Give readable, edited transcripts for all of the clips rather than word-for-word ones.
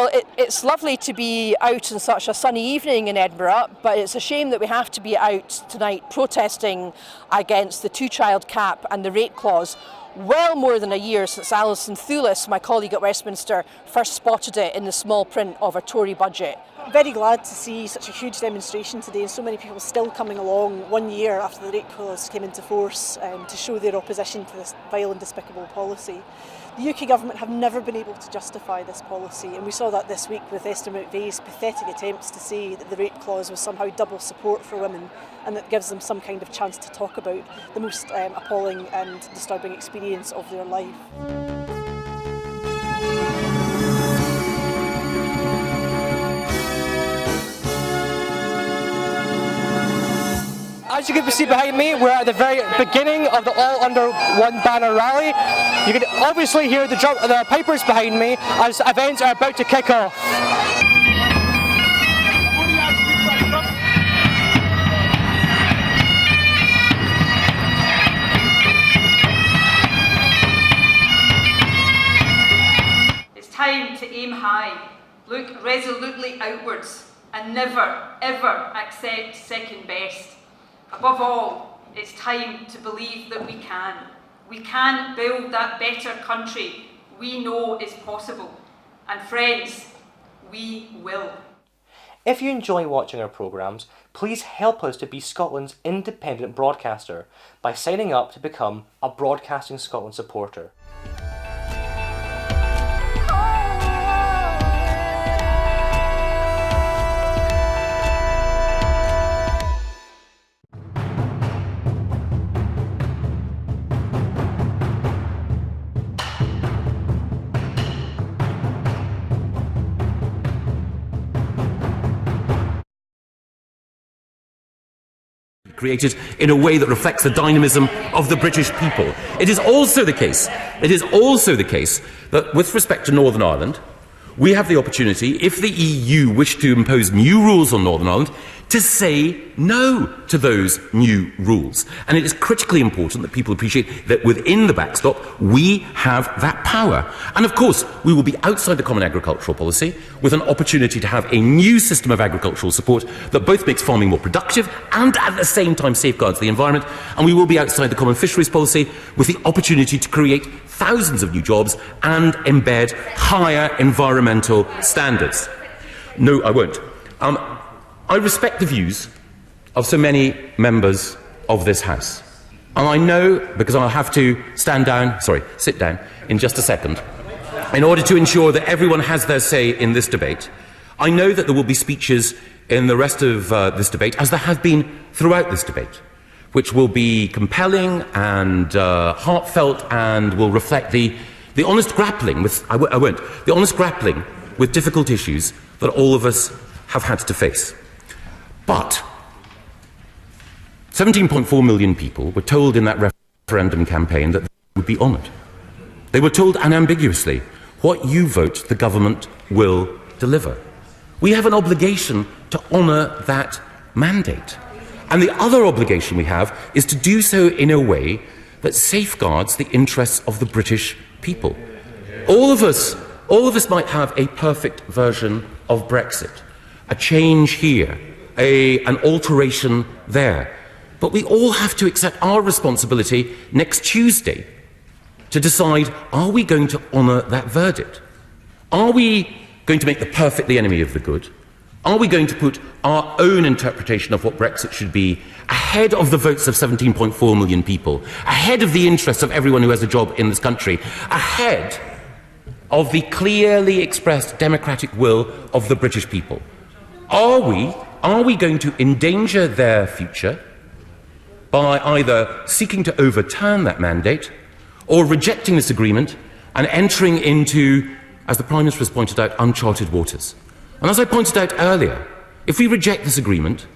Well, it's lovely to be out on such a sunny evening in Edinburgh, but it's a shame that we have to be out tonight protesting against the two-child cap and the rate clause. Well more than a year since Alison Thewlis, my colleague at Westminster, first spotted it in the small print of a Tory budget. Very glad to see such a huge demonstration today and so many people still coming along 1 year after the rate clause came into force to show their opposition to this vile and despicable policy. The UK government have never been able to justify this policy, and we saw that this week with Esther McVeigh's pathetic attempts to say that the rate clause was somehow double support for women and that gives them some kind of chance to talk about the most appalling and disturbing experience of their life. As you can see behind me, we're at the very beginning of the All Under One Banner rally. You can obviously hear the pipers behind me as events are about to kick off. It's time to aim high, look resolutely outwards, and never, ever accept second best. Above all, it's time to believe that we can. We can build that better country we know is possible. And friends, we will. If you enjoy watching our programmes, please help us to be Scotland's independent broadcaster by signing up to become a Broadcasting Scotland supporter. Created in a way that reflects the dynamism of the British people. It is also the case that with respect to Northern Ireland, we have the opportunity, if the EU wish to impose new rules on Northern Ireland, to say no to those new rules. And it is critically important that people appreciate that within the backstop, we have that power. And of course, we will be outside the Common Agricultural Policy with an opportunity to have a new system of agricultural support that both makes farming more productive and at the same time safeguards the environment. And we will be outside the Common Fisheries Policy with the opportunity to create thousands of new jobs and embed higher environmental standards. No, I won't. I respect the views of so many members of this House. And I know, because I'll have to sit down in just a second, in order to ensure that everyone has their say in this debate, I know that there will be speeches in the rest of this debate, as there have been throughout this debate, which will be compelling and heartfelt and will reflect the honest grappling with, the honest grappling with difficult issues that all of us have had to face. But 17.4 million people were told in that referendum campaign that they would be honoured. They were told unambiguously, what you vote, the government will deliver. We have an obligation to honour that mandate. And the other obligation we have is to do so in a way that safeguards the interests of the British people. All of us might have a perfect version of Brexit, a change here, an alteration there. But we all have to accept our responsibility next Tuesday to decide, are we going to honour that verdict? Are we going to make the perfect the enemy of the good? Are we going to put our own interpretation of what Brexit should be ahead of the votes of 17.4 million people, ahead of the interests of everyone who has a job in this country, ahead of the clearly expressed democratic will of the British people? Are we going to endanger their future by either seeking to overturn that mandate or rejecting this agreement and entering into, as the Prime Minister has pointed out, uncharted waters? And as I pointed out earlier, if we reject this agreement,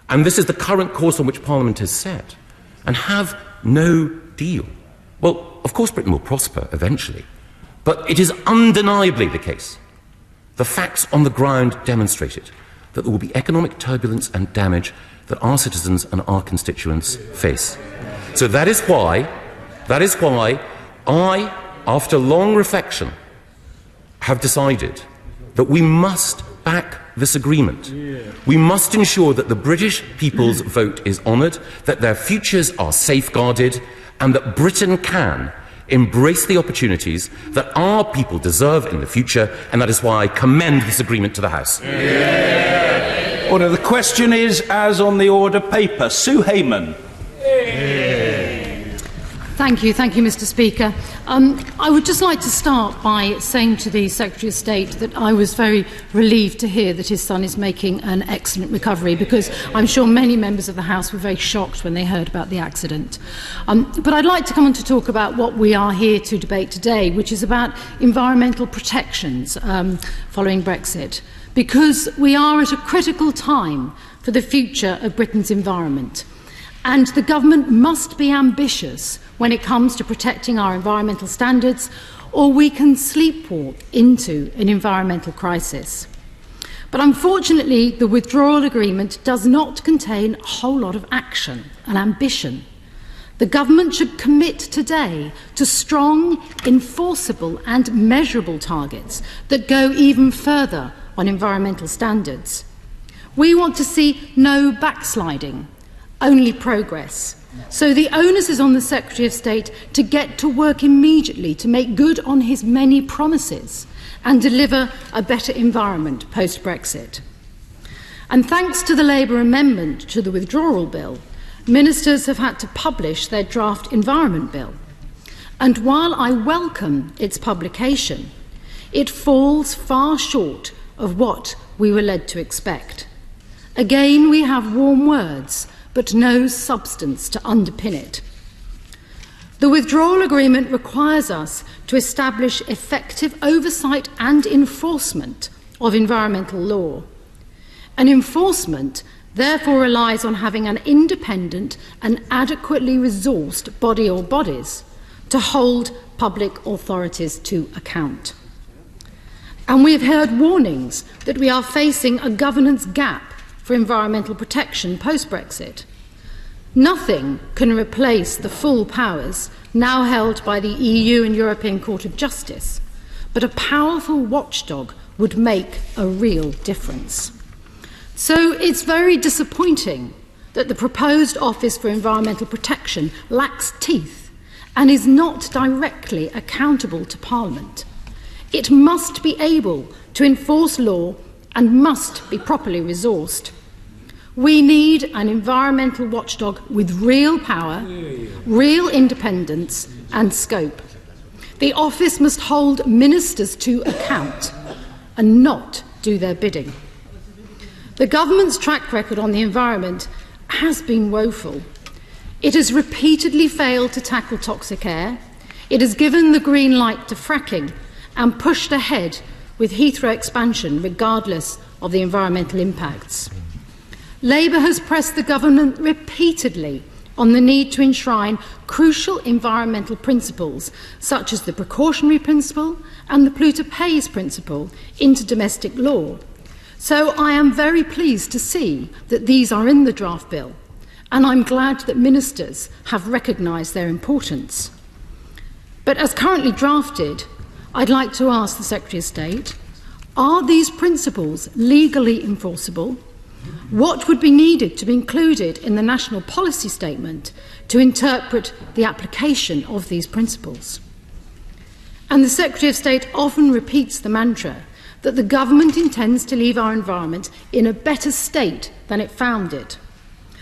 and this is the current course on which Parliament has set, and have no deal, well, of course Britain will prosper eventually. But it is undeniably the case, the facts on the ground demonstrate it, that there will be economic turbulence and damage that our citizens and our constituents face. So that is why I, after long reflection, have decided that we must back this agreement. We must ensure that the British people's vote is honoured, that their futures are safeguarded, and that Britain can embrace the opportunities that our people deserve in the future, and that is why I commend this agreement to the House. Order. The question is as on the order paper. Sue Hayman. Thank you, Mr. Speaker. I would just like to start by saying to the Secretary of State that I was very relieved to hear that his son is making an excellent recovery, because I'm sure many members of the House were very shocked when they heard about the accident. But I'd like to come on to talk about what we are here to debate today, which is about environmental protections following Brexit, because we are at a critical time for the future of Britain's environment. And the government must be ambitious when it comes to protecting our environmental standards, or we can sleepwalk into an environmental crisis. But unfortunately, the withdrawal agreement does not contain a whole lot of action and ambition. The government should commit today to strong, enforceable and measurable targets that go even further on environmental standards. We want to see no backsliding, only progress. So the onus is on the Secretary of State to get to work immediately to make good on his many promises and deliver a better environment post-Brexit. And thanks to the Labour amendment to the Withdrawal Bill, ministers have had to publish their draft Environment Bill. And while I welcome its publication, it falls far short of what we were led to expect. Again, we have warm words, but no substance to underpin it. The withdrawal agreement requires us to establish effective oversight and enforcement of environmental law. And enforcement therefore relies on having an independent and adequately resourced body or bodies to hold public authorities to account. And we have heard warnings that we are facing a governance gap for environmental protection post-Brexit. Nothing can replace the full powers now held by the EU and European Court of Justice, but a powerful watchdog would make a real difference. So it's very disappointing that the proposed Office for Environmental Protection lacks teeth and is not directly accountable to Parliament. It must be able to enforce law and must be properly resourced. We need an environmental watchdog with real power, real independence and scope. The office must hold ministers to account and not do their bidding. The government's track record on the environment has been woeful. It has repeatedly failed to tackle toxic air. It has given the green light to fracking and pushed ahead with Heathrow expansion regardless of the environmental impacts. Labour has pressed the government repeatedly on the need to enshrine crucial environmental principles such as the precautionary principle and the polluter pays principle into domestic law. So I am very pleased to see that these are in the draft bill, and I'm glad that ministers have recognised their importance. But as currently drafted, I'd like to ask the Secretary of State, are these principles legally enforceable? What would be needed to be included in the national policy statement to interpret the application of these principles? And the Secretary of State often repeats the mantra that the government intends to leave our environment in a better state than it found it.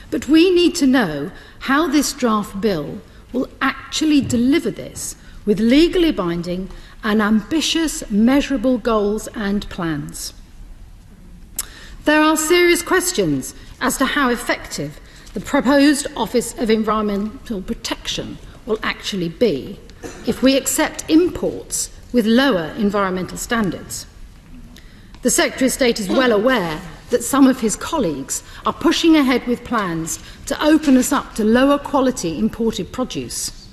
But we need to know how this draft bill will actually deliver this with legally binding and ambitious, measurable goals and plans. There are serious questions as to how effective the proposed Office of Environmental Protection will actually be if we accept imports with lower environmental standards. The Secretary of State is well aware that some of his colleagues are pushing ahead with plans to open us up to lower quality imported produce.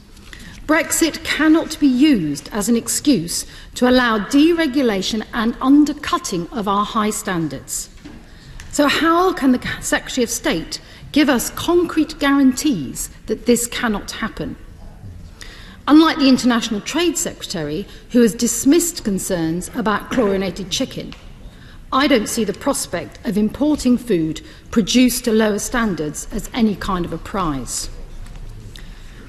Brexit cannot be used as an excuse to allow deregulation and undercutting of our high standards. So how can the Secretary of State give us concrete guarantees that this cannot happen? Unlike the International Trade Secretary, who has dismissed concerns about chlorinated chicken, I don't see the prospect of importing food produced to lower standards as any kind of a prize.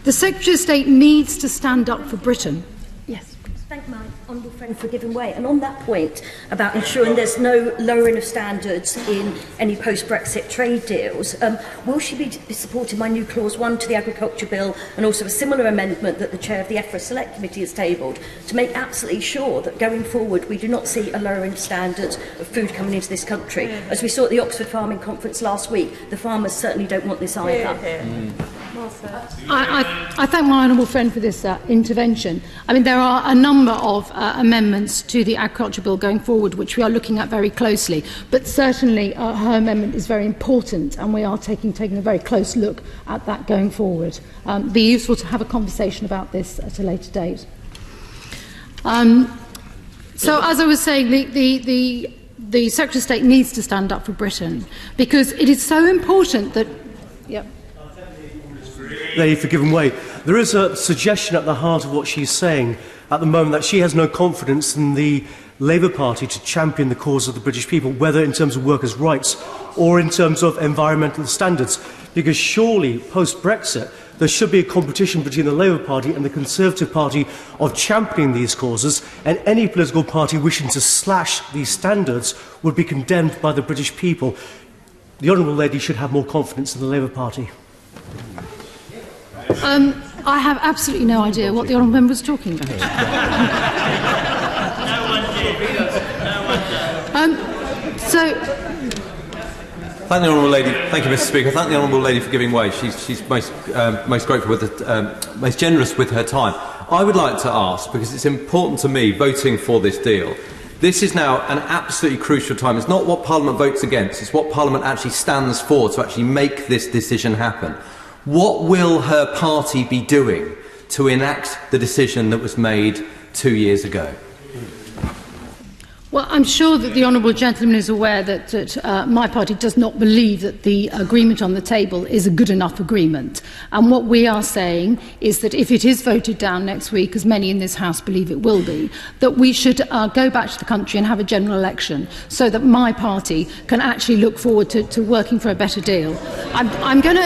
The Secretary of State needs to stand up for Britain. Yes. Thank my honourable friend for giving way. And on that point about ensuring there's no lowering of standards in any post-Brexit trade deals, will she be supporting my new Clause 1 to the Agriculture Bill and also a similar amendment that the Chair of the EFRA Select Committee has tabled to make absolutely sure that going forward we do not see a lowering of standards of food coming into this country? As we saw at the Oxford Farming Conference last week, the farmers certainly don't want this either. I thank my honourable friend for this intervention. I mean, there are a number of amendments to the Agriculture Bill going forward which we are looking at very closely, but certainly her amendment is very important and we are taking a very close look at that going forward. It would be useful to have a conversation about this at a later date. So, as I was saying, the Secretary of State needs to stand up for Britain because it is so important that... Yep. Lady for giving way. There is a suggestion at the heart of what she's saying at the moment that she has no confidence in the Labour Party to champion the cause of the British people, whether in terms of workers' rights or in terms of environmental standards. Because surely, post-Brexit, there should be a competition between the Labour Party and the Conservative Party of championing these causes, and any political party wishing to slash these standards would be condemned by the British people. The Honourable Lady should have more confidence in the Labour Party. I have absolutely no idea what the honourable member was talking about. Thank the honourable lady. Thank you, Mr. Speaker. Thank the honourable lady for giving way. She's most grateful with most generous with her time. I would like to ask, because it's important to me, voting for this deal. This is now an absolutely crucial time. It's not what Parliament votes against; it's what Parliament actually stands for to actually make this decision happen. What will her party be doing to enact the decision that was made 2 years ago? Well, I'm sure that the honourable gentleman is aware that my party does not believe that the agreement on the table is a good enough agreement. And what we are saying is that if it is voted down next week, as many in this House believe it will be, that we should go back to the country and have a general election so that my party can actually look forward to working for a better deal. I'm going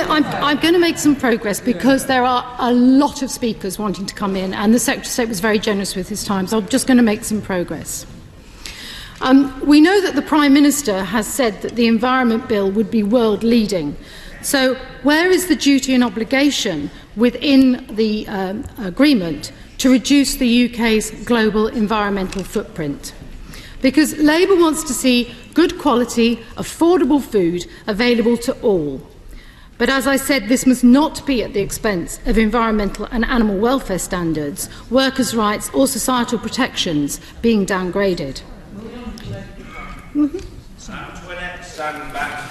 to make some progress because there are a lot of speakers wanting to come in and the Secretary of State was very generous with his time, so I'm just going to make some progress. We know that the Prime Minister has said that the Environment Bill would be world-leading. So where is the duty and obligation within the agreement to reduce the UK's global environmental footprint? Because Labour wants to see good quality, affordable food available to all. But as I said, this must not be at the expense of environmental and animal welfare standards, workers' rights or societal protections being downgraded.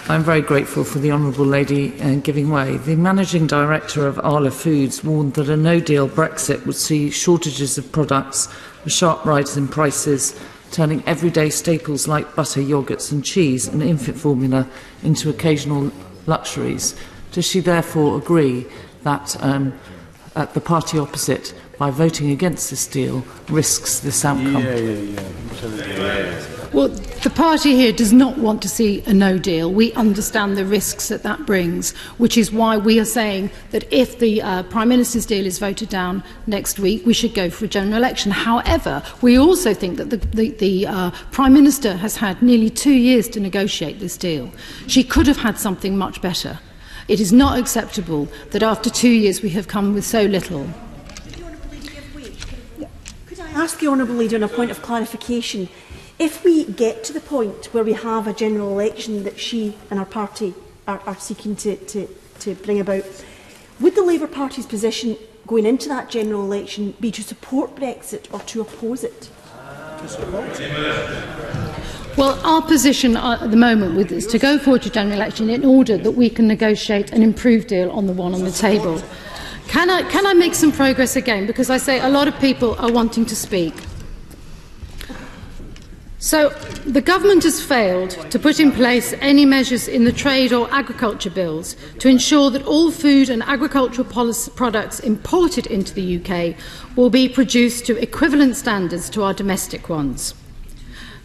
I'm very grateful for the Honourable Lady giving way. The Managing Director of Arla Foods warned that a no-deal Brexit would see shortages of products, a sharp rise in prices, turning everyday staples like butter, yoghurts and cheese and infant formula into occasional luxuries. Does she therefore agree that the party opposite, by voting against this deal, risks this outcome? Well, the party here does not want to see a no deal. We understand the risks that brings, which is why we are saying that if the Prime Minister's deal is voted down next week, we should go for a general election. However, we also think that the Prime Minister has had nearly 2 years to negotiate this deal. She could have had something much better. It is not acceptable that after 2 years we have come with so little. Could I ask the Honourable Leader on a point of clarification? If we get to the point where we have a general election that she and her party are seeking to bring about, would the Labour Party's position going into that general election be to support Brexit or to oppose it? Well, our position at the moment is to go forward to general election in order that we can negotiate an improved deal on the one on the table. Can I make some progress again? Because I say a lot of people are wanting to speak. So, the government has failed to put in place any measures in the trade or agriculture bills to ensure that all food and agricultural products imported into the UK will be produced to equivalent standards to our domestic ones.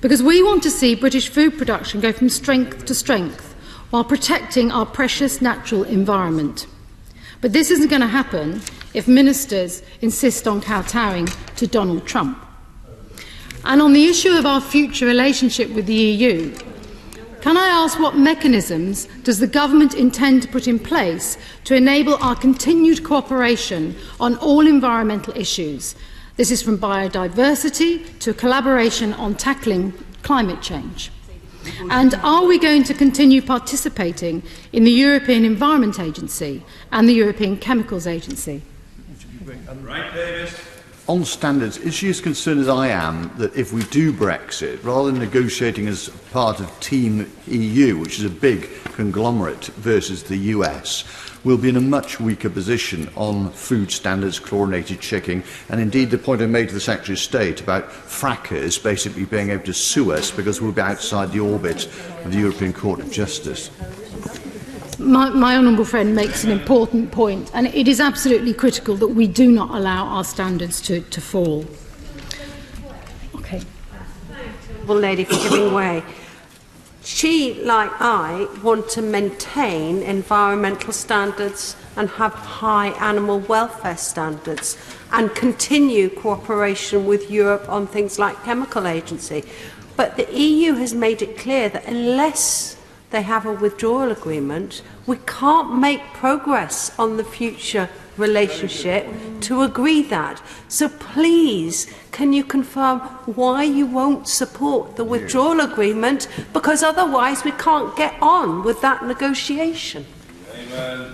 because we want to see British food production go from strength to strength while protecting our precious natural environment. But this isn't going to happen if ministers insist on kowtowing to Donald Trump. And on the issue of our future relationship with the EU, can I ask what mechanisms does the government intend to put in place to enable our continued cooperation on all environmental issues? This is from biodiversity to collaboration on tackling climate change. And are we going to continue participating in the European Environment Agency and the European Chemicals Agency? Right, Davis. On standards, is she as concerned as I am that if we do Brexit, rather than negotiating as part of Team EU, which is a big conglomerate, versus the US, we'll be in a much weaker position on food standards, chlorinated chicken, and indeed the point I made to the Secretary of State about frackers basically being able to sue us because we'll be outside the orbit of the European Court of Justice. My honourable friend makes an important point, and it is absolutely critical that we do not allow our standards to fall. Okay. Well, lady, for giving way. She, like I, want to maintain environmental standards and have high animal welfare standards and continue cooperation with Europe on things like chemical agency. But the EU has made it clear that unless they have a withdrawal agreement, we can't make progress on the future relationship to agree that. So please, can you confirm why you won't support the withdrawal agreement? Because otherwise we can't get on with that negotiation. Amen.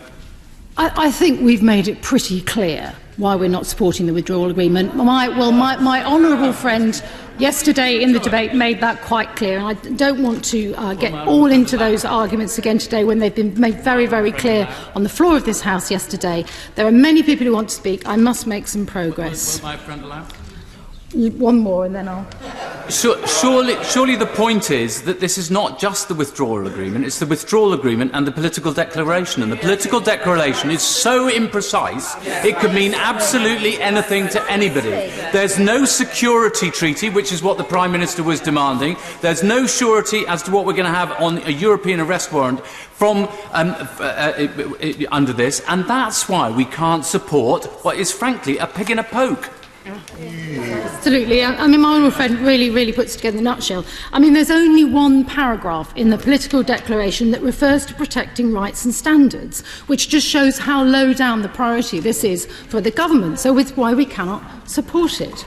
I think we've made it pretty clear why we're not supporting the withdrawal agreement. My honourable friend yesterday in the debate made that quite clear, and I don't want to get all into those arguments again today when they've been made very, very clear on the floor of this House yesterday. There are many people who want to speak. I must make some progress. Will my friend allow? One more and then I'll... Surely the point is that this is not just the withdrawal agreement, it's the withdrawal agreement and the political declaration. And the political declaration is so imprecise, it could mean absolutely anything to anybody. There's no security treaty, which is what the Prime Minister was demanding. There's no surety as to what we're going to have on a European arrest warrant from under this. And that's why we can't support what is frankly a pig in a poke. Absolutely. I mean, my honourable friend really puts it together in a nutshell. I mean, there's only one paragraph in the political declaration that refers to protecting rights and standards, which just shows how low down the priority this is for the government. So it's why we cannot support it.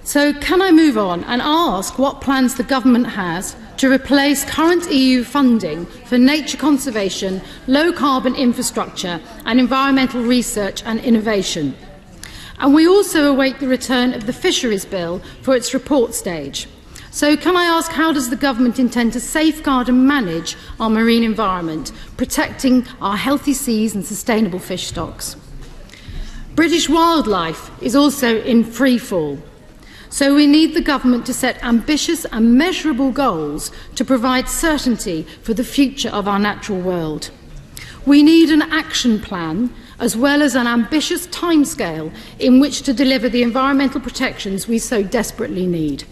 So can I move on and ask what plans the government has to replace current EU funding for nature conservation, low-carbon infrastructure and environmental research and innovation? And we also await the return of the Fisheries Bill for its report stage. So can I ask, how does the government intend to safeguard and manage our marine environment, protecting our healthy seas and sustainable fish stocks? British wildlife is also in free fall. So we need the government to set ambitious and measurable goals to provide certainty for the future of our natural world. We need an action plan as well as an ambitious timescale in which to deliver the environmental protections we so desperately need.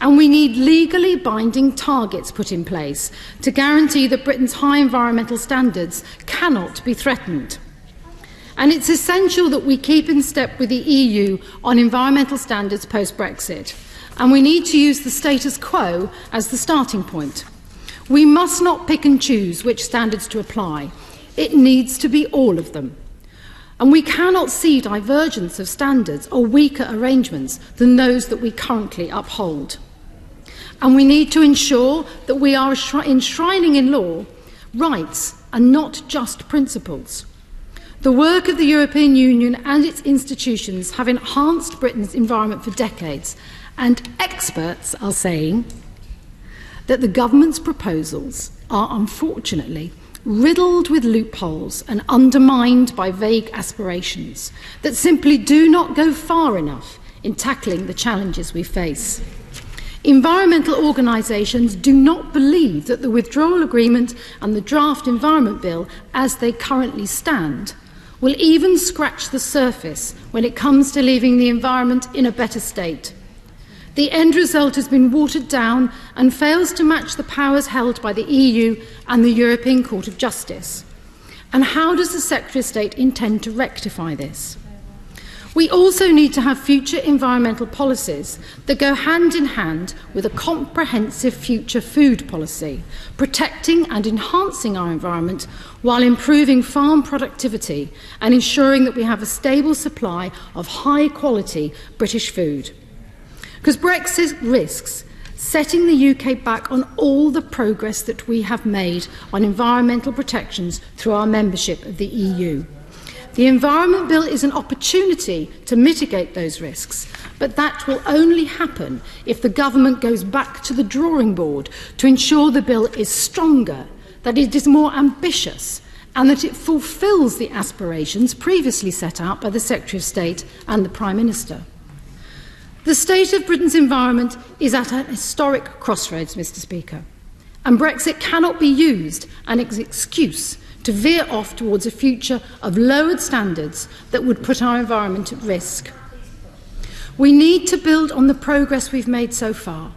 And we need legally binding targets put in place to guarantee that Britain's high environmental standards cannot be threatened. And it's essential that we keep in step with the EU on environmental standards post-Brexit. And we need to use the status quo as the starting point. We must not pick and choose which standards to apply. It needs to be all of them. And we cannot see divergence of standards or weaker arrangements than those that we currently uphold. And we need to ensure that we are enshrining in law rights and not just principles. The work of the European Union and its institutions have enhanced Britain's environment for decades, and experts are saying that the government's proposals are unfortunately riddled with loopholes and undermined by vague aspirations that simply do not go far enough in tackling the challenges we face. Environmental organisations do not believe that the withdrawal agreement and the draft Environment Bill, as they currently stand, will even scratch the surface when it comes to leaving the environment in a better state. The end result has been watered down and fails to match the powers held by the EU and the European Court of Justice. And how does the Secretary of State intend to rectify this? We also need to have future environmental policies that go hand in hand with a comprehensive future food policy, protecting and enhancing our environment while improving farm productivity and ensuring that we have a stable supply of high-quality British food. Because Brexit risks setting the UK back on all the progress that we have made on environmental protections through our membership of the EU. The Environment Bill is an opportunity to mitigate those risks, but that will only happen if the government goes back to the drawing board to ensure the bill is stronger, that it is more ambitious, and that it fulfils the aspirations previously set out by the Secretary of State and the Prime Minister. The state of Britain's environment is at an historic crossroads, Mr. Speaker, and Brexit cannot be used as an excuse to veer off towards a future of lowered standards that would put our environment at risk. We need to build on the progress we've made so far.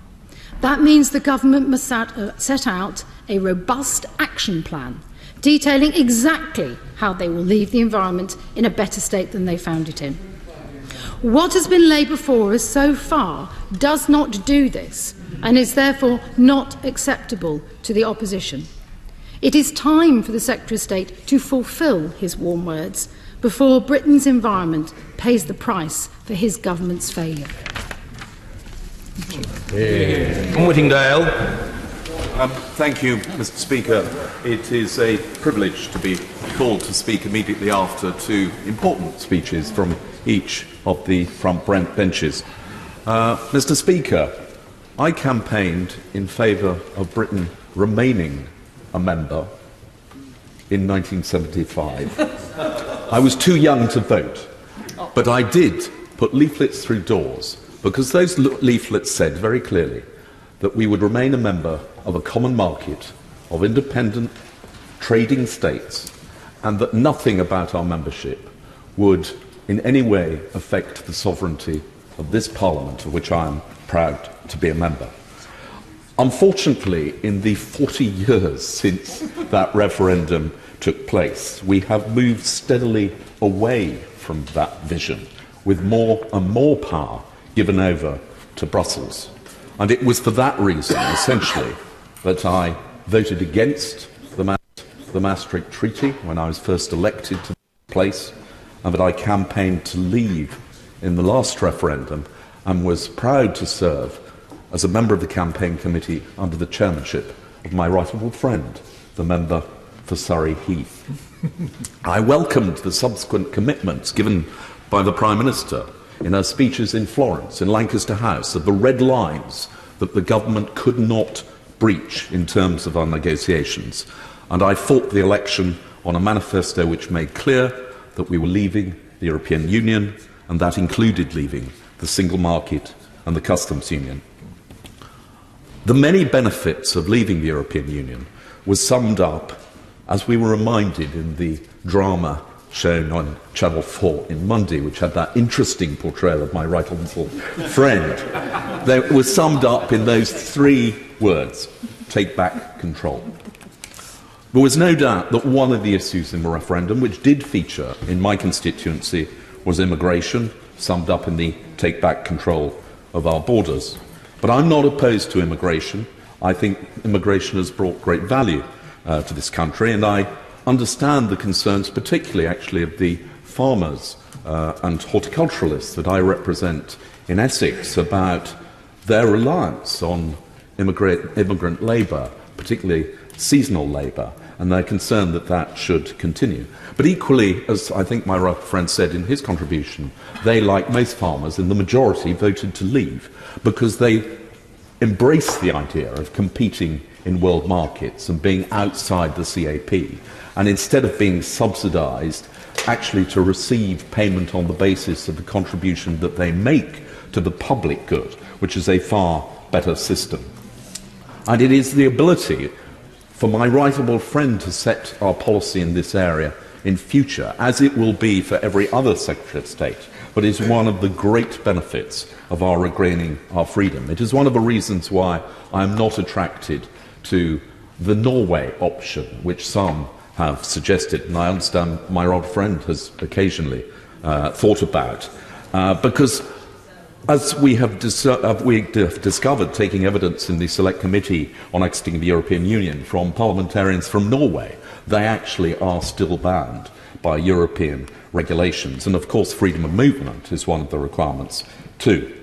That means the government must set out a robust action plan detailing exactly how they will leave the environment in a better state than they found it in. What has been laid before us so far does not do this and is therefore not acceptable to the opposition. It is time for the Secretary of State to fulfil his warm words before Britain's environment pays the price for his government's failure. From Whittingdale. Thank you, Mr. Speaker. It is a privilege to be called to speak immediately after two important speeches from each of the front benches. Mr. Speaker, I campaigned in favour of Britain remaining a member in 1975. I was too young to vote, but I did put leaflets through doors because those leaflets said very clearly that we would remain a member of a common market of independent trading states and that nothing about our membership would in any way affect the sovereignty of this Parliament, of which I am proud to be a member. Unfortunately, in the 40 years since that referendum took place, we have moved steadily away from that vision, with more and more power given over to Brussels. And it was for that reason, essentially, that I voted against the Maastricht Treaty when I was first elected to the place, and that I campaigned to leave in the last referendum and was proud to serve as a member of the campaign committee under the chairmanship of my right honourable friend, the member for Surrey Heath. I welcomed the subsequent commitments given by the Prime Minister in her speeches in Florence, in Lancaster House, of the red lines that the government could not breach in terms of our negotiations. And I fought the election on a manifesto which made clear that we were leaving the European Union, and that included leaving the single market and the customs union. The many benefits of leaving the European Union was summed up, as we were reminded in the drama shown on Channel 4 in Monday, which had that interesting portrayal of my right honourable friend. They were summed up in those three words: take back control. There was no doubt that one of the issues in the referendum, which did feature in my constituency, was immigration, summed up in the take back control of our borders. But I'm not opposed to immigration. I think immigration has brought great value to this country, and I understand the concerns, particularly actually of the farmers and horticulturalists that I represent in Essex, about their reliance on immigrant labour, particularly seasonal labour, and they're concerned that that should continue. But equally, as I think my right friend said in his contribution, they, like most farmers, in the majority voted to leave because they embrace the idea of competing in world markets and being outside the CAP, and instead of being subsidised, actually to receive payment on the basis of the contribution that they make to the public good, which is a far better system. And it is the ability for my right honourable friend to set our policy in this area in future, as it will be for every other Secretary of State, but is one of the great benefits of our regaining our freedom. It is one of the reasons why I am not attracted to the Norway option, which some have suggested, and I understand my old friend has occasionally thought about, because as we have discovered, taking evidence in the Select Committee on exiting the European Union from parliamentarians from Norway, they actually are still bound by European regulations. And of course, freedom of movement is one of the requirements too.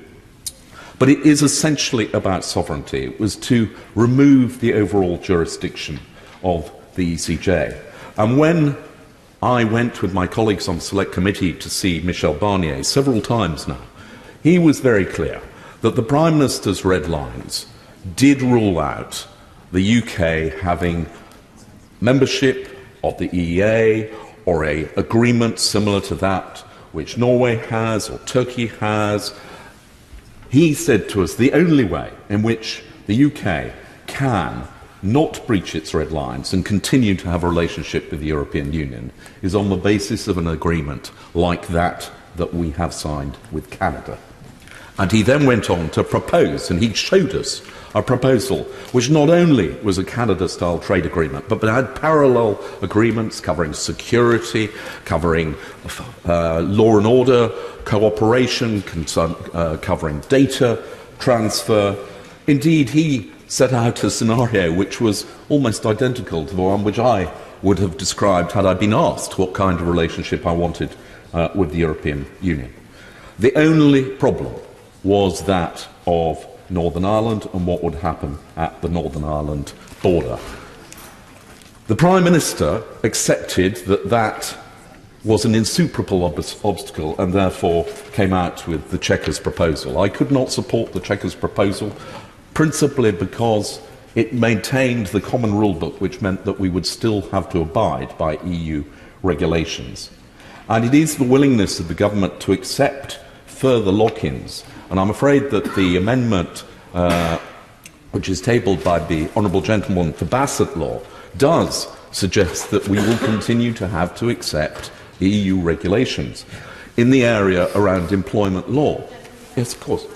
But it is essentially about sovereignty. It was to remove the overall jurisdiction of the ECJ. And when I went with my colleagues on the Select Committee to see Michel Barnier several times now, he was very clear that the Prime Minister's red lines did rule out the UK having membership of the EEA or an agreement similar to that which Norway has or Turkey has. He said to us the only way in which the UK can not breach its red lines and continue to have a relationship with the European Union is on the basis of an agreement like that we have signed with Canada. And he then went on to propose, and he showed us a proposal which not only was a Canada-style trade agreement, but had parallel agreements covering security, covering law and order, cooperation, covering data transfer. Indeed, he set out a scenario which was almost identical to the one which I would have described had I been asked what kind of relationship I wanted with the European Union. The only problem was that of Northern Ireland and what would happen at the Northern Ireland border. The Prime Minister accepted that that was an insuperable obstacle and therefore came out with the Chequers proposal. I could not support the Chequers proposal principally because it maintained the common rule book, which meant that we would still have to abide by EU regulations. And it is the willingness of the government to accept further lock-ins. And I'm afraid that the amendment which is tabled by the Honourable Gentleman for Bassett Law does suggest that we will continue to have to accept EU regulations in the area around employment law. Yes, of course.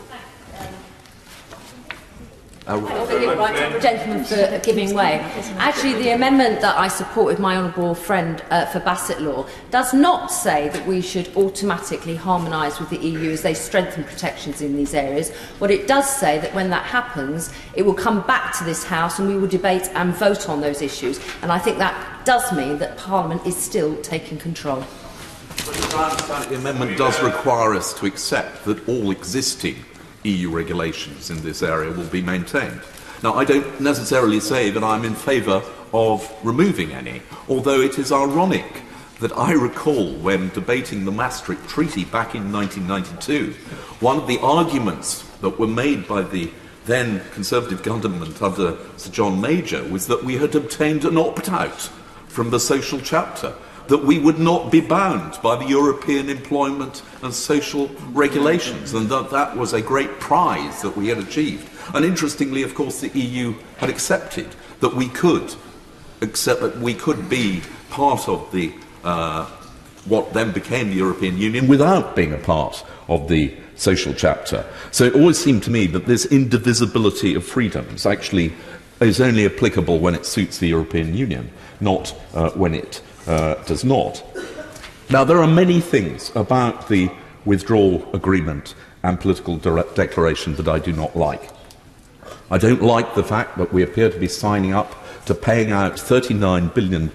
Gentleman for giving way. Actually, the amendment that I support with my honourable friend for Bassett Law does not say that we should automatically harmonise with the EU as they strengthen protections in these areas. What it does say that when that happens, it will come back to this House and we will debate and vote on those issues. And I think that does mean that Parliament is still taking control. The amendment does require us to accept that all existing EU regulations in this area will be maintained. Now, I don't necessarily say that I'm in favour of removing any, although it is ironic that I recall when debating the Maastricht Treaty back in 1992, one of the arguments that were made by the then Conservative government under Sir John Major was that we had obtained an opt-out from the social chapter, that we would not be bound by the European employment and social regulations, and that was a great prize that we had achieved. And interestingly, of course, the EU had accepted that we could be part of the what then became the European Union without being a part of the social chapter. So it always seemed to me that this indivisibility of freedoms actually is only applicable when it suits the European Union, not when it does not. Now, there are many things about the withdrawal agreement and political declaration that I do not like. I don't like the fact that we appear to be signing up to paying out £39 billion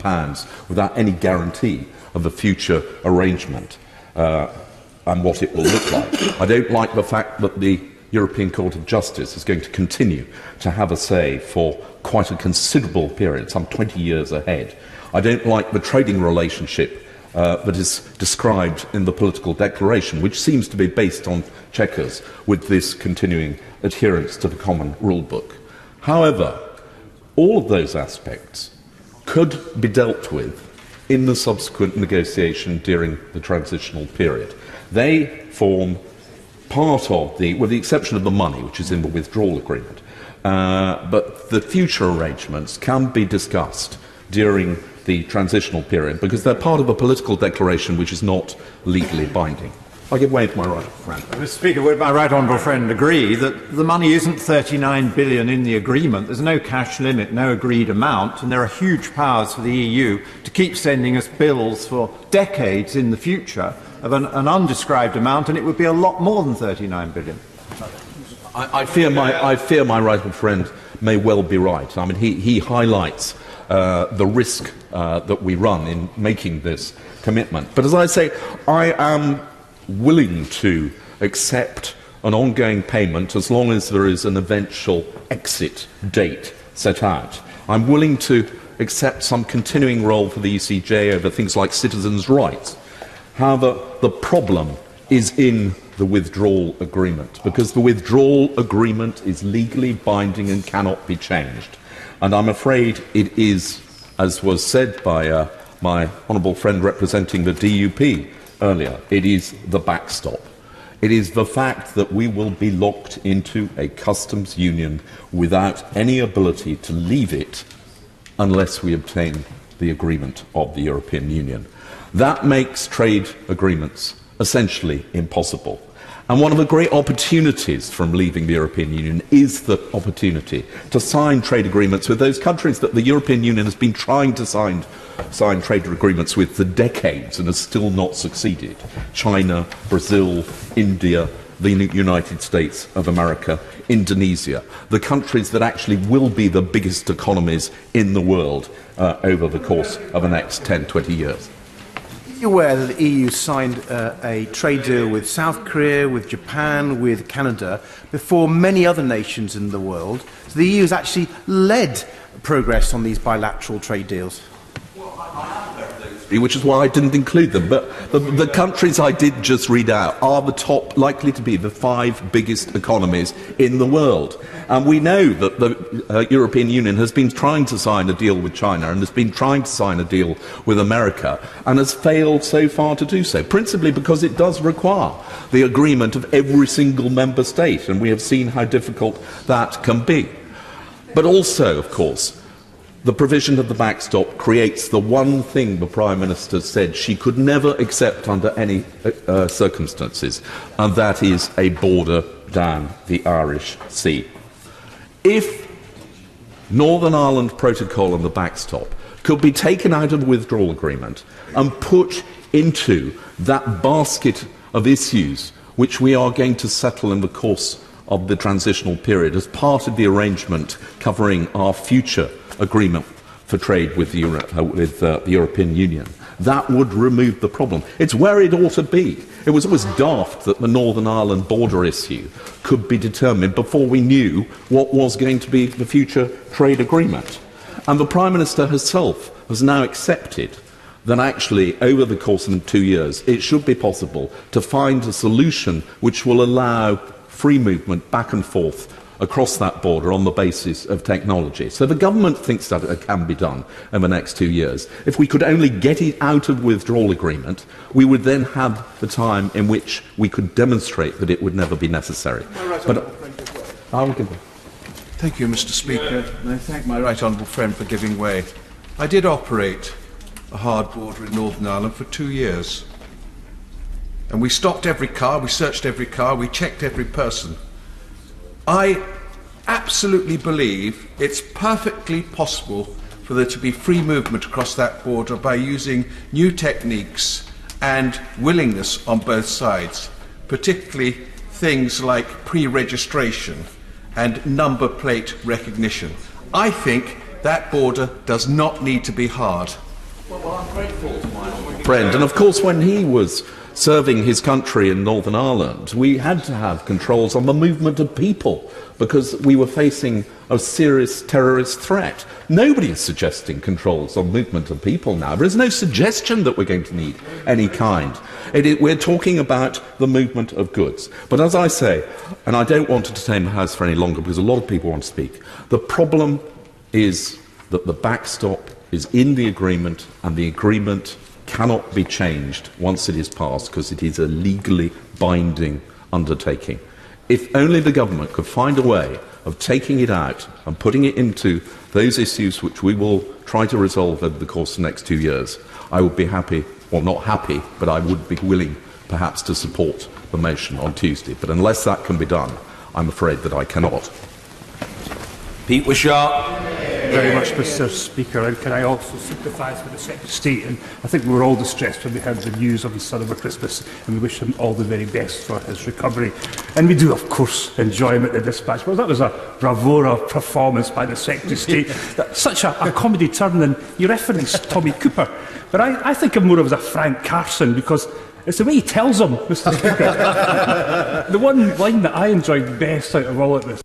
without any guarantee of a future arrangement and what it will look like. I don't like the fact that the European Court of Justice is going to continue to have a say for quite a considerable period, some 20 years ahead. I don't like the trading relationship that is described in the political declaration, which seems to be based on Chequers, with this continuing adherence to the common rule book. However, all of those aspects could be dealt with in the subsequent negotiation during the transitional period. They form part of with the exception of the money, which is in the withdrawal agreement, but the future arrangements can be discussed during the transitional period because they're part of a political declaration which is not legally binding. I give way to my right friend. Mr. Speaker, would my right honourable friend agree that the money isn't £39 billion in the agreement? There's no cash limit, no agreed amount, and there are huge powers for the EU to keep sending us bills for decades in the future of an undescribed amount, and it would be a lot more than £39 billion. I fear my right honourable friend may well be right. I mean, he highlights the risk that we run in making this commitment. But as I say, I am willing to accept an ongoing payment as long as there is an eventual exit date set out. I'm willing to accept some continuing role for the ECJ over things like citizens' rights. However, the problem is in the withdrawal agreement, because the withdrawal agreement is legally binding and cannot be changed. And I'm afraid it is, as was said by my honourable friend representing the DUP earlier, it is the backstop. It is the fact that we will be locked into a customs union without any ability to leave it unless we obtain the agreement of the European Union. That makes trade agreements essentially impossible. And one of the great opportunities from leaving the European Union is the opportunity to sign trade agreements with those countries that the European Union has been trying to sign trade agreements with for decades and has still not succeeded. China, Brazil, India, the United States of America, Indonesia, the countries that actually will be the biggest economies in the world over the course of the next 10, 20 years. Are you aware that the EU signed a trade deal with South Korea, with Japan, with Canada, before many other nations in the world? So the EU has actually led progress on these bilateral trade deals. Which is why I didn't include them. But the countries I did just read out are the top, likely to be the 5 biggest economies in the world. And we know that the European Union has been trying to sign a deal with China and has been trying to sign a deal with America and has failed so far to do so, principally because it does require the agreement of every single member state, and we have seen how difficult that can be. But also, of course, the provision of the backstop creates the one thing the Prime Minister said she could never accept under any circumstances, and that is a border down the Irish Sea. If Northern Ireland Protocol and the backstop could be taken out of the withdrawal agreement and put into that basket of issues which we are going to settle in the course of the transitional period as part of the arrangement covering our future agreement for trade with the European Union, that would remove the problem. It's where it ought to be. It was always daft that the Northern Ireland border issue could be determined before we knew what was going to be the future trade agreement. And the Prime Minister herself has now accepted that actually, over the course of 2 years, it should be possible to find a solution which will allow free movement back and forth across that border on the basis of technology. So the government thinks that it can be done in the next 2 years. If we could only get it out of the withdrawal agreement, we would then have the time in which we could demonstrate that it would never be necessary. But I will give it. Thank you, Mr. Speaker, and I thank my right honourable friend for giving way. I did operate a hard border in Northern Ireland for 2 years. And we stopped every car, we searched every car, we checked every person. I absolutely believe it's perfectly possible for there to be free movement across that border by using new techniques and willingness on both sides, particularly things like pre-registration and number plate recognition. I think that border does not need to be hard. Well, I'm grateful to my honourable friend, and of course when he was serving his country in Northern Ireland, we had to have controls on the movement of people because we were facing a serious terrorist threat. Nobody is suggesting controls on movement of people now. There is no suggestion that we're going to need any kind. We're talking about the movement of goods. But as I say, and I don't want to detain the House for any longer because a lot of people want to speak, the problem is that the backstop is in the agreement and the agreement cannot be changed once it is passed because it is a legally binding undertaking. If only the government could find a way of taking it out and putting it into those issues which we will try to resolve over the course of the next 2 years, I would be happy, well not happy, but I would be willing perhaps to support the motion on Tuesday. But unless that can be done, I'm afraid that I cannot. Pete Wishart. Very much, Mr. Speaker, and can I also sympathise with the Secretary of State? And I think we were all distressed when we heard the news of his son over Christmas, and we wish him all the very best for his recovery. And we do, of course, enjoy him at the dispatch. Well, that was a bravura performance by the Secretary of State. That's such a comedy turn, and you referenced Tommy Cooper. But I think of more of as a Frank Carson, because it's the way he tells them, Mr. Speaker. The one line that I enjoyed best out of all of this,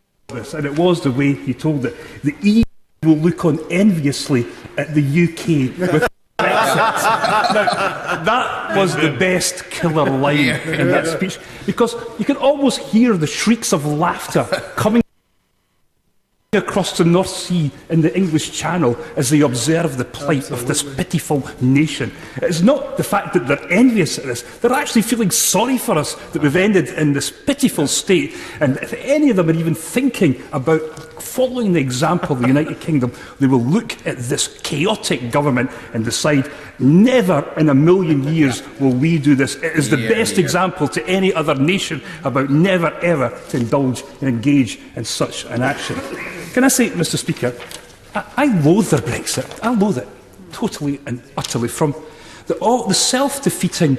and it was the way he told it, the EU will look on enviously at the UK with Brexit. Now, that was the best killer line in that speech, because you can almost hear the shrieks of laughter coming across the North Sea in the English Channel as they observe the plight of this pitiful nation. It's not the fact that they're envious at this, they're actually feeling sorry for us that we've ended in this pitiful state, and if any of them are even thinking about following the example of the United Kingdom, they will look at this chaotic government and decide, never in a million years will we do this. It is the best example to any other nation about never ever to indulge and engage in such an action. Can I say, Mr. Speaker, I loathe their Brexit. I loathe it totally and utterly, from the self-defeating,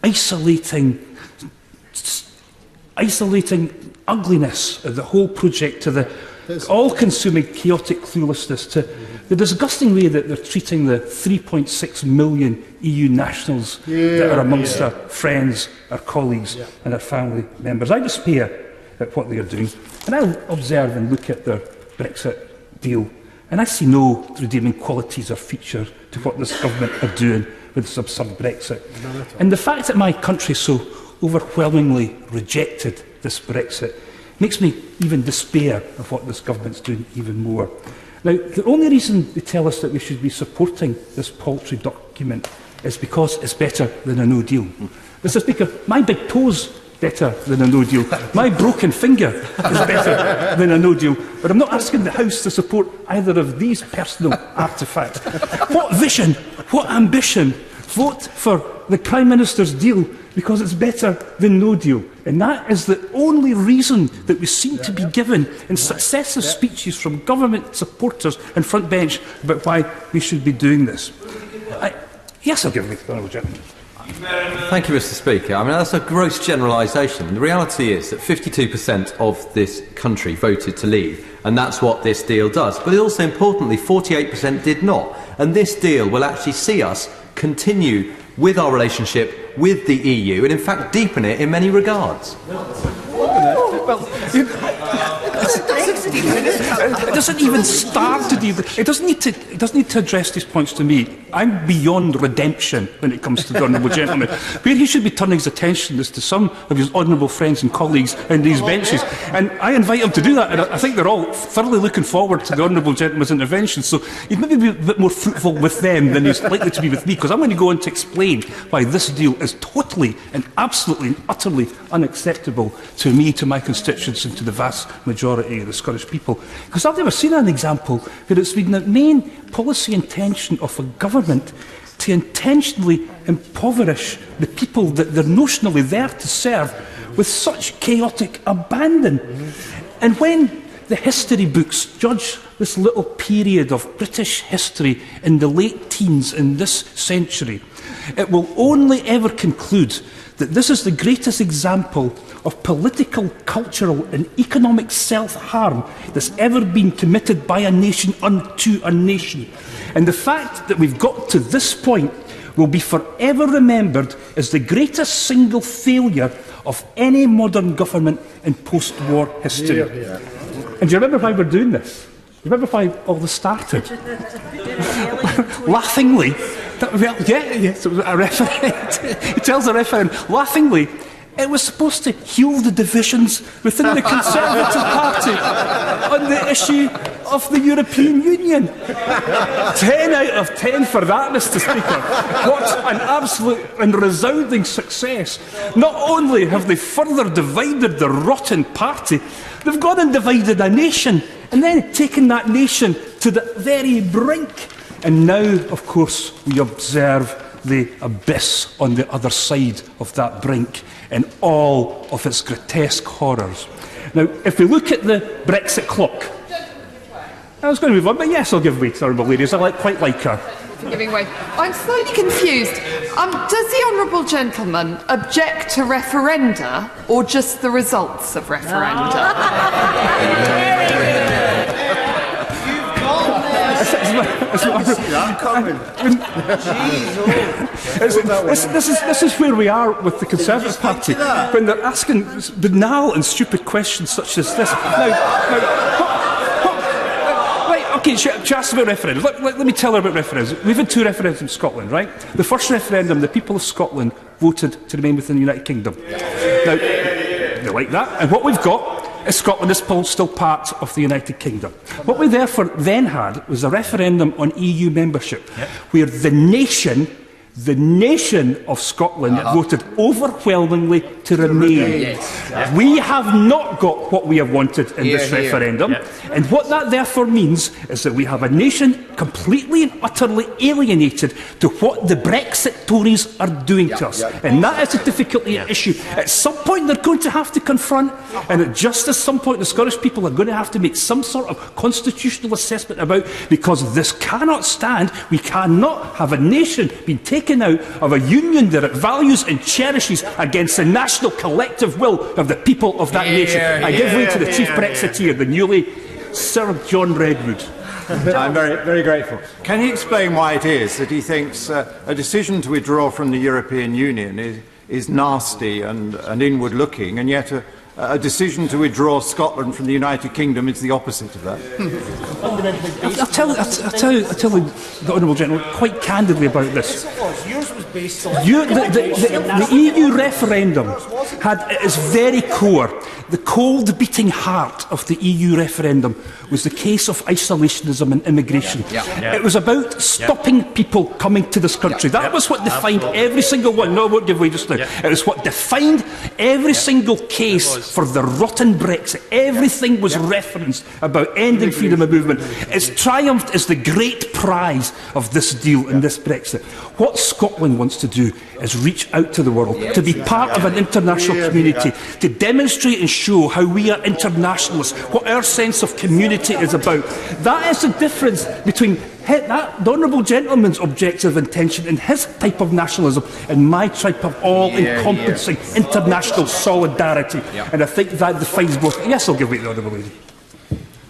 isolating ugliness of the whole project, to the all-consuming chaotic cluelessness, to the disgusting way that they're treating the 3.6 million EU nationals that are amongst our friends, our colleagues and our family members. I despair at what they are doing, and I observe and look at their Brexit deal, and I see no redeeming qualities or feature to what this government are doing with this absurd Brexit. And the fact that my country so overwhelmingly rejected this Brexit makes me even despair of what this government's doing even more. Now, the only reason they tell us that we should be supporting this paltry document is because it's better than a no deal. Mr. Speaker, my big toe's better than a no deal. My broken finger is better than a no deal. But I'm not asking the House to support either of these personal artefacts. What vision, what ambition? Vote for the Prime Minister's deal because it's better than no deal. And that is the only reason that we seem to be given in successive speeches from government supporters and front bench about why we should be doing this. Yes, I'll give it to the Honourable Gentleman. Thank you, Mr. Speaker. I mean, that's a gross generalisation. The reality is that 52% of this country voted to leave, and that's what this deal does. But also importantly, 48% did not. And this deal will actually see us continue with our relationship with the EU and, in fact, deepen it in many regards. It doesn't even start to deal. It doesn't need to address these points to me. I'm beyond redemption when it comes to the honourable gentleman. Where he should be turning his attention is to some of his honourable friends and colleagues in these benches, and I invite him to do that. And I think they're all thoroughly looking forward to the honourable gentleman's intervention. So he'd maybe be a bit more fruitful with them than he's likely to be with me, because I'm going to go on to explain why this deal is totally and absolutely and utterly unacceptable to me, to my constituents, and to the vast majority of the Scottish people. Because I've never seen an example where it's been the main policy intention of a government to intentionally impoverish the people that they're notionally there to serve with such chaotic abandon. And when the history books judge this little period of British history in the late teens in this century, it will only ever conclude that this is the greatest example of political, cultural and economic self-harm that's ever been committed by a nation unto a nation. And the fact that we've got to this point will be forever remembered as the greatest single failure of any modern government in post-war history. And do you remember why we're doing this? Do you remember why all this started? Laughingly, yes, it was a referendum. He tells the referendum, laughingly, it was supposed to heal the divisions within the Conservative Party on the issue of the European Union. 10 out of 10 for that, Mr. Speaker. What an absolute and resounding success. Not only have they further divided the rotten party, they've gone and divided a nation, and then taken that nation to the very brink. And now, of course, we observe the abyss on the other side of that brink in all of its grotesque horrors. Now, if we look at the Brexit clock, I was going to move on, but yes, I'll give way to Honourable Ladies. I quite like her. Giving way. I'm slightly confused. Does the Honourable Gentleman object to referenda or just the results of referenda? This is where we are with the Conservative Party when they're asking banal and stupid questions such as this. Okay, she asked about referendums. Let me tell her about referendums. We've had 2 referendums in Scotland, right? The first referendum, the people of Scotland voted to remain within the United Kingdom. Now, they like that. And what we've got is Scotland is still part of the United Kingdom. What we therefore then had was a referendum on EU membership, where the nation of Scotland voted overwhelmingly to remain. We have not got what we have wanted in this referendum, and what that therefore means is that we have a nation completely and utterly alienated to what the Brexit Tories are doing to us. And that is a difficulty issue. At some point they're going to have to confront, and at just at some point the Scottish people are going to have to make some sort of constitutional assessment about, because this cannot stand. We cannot have a nation being taken out of a union that it values and cherishes against the national collective will of the people of that nation. I give way to the chief Brexiteer, the newly Sir John Redwood. I'm very, very grateful. Can you explain why it is that he thinks a decision to withdraw from the European Union is nasty and inward-looking, and yet a decision to withdraw Scotland from the United Kingdom is the opposite of that? I'll tell the Honourable Gentleman quite candidly about this. Yours was based on... The EU referendum had at its very core, the cold beating heart of the EU referendum was the case of isolationism and immigration. It was about stopping people coming to this country. That was what defined every single one. No, I won't give way just now. It was what defined every single case for the rotten Brexit. Everything was referenced about ending freedom of movement. Its triumph is the great prize of this deal and this Brexit. What Scotland wants to do is reach out to the world, to be part of an international community, to demonstrate and show how we are internationalists, what our sense of community is about. That is the difference between the Honourable Gentleman's objective intention and his type of nationalism and my type of all-encompassing international solidarity. And I think that defines both. Yes, I'll give way to the Honourable Lady.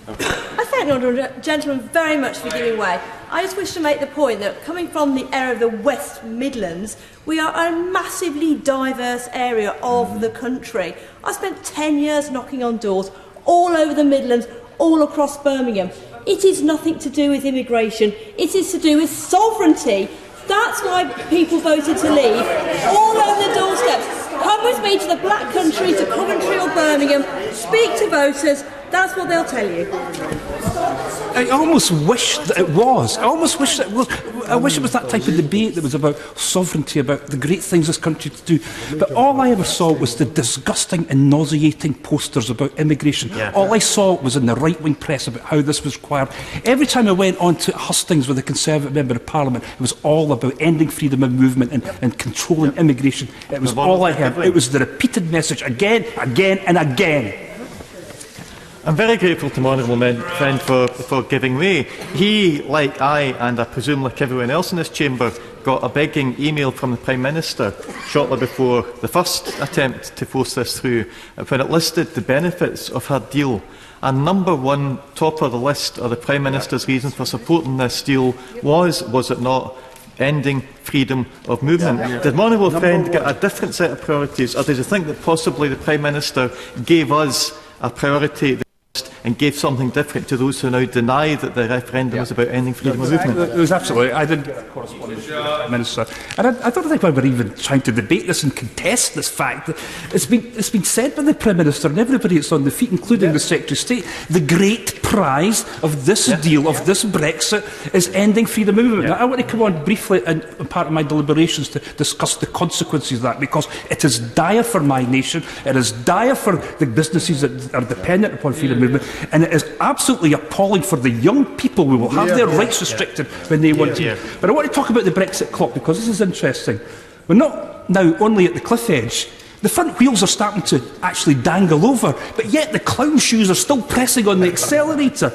I thank the Honourable Gentleman very much for giving way. I just wish to make the point that coming from the area of the West Midlands, we are a massively diverse area of the country. I spent 10 years knocking on doors all over the Midlands, all across Birmingham. It is nothing to do with immigration. It is to do with sovereignty. That's why people voted to leave all over the doorsteps. Come with me to the Black Country, to Coventry or Birmingham, speak to voters. That's what they'll tell you. I almost wish that it was. I almost wish that it was. I wish it was that type of debate that was about sovereignty, about the great things this country to do. But all I ever saw was the disgusting and nauseating posters about immigration. All I saw was in the right-wing press about how this was required. Every time I went on to hustings with a Conservative Member of Parliament, it was all about ending freedom of movement and controlling immigration. It was all I heard. It was the repeated message again, again and again. I'm very grateful to my honourable friend for giving way. He, like I, and I presume like everyone else in this chamber, got a begging email from the Prime Minister shortly before the first attempt to force this through, when it listed the benefits of her deal. And number one, top of the list, of the Prime Minister's reason for supporting this deal was it not, ending freedom of movement? Did my honourable friend get a different set of priorities, or did you think that possibly the Prime Minister gave us a priority and gave something different to those who now deny that the referendum was about ending freedom of movement? It was absolutely. I didn't get a correspondence with the Prime Minister, and I don't think we were even trying to debate this and contest this fact. It's been said by the Prime Minister and everybody that's on the feet, including the Secretary of State, the great prize of this deal, of this Brexit, is ending freedom of movement. Now, I want to come on briefly in part of my deliberations to discuss the consequences of that, because it is dire for my nation, it is dire for the businesses that are dependent upon freedom of movement, and it is absolutely appalling for the young people who will have their rights restricted when they want to. But I want to talk about the Brexit clock, because this is interesting. We're not now only at the cliff edge. The front wheels are starting to actually dangle over, but yet the clown shoes are still pressing on the accelerator.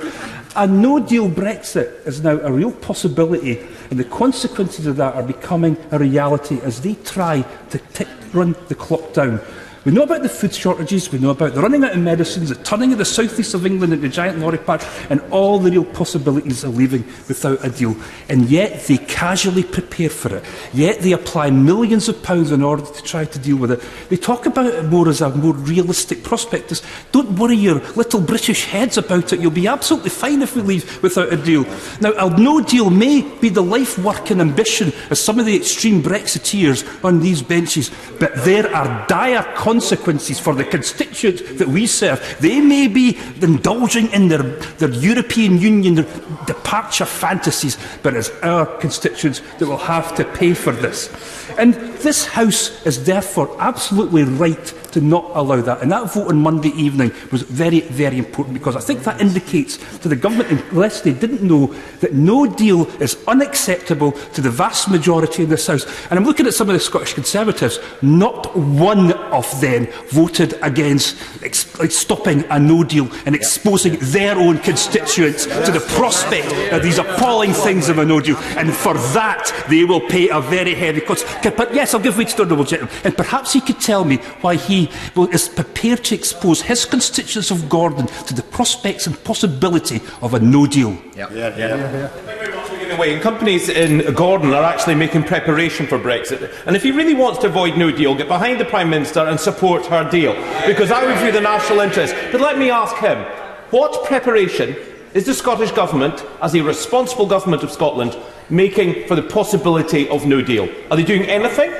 A no-deal Brexit is now a real possibility, and the consequences of that are becoming a reality as they try to run the clock down. We know about the food shortages, we know about the running out of medicines, the turning of the south-east of England into giant lorry park, and all the real possibilities of leaving without a deal. And yet they casually prepare for it. Yet they apply millions of pounds in order to try to deal with it. They talk about it more as a more realistic prospect. Don't worry your little British heads about it. You'll be absolutely fine if we leave without a deal. Now, a no deal may be the life, work and ambition of some of the extreme Brexiteers on these benches, but there are dire consequences for the constituents that we serve. They may be indulging in their European Union, their departure fantasies, but it's our constituents that will have to pay for this. And this House is therefore absolutely right to not allow that. And that vote on Monday evening was very, very important, because I think that indicates to the government, unless they didn't know, that no deal is unacceptable to the vast majority in this House. And I'm looking at some of the Scottish Conservatives. Not one of them voted against stopping a no deal and exposing their own constituents to the prospect of these appalling things of a no deal. And for that, they will pay a very heavy cost. But yes, I'll give way to the Honourable Gentleman. And perhaps he could tell me why he is prepared to expose his constituents of Gordon to the prospects and possibility of a no deal. And companies in Gordon are actually making preparation for Brexit. And if he really wants to avoid no deal, get behind the Prime Minister and support her deal, because that would be the national interest. But let me ask him, what preparation is the Scottish Government, as a responsible government of Scotland, making for the possibility of no deal? Are they doing anything?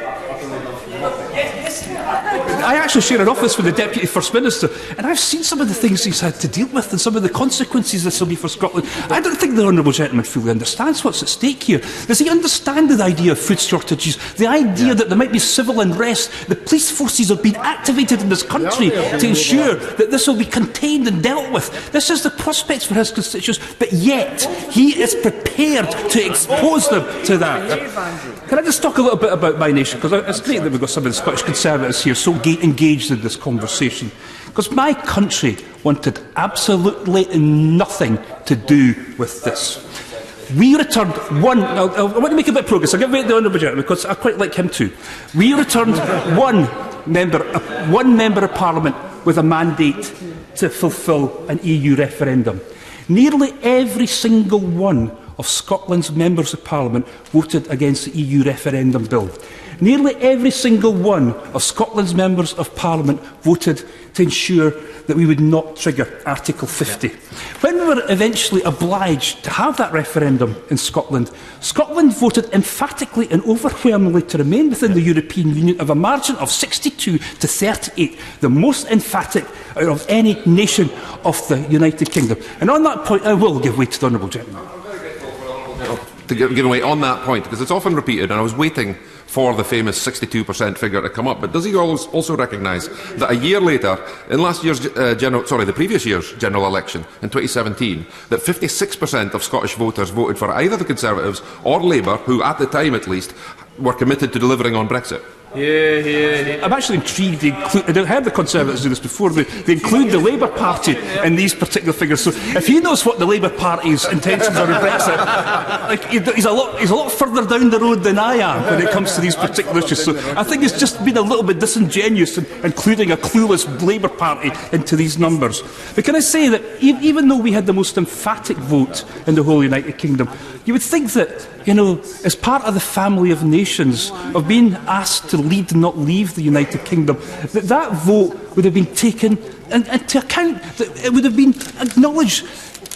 I actually share an office with the Deputy First Minister, and I've seen some of the things he's had to deal with and some of the consequences this will be for Scotland. I don't think the Honourable Gentleman fully understands what's at stake here. Does he understand the idea of food shortages, the idea that there might be civil unrest? The police forces have been activated in this country to ensure that this will be contained and dealt with. This is the prospects for his constituents, but yet he is prepared to expose them to that. Can I just talk a little bit about my nation? Because it's great that we've got some of the Scottish Conservatives here so engaged in this conversation. Because my country wanted absolutely nothing to do with this. We returned one. I want to make a bit of progress. I'll give way to the Honourable Gentleman because I quite like him too. We returned one member of Parliament with a mandate to fulfil an EU referendum. Nearly every single one of Scotland's members of Parliament voted against the EU referendum bill. Nearly every single one of Scotland's members of Parliament voted to ensure that we would not trigger Article 50. When we were eventually obliged to have that referendum in Scotland, Scotland voted emphatically and overwhelmingly to remain within the European Union of a margin of 62 to 38, the most emphatic out of any nation of the United Kingdom. And on that point, I will give way to the Honourable Gentleman. To give away on that point, because it's often repeated, and I was waiting for the famous 62% figure to come up, but does he also recognise that a year later, in the previous year's general election in 2017, that 56% of Scottish voters voted for either the Conservatives or Labour, who at the time at least were committed to delivering on Brexit? Yeah. I'm actually intrigued. I've heard the Conservatives do this before. They include the Labour Party in these particular figures. So if he knows what the Labour Party's intentions are in Brexit, he's a lot further down the road than I am when it comes to these particular issues. So I think it's just been a little bit disingenuous in including a clueless Labour Party into these numbers. But can I say that even though we had the most emphatic vote in the whole United Kingdom, you would think that, as part of the family of nations, of being asked to lead and not leave the United Kingdom, that vote would have been taken into account, that it would have been acknowledged.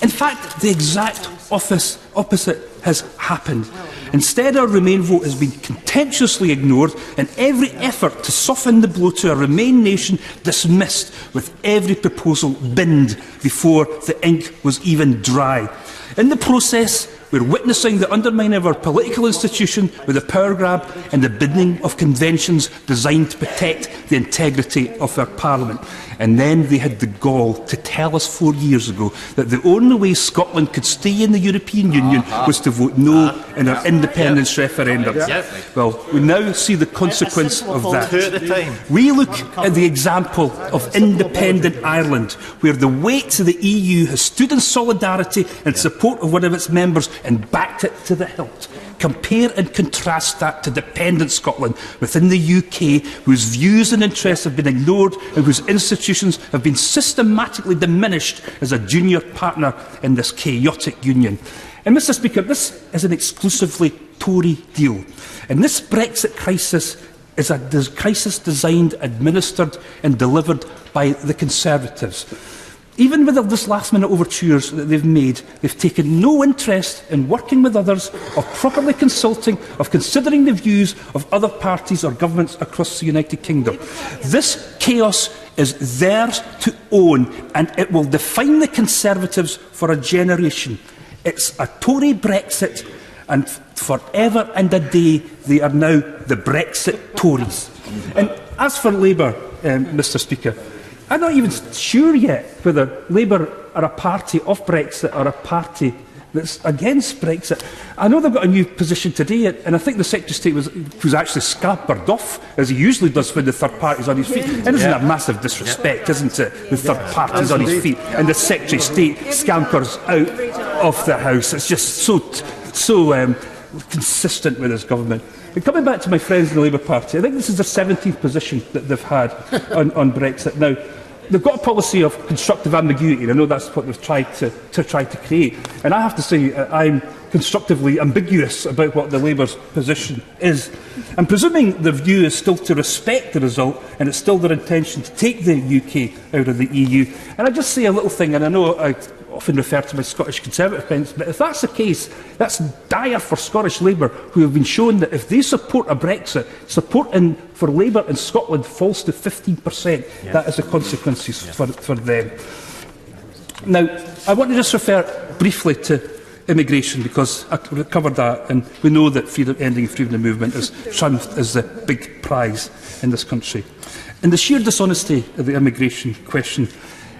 In fact, the exact opposite has happened. Instead, our Remain vote has been contemptuously ignored and every effort to soften the blow to a Remain nation dismissed, with every proposal binned before the ink was even dry. In the process, we're witnessing the undermining of our political institution with the power grab and the binning of conventions designed to protect the integrity of our Parliament. And then they had the gall to tell us 4 years ago that the only way Scotland could stay in the European Union was to vote no in our independence referendum. Well, we now see the consequence of that. We look at the example of independent Ireland, where the weight of the EU has stood in solidarity in support of one of its members and backed it to the hilt. Compare and contrast that to dependent Scotland within the UK, whose views and interests have been ignored and whose institutions have been systematically diminished as a junior partner in this chaotic union. And Mr Speaker, this is an exclusively Tory deal. And this Brexit crisis is a crisis designed, administered and delivered by the Conservatives. Even with this last-minute overtures that they've made, they've taken no interest in working with others, of properly consulting, of considering the views of other parties or governments across the United Kingdom. This chaos is theirs to own, and it will define the Conservatives for a generation. It's a Tory Brexit, and forever and a day they are now the Brexit Tories. And as for Labour, Mr Speaker, I'm not even sure yet whether Labour are a party of Brexit or a party that's against Brexit. I know they've got a new position today, and I think the Secretary of State was actually scampered off, as he usually does when the third party's on his feet. And isn't that massive disrespect, isn't it? The third party's on his feet, and the Secretary of State scampers out of the House. It's just so consistent with his government. But coming back to my friends in the Labour Party, I think this is the 17th position that they've had on Brexit. Now, they've got a policy of constructive ambiguity, and I know that's what they've tried to create. And I have to say, I'm constructively ambiguous about what the Labour's position is. And presuming their view is still to respect the result, and it's still their intention to take the UK out of the EU. And I just say a little thing, and I know I often refer to my Scottish Conservative friends, but if that's the case, that's dire for Scottish Labour, who have been shown that if they support a Brexit, support for Labour in Scotland falls to 15%. Yeah. That is the consequences for them. Now, I want to just refer briefly to immigration, because I covered that, and we know that ending freedom of movement is triumphed as the big prize in this country. And the sheer dishonesty of the immigration question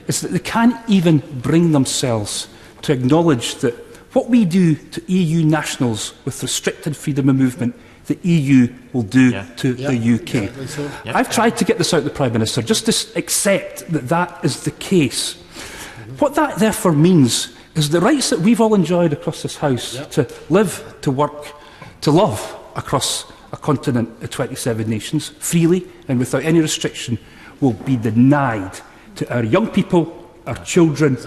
is that they can't even bring themselves to acknowledge that what we do to EU nationals with restricted freedom of movement, the EU will do to the UK. I've tried to get this out of the Prime Minister, just to accept that that is the case. What that therefore means is the rights that we've all enjoyed across this House to live, to work, to love across a continent of 27 nations, freely and without any restriction, will be denied to our young people, our children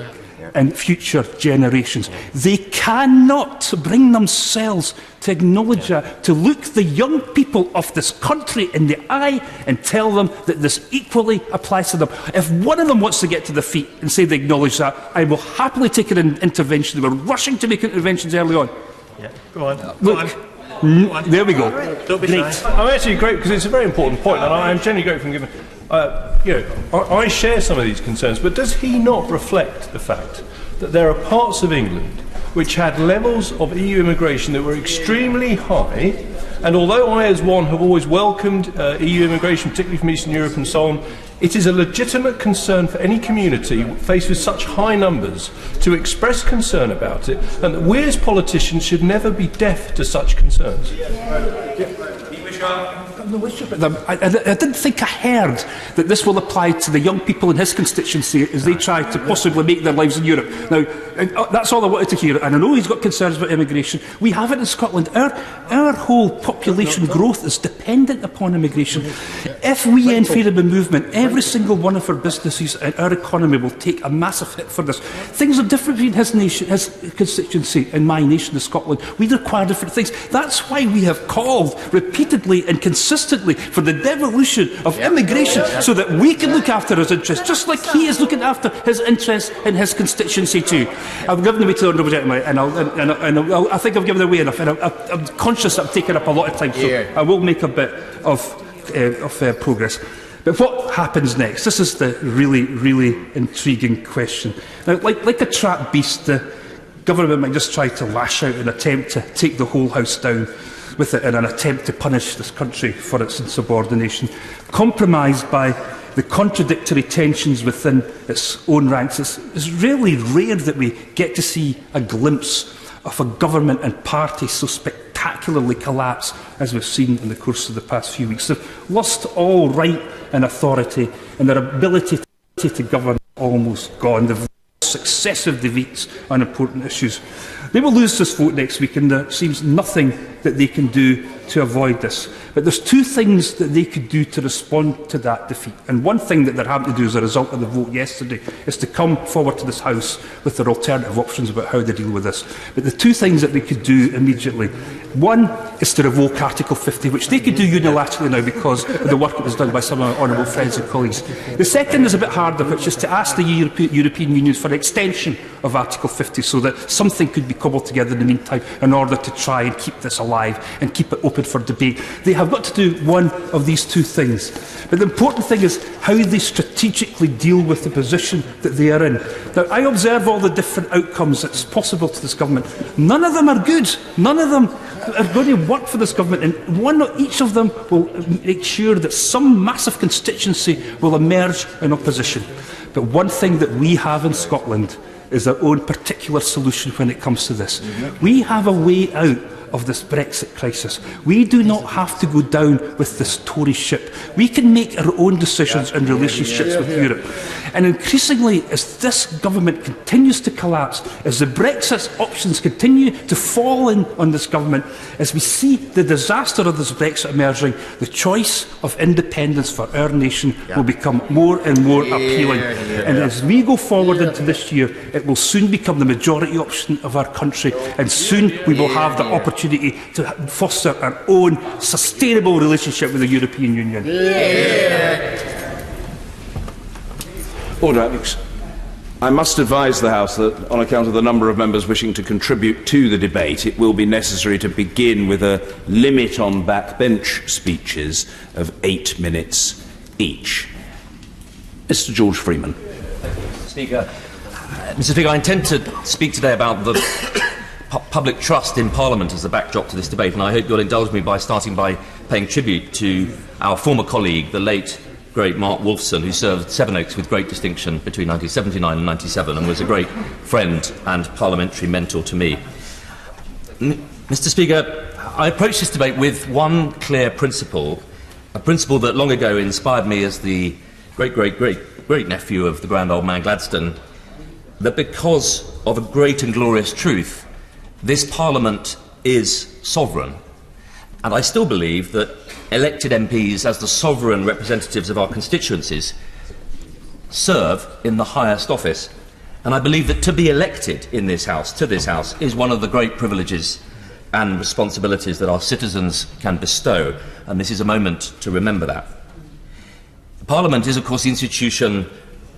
and future generations. They cannot bring themselves to acknowledge that, to look the young people of this country in the eye and tell them that this equally applies to them. If one of them wants to get to their feet and say they acknowledge that, I will happily take an intervention. They were rushing to make interventions early on. Go on. Look, there we go. Don't be Great. shy. I'm actually great, because it's a very important point, and I'm genuinely grateful for giving. I share some of these concerns, but does he not reflect the fact that there are parts of England which had levels of EU immigration that were extremely high, and although I, as one, have always welcomed EU immigration, particularly from Eastern Europe and so on, it is a legitimate concern for any community faced with such high numbers to express concern about it, and that we as politicians should never be deaf to such concerns. I didn't think I heard that this will apply to the young people in his constituency as they try to possibly make their lives in Europe. Now, that's all I wanted to hear, and I know he's got concerns about immigration. We have it in Scotland. Our whole population growth is dependent upon immigration. If we end freedom of movement, every single one of our businesses and our economy will take a massive hit for this. Things are different between his nation, his constituency and my nation of Scotland. We require different things. That's why we have called repeatedly and consistently consistently for the devolution of immigration so that we can look after his interests, just like he is looking after his interests in his constituency too. I've given away to the Honourable Gentleman, and I think I've given away enough, and I'm conscious that I've taken up a lot of time, so I will make a bit of progress. But what happens next? This is the really, really intriguing question. Now, like a trapped beast, the government might just try to lash out and attempt to take the whole house down with it in an attempt to punish this country for its insubordination. Compromised by the contradictory tensions within its own ranks, it's really rare that we get to see a glimpse of a government and party so spectacularly collapse as we've seen in the course of the past few weeks. They've lost all right and authority, and their ability to govern almost gone. They've lost successive defeats on important issues. They will lose this vote next week, and there seems nothing that they can do to avoid this. But there's two things that they could do to respond to that defeat. And one thing that they're having to do as a result of the vote yesterday is to come forward to this House with their alternative options about how they deal with this. But the two things that they could do immediately, one is to revoke Article 50, which they could do unilaterally now because of the work that was done by some of our honourable friends and colleagues. The second is a bit harder, which is to ask the European Union for an extension of Article 50 so that something could be cobbled together in the meantime in order to try and keep this alive and keep it open for debate. They have got to do one of these two things. But the important thing is how they strategically deal with the position that they are in. Now, I observe all the different outcomes that's possible to this government. None of them are good. None of them are going to work for this government, and each of them will make sure that some massive constituency will emerge in opposition. But one thing that we have in Scotland is our own particular solution when it comes to this. We have a way out of this Brexit crisis. We do not have to go down with this Tory ship. We can make our own decisions in relationships with Europe. And increasingly, as this government continues to collapse, as the Brexit options continue to fall in on this government, as we see the disaster of this Brexit emerging, the choice of independence for our nation will become more and more appealing. And as we go forward into this year, it will soon become the majority option of our country, and soon we will have the opportunity to foster our own sustainable relationship with the European Union. Order, Alex. I must advise the House that, on account of the number of members wishing to contribute to the debate, it will be necessary to begin with a limit on backbench speeches of 8 minutes each. Mr. George Freeman. Speaker, Mr. Speaker, I intend to speak today about the public trust in Parliament as a backdrop to this debate, and I hope you'll indulge me by starting by paying tribute to our former colleague, the late, great Mark Wolfson, who served Sevenoaks with great distinction between 1979 and 97 and was a great friend and parliamentary mentor to me. Mr. Speaker, I approach this debate with one clear principle, a principle that long ago inspired me as the great-nephew of the grand old man Gladstone, that because of a great and glorious truth, this Parliament is sovereign. And I still believe that elected MPs, as the sovereign representatives of our constituencies, serve in the highest office. And I believe that to be elected in this House, to this House, is one of the great privileges and responsibilities that our citizens can bestow. And this is a moment to remember that. Parliament is, of course, the institution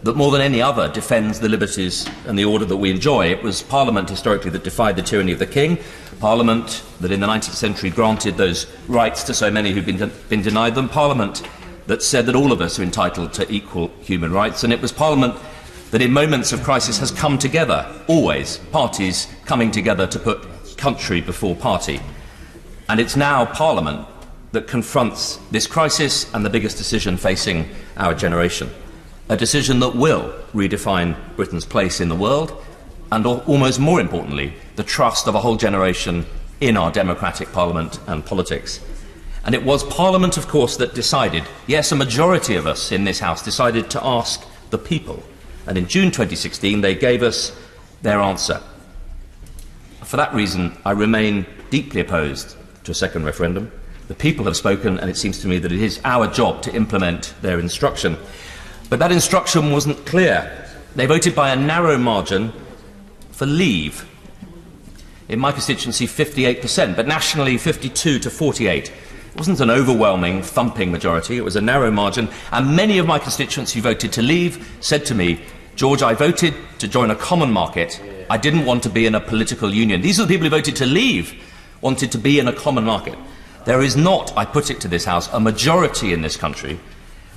that more than any other defends the liberties and the order that we enjoy. It was Parliament historically that defied the tyranny of the King, Parliament that in the 19th century granted those rights to so many who've been denied them, Parliament that said that all of us are entitled to equal human rights, and it was Parliament that in moments of crisis has come together, always, parties coming together to put country before party. And it's now Parliament that confronts this crisis and the biggest decision facing our generation. A decision that will redefine Britain's place in the world and, almost more importantly, the trust of a whole generation in our democratic Parliament and politics. And it was Parliament, of course, that decided, yes, a majority of us in this House decided to ask the people. And in June 2016, they gave us their answer. For that reason, I remain deeply opposed to a second referendum. The people have spoken, and it seems to me that it is our job to implement their instruction. But that instruction wasn't clear. They voted by a narrow margin for leave. In my constituency, 58%, but nationally 52 to 48. It wasn't an overwhelming, thumping majority. It was a narrow margin. And many of my constituents who voted to leave said to me, George, I voted to join a common market. I didn't want to be in a political union. These are the people who voted to leave, wanted to be in a common market. There is not, I put it to this House, a majority in this country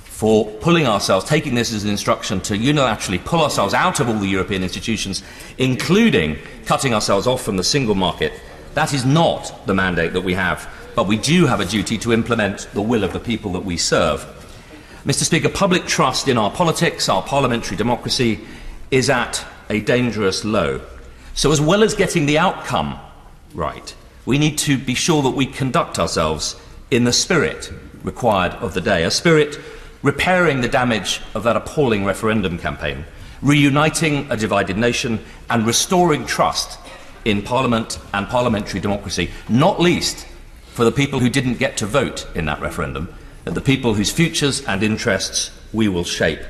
for pulling ourselves, taking this as an instruction to unilaterally pull ourselves out of all the European institutions, including cutting ourselves off from the single market. That is not the mandate that we have, but we do have a duty to implement the will of the people that we serve. Mr. Speaker, public trust in our politics, our parliamentary democracy, is at a dangerous low. So as well as getting the outcome right, we need to be sure that we conduct ourselves in the spirit required of the day, a spirit repairing the damage of that appalling referendum campaign, reuniting a divided nation and restoring trust in Parliament and parliamentary democracy, not least for the people who didn't get to vote in that referendum, and the people whose futures and interests we will shape.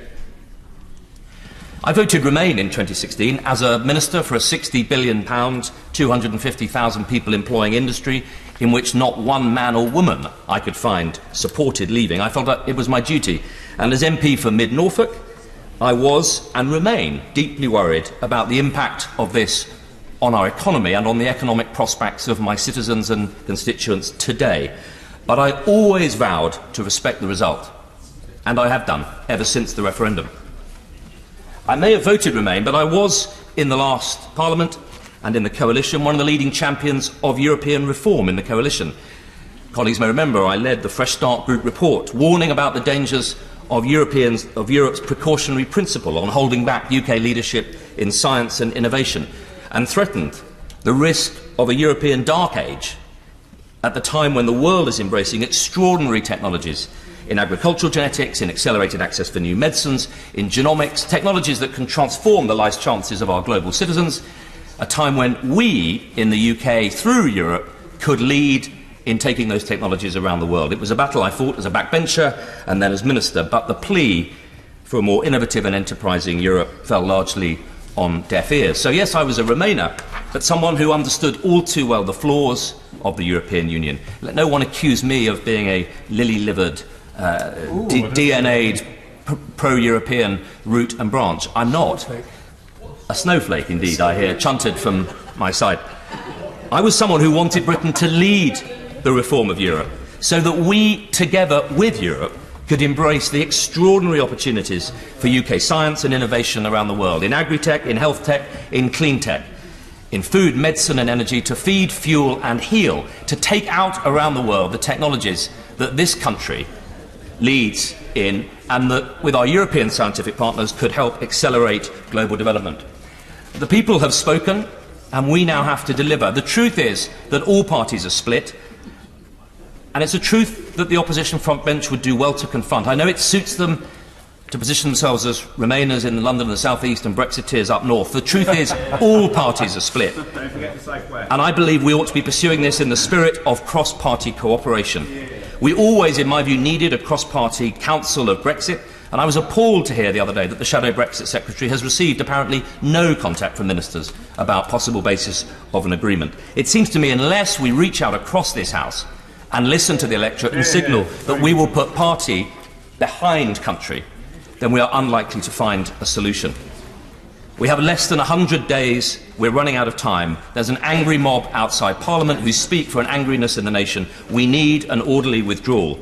I voted Remain in 2016 as a minister for a £60 billion, 250,000 people employing industry in which not one man or woman I could find supported leaving. I felt that it was my duty. And as MP for Mid-Norfolk, I was and remain deeply worried about the impact of this on our economy and on the economic prospects of my citizens and constituents today. But I always vowed to respect the result, and I have done ever since the referendum. I may have voted Remain, but I was, in the last Parliament and in the Coalition, one of the leading champions of European reform in the Coalition. Colleagues may remember I led the Fresh Start Group report, warning about the dangers of Europe's precautionary principle on holding back UK leadership in science and innovation, and threatened the risk of a European dark age at the time when the world is embracing extraordinary technologies in agricultural genetics, in accelerated access for new medicines, in genomics, technologies that can transform the life chances of our global citizens, a time when we, in the UK, through Europe, could lead in taking those technologies around the world. It was a battle I fought as a backbencher and then as minister, but the plea for a more innovative and enterprising Europe fell largely on deaf ears. So yes, I was a Remainer, but someone who understood all too well the flaws of the European Union. Let no one accuse me of being a lily-livered, DNA'd, pro-European root and branch. I'm not. A snowflake, indeed, I hear, chanted from my side. I was someone who wanted Britain to lead the reform of Europe, so that we, together with Europe, could embrace the extraordinary opportunities for UK science and innovation around the world, in agri-tech, in health tech, in clean tech, in food, medicine and energy, to feed, fuel and heal, to take out around the world the technologies that this country leads in, and that with our European scientific partners could help accelerate global development. The people have spoken, and we now have to deliver. The truth is that all parties are split, and it's a truth that the opposition front bench would do well to confront. I know it suits them to position themselves as Remainers in London and the South East and Brexiteers up north. The truth is all parties are split. Don't forget the Southwest. And I believe we ought to be pursuing this in the spirit of cross-party cooperation. We always, in my view, needed a cross-party council of Brexit, and I was appalled to hear the other day that the Shadow Brexit Secretary has received apparently no contact from ministers about possible basis of an agreement. It seems to me unless we reach out across this House and listen to the electorate and signal that we will put party behind country, then we are unlikely to find a solution. We have less than 100 days. We're running out of time. There's an angry mob outside Parliament who speak for an angriness in the nation. We need an orderly withdrawal.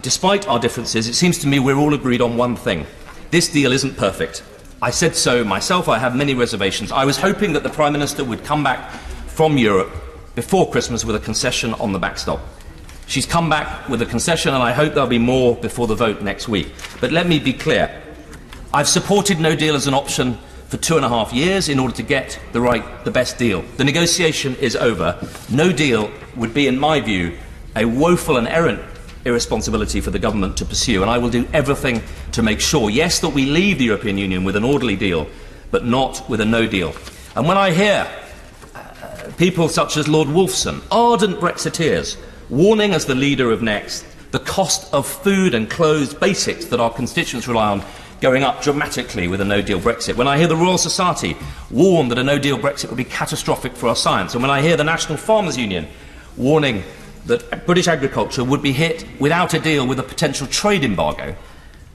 Despite our differences, it seems to me we're all agreed on one thing. This deal isn't perfect. I said so myself. I have many reservations. I was hoping that the Prime Minister would come back from Europe before Christmas with a concession on the backstop. She's come back with a concession, and I hope there'll be more before the vote next week. But let me be clear. I've supported no deal as an option for 2.5 years in order to get the best deal. The negotiation is over. No deal would be, in my view, a woeful and errant irresponsibility for the government to pursue, and I will do everything to make sure, yes, that we leave the European Union with an orderly deal, but not with a no deal. And when I hear people such as Lord Wolfson, ardent Brexiteers, warning as the leader of Next, the cost of food and clothes basics that our constituents rely on going up dramatically with a no-deal Brexit. When I hear the Royal Society warn that a no-deal Brexit would be catastrophic for our science, and when I hear the National Farmers Union warning that British agriculture would be hit without a deal with a potential trade embargo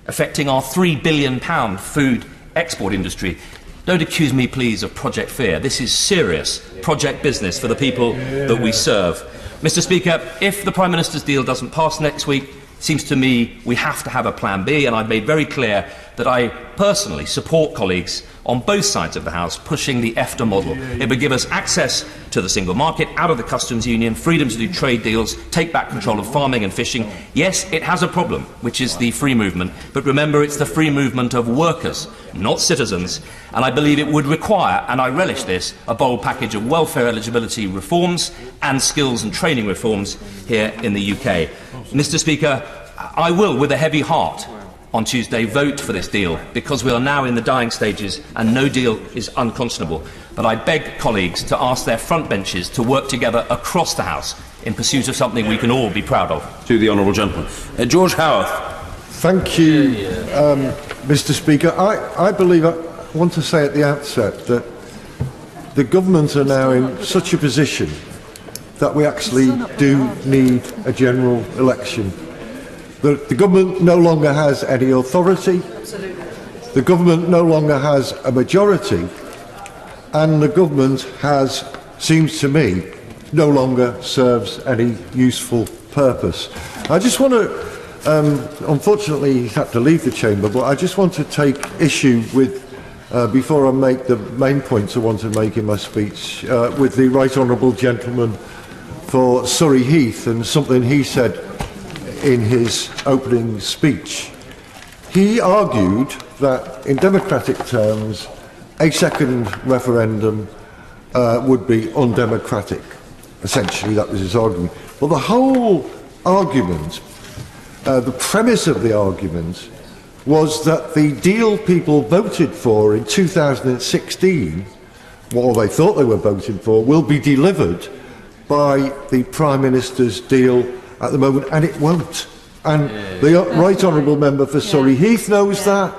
affecting our £3 billion food export industry. Don't accuse me, please, of Project Fear. This is serious project business for the people that we serve. Mr. Speaker, if the Prime Minister's deal doesn't pass next week, it seems to me we have to have a plan B, and I've made very clear that I personally support colleagues on both sides of the House pushing the EFTA model. It would give us access to the single market, out of the customs union, freedom to do trade deals, take back control of farming and fishing. Yes, it has a problem, which is the free movement, but remember it's the free movement of workers, not citizens, and I believe it would require, and I relish this, a bold package of welfare eligibility reforms and skills and training reforms here in the UK. Mr. Speaker, I will, with a heavy heart, on Tuesday vote for this deal because we are now in the dying stages and no deal is unconscionable. But I beg colleagues to ask their front benches to work together across the House in pursuit of something we can all be proud of. To the honourable gentleman. George Howarth. Thank you, Mr. Speaker. I believe, I want to say at the outset that the government are now in such a position that we actually do need a general election. The government no longer has any authority, the government no longer has a majority, and the government has, seems to me, no longer serves any useful purpose. I just want to, unfortunately he had to leave the chamber, but I just want to take issue with, before I make the main points I want to make in my speech, with the Right Honourable Gentleman for Surrey Heath and something he said in his opening speech. He argued that in democratic terms a second referendum would be undemocratic. Essentially that was his argument. Well, the whole argument, the premise of the argument was that the deal people voted for in 2016, or they thought they were voting for, will be delivered by the Prime Minister's deal at the moment, and it won't. And the Right Honourable Member for Surrey Heath knows that.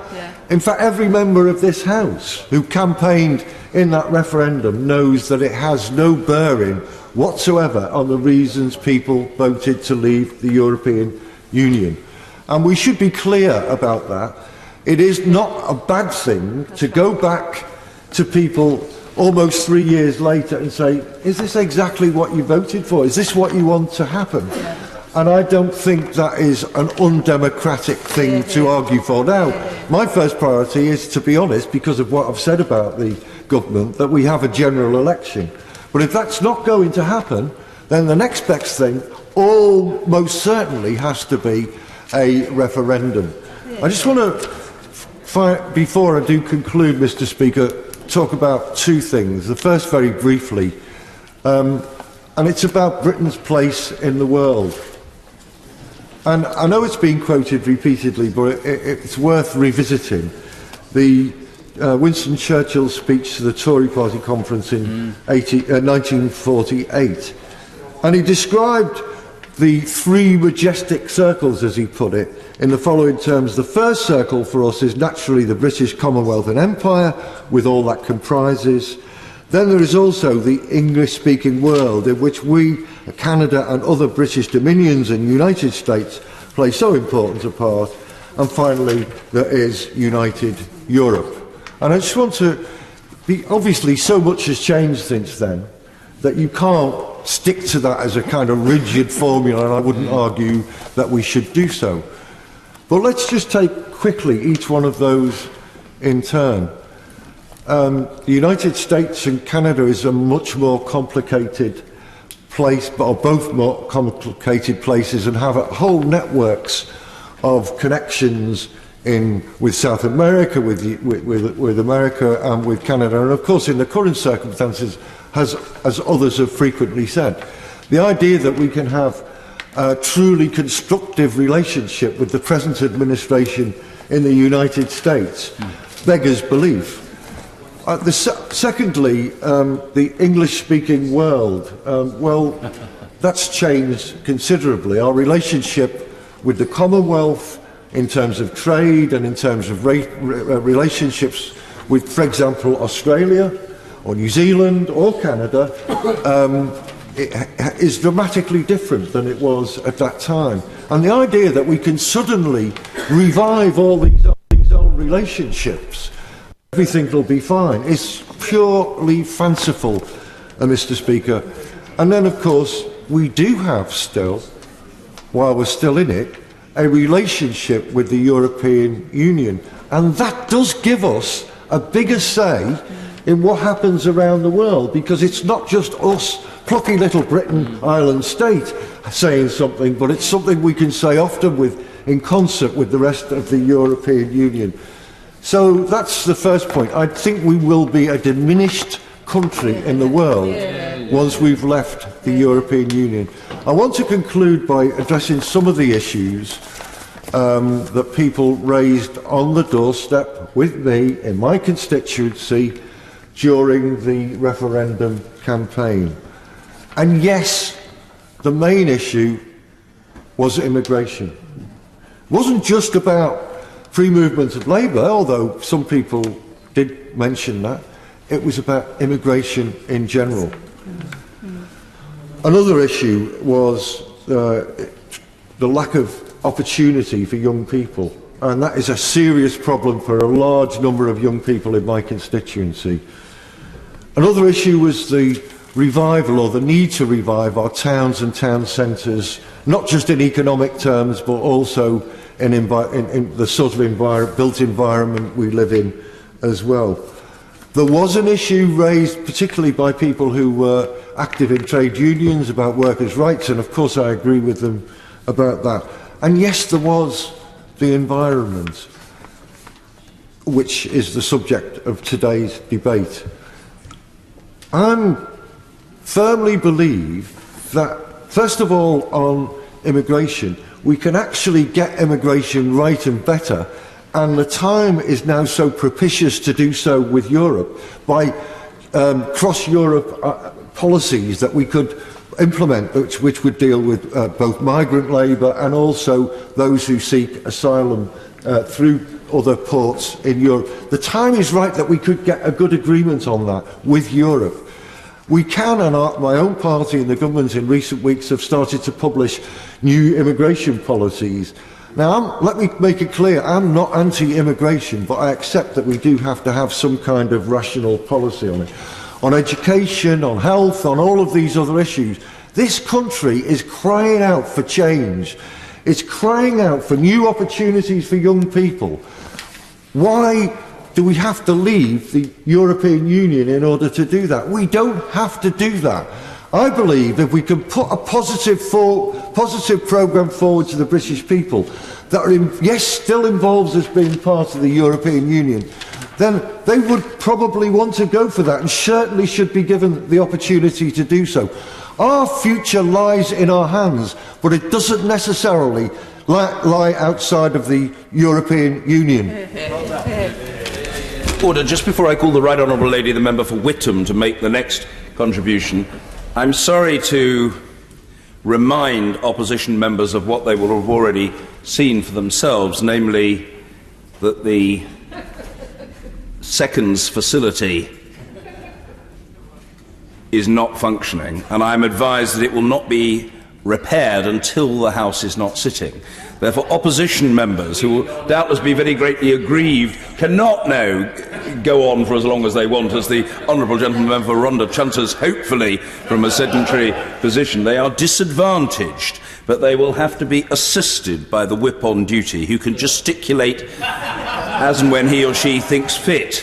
In fact, every member of this House who campaigned in that referendum knows that it has no bearing whatsoever on the reasons people voted to leave the European Union. And we should be clear about that. It is not a bad thing to go back to people almost 3 years later and say, is this exactly what you voted for? Is this what you want to happen? And I don't think that is an undemocratic thing to argue for. Now, my first priority is, to be honest, because of what I've said about the government, that we have a general election. But if that's not going to happen, then the next best thing almost certainly has to be a referendum. I just want to, before I do conclude, Mr. Speaker, talk about two things. The first, very briefly, and it's about Britain's place in the world. And I know it's been quoted repeatedly, but it's worth revisiting. The Winston Churchill's speech to the Tory Party conference in 1948. And he described the three majestic circles, as he put it, in the following terms. The first circle for us is naturally the British Commonwealth and Empire, with all that comprises. Then there is also the English-speaking world, in which we, Canada and other British dominions and United States play so important a part. And finally, there is United Europe. And I just want to be, obviously so much has changed since then that you can't stick to that as a kind of rigid formula, and I wouldn't argue that we should do so. But let's just take quickly each one of those in turn. The United States and Canada is a much more complicated place, but are both more complicated places and have whole networks of connections with South America, with America and with Canada, and of course in the current circumstances, as others have frequently said, the idea that we can have a truly constructive relationship with the present administration in the United States beggars belief. Secondly, the English-speaking world, well, that's changed considerably. Our relationship with the Commonwealth in terms of trade and in terms of relationships with, for example, Australia or New Zealand or Canada, is dramatically different than it was at that time. And the idea that we can suddenly revive all these old relationships, everything will be fine, is purely fanciful, Mr. Speaker. And then, of course, we do have still, while we're still in it, a relationship with the European Union. And that does give us a bigger say in what happens around the world, because it's not just us, plucky little Britain, Ireland state, saying something, but it's something we can say often in concert with the rest of the European Union. So that's the first point. I think we will be a diminished country in the world once we've left the European Union. I want to conclude by addressing some of the issues that people raised on the doorstep with me in my constituency during the referendum campaign. And yes, the main issue was immigration. It wasn't just about free movement of labour, although some people did mention that. It was about immigration in general. Another issue was the lack of opportunity for young people, and that is a serious problem for a large number of young people in my constituency. Another issue was the revival, or the need to revive, our towns and town centres, not just in economic terms, but also in the sort of built environment we live in as well. There was an issue raised particularly by people who were active in trade unions about workers' rights, and of course I agree with them about that. And yes, there was the environment, which is the subject of today's debate. I firmly believe that, first of all, on immigration, we can actually get immigration right and better, and the time is now so propitious to do so with Europe by cross-Europe policies that we could implement, which would deal with both migrant labour and also those who seek asylum through other ports in Europe. The time is right that we could get a good agreement on that with Europe. We can, and my own party and the government in recent weeks have started to publish new immigration policies. Now, let me make it clear, I'm not anti-immigration, but I accept that we do have to have some kind of rational policy on it. On education, on health, on all of these other issues, this country is crying out for change. It's crying out for new opportunities for young people. Why do we have to leave the European Union in order to do that? We don't have to do that. I believe if we can put a positive programme forward to the British people that, yes, still involves us being part of the European Union, then they would probably want to go for that and certainly should be given the opportunity to do so. Our future lies in our hands, but it doesn't necessarily lie outside of the European Union. Order. Just before I call the Right Honourable Lady, the member for Whittam, to make the next contribution, I'm sorry to remind opposition members of what they will have already seen for themselves, namely that the seconds facility is not functioning, and I'm advised that it will not be repaired until the House is not sitting. Therefore, opposition members, who will doubtless be very greatly aggrieved, cannot now go on for as long as they want, as the honourable gentleman member for Rhondda chunters, hopefully from a sedentary position. They are disadvantaged, but they will have to be assisted by the whip on duty, who can gesticulate as and when he or she thinks fit,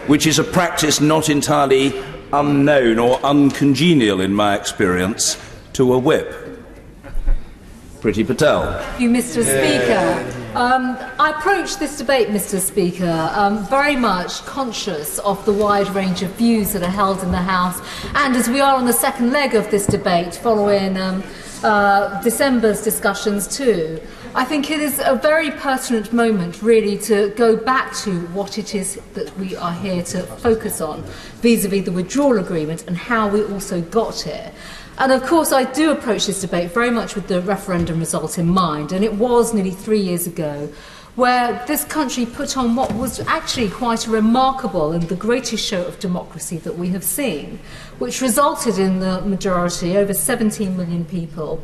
which is a practice not entirely unknown or uncongenial in my experience to a whip. Priti Patel. Thank you, Mr. Speaker. I approach this debate, Mr. Speaker, very much conscious of the wide range of views that are held in the House, and as we are on the second leg of this debate following December's discussions too, I think it is a very pertinent moment really to go back to what it is that we are here to focus on vis-à-vis the withdrawal agreement and how we also got here. And of course I do approach this debate very much with the referendum result in mind, and it was nearly 3 years ago where this country put on what was actually quite a remarkable and the greatest show of democracy that we have seen, which resulted in the majority, over 17 million people,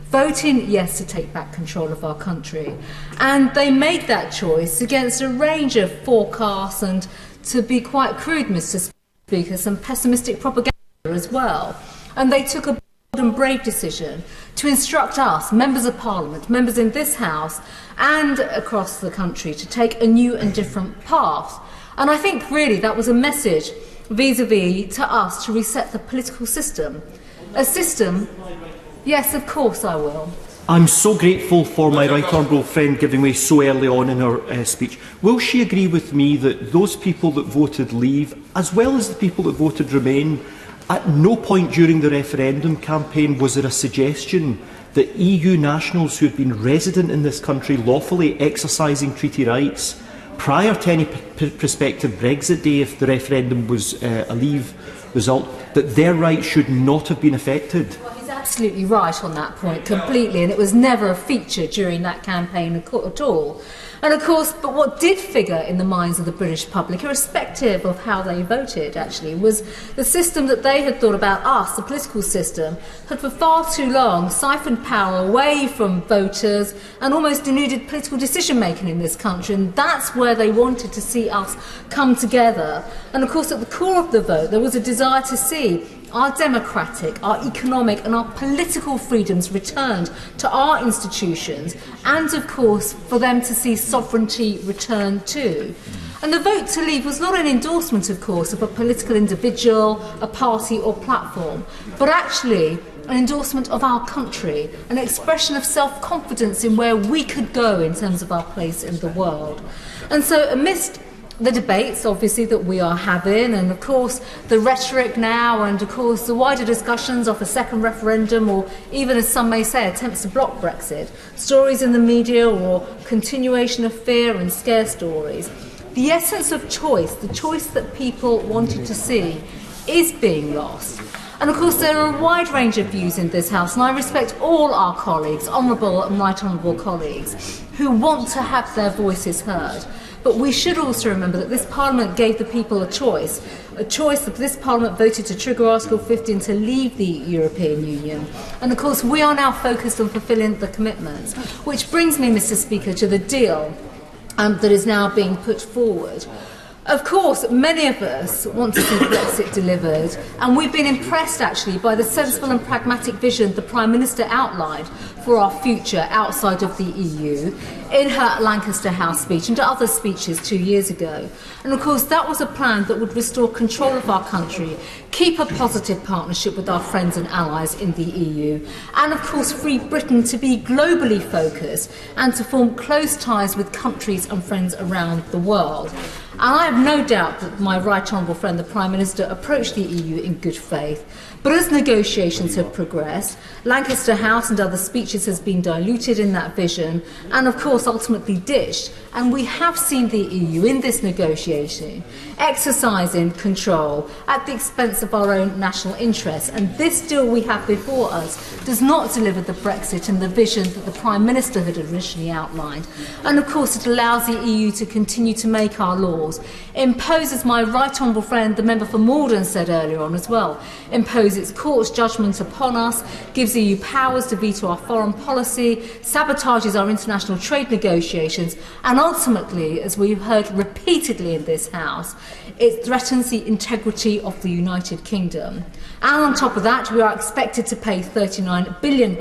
voting yes to take back control of our country. And they made that choice against a range of forecasts and, to be quite crude, Mr. Speaker, some pessimistic propaganda as well. And they took a bold and brave decision to instruct us, members of Parliament, members in this House and across the country, to take a new and different path. And I think really that was a message vis-à-vis to us to reset the political system. A system, yes, of course I will. I'm so grateful for my right honourable friend giving way so early on in her speech. Will she agree with me that those people that voted leave, as well as the people that voted remain, at no point during the referendum campaign was there a suggestion that EU nationals who had been resident in this country lawfully exercising treaty rights prior to any prospective Brexit day, if the referendum was a leave result, that their rights should not have been affected? Well, he's absolutely right on that point, completely, and it was never a feature during that campaign at all. And of course, but what did figure in the minds of the British public, irrespective of how they voted, actually, was the system that they had thought about us, the political system, had for far too long siphoned power away from voters and almost denuded political decision-making in this country. And that's where they wanted to see us come together. And of course, at the core of the vote, there was a desire to see our democratic, our economic and our political freedoms returned to our institutions, and of course for them to see sovereignty returned too. And the vote to leave was not an endorsement, of course, of a political individual, a party or platform, but actually an endorsement of our country, an expression of self-confidence in where we could go in terms of our place in the world. And so amidst the debates, obviously, that we are having, and of course the rhetoric now, and of course the wider discussions of a second referendum, or even, as some may say, attempts to block Brexit, stories in the media or continuation of fear and scare stories, the essence of choice, the choice that people wanted to see, is being lost. And of course there are a wide range of views in this House, and I respect all our colleagues, honourable and right honourable colleagues, who want to have their voices heard. But we should also remember that this Parliament gave the people a choice that this Parliament voted to trigger Article 50 and to leave the European Union. And of course we are now focused on fulfilling the commitments, which brings me, Mr. Speaker, to the deal that is now being put forward. Of course, many of us want to see Brexit delivered, and we've been impressed actually by the sensible and pragmatic vision the Prime Minister outlined for our future outside of the EU in her Lancaster House speech and to other speeches 2 years ago. And of course that was a plan that would restore control of our country, keep a positive partnership with our friends and allies in the EU, and of course free Britain to be globally focused and to form close ties with countries and friends around the world. And I have no doubt that my right honourable friend, the Prime Minister, approached the EU in good faith. But as negotiations have progressed, Lancaster House and other speeches has been diluted in that vision and of course ultimately ditched. And we have seen the EU in this negotiation exercising control at the expense of our own national interests. And this deal we have before us does not deliver the Brexit and the vision that the Prime Minister had initially outlined. And of course it allows the EU to continue to make our laws, imposes, my right honourable friend, the member for Malden said earlier on as well, impose its court's judgment upon us, gives the EU powers to veto our foreign policy, sabotages our international trade negotiations, and ultimately, as we've heard repeatedly in this House, it threatens the integrity of the United Kingdom. And on top of that, we are expected to pay £39 billion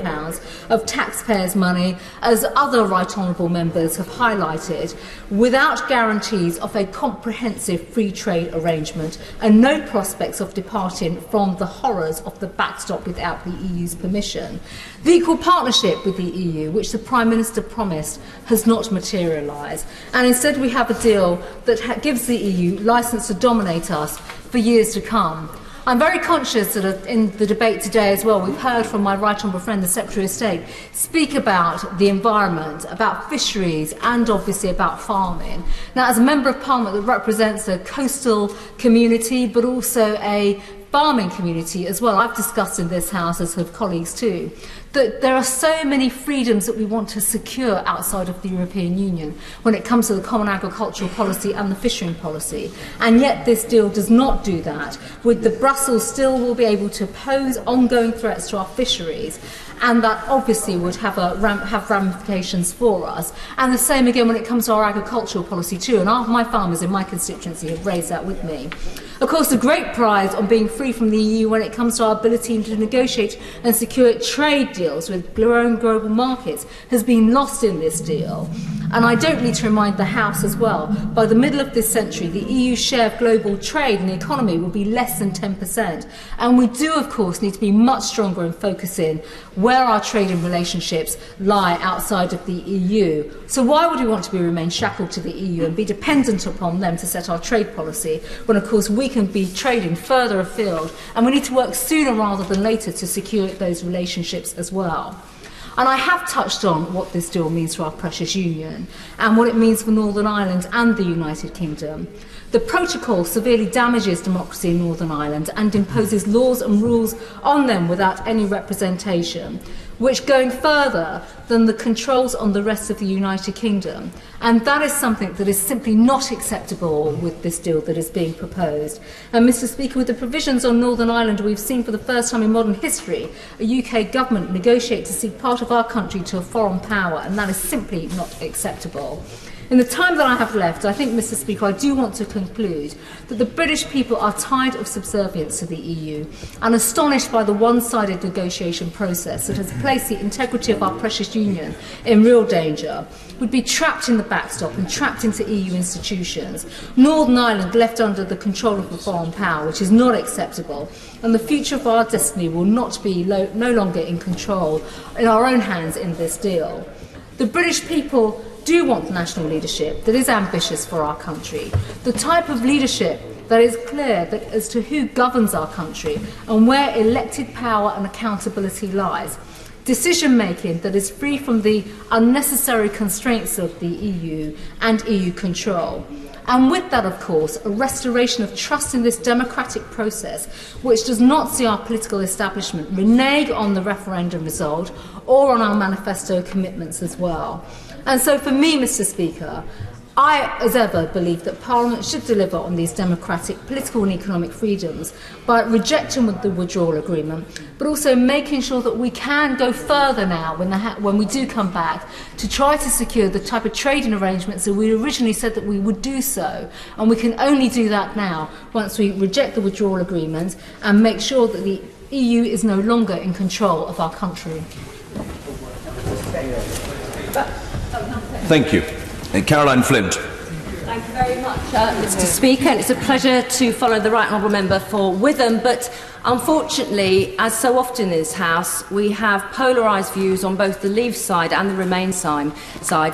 of taxpayers' money, as other right honourable members have highlighted, without guarantees of a comprehensive free trade arrangement and no prospects of departing from the horrors of the backstop without the EU's permission. The equal partnership with the EU, which the Prime Minister promised, has not materialised. And instead we have a deal that gives the EU licence to dominate us for years to come. I'm very conscious that in the debate today as well, we've heard from my right honourable friend, the Secretary of State, speak about the environment, about fisheries and obviously about farming. Now, as a Member of Parliament that represents a coastal community but also a farming community as well. I've discussed in this House, as have colleagues too, that there are so many freedoms that we want to secure outside of the European Union when it comes to the common agricultural policy and the fishing policy. And yet this deal does not do that. With the Brussels still will be able to pose ongoing threats to our fisheries, and that obviously would have ramifications for us. And the same again when it comes to our agricultural policy too, and my farmers in my constituency have raised that with me. Of course, the great prize on being free from the EU when it comes to our ability to negotiate and secure trade deals with growing global markets has been lost in this deal. And I don't need to remind the House as well, by the middle of this century, the EU's share of global trade in the economy will be less than 10%. And we do, of course, need to be much stronger in focusing where our trading relationships lie outside of the EU. So why would we want to remain shackled to the EU and be dependent upon them to set our trade policy, when, of course, we can be trading further afield, and we need to work sooner rather than later to secure those relationships as well. And I have touched on what this deal means for our precious union and what it means for Northern Ireland and the United Kingdom. The protocol severely damages democracy in Northern Ireland and imposes laws and rules on them without any representation, which going further than the controls on the rest of the United Kingdom. And that is something that is simply not acceptable with this deal that is being proposed. And Mr. Speaker, with the provisions on Northern Ireland, we've seen for the first time in modern history a UK government negotiate to cede part of our country to a foreign power, and that is simply not acceptable. In the time that I have left, I think, Mr. Speaker, I do want to conclude that the British people are tired of subservience to the EU and astonished by the one-sided negotiation process that has placed the integrity of our precious union in real danger. We'd be trapped in the backstop and trapped into EU institutions. Northern Ireland left under the control of a foreign power, which is not acceptable, and the future of our destiny will not be no longer in control in our own hands in this deal. The British people do want national leadership that is ambitious for our country, the type of leadership that is clear as to who governs our country and where elected power and accountability lies. Decision-making that is free from the unnecessary constraints of the EU and EU control. And with that, of course, a restoration of trust in this democratic process, which does not see our political establishment renege on the referendum result or on our manifesto commitments as well. And so for me, Mr. Speaker, I, as ever, believe that Parliament should deliver on these democratic, political and economic freedoms by rejecting the withdrawal agreement, but also making sure that we can go further now when we do come back to try to secure the type of trading arrangements that we originally said that we would do so. And we can only do that now once we reject the withdrawal agreement and make sure that the EU is no longer in control of our country. Thank you. Caroline Flint. Thank you very much, Mr. Speaker. And it's a pleasure to follow the Right Honourable Member for Witham, but unfortunately, as so often in this House, we have polarised views on both the Leave side and the Remain side,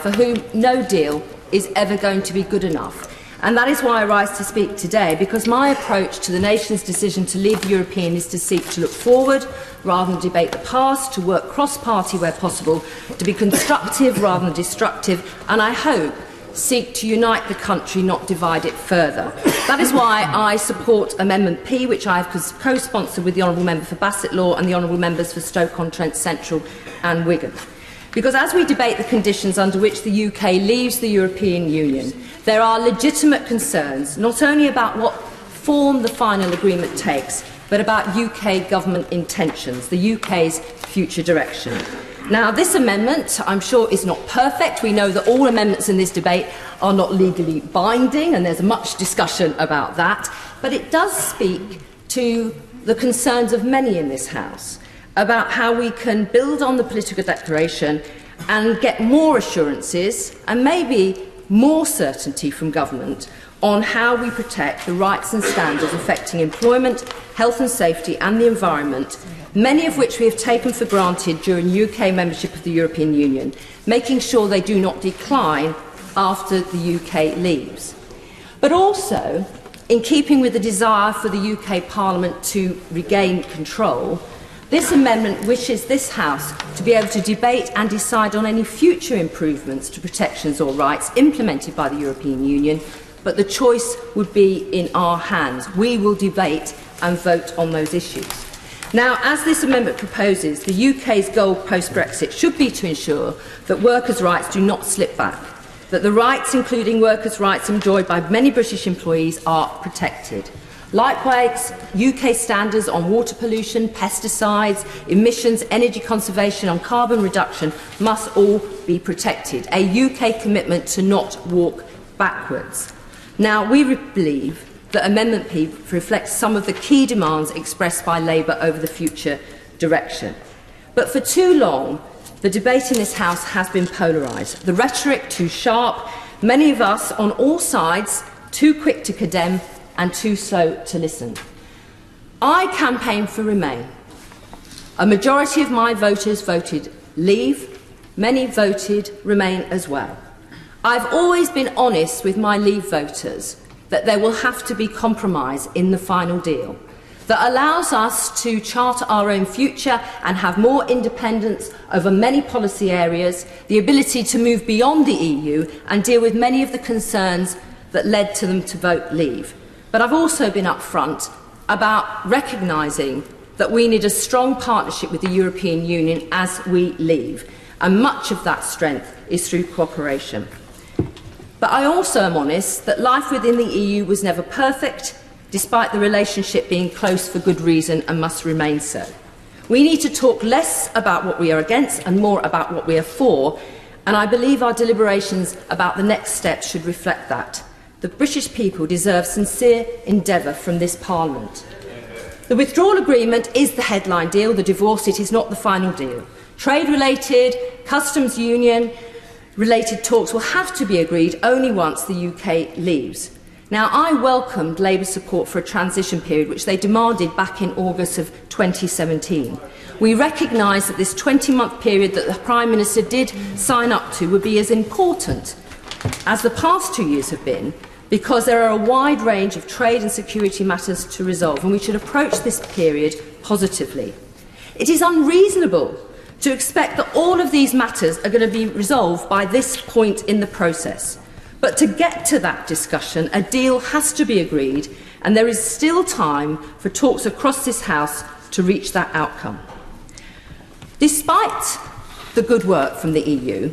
for whom no deal is ever going to be good enough. And that is why I rise to speak today, because my approach to the nation's decision to leave the European is to seek to look forward rather than debate the past, to work cross-party where possible, to be constructive rather than destructive, and I hope seek to unite the country, not divide it further. That is why I support Amendment P, which I have co-sponsored with the Honourable Member for Bassetlaw and the Honourable Members for Stoke-on-Trent Central and Wigan. Because as we debate the conditions under which the UK leaves the European Union, there are legitimate concerns not only about what form the final agreement takes, but about UK government intentions, the UK's future direction. Now, this amendment, I'm sure, is not perfect. We know that all amendments in this debate are not legally binding, and there's much discussion about that. But it does speak to the concerns of many in this House about how we can build on the political declaration and get more assurances and maybe more certainty from government on how we protect the rights and standards affecting employment, health and safety and the environment, many of which we have taken for granted during UK membership of the European Union, making sure they do not decline after the UK leaves. But also, in keeping with the desire for the UK Parliament to regain control, this amendment wishes this House to be able to debate and decide on any future improvements to protections or rights implemented by the European Union, but the choice would be in our hands. We will debate and vote on those issues. Now, as this amendment proposes, the UK's goal post-Brexit should be to ensure that workers' rights do not slip back, that the rights, including workers' rights enjoyed by many British employees, are protected. Likewise, UK standards on water pollution, pesticides, emissions, energy conservation and carbon reduction must all be protected. A UK commitment to not walk backwards. Now, we believe that Amendment P reflects some of the key demands expressed by Labour over the future direction. But for too long, the debate in this House has been polarised. The rhetoric too sharp, many of us on all sides too quick to condemn and too slow to listen. I campaigned for Remain. A majority of my voters voted Leave. Many voted Remain as well. I've always been honest with my Leave voters that there will have to be compromise in the final deal that allows us to chart our own future and have more independence over many policy areas, the ability to move beyond the EU and deal with many of the concerns that led to them to vote Leave. But I've also been upfront about recognising that we need a strong partnership with the European Union as we leave, and much of that strength is through cooperation. But I also am honest that life within the EU was never perfect, despite the relationship being close for good reason and must remain so. We need to talk less about what we are against and more about what we are for, and I believe our deliberations about the next steps should reflect that. The British people deserve sincere endeavour from this Parliament. The withdrawal agreement is the headline deal, the divorce, it is not the final deal. Trade-related, customs union-related talks will have to be agreed only once the UK leaves. Now, I welcomed Labour's support for a transition period, which they demanded back in August of 2017. We recognise that this 20-month period that the Prime Minister did sign up to would be as important as the past 2 years have been, because there are a wide range of trade and security matters to resolve, and we should approach this period positively. It is unreasonable to expect that all of these matters are going to be resolved by this point in the process. But to get to that discussion, a deal has to be agreed, and there is still time for talks across this House to reach that outcome. Despite the good work from the EU,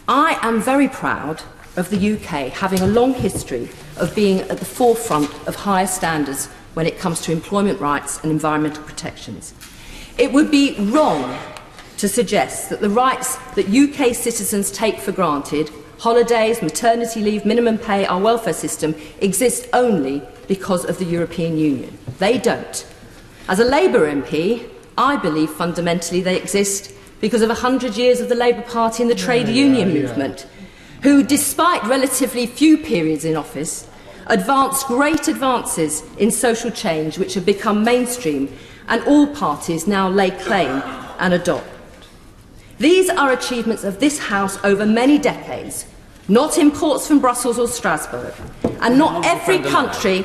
I am very proud of the UK having a long history of being at the forefront of higher standards when it comes to employment rights and environmental protections. It would be wrong to suggest that the rights that UK citizens take for granted, holidays, maternity leave, minimum pay, our welfare system, exist only because of the European Union. They don't. As a Labour MP, I believe fundamentally they exist because of 100 years of the Labour Party and the trade union movement, who, despite relatively few periods in office, advanced great advances in social change which have become mainstream and all parties now lay claim and adopt. These are achievements of this House over many decades, not imports from Brussels or Strasbourg, and not every country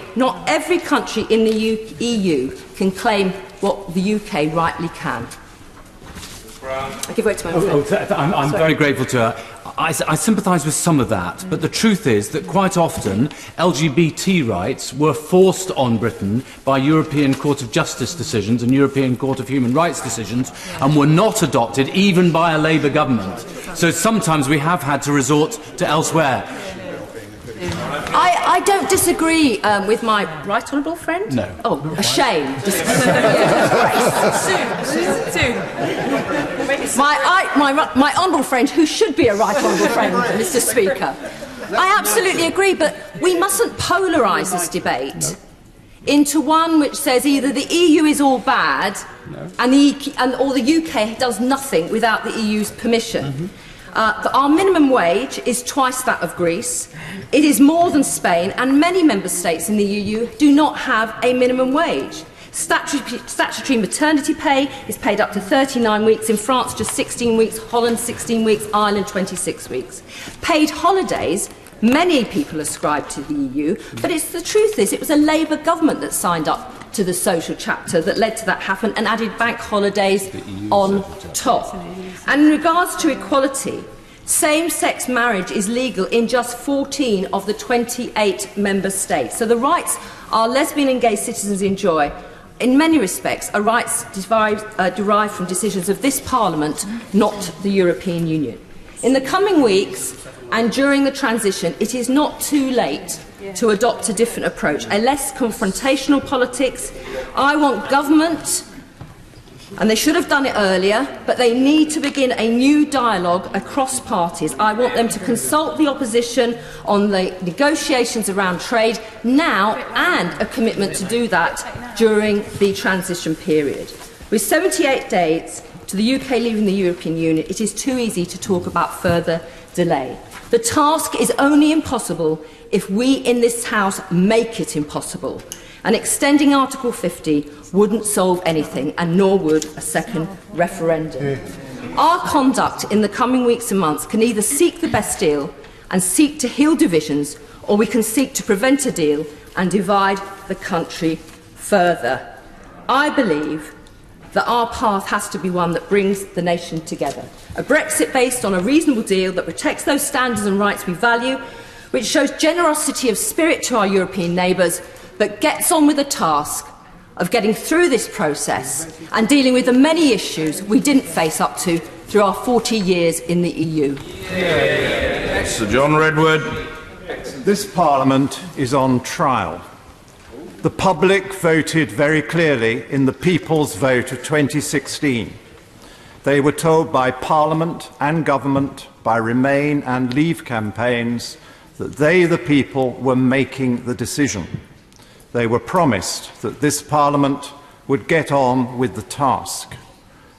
in the EU can claim what the UK rightly can. I give way to my friend. I'm very grateful to her. I sympathise with some of that, but the truth is that quite often LGBT rights were forced on Britain by European Court of Justice decisions and European Court of Human Rights decisions and were not adopted even by a Labour government. So sometimes we have had to resort to elsewhere. I don't disagree with my right honourable friend. No. Oh, a shame. Soon. My honourable friend, who should be a right honourable friend, Mr. Speaker. I absolutely agree, but we mustn't polarise this debate into one which says either the EU is all bad or the UK does nothing without the EU's permission. Our minimum wage is twice that of Greece. It is more than Spain, and many member states in the EU do not have a minimum wage. Statutory maternity pay is paid up to 39 weeks, in France just 16 weeks, Holland 16 weeks, Ireland 26 weeks. Paid holidays, many people ascribe to the EU, but the truth is it was a Labour government that signed up to the social chapter that led to that happen and added bank holidays on top. And in regards to equality, Same-sex marriage is legal in just 14 of the 28 member states. So the rights our lesbian and gay citizens enjoy, in many respects, are rights derived from decisions of this Parliament, not the European Union. In the coming weeks and during the transition, it is not too late to adopt a different approach, a less confrontational politics. I want government, and they should have done it earlier, but they need to begin a new dialogue across parties. I want them to consult the opposition on the negotiations around trade now, and a commitment to do that during the transition period. With 78 days to the UK leaving the European Union, it is too easy to talk about further delay. The task is only impossible if we in this House make it impossible. And extending Article 50 wouldn't solve anything, and nor would a second referendum. Our conduct in the coming weeks and months can either seek the best deal and seek to heal divisions, or we can seek to prevent a deal and divide the country further. I believe that our path has to be one that brings the nation together. A Brexit based on a reasonable deal that protects those standards and rights we value, which shows generosity of spirit to our European neighbours, but gets on with the task of getting through this process and dealing with the many issues we didn't face up to through our 40 years in the EU. Sir John Redwood. This Parliament is on trial. The public voted very clearly in the People's Vote of 2016. They were told by Parliament and Government, by Remain and Leave campaigns, that they, the people, were making the decision. They were promised that this Parliament would get on with the task.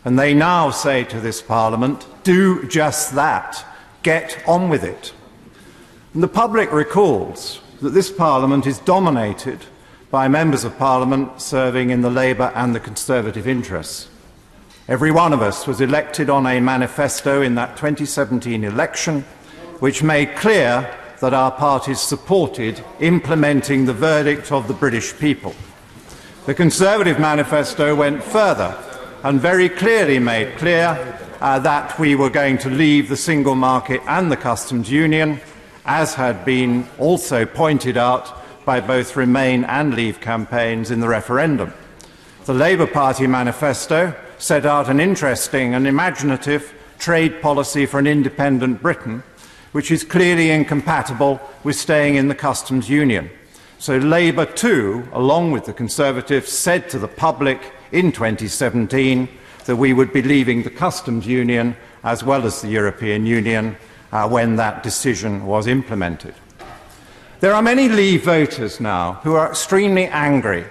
And they now say to this Parliament, do just that, get on with it. And the public recalls that this Parliament is dominated by members of Parliament serving in the Labour and the Conservative interests. Every one of us was elected on a manifesto in that 2017 election, which made clear that our parties supported implementing the verdict of the British people. The Conservative manifesto went further and very clearly made clear that we were going to leave the single market and the customs union, as had been also pointed out by both Remain and Leave campaigns in the referendum. The Labour Party manifesto set out an interesting and imaginative trade policy for an independent Britain, which is clearly incompatible with staying in the customs union. So Labour too, along with the Conservatives, said to the public in 2017 that we would be leaving the customs union as well as the European Union when that decision was implemented. There are many Leave voters now who are extremely angry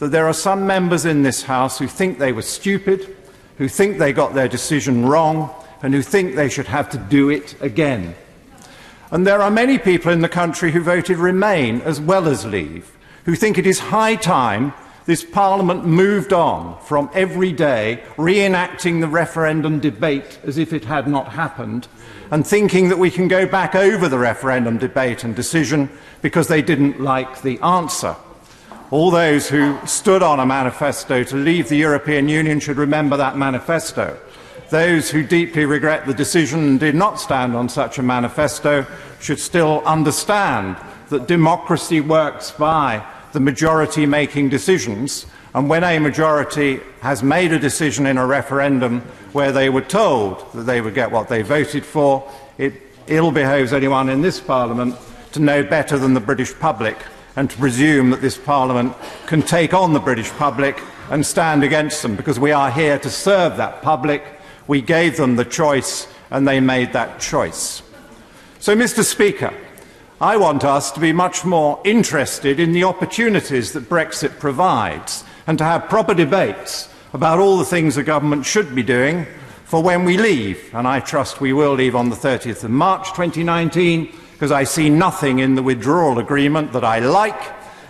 that there are some members in this House who think they were stupid, who think they got their decision wrong, and who think they should have to do it again. And there are many people in the country who voted Remain as well as Leave, who think it is high time this Parliament moved on from every day reenacting the referendum debate as if it had not happened, and thinking that we can go back over the referendum debate and decision because they didn't like the answer. All those who stood on a manifesto to leave the European Union should remember that manifesto. Those who deeply regret the decision and did not stand on such a manifesto should still understand that democracy works by the majority making decisions, and when a majority has made a decision in a referendum where they were told that they would get what they voted for, it ill behoves anyone in this Parliament to know better than the British public and to presume that this Parliament can take on the British public and stand against them, because we are here to serve that public. We gave them the choice and they made that choice. So, Mr. Speaker, I want us to be much more interested in the opportunities that Brexit provides and to have proper debates about all the things the government should be doing for when we leave. And I trust we will leave on the 30th of March 2019, because I see nothing in the withdrawal agreement that I like,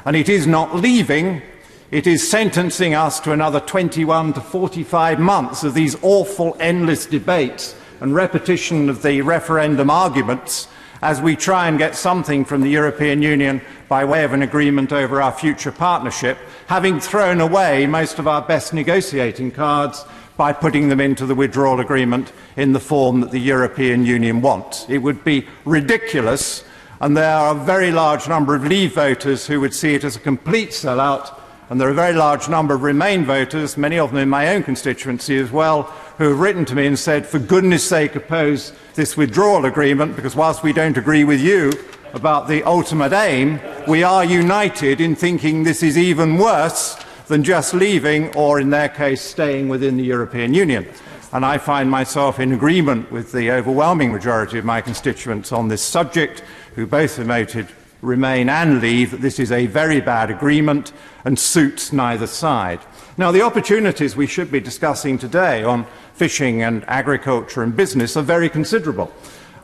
and it is not leaving. It is sentencing us to another 21 to 45 months of these awful, endless debates and repetition of the referendum arguments as we try and get something from the European Union by way of an agreement over our future partnership, having thrown away most of our best negotiating cards by putting them into the withdrawal agreement in the form that the European Union wants. It would be ridiculous, and there are a very large number of Leave voters who would see it as a complete sellout, and there are a very large number of Remain voters, many of them in my own constituency as well, who have written to me and said, for goodness sake, oppose this withdrawal agreement, because whilst we don't agree with you about the ultimate aim, we are united in thinking this is even worse than just leaving, or in their case, staying within the European Union. And I find myself in agreement with the overwhelming majority of my constituents on this subject, who both have voted Remain and Leave, that this is a very bad agreement and suits neither side. Now, the opportunities we should be discussing today on fishing and agriculture and business are very considerable.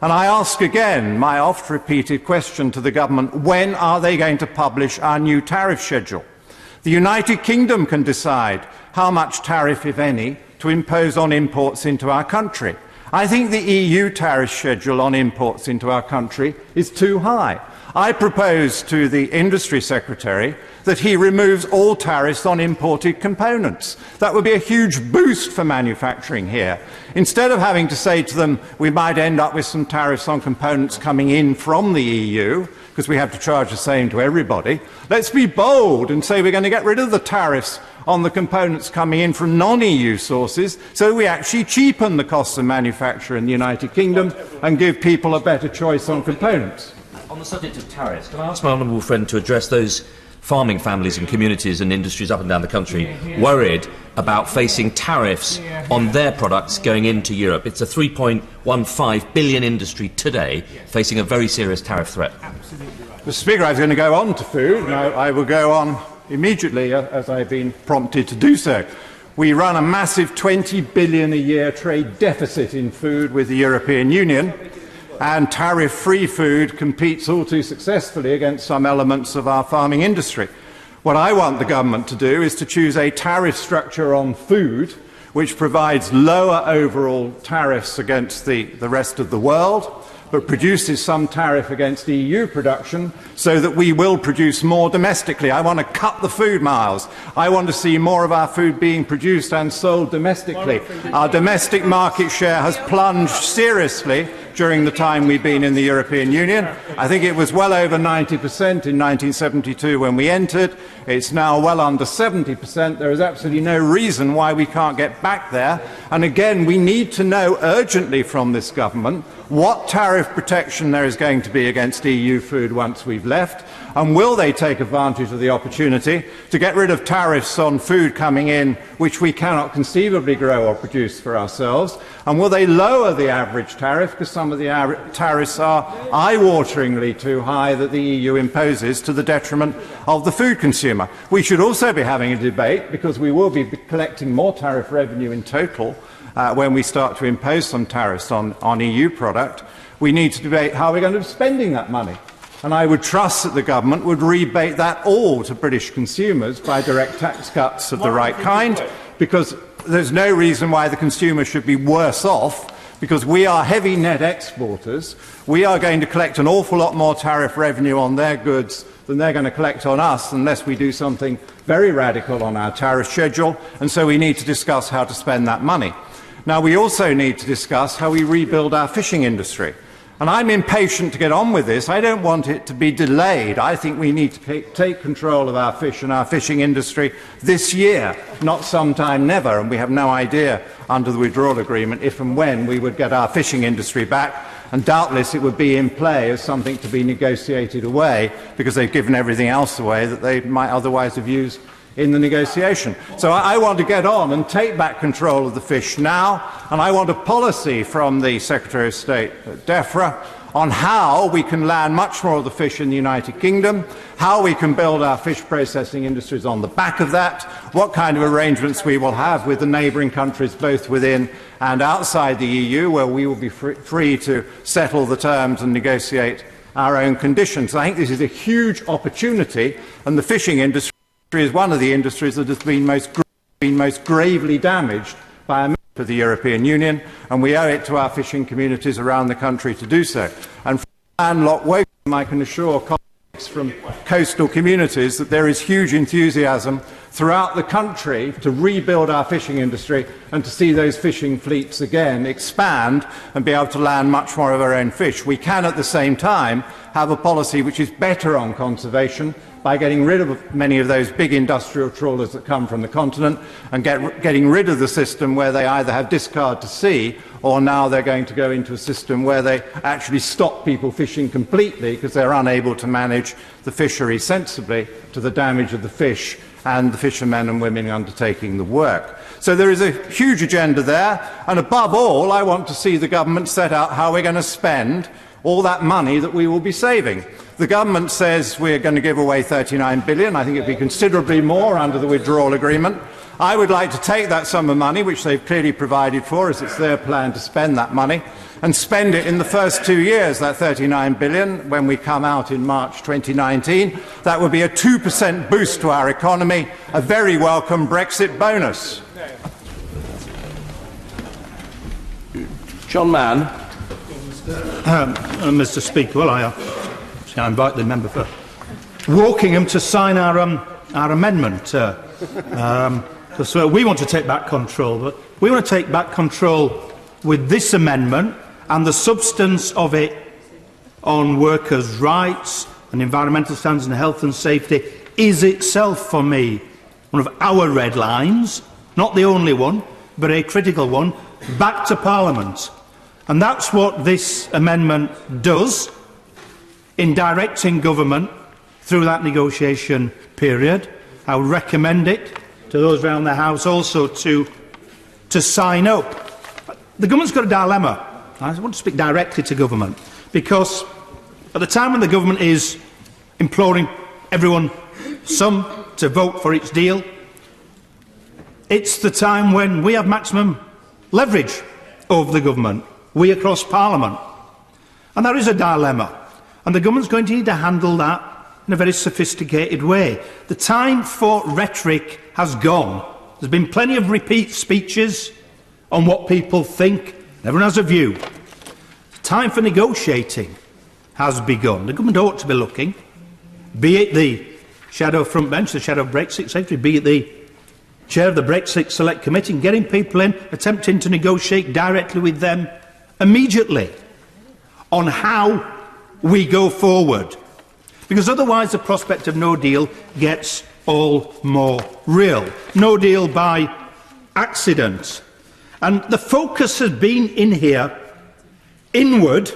And I ask again my oft-repeated question to the government: when are they going to publish our new tariff schedule? The United Kingdom can decide how much tariff, if any, to impose on imports into our country. I think the EU tariff schedule on imports into our country is too high. I propose to the Industry Secretary that he removes all tariffs on imported components. That would be a huge boost for manufacturing here. Instead of having to say to them, we might end up with some tariffs on components coming in from the EU, because we have to charge the same to everybody, let's be bold and say we're going to get rid of the tariffs on the components coming in from non-EU sources, so we actually cheapen the cost of manufacture in the United Kingdom and give people a better choice on components. On the subject of tariffs, can I ask my honourable friend to address those farming families and communities and industries up and down the country worried about facing tariffs on their products going into Europe? It's a 3.15 billion industry today facing a very serious tariff threat. Mr. Speaker, I was going to go on to food, and I will go on immediately as I've been prompted to do so. We run a massive 20 billion a year trade deficit in food with the European Union, and tariff-free food competes all too successfully against some elements of our farming industry. What I want the government to do is to choose a tariff structure on food which provides lower overall tariffs against the rest of the world, but produces some tariff against EU production so that we will produce more domestically. I want to cut the food miles. I want to see more of our food being produced and sold domestically. Our domestic market share has plunged seriously during the time we've been in the European Union. I think it was well over 90% in 1972 when we entered. It's now well under 70%. There is absolutely no reason why we can't get back there. And again, we need to know urgently from this government what tariff protection there is going to be against EU food once we've left, and will they take advantage of the opportunity to get rid of tariffs on food coming in which we cannot conceivably grow or produce for ourselves, and will they lower the average tariff, because some of the tariffs are eye-wateringly too high that the EU imposes to the detriment of the food consumer. We should also be having a debate, because we will be collecting more tariff revenue in total when we start to impose some tariffs on EU product. We need to debate how we're going to be spending that money. And I would trust that the government would rebate that all to British consumers by direct tax cuts of the right kind, because there's no reason why the consumer should be worse off, because we are heavy net exporters. We are going to collect an awful lot more tariff revenue on their goods than they're going to collect on us unless we do something very radical on our tariff schedule, and so we need to discuss how to spend that money. Now, we also need to discuss how we rebuild our fishing industry. And I'm impatient to get on with this. I don't want it to be delayed. I think we need to take control of our fish and our fishing industry this year, not sometime never. And we have no idea under the withdrawal agreement if and when we would get our fishing industry back. And doubtless it would be in play as something to be negotiated away, because they've given everything else away that they might otherwise have used in the negotiation. So I want to get on and take back control of the fish now, and I want a policy from the Secretary of State, DEFRA, on how we can land much more of the fish in the United Kingdom, how we can build our fish processing industries on the back of that, what kind of arrangements we will have with the neighbouring countries both within and outside the EU, where we will be free to settle the terms and negotiate our own conditions. I think this is a huge opportunity, and the fishing industry is one of the industries that has been most gravely damaged by a move to the European Union, and we owe it to our fishing communities around the country to do so. And for landlocked Woking, I can assure colleagues from coastal communities that there is huge enthusiasm throughout the country to rebuild our fishing industry and to see those fishing fleets again expand and be able to land much more of our own fish. We can at the same time have a policy which is better on conservation by getting rid of many of those big industrial trawlers that come from the continent and getting rid of the system where they either have discard to sea or now they're going to go into a system where they actually stop people fishing completely because they're unable to manage the fishery sensibly to the damage of the fish and the fishermen and women undertaking the work. So there is a huge agenda there, and above all, I want to see the government set out how we're going to spend all that money that we will be saving. The government says we're going to give away £39 billion. I think it would be considerably more under the withdrawal agreement. I would like to take that sum of money, which they've clearly provided for, as it's their plan to spend that money, and spend it in the first 2 years, that £39 billion, when we come out in March 2019. That would be a 2% boost to our economy, a very welcome Brexit bonus. John Mann. Mr. Speaker, well, I invite the member for Wokingham to sign our amendment. Because we want to take back control, but we want to take back control with this amendment, and the substance of it on workers' rights and environmental standards and health and safety is itself, for me, one of our red lines, not the only one, but a critical one, back to Parliament. And that's what this amendment does in directing government through that negotiation period. I would recommend it to those around the House also to sign up. The government's got a dilemma. I want to speak directly to government, because at the time when the government is imploring everyone, some, to vote for its deal, it's the time when we have maximum leverage over the government, we across Parliament. And there is a dilemma, and the government's going to need to handle that in a very sophisticated way. The time for rhetoric has gone. There's been plenty of repeat speeches on what people think. Everyone has a view. The time for negotiating has begun. The government ought to be looking, be it the shadow front bench, the shadow Brexit secretary, be it the chair of the Brexit Select Committee, and getting people in, attempting to negotiate directly with them immediately on how we go forward. Because otherwise the prospect of no deal gets all more real. No deal by accident. And the focus has been in here inward,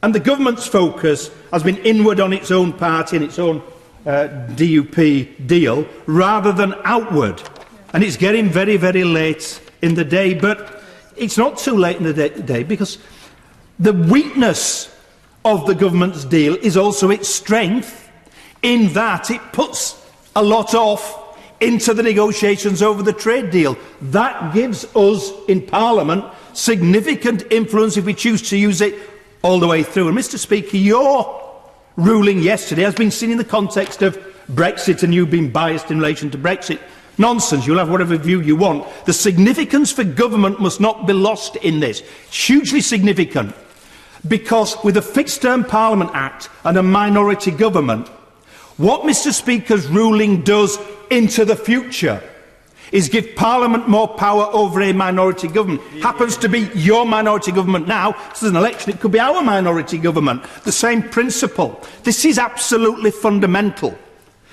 and the government's focus has been inward on its own party and its own DUP deal, rather than outward. And it's getting very, very late in the day, but it's not too late in the day, because the weakness of the government's deal is also its strength, in that it puts a lot off into the negotiations over the trade deal. That gives us in Parliament significant influence if we choose to use it all the way through. And Mr. Speaker, your ruling yesterday has been seen in the context of Brexit, and you've been biased in relation to Brexit. Nonsense. You'll have whatever view you want. The significance for government must not be lost in this. Hugely significant. Because with a Fixed-Term Parliament Act and a minority government, what Mr. Speaker's ruling does into the future is give Parliament more power over a minority government. Happens to be your minority government now. This is an election. It could be our minority government. The same principle. This is absolutely fundamental,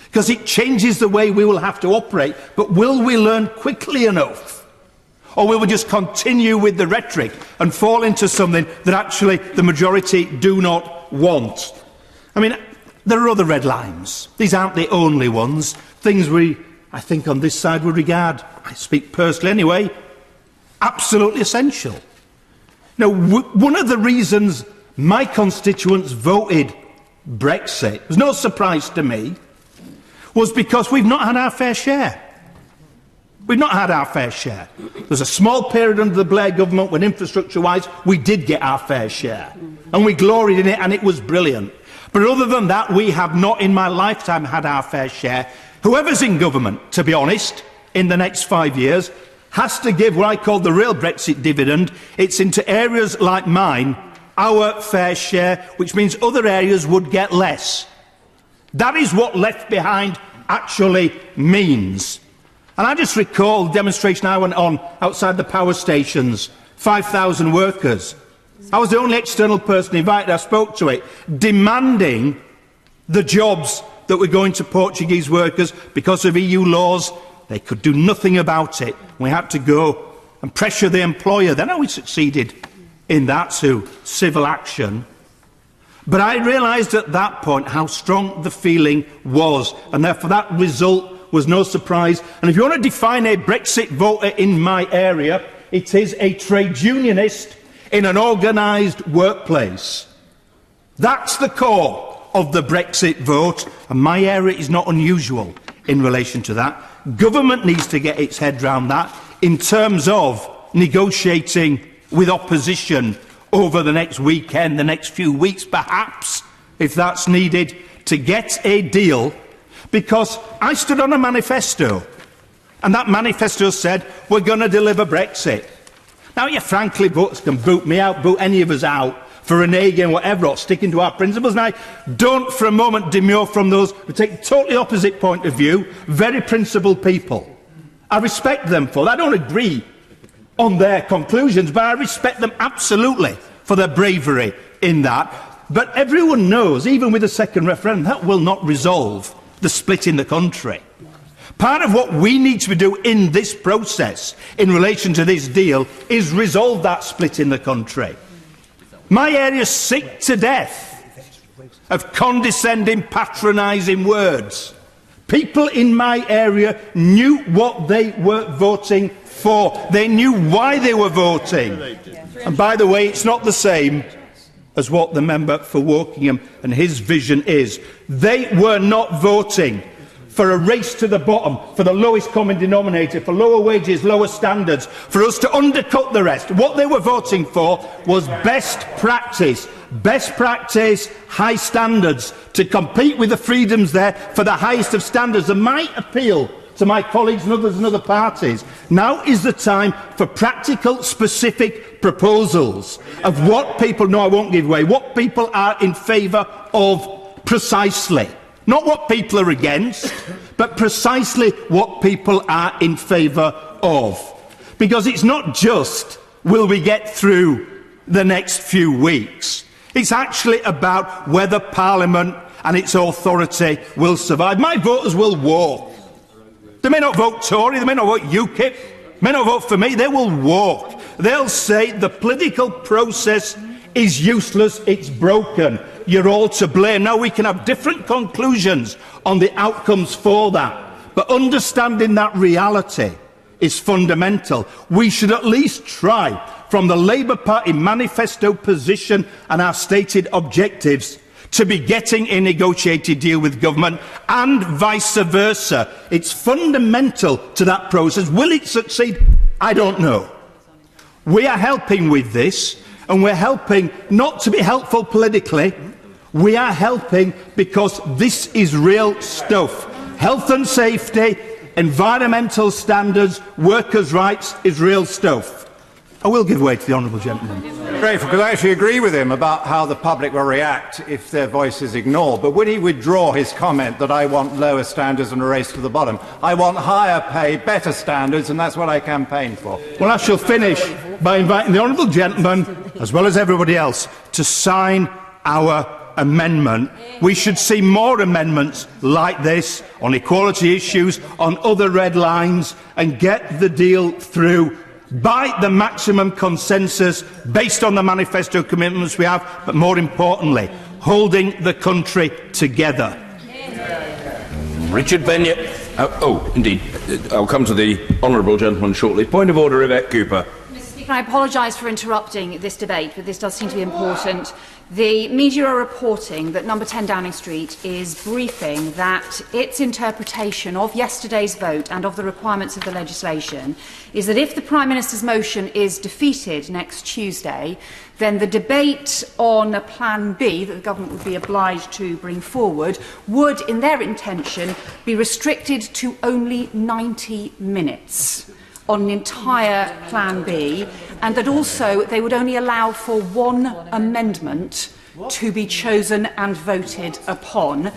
because it changes the way we will have to operate. But will we learn quickly enough? Or will we just continue with the rhetoric and fall into something that actually the majority do not want? I mean, there are other red lines. These aren't the only ones. Things we, I think, on this side would regard, I speak personally anyway, absolutely essential. Now, one of the reasons my constituents voted Brexit, was no surprise to me, was because we've not had our fair share. We've not had our fair share. There's a small period under the Blair government when, infrastructure-wise, we did get our fair share. And we gloried in it, and it was brilliant. But other than that, we have not in my lifetime had our fair share. Whoever's in government, to be honest, in the next 5 years, has to give what I call the real Brexit dividend. It's into areas like mine, our fair share, which means other areas would get less. That is what left behind actually means. And I just recall the demonstration I went on outside the power stations, 5,000 workers. I was the only external person invited. I spoke to it, demanding the jobs that were going to Portuguese workers because of EU laws. They could do nothing about it. We had to go and pressure the employer. Then we succeeded in that to civil action. But I realised at that point how strong the feeling was, and therefore that result was no surprise. And if you want to define a Brexit voter in my area, it is a trade unionist in an organised workplace. That's the core of the Brexit vote, and my area is not unusual in relation to that. Government needs to get its head round that in terms of negotiating with opposition over the next weekend, the next few weeks perhaps, if that's needed, to get a deal. Because I stood on a manifesto, and that manifesto said, we're going to deliver Brexit. Now, frankly, voters can boot me out, boot any of us out for reneging, whatever, or sticking to our principles. And I don't for a moment demur from those who take a totally opposite point of view, very principled people. I respect them for that. I don't agree on their conclusions, but I respect them absolutely for their bravery in that. But everyone knows, even with a second referendum, that will not resolve the split in the country. Part of what we need to do in this process in relation to this deal is resolve that split in the country. My area is sick to death of condescending, patronising words. People in my area knew what they were voting for. They knew why they were voting. And by the way, it's not the same as what the member for Wokingham and his vision is. They were not voting for a race to the bottom, for the lowest common denominator, for lower wages, lower standards, for us to undercut the rest. What they were voting for was best practice, high standards, to compete with the freedoms there for the highest of standards. And my appeal to my colleagues and others in other parties, now is the time for practical, specific proposals of what people, no, I won't give way, what people are in favour of precisely. Not what people are against, but precisely what people are in favour of. Because it's not just, will we get through the next few weeks? It's actually about whether Parliament and its authority will survive. My voters will walk. They may not vote Tory, they may not vote UKIP, may not vote for me, they will walk. They'll say the political process is useless, it's broken, you're all to blame. Now, we can have different conclusions on the outcomes for that, but understanding that reality is fundamental. We should at least try, from the Labour Party manifesto position and our stated objectives, to be getting a negotiated deal with government, and vice versa. It's fundamental to that process. Will it succeed? I don't know. We are helping with this, and we're helping not to be helpful politically. We are helping because this is real stuff. Health and safety, environmental standards, workers' rights is real stuff. I will give way to the honourable gentleman. Grateful, because I actually agree with him about how the public will react if their voice is ignored. But would he withdraw his comment that I want lower standards and a race to the bottom? I want higher pay, better standards, and that's what I campaign for. Well, I shall finish by inviting the honourable gentleman, as well as everybody else, to sign our amendment. We should see more amendments like this on equality issues, on other red lines, and get the deal through by the maximum consensus based on the manifesto commitments we have, but more importantly, holding the country together. Richard Benyett. Indeed. I'll come to the honourable gentleman shortly. Point of order, Yvette Cooper. Mr. Speaker, I apologise for interrupting this debate, but this does seem to be important. The media are reporting that Number 10 Downing Street is briefing that its interpretation of yesterday's vote and of the requirements of the legislation is that if the Prime Minister's motion is defeated next Tuesday, then the debate on a Plan B that the government would be obliged to bring forward would, in their intention, be restricted to only 90 minutes on an entire Plan B, and that also they would only allow for one amendment to be chosen and voted upon.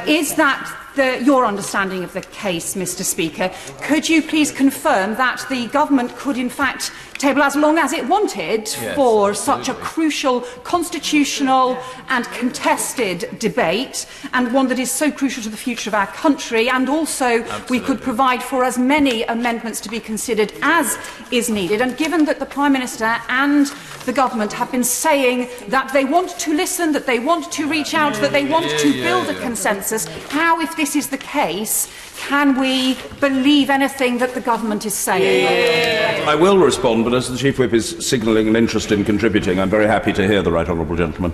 Is that your understanding of the case, Mr. Speaker? Could you please confirm that the government could in fact table as long as it wanted for such a crucial constitutional and contested debate, and one that is so crucial to the future of our country, and also we could provide for as many amendments to be considered as is needed? And given that the Prime Minister and the government have been saying that they want to listen, that they want to reach out, that they want to build a consensus, how, if this is the case, can we believe anything that the government is saying? I will respond, but as the Chief Whip is signalling an interest in contributing, I'm very happy to hear the right honourable gentleman.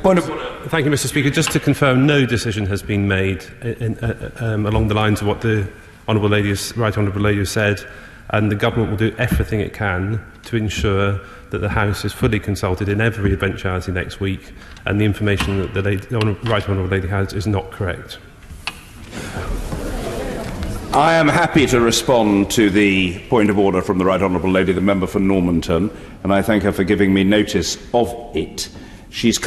Thank you, Mr. Speaker. Just to confirm, no decision has been made along the lines of what the right honourable lady has said, and the government will do everything it can to ensure that the House is fully consulted in every eventuality next week, and the information that the right honourable lady has is not correct. I am happy to respond to the point of order from the right honourable lady, the member for Normanton, and I thank her for giving me notice of it. She's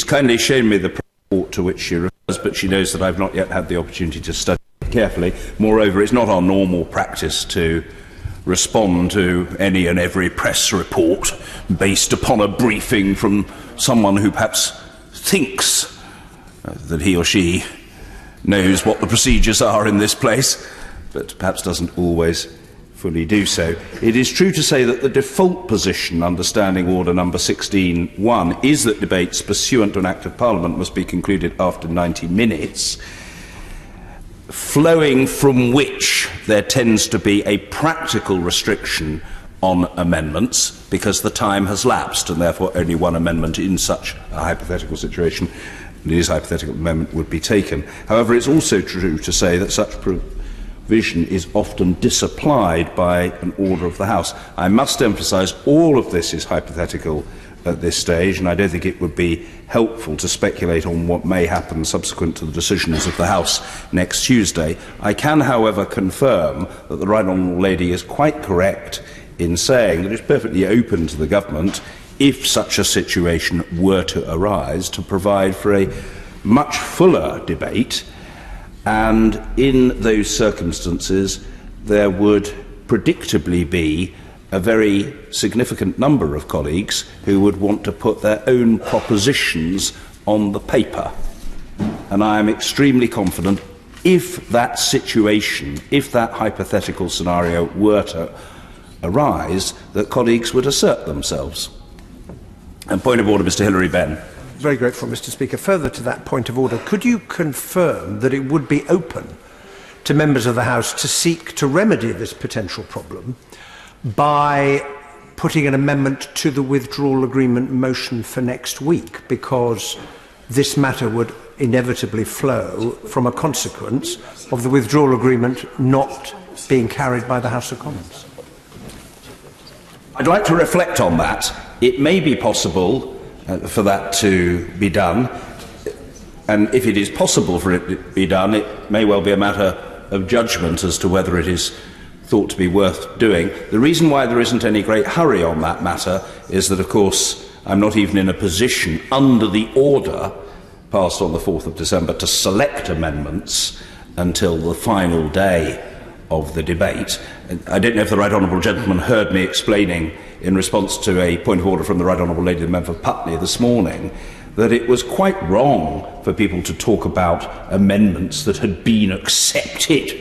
kindly shown me the report to which she refers, but she knows that I've not yet had the opportunity to study it carefully. Moreover, it's not our normal practice to respond to any and every press report based upon a briefing from someone who perhaps thinks that he or she knows what the procedures are in this place, but perhaps doesn't always fully do so. It is true to say that the default position under Standing Order number 16.1 is that debates pursuant to an Act of Parliament must be concluded after 90 minutes, flowing from which there tends to be a practical restriction on amendments because the time has lapsed and therefore only one amendment in such a hypothetical situation, and it is a hypothetical amendment, would be taken. However, it's also true to say that such provision is often disapplied by an order of the House. I must emphasise all of this is hypothetical at this stage, and I don't think it would be helpful to speculate on what may happen subsequent to the decisions of the House next Tuesday. I can, however, confirm that the Right Honourable Lady is quite correct in saying that it's perfectly open to the government, if such a situation were to arise, to provide for a much fuller debate, and in those circumstances there would predictably be a very significant number of colleagues who would want to put their own propositions on the paper. And I am extremely confident if that situation, if that hypothetical scenario were to arise, that colleagues would assert themselves. And point of order, Mr. Hilary Benn. Very grateful, Mr. Speaker. Further to that point of order, could you confirm that it would be open to members of the House to seek to remedy this potential problem by putting an amendment to the withdrawal agreement motion for next week, because this matter would inevitably flow from a consequence of the withdrawal agreement not being carried by the House of Commons? I'd like to reflect on that. It may be possible for that to be done, and if it is possible for it to be done, it may well be a matter of judgment as to whether it is thought to be worth doing. The reason why there isn't any great hurry on that matter is that, of course, I'm not even in a position under the order passed on the 4th of December to select amendments until the final day of the debate. I don't know if the Right Honourable Gentleman heard me explaining in response to a point of order from the Right Honourable Lady, the member for Putney, this morning, that it was quite wrong for people to talk about amendments that had been accepted.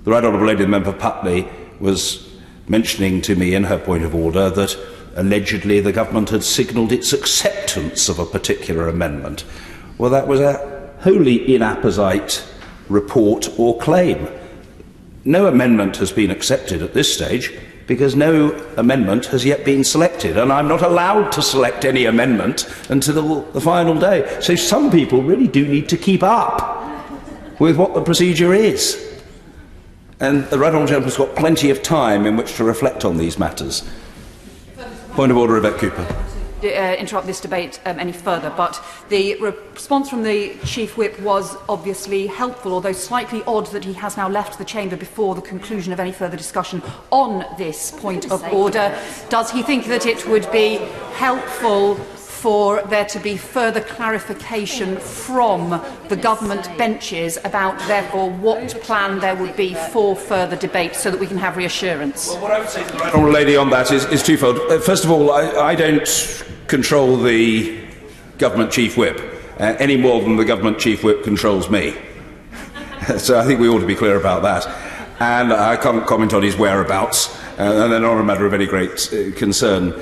The Right Honourable Lady, the member for Putney, was mentioning to me in her point of order that allegedly the government had signalled its acceptance of a particular amendment. Well, that was a wholly inapposite report or claim. No amendment has been accepted at this stage because no amendment has yet been selected, and I'm not allowed to select any amendment until the final day. So some people really do need to keep up with what the procedure is. And the Right Honourable Gentleman's got plenty of time in which to reflect on these matters. Point of order, Yvette Cooper. Interrupt this debate any further, but the response from the Chief Whip was obviously helpful, although slightly odd that he has now left the chamber before the conclusion of any further discussion on this point of order. Does he think that it would be helpful for there to be further clarification from the government benches about, therefore, what plan there would be for further debate so that we can have reassurance? Well, what I would say to the Honourable Lady on that is twofold. First of all, I don't control the Government Chief Whip any more than the Government Chief Whip controls me. So I think we ought to be clear about that. And I can't comment on his whereabouts, and they're not a matter of any great concern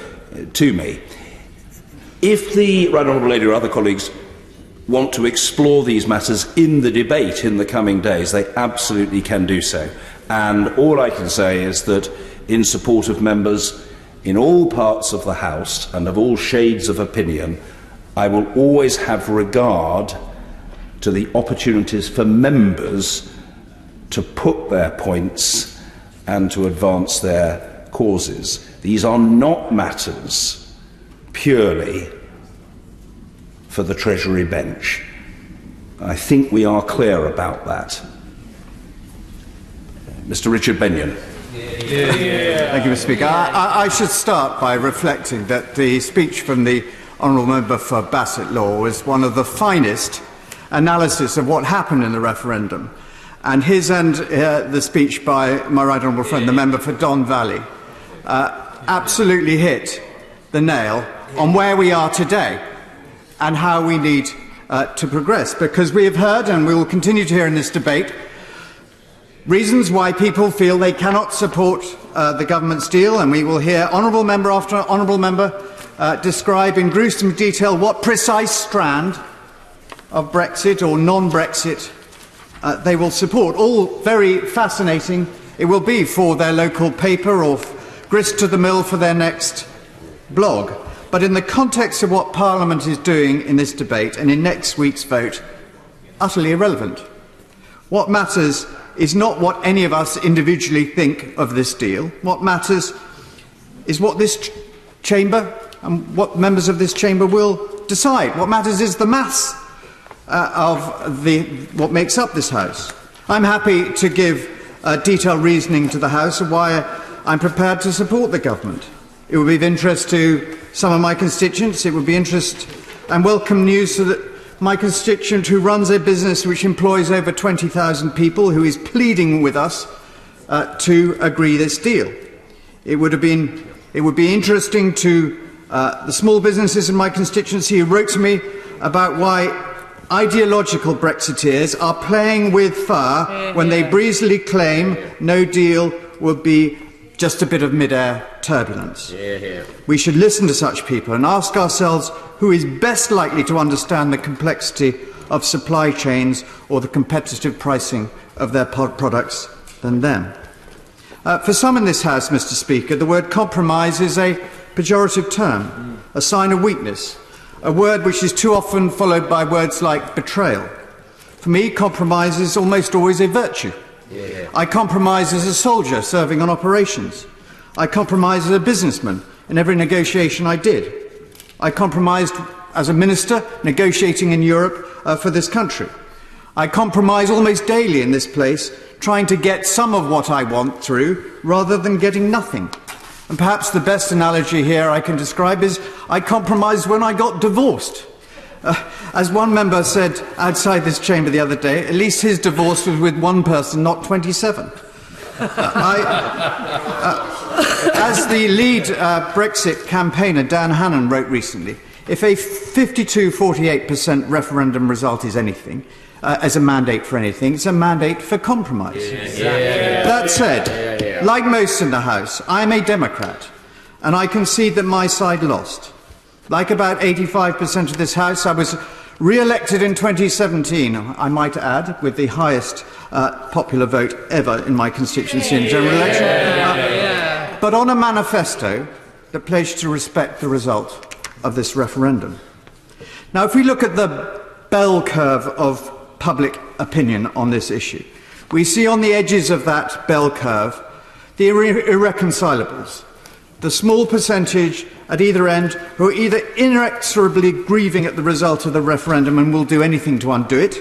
to me. If the Right Honourable Lady or other colleagues want to explore these matters in the debate in the coming days, they absolutely can do so. And all I can say is that, in support of members in all parts of the House and of all shades of opinion, I will always have regard to the opportunities for members to put their points and to advance their causes. These are not matters purely for the Treasury bench. I think we are clear about that. Mr. Richard Benyon. Thank you, Mr. Speaker. I should start by reflecting that the speech from the Honourable Member for Bassett Law was one of the finest analysis of what happened in the referendum. And his and the speech by my right honourable friend, the member for Don Valley, absolutely hit the nail on where we are today and how we need to progress. Because we have heard, and we will continue to hear in this debate, reasons why people feel they cannot support the government's deal, and we will hear honourable member after honourable member describe in gruesome detail what precise strand of Brexit or non-Brexit they will support. All very fascinating it will be for their local paper or grist to the mill for their next blog. But in the context of what Parliament is doing in this debate and in next week's vote, utterly irrelevant. What matters is not what any of us individually think of this deal. What matters is what this chamber and what members of this chamber will decide. What matters is the maths of what makes up this House. I'm happy to give detailed reasoning to the House of why I'm prepared to support the government. It would be of interest to some of my constituents. It would be interest and welcome news to my constituent who runs a business which employs over 20,000 people, who is pleading with us to agree this deal. It would be interesting to the small businesses in my constituency who wrote to me about why ideological Brexiteers are playing with fire when they breezily claim no deal would be just a bit of mid-air turbulence. We should listen to such people and ask ourselves who is best likely to understand the complexity of supply chains or the competitive pricing of their products than them. For some in this House, Mr. Speaker, the word compromise is a pejorative term, a sign of weakness, a word which is too often followed by words like betrayal. For me, compromise is almost always a virtue. I compromised as a soldier serving on operations. I compromised as a businessman in every negotiation I did. I compromised as a minister negotiating in Europe for this country. I compromise almost daily in this place, trying to get some of what I want through rather than getting nothing. And perhaps the best analogy here I can describe is I compromised when I got divorced. As one member said outside this chamber the other day, at least his divorce was with one person, not 27. As the lead Brexit campaigner Dan Hannan wrote recently, if a 52-48% referendum result is anything, as a mandate for anything, it's a mandate for compromise. That said, like most in the House, I'm a Democrat, and I concede that my side lost. Like about 85% of this House, I was re-elected in 2017, I might add, with the highest popular vote ever in my constituency in general election, but on a manifesto that pledged to respect the result of this referendum. Now, if we look at the bell curve of public opinion on this issue, we see on the edges of that bell curve the irreconcilables, the small percentage at either end who are either inexorably grieving at the result of the referendum and will do anything to undo it,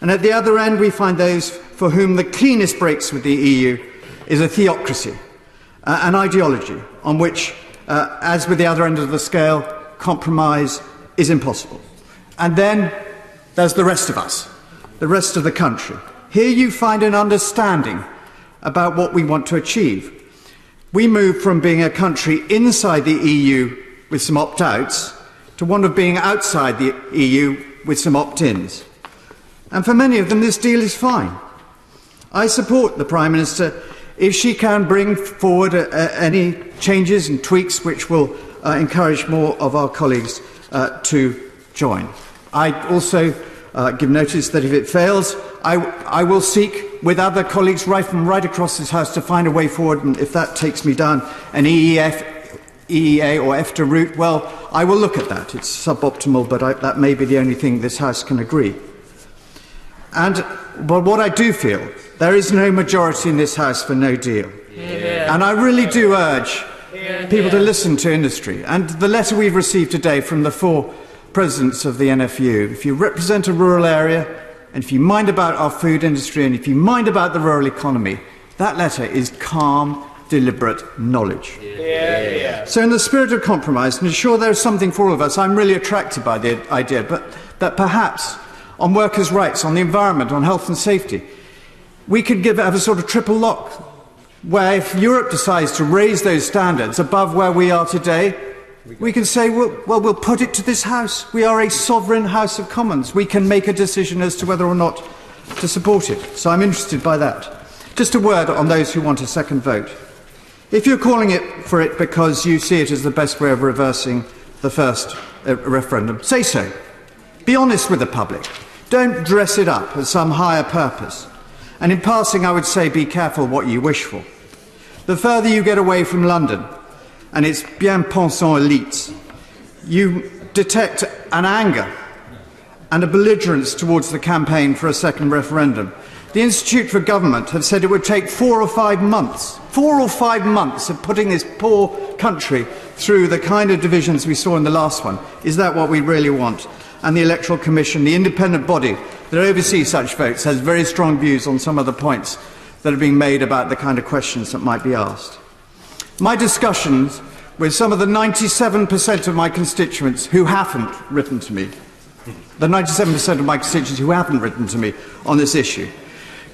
and at the other end we find those for whom the cleanest breaks with the EU is a theocracy, an ideology on which, as with the other end of the scale, compromise is impossible. And then there's the rest of us, the rest of the country. Here you find an understanding about what we want to achieve. We move from being a country inside the EU with some opt-outs to one of being outside the EU with some opt-ins. And for many of them, this deal is fine. I support the Prime Minister if she can bring forward any changes and tweaks which will encourage more of our colleagues to join. I also give notice that if it fails, I will seek with other colleagues right across this House to find a way forward, and if that takes me down an EEA or EFTA route, well, I will look at that. It's suboptimal, but that may be the only thing this House can agree. But what I do feel, there is no majority in this House for no deal. Yeah. And I really do urge people to listen to industry. And the letter we've received today from the 4 presidents of the NFU, if you represent a rural area, and if you mind about our food industry, and if you mind about the rural economy, that letter is calm, deliberate knowledge. Yeah. So in the spirit of compromise, and sure there's something for all of us, I'm really attracted by the idea, but that perhaps on workers' rights, on the environment, on health and safety, we could have a sort of triple lock, where if Europe decides to raise those standards above where we are today, we can say, well, we'll put it to this House. We are a sovereign House of Commons. We can make a decision as to whether or not to support it. So I'm interested by that. Just a word on those who want a second vote. If you're calling for it because you see it as the best way of reversing the first referendum, say so. Be honest with the public. Don't dress it up as some higher purpose. And in passing, I would say be careful what you wish for. The further you get away from London and its bien-pensant elites, you detect an anger and a belligerence towards the campaign for a second referendum. The Institute for Government have said it would take 4 or 5 months, 4 or 5 months of putting this poor country through the kind of divisions we saw in the last one. Is that what we really want? And the Electoral Commission, the independent body that oversees such votes, has very strong views on some of the points that are being made about the kind of questions that might be asked. My discussions with some of the 97% of my constituents who haven't written to me, the 97% of my constituents who haven't written to me on this issue,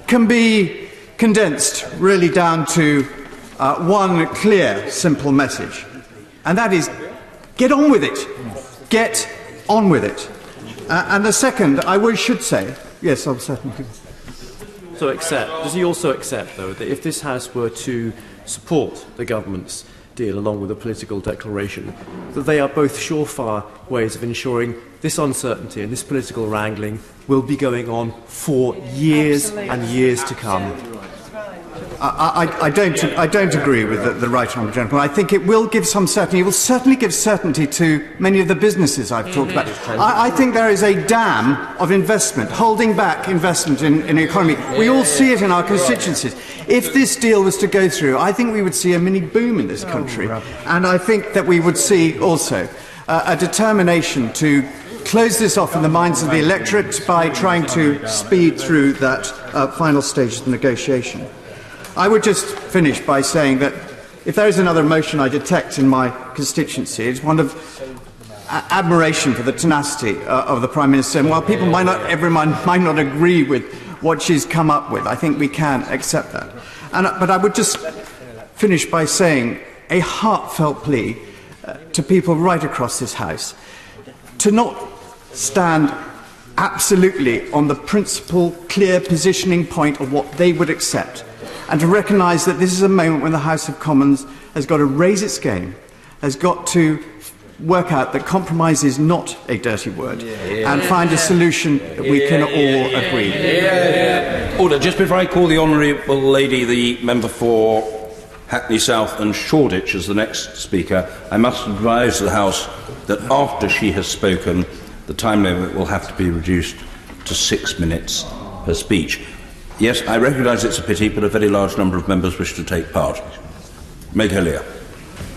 can be condensed really down to one clear, simple message. And that is, get on with it. Get on with it. And the second, should say, yes, I'm certainly. So does he also accept, though, that if this House were to support the government's deal along with a political declaration, that they are both surefire ways of ensuring this uncertainty and this political wrangling will be going on for years and years to come? I don't agree with the right honourable gentleman. I think it will give some certainty. It will certainly give certainty to many of the businesses I've talked about. I think there is a dam of investment, holding back investment in the economy. We all see it in our constituencies. If this deal was to go through, I think we would see a mini boom in this country. And I think that we would see also a determination to close this off in the minds of the electorate by trying to speed through that final stage of the negotiation. I would just finish by saying that if there is another motion I detect in my constituency, it's one of admiration for the tenacity of the Prime Minister. And while everyone might not agree with what she's come up with, I think we can accept that. But I would just finish by saying a heartfelt plea to people right across this House to not stand absolutely on the principal, clear positioning point of what they would accept, and to recognise that this is a moment when the House of Commons has got to raise its game, has got to work out that compromise is not a dirty word, and find a solution that we can all agree. Order. Just before I call the Honourable Lady, the member for Hackney South and Shoreditch as the next speaker, I must advise the House that after she has spoken, the time limit will have to be reduced to 6 minutes per speech. Yes, I recognise it's a pity, but a very large number of members wish to take part. Meg Hillier.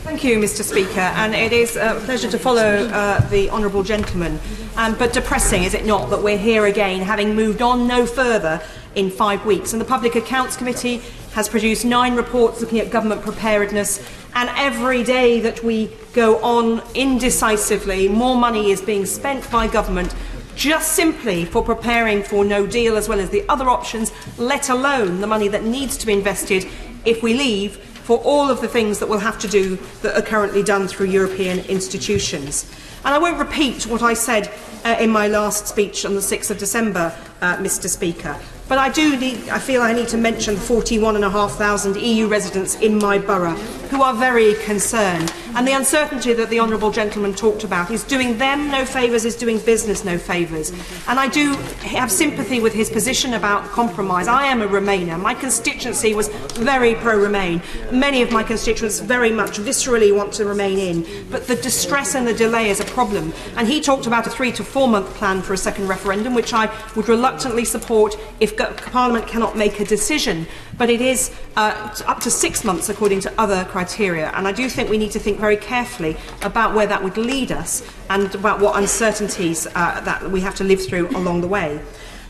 Thank Thank you, Mr. Speaker, and it is a pleasure to follow the honourable gentleman. But depressing, is it not, that we're here again, having moved on no further in 5 weeks. And the Public Accounts Committee has produced 9 reports looking at government preparedness, and every day that we go on indecisively, more money is being spent by government just simply for preparing for no deal, as well as the other options, let alone the money that needs to be invested if we leave, for all of the things that we'll have to do that are currently done through European institutions. And I won't repeat what I said in my last speech on the 6th of December, Mr. Speaker, but I feel I need to mention the 41,500 EU residents in my borough who are very concerned. And the uncertainty that the honourable gentleman talked about is doing them no favours, is doing business no favours. And I do have sympathy with his position about compromise. I am a Remainer. My constituency was very pro-Remain. Many of my constituents very much viscerally want to remain in. But the distress and the delay is a problem. And he talked about a 3 to 4 month plan for a second referendum, which I would reluctantly support if Parliament cannot make a decision. But it is up to 6 months according to other criteria, and I do think we need to think very carefully about where that would lead us and about what uncertainties that we have to live through along the way.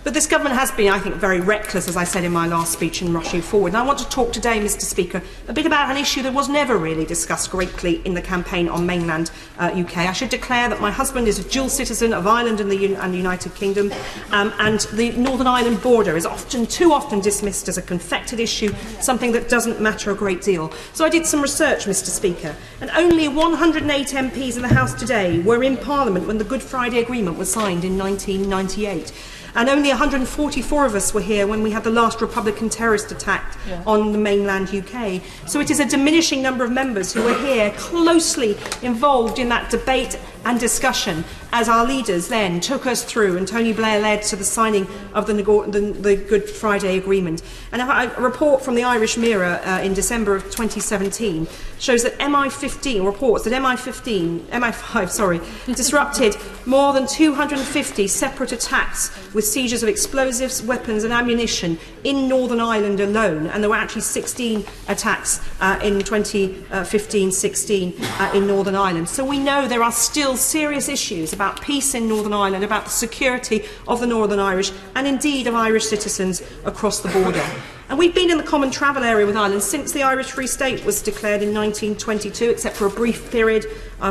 But this government has been, I think, very reckless, as I said in my last speech, in rushing forward. And I want to talk today, Mr. Speaker, a bit about an issue that was never really discussed greatly in the campaign on mainland UK. I should declare that my husband is a dual citizen of Ireland and the United Kingdom, and the Northern Ireland border is too often dismissed as a confected issue, something that doesn't matter a great deal. So I did some research, Mr. Speaker, and only 108 MPs in the House today were in Parliament when the Good Friday Agreement was signed in 1998. And only 144 of us were here when we had the last Republican terrorist attack on the mainland UK. So it is a diminishing number of members who were here closely involved in that debate and discussion as our leaders then took us through, and Tony Blair led to the signing of the Good Friday Agreement. And a report from the Irish Mirror in December of 2017 shows that MI5 disrupted more than 250 separate attacks with seizures of explosives, weapons and ammunition in Northern Ireland alone, and there were actually 16 attacks in 2015-16 in Northern Ireland. So we know there are still serious issues about peace in Northern Ireland, about the security of the Northern Irish and indeed of Irish citizens across the border. And we've been in the common travel area with Ireland since the Irish Free State was declared in 1922, except for a brief period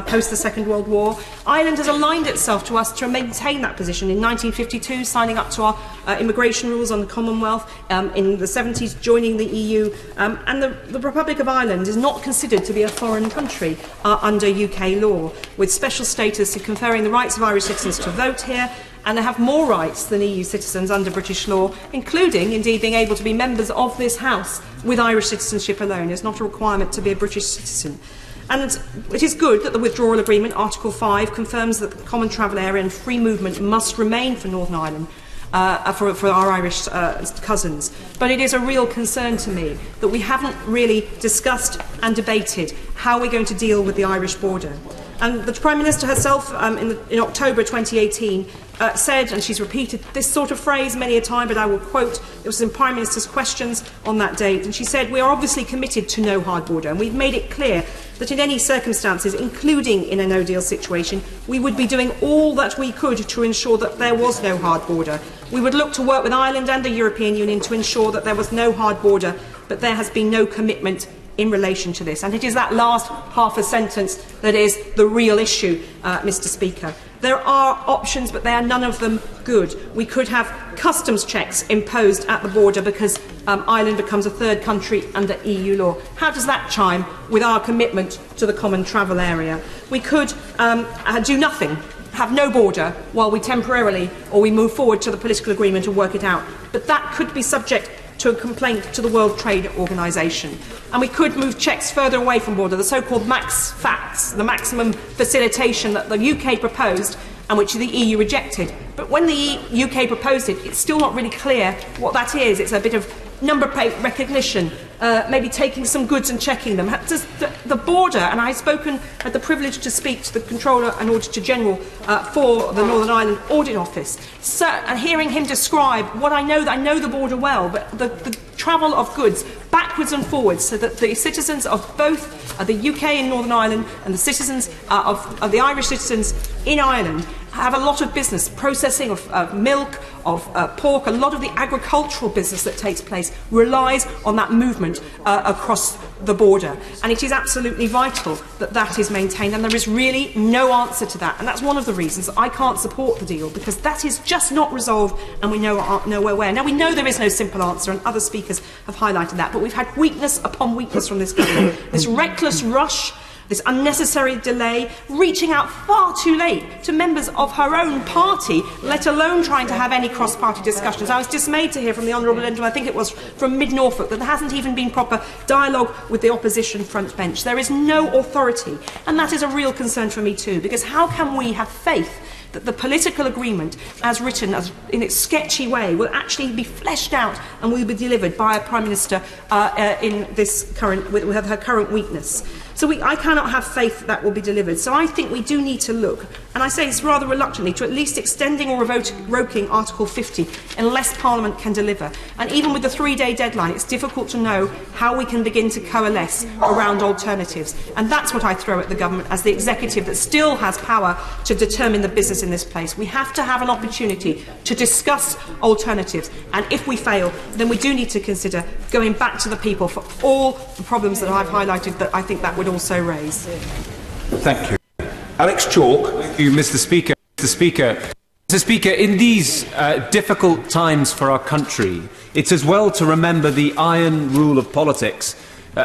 post the Second World War. Ireland has aligned itself to us to maintain that position in 1952, signing up to our immigration rules on the Commonwealth, in the 70s joining the EU, and the Republic of Ireland is not considered to be a foreign country under UK law, with special status conferring the rights of Irish citizens to vote here, and they have more rights than EU citizens under British law, including, indeed, being able to be members of this House with Irish citizenship alone. It's not a requirement to be a British citizen. And it is good that the Withdrawal Agreement, Article 5, confirms that the common travel area and free movement must remain for Northern Ireland, for our Irish cousins. But it is a real concern to me that we haven't really discussed and debated how we're going to deal with the Irish border. And the Prime Minister herself, in October 2018, said, and she's repeated this sort of phrase many a time, but I will quote, it was in Prime Minister's questions on that date, and she said, "We are obviously committed to no hard border, and we've made it clear that in any circumstances, including in a no-deal situation, we would be doing all that we could to ensure that there was no hard border. We would look to work with Ireland and the European Union to ensure that there was no hard border, but there has been no commitment in relation to this." And it is that last half a sentence that is the real issue, Mr. Speaker. There are options, but they are none of them good. We could have customs checks imposed at the border because Ireland becomes a third country under EU law. How does that chime with our commitment to the common travel area? We could do nothing, have no border, while we temporarily, or we move forward to the political agreement and work it out. But that could be subject to a complaint to the World Trade Organization. And we could move checks further away from border, the so-called max facts, the maximum facilitation that the UK proposed and which the EU rejected. But But when the UK proposed it, it's still not really clear what that is. It's a bit of number plate recognition, maybe taking some goods and checking them. Does the border, and I've had the privilege to speak to the Controller and Auditor General for the Northern Ireland Audit Office, and hearing him describe what I know the border well, but the travel of goods backwards and forwards, so that the citizens of both the UK and Northern Ireland and the citizens of the Irish citizens in Ireland have a lot of business, processing of milk, of pork. A lot of the agricultural business that takes place relies on that movement across the border. And it is absolutely vital that that is maintained, and there is really no answer to that. And that's one of the reasons I can't support the deal, because that is just not resolved, and we know nowhere where. Now, we know there is no simple answer, and other speakers have highlighted that, but we've had weakness upon weakness from this government. This reckless rush, this unnecessary delay, reaching out far too late to members of her own party, let alone trying to have any cross-party discussions. I was dismayed to hear from the Honourable Gentleman, I think it was from Mid-Norfolk, that there hasn't even been proper dialogue with the opposition front bench. There is no authority, and that is a real concern for me too, because how can we have faith that the political agreement, as written in its sketchy way, will actually be fleshed out and will be delivered by a Prime Minister with her current weakness? So I cannot have faith that will be delivered. So I think we do need to look, and I say this rather reluctantly, to at least extending or revoking Article 50 unless Parliament can deliver. And even with the 3-day deadline, it's difficult to know how we can begin to coalesce around alternatives. And that's what I throw at the government as the executive that still has power to determine the business in this place. We have to have an opportunity to discuss alternatives. And if we fail, then we do need to consider going back to the people for all the problems that I've highlighted that I think that would also raise. Thank you. Alex Chalk. Thank you, Mr. Speaker. Mr. Speaker, in these difficult times for our country, it's as well to remember the iron rule of politics.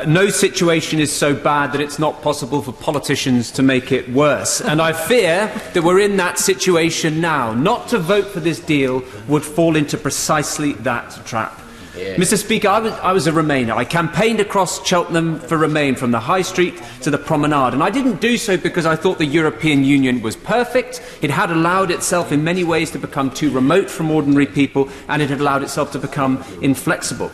No situation is so bad that it's not possible for politicians to make it worse. And I fear that we're in that situation now. Not to vote for this deal would fall into precisely that trap. Yeah. Mr. Speaker, I was a Remainer. I campaigned across Cheltenham for Remain, from the High Street to the Promenade, and I didn't do so because I thought the European Union was perfect. It had allowed itself in many ways to become too remote from ordinary people, and it had allowed itself to become inflexible.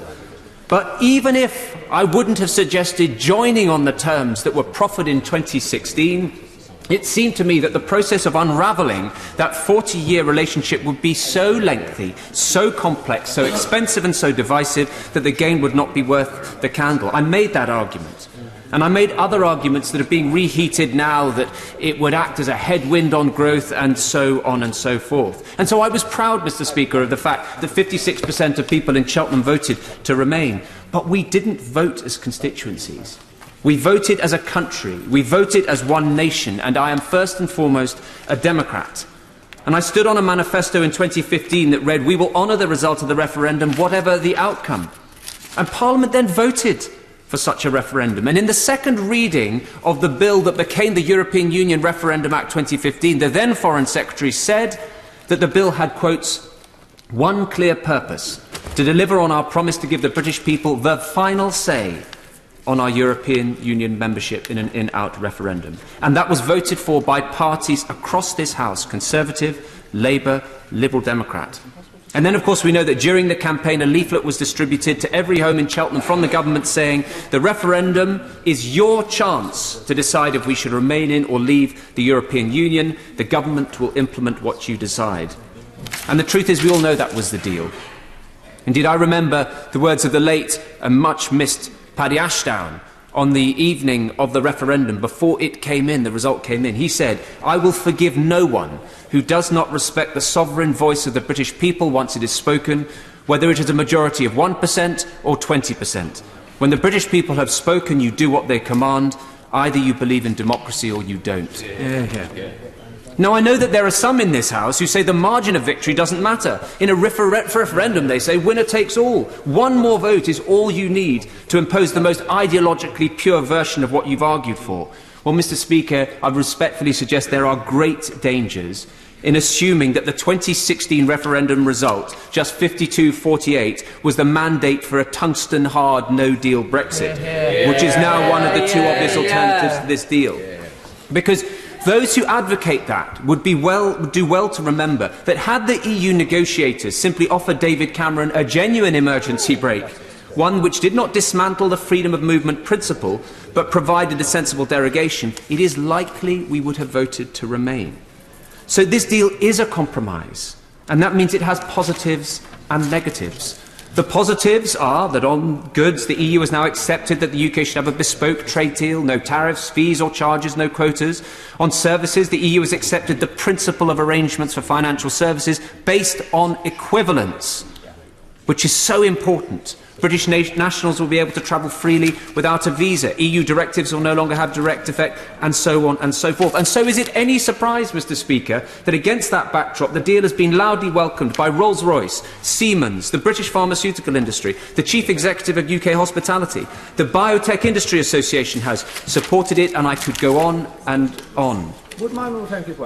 But even if I wouldn't have suggested joining on the terms that were proffered in 2016, it seemed to me that the process of unravelling that 40-year relationship would be so lengthy, so complex, so expensive and so divisive that the gain would not be worth the candle. I made that argument. And I made other arguments that are being reheated now, that it would act as a headwind on growth, and so on and so forth. And so I was proud, Mr. Speaker, of the fact that 56% of people in Cheltenham voted to remain. But we didn't vote as constituencies. We voted as a country. We voted as one nation. And I am first and foremost a Democrat. And I stood on a manifesto in 2015 that read, "We will honour the result of the referendum, whatever the outcome." And Parliament then voted for such a referendum. And in the second reading of the bill that became the European Union Referendum Act 2015, the then Foreign Secretary said that the bill had, quotes, "one clear purpose, to deliver on our promise to give the British people the final say on our European Union membership in an in-out referendum." And that was voted for by parties across this House, Conservative, Labour, Liberal Democrat. And then, of course, we know that during the campaign a leaflet was distributed to every home in Cheltenham from the government saying, "The referendum is your chance to decide if we should remain in or leave the European Union. The government will implement what you decide." And the truth is, we all know that was the deal. Indeed, I remember the words of the late and much missed Paddy Ashdown on the evening of the referendum, before it came in, the result came in. He said, "I will forgive no one who does not respect the sovereign voice of the British people once it is spoken, whether it is a majority of 1% or 20%. When the British people have spoken, you do what they command. Either you believe in democracy or you don't." Now, I know that there are some in this House who say the margin of victory doesn't matter. In a referendum, they say, winner takes all. One more vote is all you need to impose the most ideologically pure version of what you've argued for. Well, Mr. Speaker, I respectfully suggest there are great dangers in assuming that the 2016 referendum result, just 52-48, was the mandate for a tungsten-hard no-deal Brexit, which is now one of the two obvious alternatives to this deal. Because Those who advocate that would do well to remember that had the EU negotiators simply offered David Cameron a genuine emergency brake, one which did not dismantle the freedom of movement principle but provided a sensible derogation, it is likely we would have voted to remain. So this deal is a compromise, and that means it has positives and negatives. The positives are that on goods, the EU has now accepted that the UK should have a bespoke trade deal, no tariffs, fees or charges, no quotas. On services, the EU has accepted the principle of arrangements for financial services based on equivalence, which is so important. British nationals will be able to travel freely without a visa. EU directives will no longer have direct effect, and so on and so forth. And so is it any surprise, Mr. Speaker, that against that backdrop, the deal has been loudly welcomed by Rolls-Royce, Siemens, the British pharmaceutical industry, the Chief Executive of UK Hospitality. The Biotech Industry Association has supported it, and I could go on and on.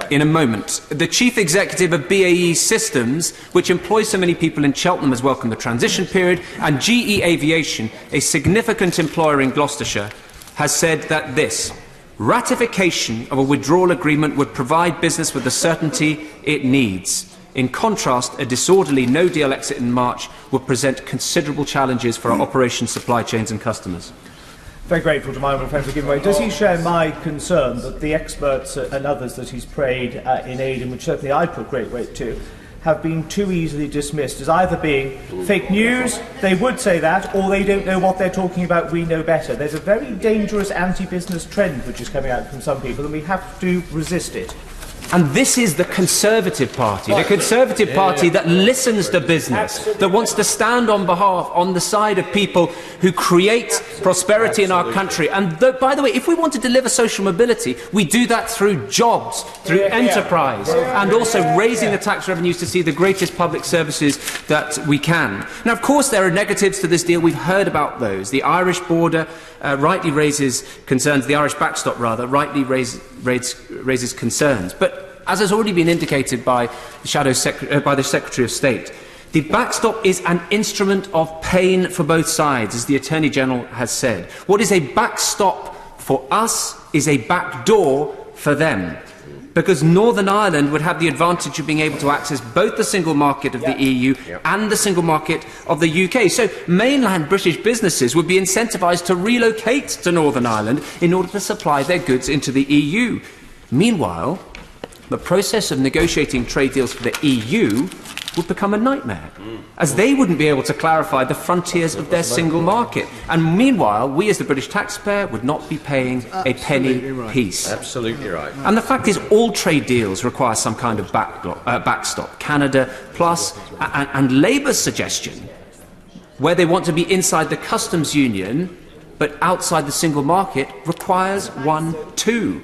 In a moment. The Chief Executive of BAE Systems, which employs so many people in Cheltenham, has welcomed the transition period, and GE Aviation, a significant employer in Gloucestershire, has said that this ratification of a withdrawal agreement would provide business with the certainty it needs. In contrast, a disorderly no-deal exit in March would present considerable challenges for our operations, supply chains and customers. Very grateful to my honourable friend for giving way. Does he share my concern that the experts and others that he's prayed in aid, and which certainly I put great weight to, have been too easily dismissed as either being fake news, they would say that, or they don't know what they're talking about, we know better. There's a very dangerous anti-business trend which is coming out from some people, and we have to resist it. And this is the Conservative Party, that listens to business, that wants to stand on the side of people who create prosperity in our country. And by the way, if we want to deliver social mobility, we do that through jobs, through enterprise, and also raising the tax revenues to see the greatest public services that we can. Now, of course, there are negatives to this deal. We've heard about those. The Irish border rightly raises concerns, the Irish backstop, rather, rightly raises concerns. But as has already been indicated by the Secretary of State, the backstop is an instrument of pain for both sides, as the Attorney General has said. What is a backstop for us is a backdoor for them, because Northern Ireland would have the advantage of being able to access both the single market of the EU and the single market of the UK. So mainland British businesses would be incentivised to relocate to Northern Ireland in order to supply their goods into the EU. Meanwhile, the process of negotiating trade deals for the EU would become a nightmare, as they wouldn't be able to clarify the frontiers of their single market. And meanwhile, we as the British taxpayer would not be paying a penny piece. Absolutely right. And the fact is, all trade deals require some kind of backstop. Canada plus, and Labour's suggestion, where they want to be inside the customs union but outside the single market, requires one too.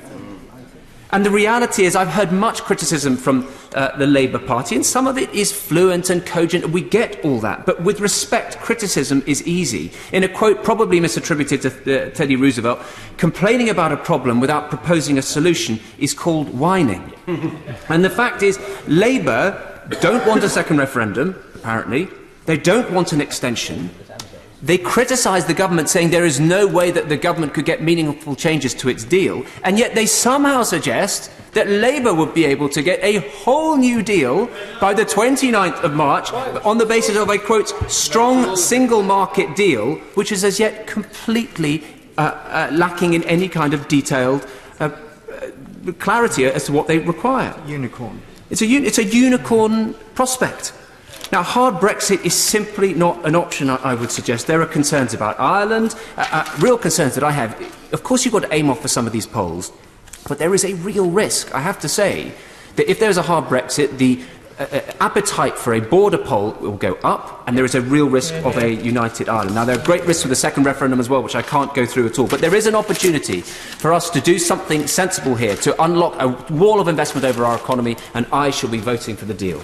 And the reality is, I've heard much criticism from the Labour Party, and some of it is fluent and cogent. We get all that. But with respect, criticism is easy. In a quote probably misattributed to Teddy Roosevelt, complaining about a problem without proposing a solution is called whining. And the fact is, Labour don't want a second referendum, apparently. They don't want an extension. They criticise the government, saying there is no way that the government could get meaningful changes to its deal, and yet they somehow suggest that Labour would be able to get a whole new deal by the 29th of March on the basis of a, quote, strong single market deal, which is as yet completely lacking in any kind of detailed clarity as to what they require. Unicorn. It's a unicorn prospect. Now, hard Brexit is simply not an option, I would suggest. There are concerns about Ireland, real concerns that I have. Of course, you've got to aim off for some of these polls, but there is a real risk, I have to say, that if there's a hard Brexit, the appetite for a border poll will go up, and there is a real risk of a united Ireland. Now, there are great risks with the second referendum as well, which I can't go through at all, but there is an opportunity for us to do something sensible here, to unlock a wall of investment over our economy, and I shall be voting for the deal.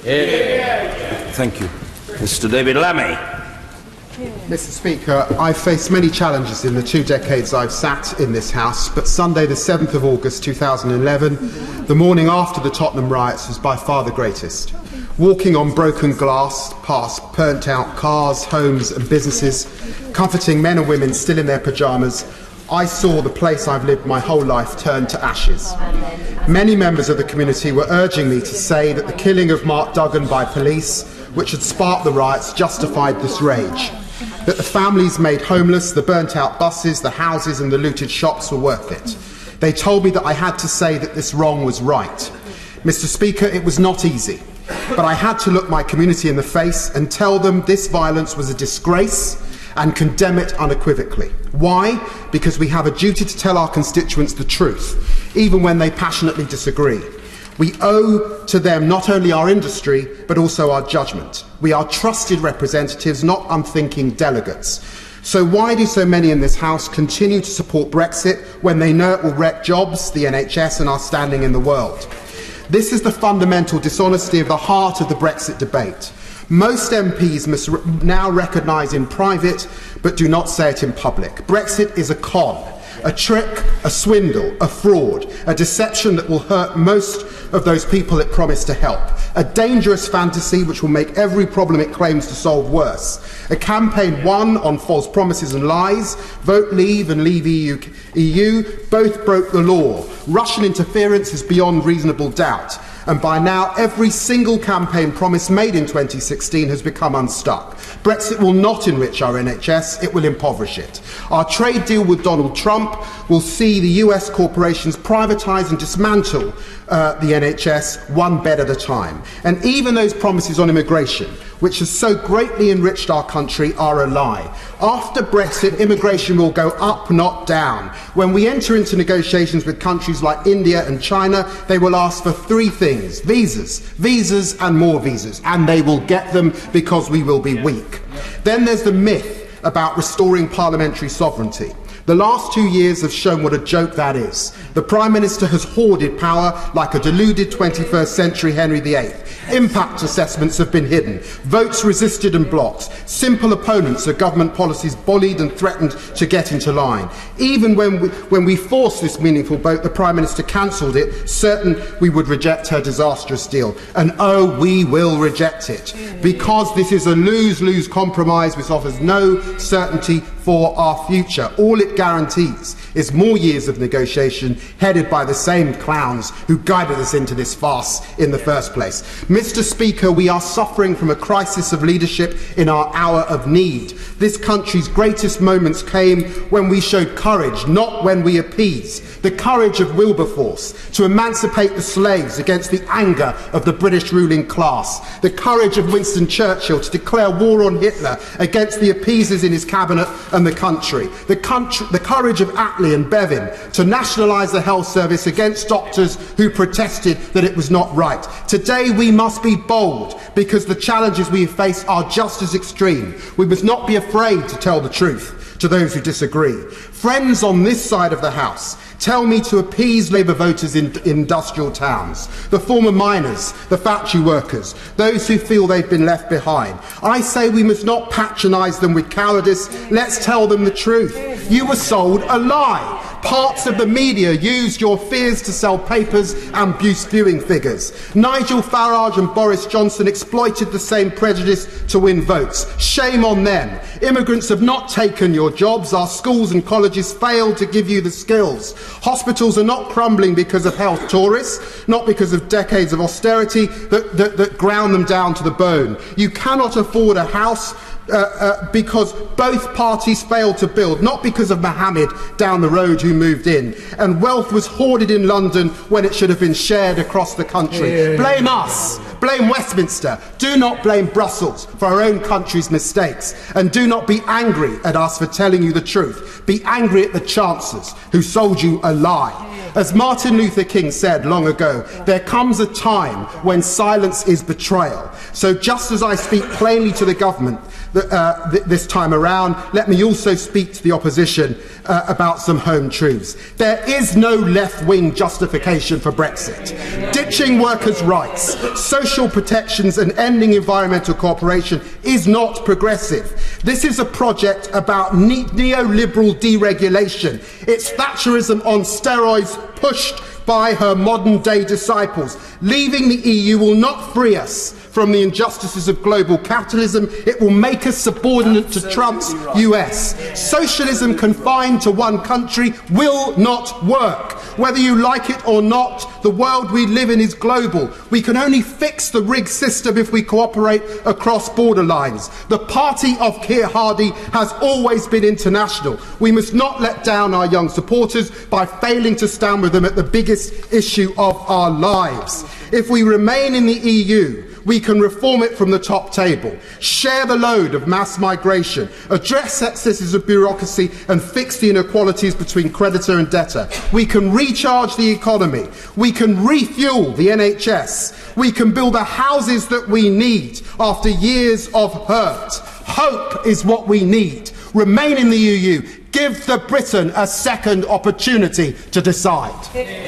Thank you. Mr. David Lammy. Mr. Speaker, I've faced many challenges in the 2 decades I've sat in this House, but Sunday the 7th of August 2011, the morning after the Tottenham riots, was by far the greatest. Walking on broken glass past burnt-out cars, homes and businesses, comforting men and women still in their pyjamas, I saw the place I've lived my whole life turn to ashes. Many members of the community were urging me to say that the killing of Mark Duggan by police, which had sparked the riots, justified this rage. That the families made homeless, the burnt-out buses, the houses and the looted shops were worth it. They told me that I had to say that this wrong was right. Mr. Speaker, it was not easy, but I had to look my community in the face and tell them this violence was a disgrace and condemn it unequivocally. Why? Because we have a duty to tell our constituents the truth, even when they passionately disagree. We owe to them not only our industry, but also our judgment. We are trusted representatives, not unthinking delegates. So why do so many in this House continue to support Brexit when they know it will wreck jobs, the NHS and our standing in the world? This is the fundamental dishonesty of the heart of the Brexit debate. Most MPs must now recognise in private, but do not say it in public. Brexit is a con, a trick, a swindle, a fraud, a deception that will hurt most of those people it promised to help, a dangerous fantasy which will make every problem it claims to solve worse, a campaign won on false promises and lies. Vote Leave and Leave EU both broke the law. Russian interference is beyond reasonable doubt. And by now, every single campaign promise made in 2016 has become unstuck. Brexit will not enrich our NHS, it will impoverish it. Our trade deal with Donald Trump will see the US corporations privatise and dismantle the NHS one bed at a time. And even those promises on immigration, which has so greatly enriched our country, are a lie. After Brexit, immigration will go up, not down. When we enter into negotiations with countries like India and China, they will ask for three things: visas, visas and more visas. And they will get them because we will be weak. Then there's the myth about restoring parliamentary sovereignty. The last 2 years have shown what a joke that is. The Prime Minister has hoarded power like a deluded 21st century Henry VIII. Impact assessments have been hidden, votes resisted and blocked, simple opponents of government policies bullied and threatened to get into line. Even when we forced this meaningful vote, the Prime Minister cancelled it, certain we would reject her disastrous deal. And oh, we will reject it, because this is a lose-lose compromise which offers no certainty for our future. All it guarantees is more years of negotiation headed by the same clowns who guided us into this farce in the first place. Mr. Speaker, we are suffering from a crisis of leadership in our hour of need. This country's greatest moments came when we showed courage, not when we appeased. The courage of Wilberforce to emancipate the slaves against the anger of the British ruling class. The courage of Winston Churchill to declare war on Hitler against the appeasers in his cabinet and the country. The courage of Attlee and Bevin to nationalise the health service against doctors who protested that it was not right. Today we must be bold, because the challenges we face are just as extreme. We must not be afraid to tell the truth to those who disagree. Friends on this side of the House tell me to appease Labour voters in industrial towns, the former miners, the factory workers, those who feel they've been left behind. I say we must not patronise them with cowardice. Let's tell them the truth. You were sold a lie. Parts of the media used your fears to sell papers and boost viewing figures. Nigel Farage and Boris Johnson exploited the same prejudice to win votes. Shame on them. Immigrants have not taken your jobs. Our schools and colleges failed to give you the skills. Hospitals are not crumbling because of health tourists, not because of decades of austerity that ground them down to the bone. You cannot afford a house because both parties failed to build, not because of Mohammed down the road who moved in. And wealth was hoarded in London when it should have been shared across the country. Blame us. Blame Westminster. Do not blame Brussels for our own country's mistakes. And do not be angry at us for telling you the truth. Be angry at the chancellors who sold you a lie. As Martin Luther King said long ago, there comes a time when silence is betrayal. So just as I speak plainly to the government this time around, let me also speak to the opposition about some home truths. There is no left-wing justification for Brexit. Ditching workers' rights, social protections and ending environmental cooperation is not progressive. This is a project about neoliberal deregulation. It's Thatcherism on steroids pushed by her modern-day disciples. Leaving the EU will not free us from the injustices of global capitalism. It will make us subordinate to Trump's US. Socialism confined to one country will not work. Whether you like it or not, the world we live in is global. We can only fix the rigged system if we cooperate across border lines. The party of Keir Hardie has always been international. We must not let down our young supporters by failing to stand with them at the biggest issue of our lives. If we remain in the EU, we can reform it from the top table, share the load of mass migration, address excesses of bureaucracy and fix the inequalities between creditor and debtor. We can recharge the economy. We can refuel the NHS. We can build the houses that we need after years of hurt. Hope is what we need. Remain in the EU. Give the Britain a second opportunity to decide.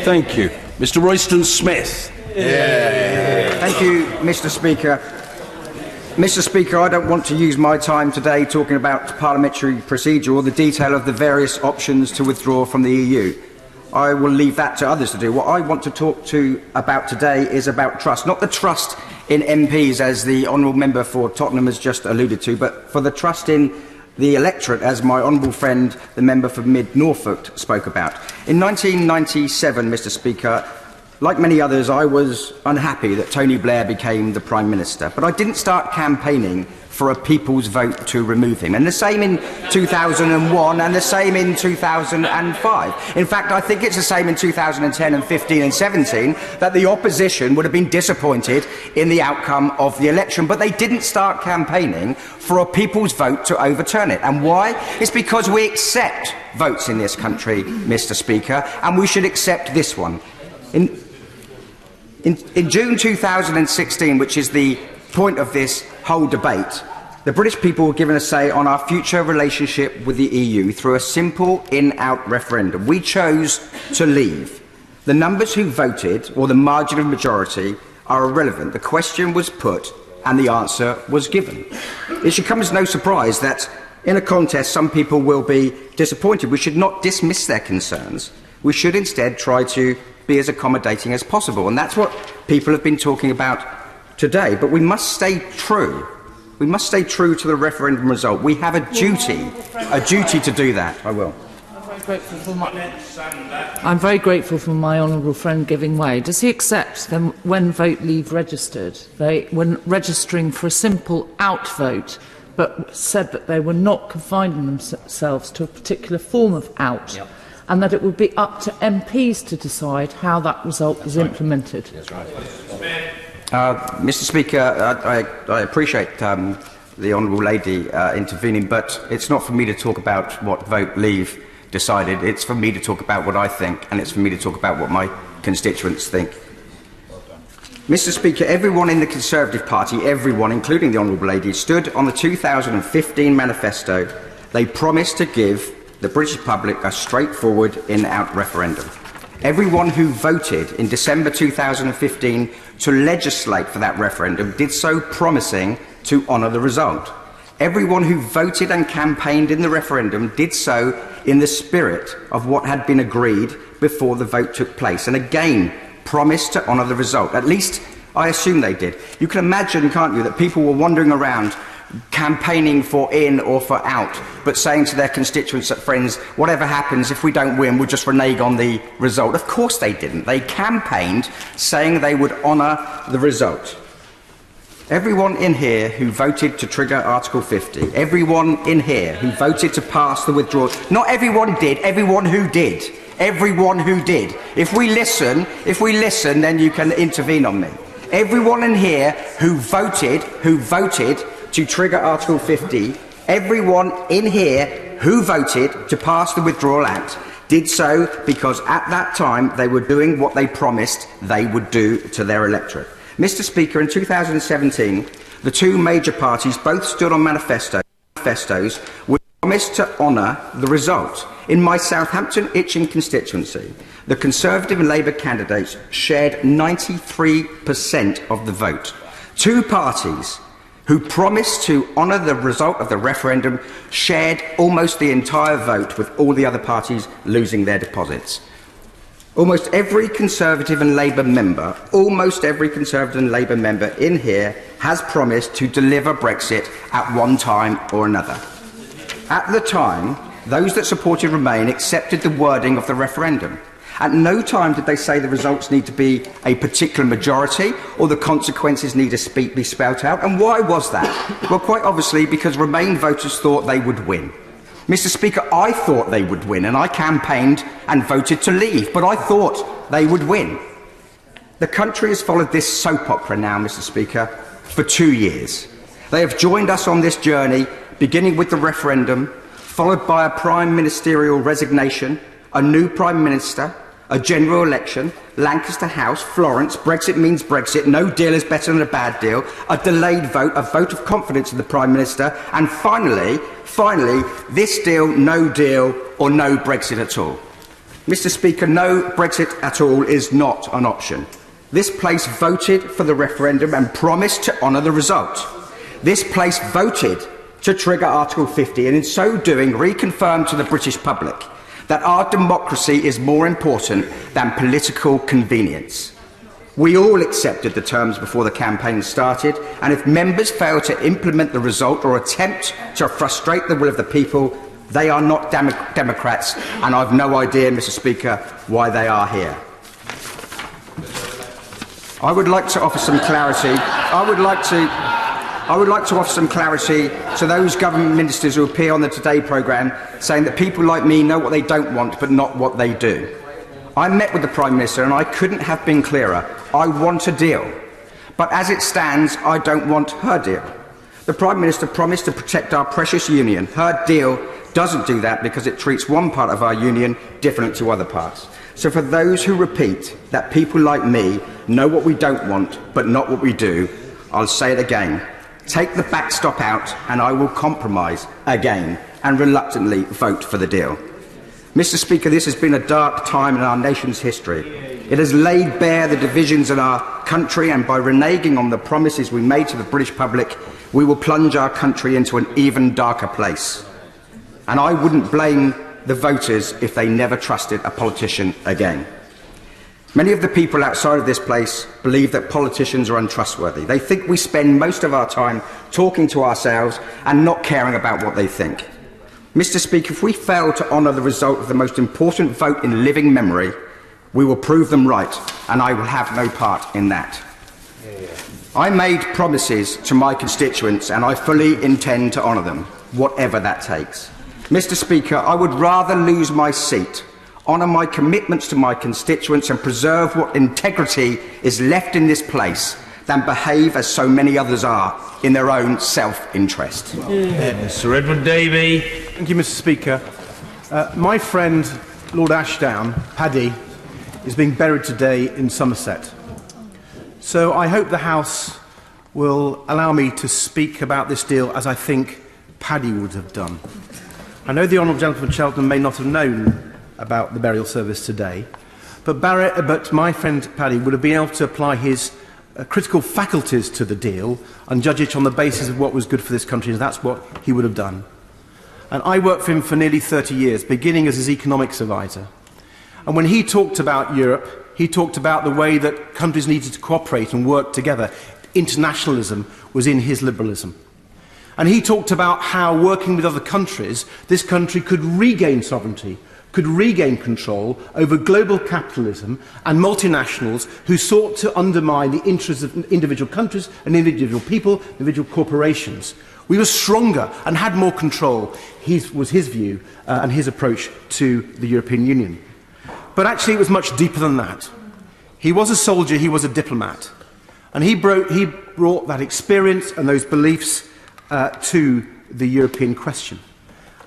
Thank you. Mr. Royston-Smith. Thank you, Mr. Speaker. Mr. Speaker, I don't want to use my time today talking about parliamentary procedure or the detail of the various options to withdraw from the EU. I will leave that to others to do. What I want to talk about today is about trust, not the trust in MPs, as the honourable member for Tottenham has just alluded to, but for the trust in the electorate, as my honourable friend, the member for Mid-Norfolk, spoke about. In 1997, Mr. Speaker, like many others, I was unhappy that Tony Blair became the Prime Minister, but I didn't start campaigning for a people's vote to remove him. And the same in 2001 and the same in 2005. In fact, I think it's the same in 2010 and 15 and 17 that the opposition would have been disappointed in the outcome of the election, but they didn't start campaigning for a people's vote to overturn it. And why? It's because we accept votes in this country, Mr. Speaker, and we should accept this one. In June 2016, which is the point of this whole debate, the British people were given a say on our future relationship with the EU through a simple in-out referendum. We chose to leave. The numbers who voted, or the margin of majority, are irrelevant. The question was put and the answer was given. It should come as no surprise that in a contest some people will be disappointed. We should not dismiss their concerns. We should instead try to be as accommodating as possible. And that's what people have been talking about today. But we must stay true. We must stay true to the referendum result. We have a duty to do that. I will. I'm very grateful for my honourable friend giving way. Does he accept that when Vote Leave registered, when registering for a simple out vote, but said that they were not confining themselves to a particular form of out? Yep. And that it would be up to MPs to decide how that result was implemented. That's right. Mr. Speaker, I appreciate the honourable lady intervening, but it's not for me to talk about what Vote Leave decided. It's for me to talk about what I think, and it's for me to talk about what my constituents think. Mr. Speaker, everyone in the Conservative Party, everyone, including the honourable lady, stood on the 2015 manifesto. They promised to give the British public a straightforward in-out referendum. Everyone who voted in December 2015 to legislate for that referendum did so promising to honour the result. Everyone who voted and campaigned in the referendum did so in the spirit of what had been agreed before the vote took place, and again promised to honour the result. At least I assume they did. You can imagine, can't you, that people were wandering around campaigning for in or for out, but saying to their constituents and friends, whatever happens, if we don't win, we'll just renege on the result. Of course they didn't. They campaigned saying they would honour the result. Everyone in here who voted to trigger Article 50, everyone in here who voted to pass the withdrawal, not everyone did, everyone who did. Everyone who did. If we listen, then you can intervene on me. Everyone in here who voted to trigger Article 50, everyone in here who voted to pass the Withdrawal Act did so because at that time they were doing what they promised they would do to their electorate. Mr. Speaker, in 2017, the two major parties both stood on manifestos which promised to honour the result. In my Southampton Itching constituency, the Conservative and Labour candidates shared 93% of the vote. Two parties who promised to honour the result of the referendum shared almost the entire vote, with all the other parties losing their deposits. Almost every Conservative and Labour member, in here has promised to deliver Brexit at one time or another. At the time, those that supported Remain accepted the wording of the referendum. At no time did they say the results need to be a particular majority or the consequences need to be spelt out. And why was that? Well, quite obviously because Remain voters thought they would win. Mr. Speaker, I thought they would win, and I campaigned and voted to leave, but I thought they would win. The country has followed this soap opera now, Mr. Speaker, for 2 years. They have joined us on this journey, beginning with the referendum, followed by a prime ministerial resignation, a new prime minister, a general election, Lancaster House, Florence, Brexit means Brexit, no deal is better than a bad deal, a delayed vote, a vote of confidence in the Prime Minister, and finally, this deal, no deal, or no Brexit at all. Mr. Speaker, no Brexit at all is not an option. This place voted for the referendum and promised to honour the result. This place voted to trigger Article 50 and in so doing reconfirmed to the British public that our democracy is more important than political convenience. We all accepted the terms before the campaign started, and if members fail to implement the result or attempt to frustrate the will of the people, they are not Democrats, and I've no idea, Mr. Speaker, why they are here. I would like to offer some clarity. I would like to offer some clarity to those government ministers who appear on the Today programme saying that people like me know what they don't want but not what they do. I met with the Prime Minister and I couldn't have been clearer. I want a deal. But as it stands, I don't want her deal. The Prime Minister promised to protect our precious union. Her deal doesn't do that because it treats one part of our union different to other parts. So for those who repeat that people like me know what we don't want but not what we do, I'll say it again. Take the backstop out and I will compromise again and reluctantly vote for the deal. Mr. Speaker, this has been a dark time in our nation's history. It has laid bare the divisions in our country, and by reneging on the promises we made to the British public, we will plunge our country into an even darker place. And I wouldn't blame the voters if they never trusted a politician again. Many of the people outside of this place believe that politicians are untrustworthy. They think we spend most of our time talking to ourselves and not caring about what they think. Mr. Speaker, if we fail to honour the result of the most important vote in living memory, we will prove them right, and I will have no part in that. I made promises to my constituents, and I fully intend to honour them, whatever that takes. Mr. Speaker, I would rather lose my seat, honour my commitments to my constituents and preserve what integrity is left in this place than behave as so many others are in their own self-interest. Sir Edward Davey. Thank you, Mr. Speaker. My friend, Lord Ashdown, Paddy, is being buried today in Somerset. So I hope the House will allow me to speak about this deal as I think Paddy would have done. I know the Honourable Gentleman from Cheltenham may not have known about the burial service today, but my friend Paddy would have been able to apply his critical faculties to the deal and judge it on the basis of what was good for this country, and that's what he would have done. And I worked for him for nearly 30 years, beginning as his economics advisor. And when he talked about Europe, he talked about the way that countries needed to cooperate and work together. Internationalism was in his liberalism. And he talked about how, working with other countries, this country could regain sovereignty, could regain control over global capitalism and multinationals who sought to undermine the interests of individual countries and individual people, individual corporations. We were stronger and had more control, was his view and his approach to the European Union. But actually it was much deeper than that. He was a soldier, he was a diplomat. And he brought that experience and those beliefs to the European question.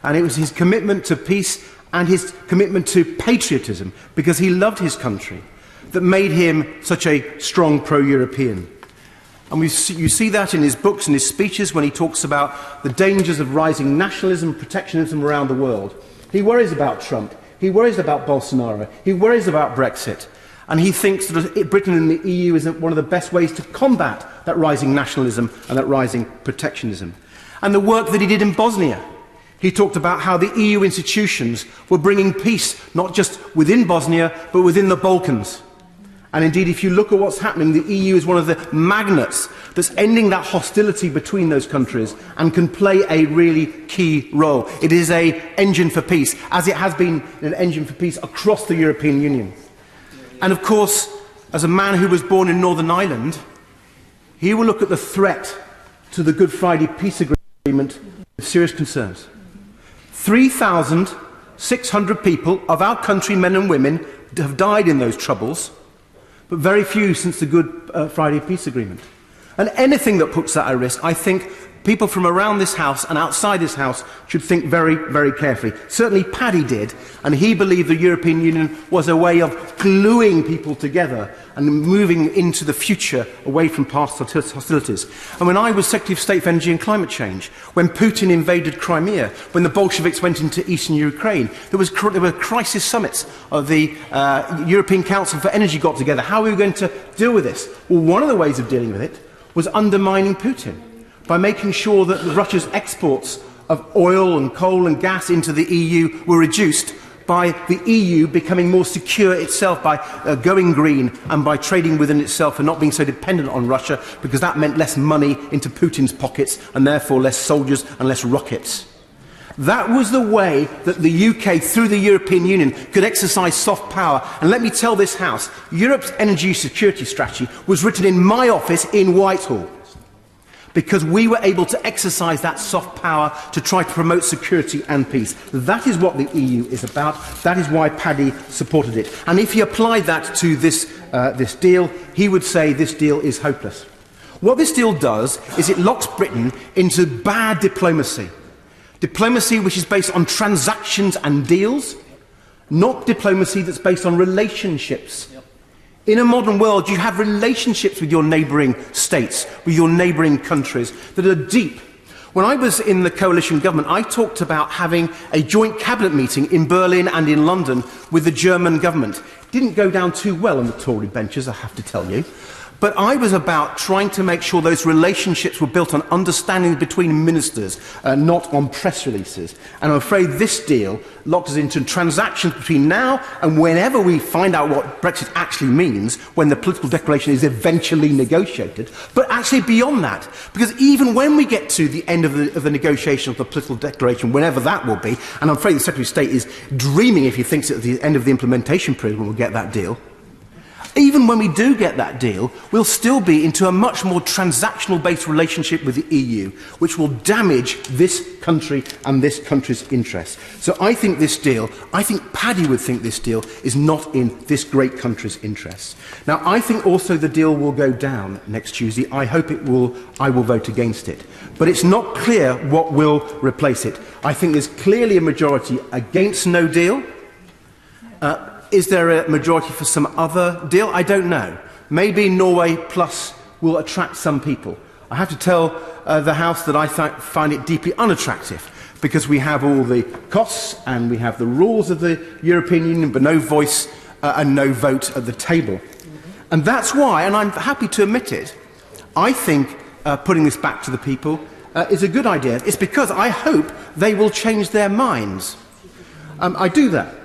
And it was his commitment to peace and his commitment to patriotism, because he loved his country, that made him such a strong pro-European. And you see that in his books and his speeches when he talks about the dangers of rising nationalism and protectionism around the world. He worries about Trump, he worries about Bolsonaro, he worries about Brexit, and he thinks that Britain and the EU is one of the best ways to combat that rising nationalism and that rising protectionism. And the work that he did in Bosnia, He talked about how the EU institutions were bringing peace, not just within Bosnia, but within the Balkans. And indeed, if you look at what's happening, the EU is one of the magnets that's ending that hostility between those countries and can play a really key role. It is an engine for peace, as it has been an engine for peace across the European Union. And of course, as a man who was born in Northern Ireland, he will look at the threat to the Good Friday Peace Agreement with serious concerns. 3,600 people of our country, men and women, have died in those troubles, but very few since the Good Friday Peace Agreement. And anything that puts that at risk, I think people from around this House and outside this House should think very, very carefully. Certainly Paddy did, and he believed the European Union was a way of gluing people together and moving into the future away from past hostilities. And when I was Secretary of State for Energy and Climate Change, when Putin invaded Crimea, when the Bolsheviks went into eastern Ukraine, there were crisis summits of the European Council for Energy got together. How are we going to deal with this? Well, one of the ways of dealing with it was undermining Putin, by making sure that Russia's exports of oil and coal and gas into the EU were reduced, by the EU becoming more secure itself, by going green and by trading within itself and not being so dependent on Russia, because that meant less money into Putin's pockets and therefore less soldiers and less rockets. That was the way that the UK, through the European Union, could exercise soft power. And let me tell this House, Europe's energy security strategy was written in my office in Whitehall, because we were able to exercise that soft power to try to promote security and peace. That is what the EU is about. That is why Paddy supported it. And if he applied that to this deal, he would say this deal is hopeless. What this deal does is it locks Britain into bad diplomacy. Diplomacy which is based on transactions and deals, not diplomacy that's based on relationships. In a modern world, you have relationships with your neighbouring states, with your neighbouring countries that are deep. When I was in the coalition government, I talked about having a joint cabinet meeting in Berlin and in London with the German government. It didn't go down too well on the Tory benches, I have to tell you. But I was about trying to make sure those relationships were built on understanding between ministers, not on press releases. And I'm afraid this deal locks us into transactions between now and whenever we find out what Brexit actually means, when the political declaration is eventually negotiated, but actually beyond that. Because even when we get to the end of the negotiation of the political declaration, whenever that will be, and I'm afraid the Secretary of State is dreaming if he thinks at the end of the implementation period when we'll get that deal, even when we do get that deal, we'll still be into a much more transactional-based relationship with the EU, which will damage this country and this country's interests. So I think this deal, I think Paddy would think this deal is not in this great country's interests. Now, I think also the deal will go down next Tuesday. I hope it will. I will vote against it. But it's not clear what will replace it. I think there's clearly a majority against no deal. Is there a majority for some other deal? I don't know. Maybe Norway Plus will attract some people. I have to tell the House that I find it deeply unattractive, because we have all the costs and we have the rules of the European Union, but no voice and no vote at the table. And that's why, and I'm happy to admit it, I think putting this back to the people is a good idea. It's because I hope they will change their minds. I do that.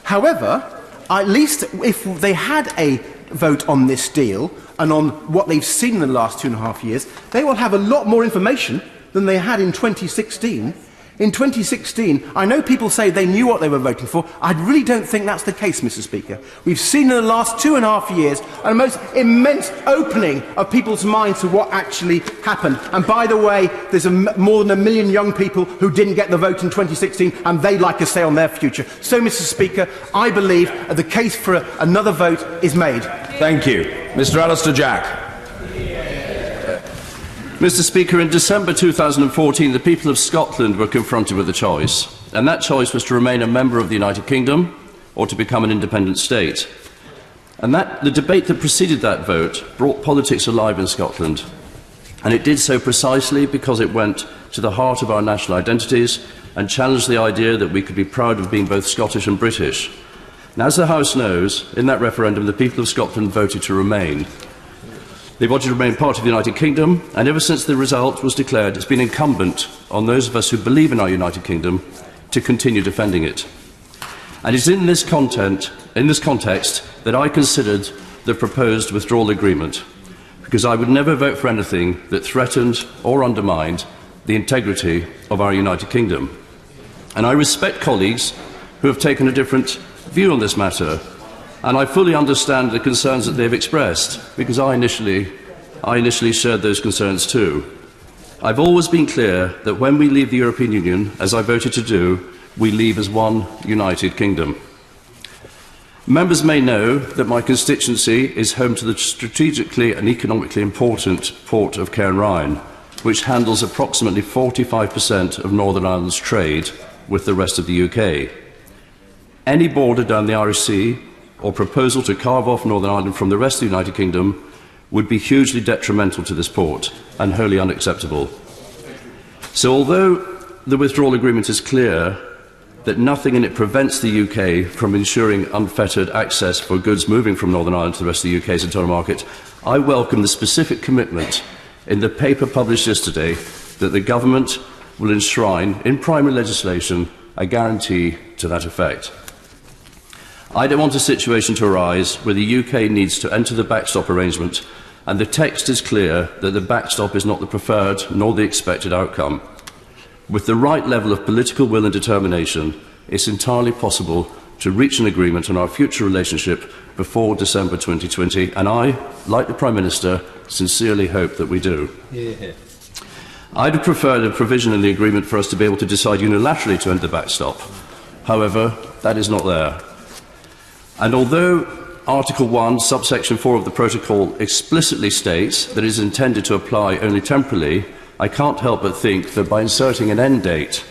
However, at least if they had a vote on this deal and on what they've seen in the last 2.5 years, they will have a lot more information than they had in 2016. In 2016, I know people say they knew what they were voting for. I really don't think that's the case, Mr. Speaker. We've seen in the last 2.5 years a most immense opening of people's minds to what actually happened. And by the way, there's more than 1 million young people who didn't get the vote in 2016, and they'd like a say on their future. So, Mr. Speaker, I believe the case for another vote is made. Thank you. Mr. Alistair Jack. Mr. Speaker, in December 2014, the people of Scotland were confronted with a choice, and that choice was to remain a member of the United Kingdom or to become an independent state. And the debate that preceded that vote brought politics alive in Scotland, and it did so precisely because it went to the heart of our national identities and challenged the idea that we could be proud of being both Scottish and British. And as the House knows, in that referendum, the people of Scotland voted to remain. They want to remain part of the United Kingdom, and ever since the result was declared, it's been incumbent on those of us who believe in our United Kingdom to continue defending it. And it's in this context that I considered the proposed withdrawal agreement, because I would never vote for anything that threatened or undermined the integrity of our United Kingdom. And I respect colleagues who have taken a different view on this matter, and I fully understand the concerns that they've expressed, because I initially shared those concerns too. I've always been clear that when we leave the European Union, as I voted to do, we leave as one United Kingdom. Members may know that my constituency is home to the strategically and economically important port of Cairn Ryan, which handles approximately 45% of Northern Ireland's trade with the rest of the UK. Any border down the Irish Sea or proposal to carve off Northern Ireland from the rest of the United Kingdom would be hugely detrimental to this port and wholly unacceptable. So although the withdrawal agreement is clear that nothing in it prevents the UK from ensuring unfettered access for goods moving from Northern Ireland to the rest of the UK's internal market, I welcome the specific commitment in the paper published yesterday that the government will enshrine in primary legislation a guarantee to that effect. I don't want a situation to arise where the UK needs to enter the backstop arrangement, and the text is clear that the backstop is not the preferred nor the expected outcome. With the right level of political will and determination, it's entirely possible to reach an agreement on our future relationship before December 2020, and I, like the Prime Minister, sincerely hope that we do. Yeah. I'd have preferred a provision in the agreement for us to be able to decide unilaterally to end the backstop. However, that is not there. And although Article 1, subsection 4 of the Protocol explicitly states that it is intended to apply only temporarily, I can't help but think that by inserting an end date,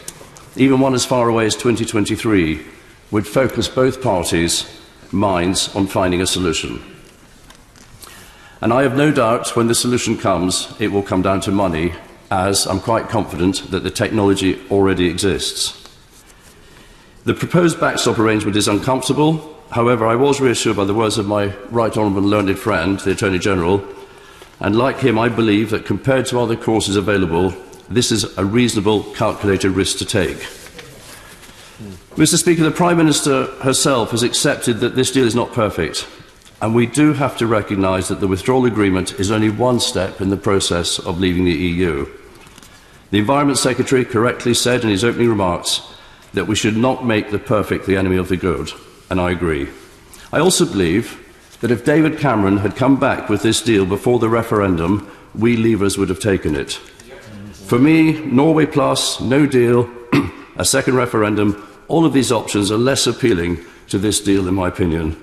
even one as far away as 2023, would focus both parties' minds on finding a solution. And I have no doubt when the solution comes, it will come down to money, as I'm quite confident that the technology already exists. The proposed backstop arrangement is uncomfortable. However, I was reassured by the words of my right honourable and learned friend, the Attorney General, and like him, I believe that compared to other courses available, this is a reasonable, calculated risk to take. Mr. Speaker, the Prime Minister herself has accepted that this deal is not perfect, and we do have to recognise that the withdrawal agreement is only one step in the process of leaving the EU. The Environment Secretary correctly said in his opening remarks that we should not make the perfect the enemy of the good, and I agree. I also believe that if David Cameron had come back with this deal before the referendum, we Leavers would have taken it. For me, Norway Plus, no deal, a second referendum, all of these options are less appealing to this deal, in my opinion.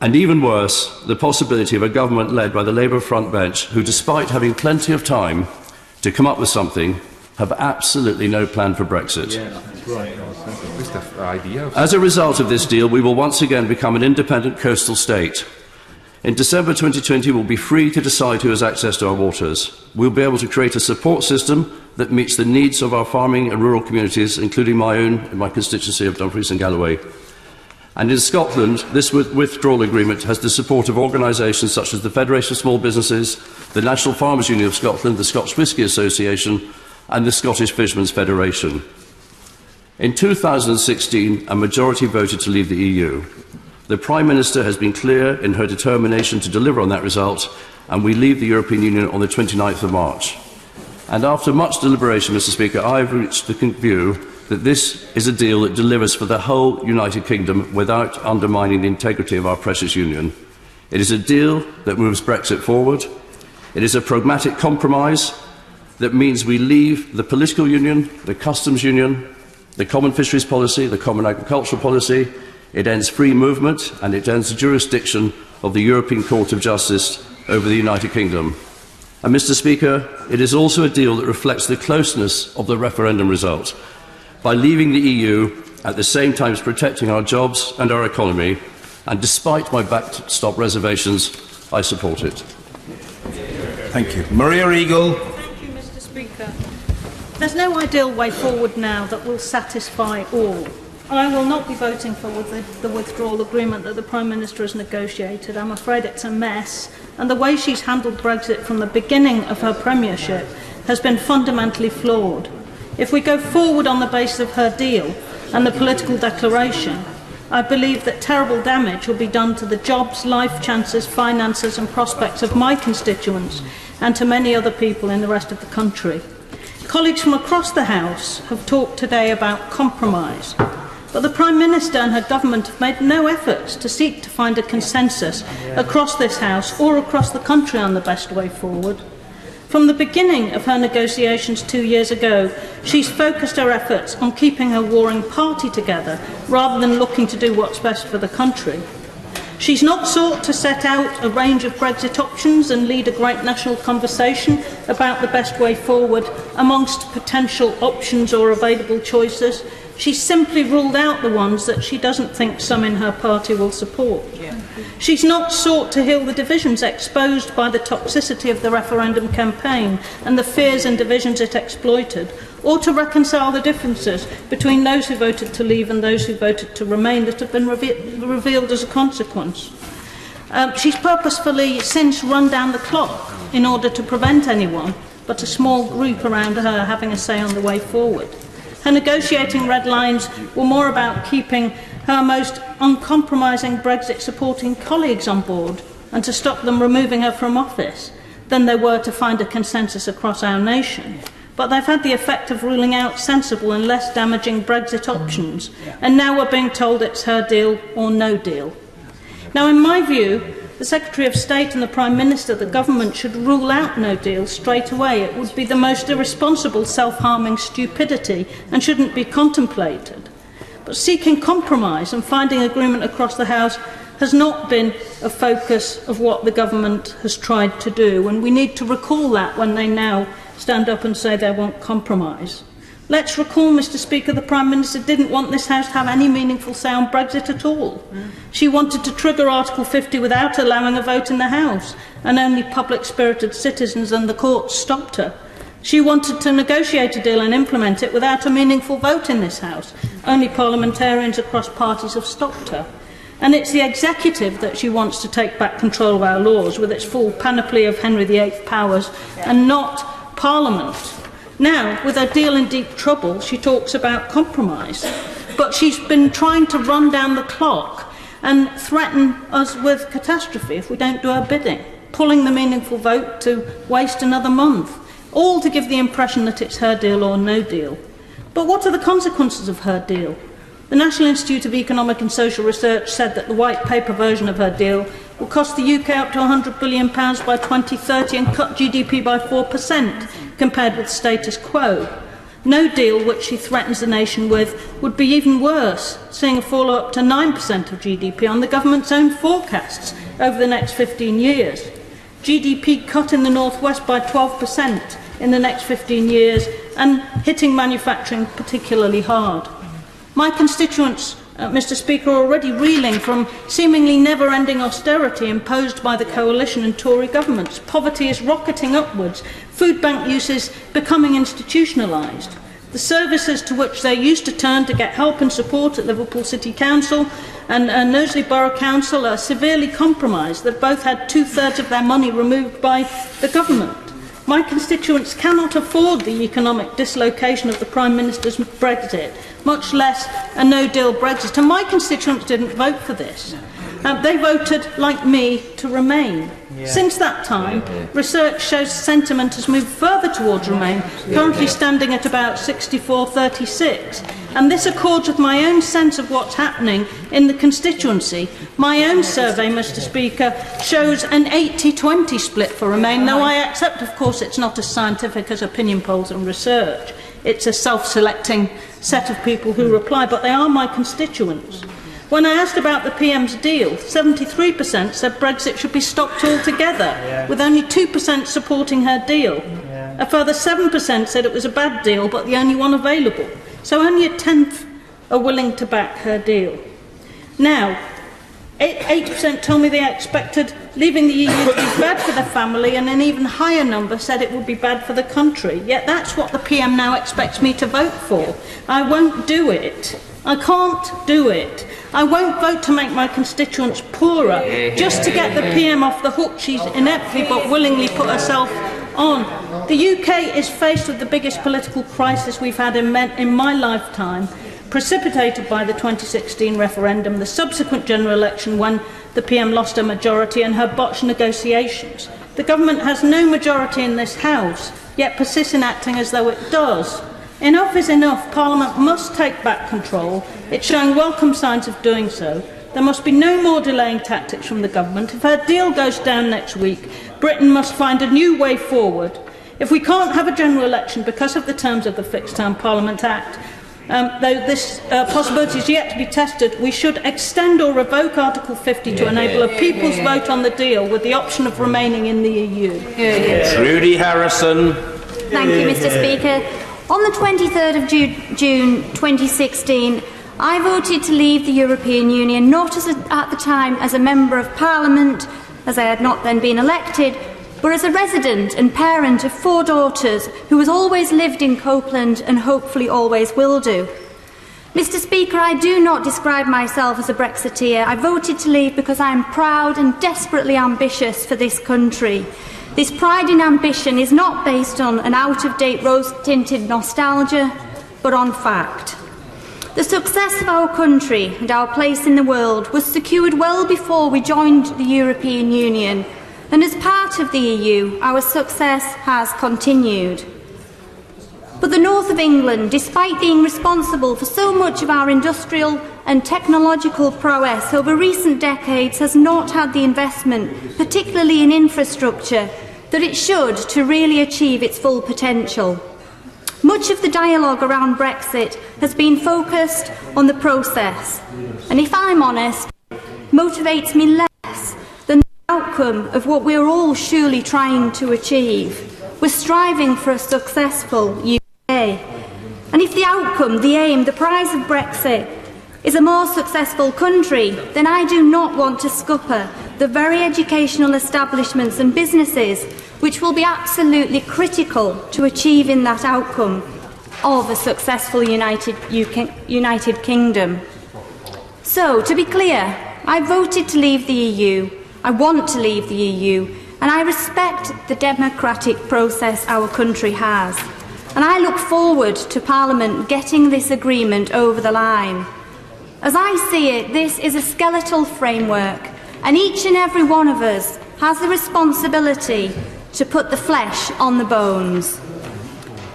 And even worse, the possibility of a government led by the Labour front bench, who, despite having plenty of time to come up with something, have absolutely no plan for Brexit. Yeah, that's right. As a result of this deal, we will once again become an independent coastal state. In December 2020, we'll be free to decide who has access to our waters. We'll be able to create a support system that meets the needs of our farming and rural communities, including my own in my constituency of Dumfries and Galloway. And in Scotland, this withdrawal agreement has the support of organisations such as the Federation of Small Businesses, the National Farmers Union of Scotland, the Scotch Whisky Association, and the Scottish Fishermen's Federation. In 2016, a majority voted to leave the EU. The Prime Minister has been clear in her determination to deliver on that result, and we leave the European Union on the 29th of March. And after much deliberation, Mr. Speaker, I have reached the view that this is a deal that delivers for the whole United Kingdom without undermining the integrity of our precious union. It is a deal that moves Brexit forward. It is a pragmatic compromise that means we leave the political union, the customs union, the common fisheries policy, the common agricultural policy. It ends free movement, and it ends the jurisdiction of the European Court of Justice over the United Kingdom. And, Mr. Speaker, it is also a deal that reflects the closeness of the referendum result. By leaving the EU, at the same time as protecting our jobs and our economy, and despite my backstop reservations, I support it. Thank you. Maria Eagle. Thank you, Mr. Speaker. There's no ideal way forward now that will satisfy all. I will not be voting for the withdrawal agreement that the Prime Minister has negotiated. I'm afraid it's a mess, and the way she's handled Brexit from the beginning of her premiership has been fundamentally flawed. If we go forward on the basis of her deal and the political declaration, I believe that terrible damage will be done to the jobs, life chances, finances and prospects of my constituents and to many other people in the rest of the country. Colleagues from across the House have talked today about compromise, but the Prime Minister and her government have made no efforts to seek to find a consensus across this House or across the country on the best way forward. From the beginning of her negotiations 2 years ago, she's focused her efforts on keeping her warring party together rather than looking to do what's best for the country. She's not sought to set out a range of Brexit options and lead a great national conversation about the best way forward amongst potential options or available choices. She's simply ruled out the ones that she doesn't think some in her party will support. She's not sought to heal the divisions exposed by the toxicity of the referendum campaign and the fears and divisions it exploited, or to reconcile the differences between those who voted to leave and those who voted to remain that have been revealed as a consequence. She's purposefully since run down the clock in order to prevent anyone but a small group around her having a say on the way forward. Her negotiating red lines were more about keeping her most uncompromising Brexit-supporting colleagues on board and to stop them removing her from office than they were to find a consensus across our nation. But they've had the effect of ruling out sensible and less damaging Brexit options, and now we're being told it's her deal or no deal. Now, in my view, the Secretary of State and the Prime Minister, the government should rule out no deal straight away. It would be the most irresponsible, self-harming stupidity and shouldn't be contemplated. But seeking compromise and finding agreement across the House has not been a focus of what the government has tried to do, and we need to recall that when they now stand up and say they won't compromise. Let's recall, Mr. Speaker, the Prime Minister didn't want this House to have any meaningful say on Brexit at all. She wanted to trigger Article 50 without allowing a vote in the House, and only public-spirited citizens and the courts stopped her. She wanted to negotiate a deal and implement it without a meaningful vote in this House. Only parliamentarians across parties have stopped her. And it's the executive that she wants to take back control of our laws with its full panoply of Henry VIII powers, and not Parliament. Now, with her deal in deep trouble, she talks about compromise. But she's been trying to run down the clock and threaten us with catastrophe if we don't do our bidding, pulling the meaningful vote to waste another month, all to give the impression that it's her deal or no deal. But what are the consequences of her deal? The National Institute of Economic and Social Research said that the white paper version of her deal will cost the UK up to £100 billion by 2030 and cut GDP by 4% compared with status quo. No deal, which she threatens the nation with, would be even worse, seeing a fall up to 9% of GDP on the government's own forecasts over the next 15 years. GDP cut in the North West by 12% in the next 15 years and hitting manufacturing particularly hard. My constituents, Mr. Speaker, are already reeling from seemingly never-ending austerity imposed by the coalition and Tory governments. Poverty is rocketing upwards. Food bank use is becoming institutionalised. The services to which they used to turn to get help and support at Liverpool City Council and Knowsley Borough Council are severely compromised. They've both had 2/3 of their money removed by the government. My constituents cannot afford the economic dislocation of the Prime Minister's Brexit, much less a no-deal Brexit. And my constituents didn't vote for this. They voted, like me, to remain. Since that time, research shows sentiment has moved further towards remain, currently standing at about 64-36. And this accords with my own sense of what's happening in the constituency. My own survey, Mr. Speaker, shows an 80-20 split for remain, though I accept, of course, it's not as scientific as opinion polls and research. It's a self-selecting set of people who reply, but they are my constituents. When I asked about the PM's deal, 73% said Brexit should be stopped altogether, with only 2% supporting her deal. A further 7% said it was a bad deal, but the only one available. So only 1/10 are willing to back her deal. Now, 80% told me they expected leaving the EU to be bad for the family, and an even higher number said it would be bad for the country. Yet that's what the PM now expects me to vote for. I won't do it. I can't do it. I won't vote to make my constituents poorer just to get the PM off the hook she's ineptly but willingly put herself on. The UK is faced with the biggest political crisis we've had in my lifetime, precipitated by the 2016 referendum, the subsequent general election when the PM lost her majority, and her botched negotiations. The government has no majority in this House, yet persists in acting as though it does. Enough is enough. Parliament must take back control. It's showing welcome signs of doing so. There must be no more delaying tactics from the government. If her deal goes down next week, Britain must find a new way forward. If we can't have a general election because of the terms of the Fixed Term Parliament Act, though this possibility is yet to be tested, we should extend or revoke Article 50 to enable a people's vote on the deal with the option of remaining in the EU. Trudy Harrison. Thank you, Mr. Speaker. On the 23rd of June 2016, I voted to leave the European Union, not at the time as a Member of Parliament, as I had not then been elected, but as a resident and parent of 4 daughters who has always lived in Copeland and hopefully always will do. Mr. Speaker, I do not describe myself as a Brexiteer. I voted to leave because I am proud and desperately ambitious for this country. This pride and ambition is not based on an out-of-date rose-tinted nostalgia, but on fact. The success of our country and our place in the world was secured well before we joined the European Union, and as part of the EU, our success has continued. But the north of England, despite being responsible for so much of our industrial and technological prowess over recent decades, has not had the investment, particularly in infrastructure, that it should to really achieve its full potential. Much of the dialogue around Brexit has been focused on the process, and if I'm honest, motivates me less than the outcome of what we're all surely trying to achieve. We're striving for a successful UK. And if the outcome, the aim, the prize of Brexit is a more successful country, then I do not want to scupper the very educational establishments and businesses which will be absolutely critical to achieving that outcome of a successful United Kingdom. So, to be clear, I voted to leave the EU, I want to leave the EU, and I respect the democratic process our country has. And I look forward to Parliament getting this agreement over the line. As I see it, this is a skeletal framework, and each and every one of us has the responsibility to put the flesh on the bones.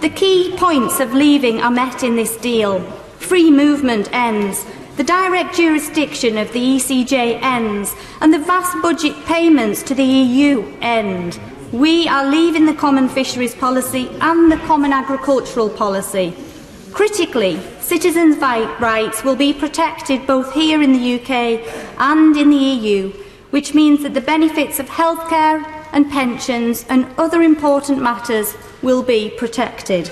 The key points of leaving are met in this deal. Free movement ends, the direct jurisdiction of the ECJ ends, and the vast budget payments to the EU end. We are leaving the common fisheries policy and the common agricultural policy. Critically, citizens' rights will be protected both here in the UK and in the EU, which means that the benefits of healthcare and pensions and other important matters will be protected.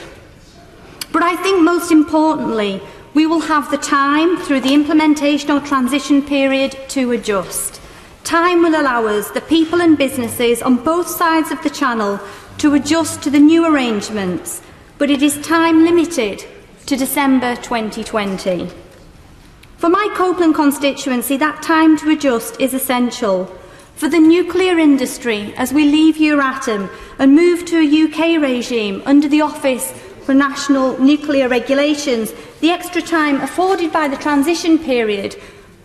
But I think most importantly, we will have the time through the implementation or transition period to adjust. Time will allow us, the people and businesses on both sides of the Channel, to adjust to the new arrangements, but it is time limited to December 2020. For my Copeland constituency, that time to adjust is essential. For the nuclear industry, as we leave Euratom and move to a UK regime under the Office for National Nuclear Regulations, the extra time afforded by the transition period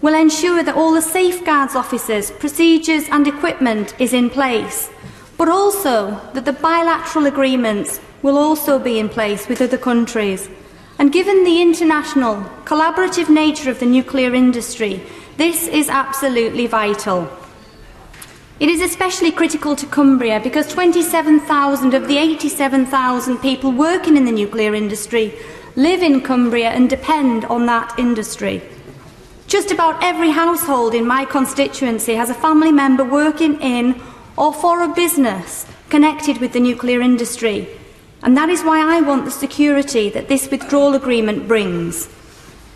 will ensure that all the safeguards officers, procedures and equipment is in place, but also that the bilateral agreements will also be in place with other countries. And given the international, collaborative nature of the nuclear industry, this is absolutely vital. It is especially critical to Cumbria because 27,000 of the 87,000 people working in the nuclear industry live in Cumbria and depend on that industry. Just about every household in my constituency has a family member working in or for a business connected with the nuclear industry. And that is why I want the security that this withdrawal agreement brings.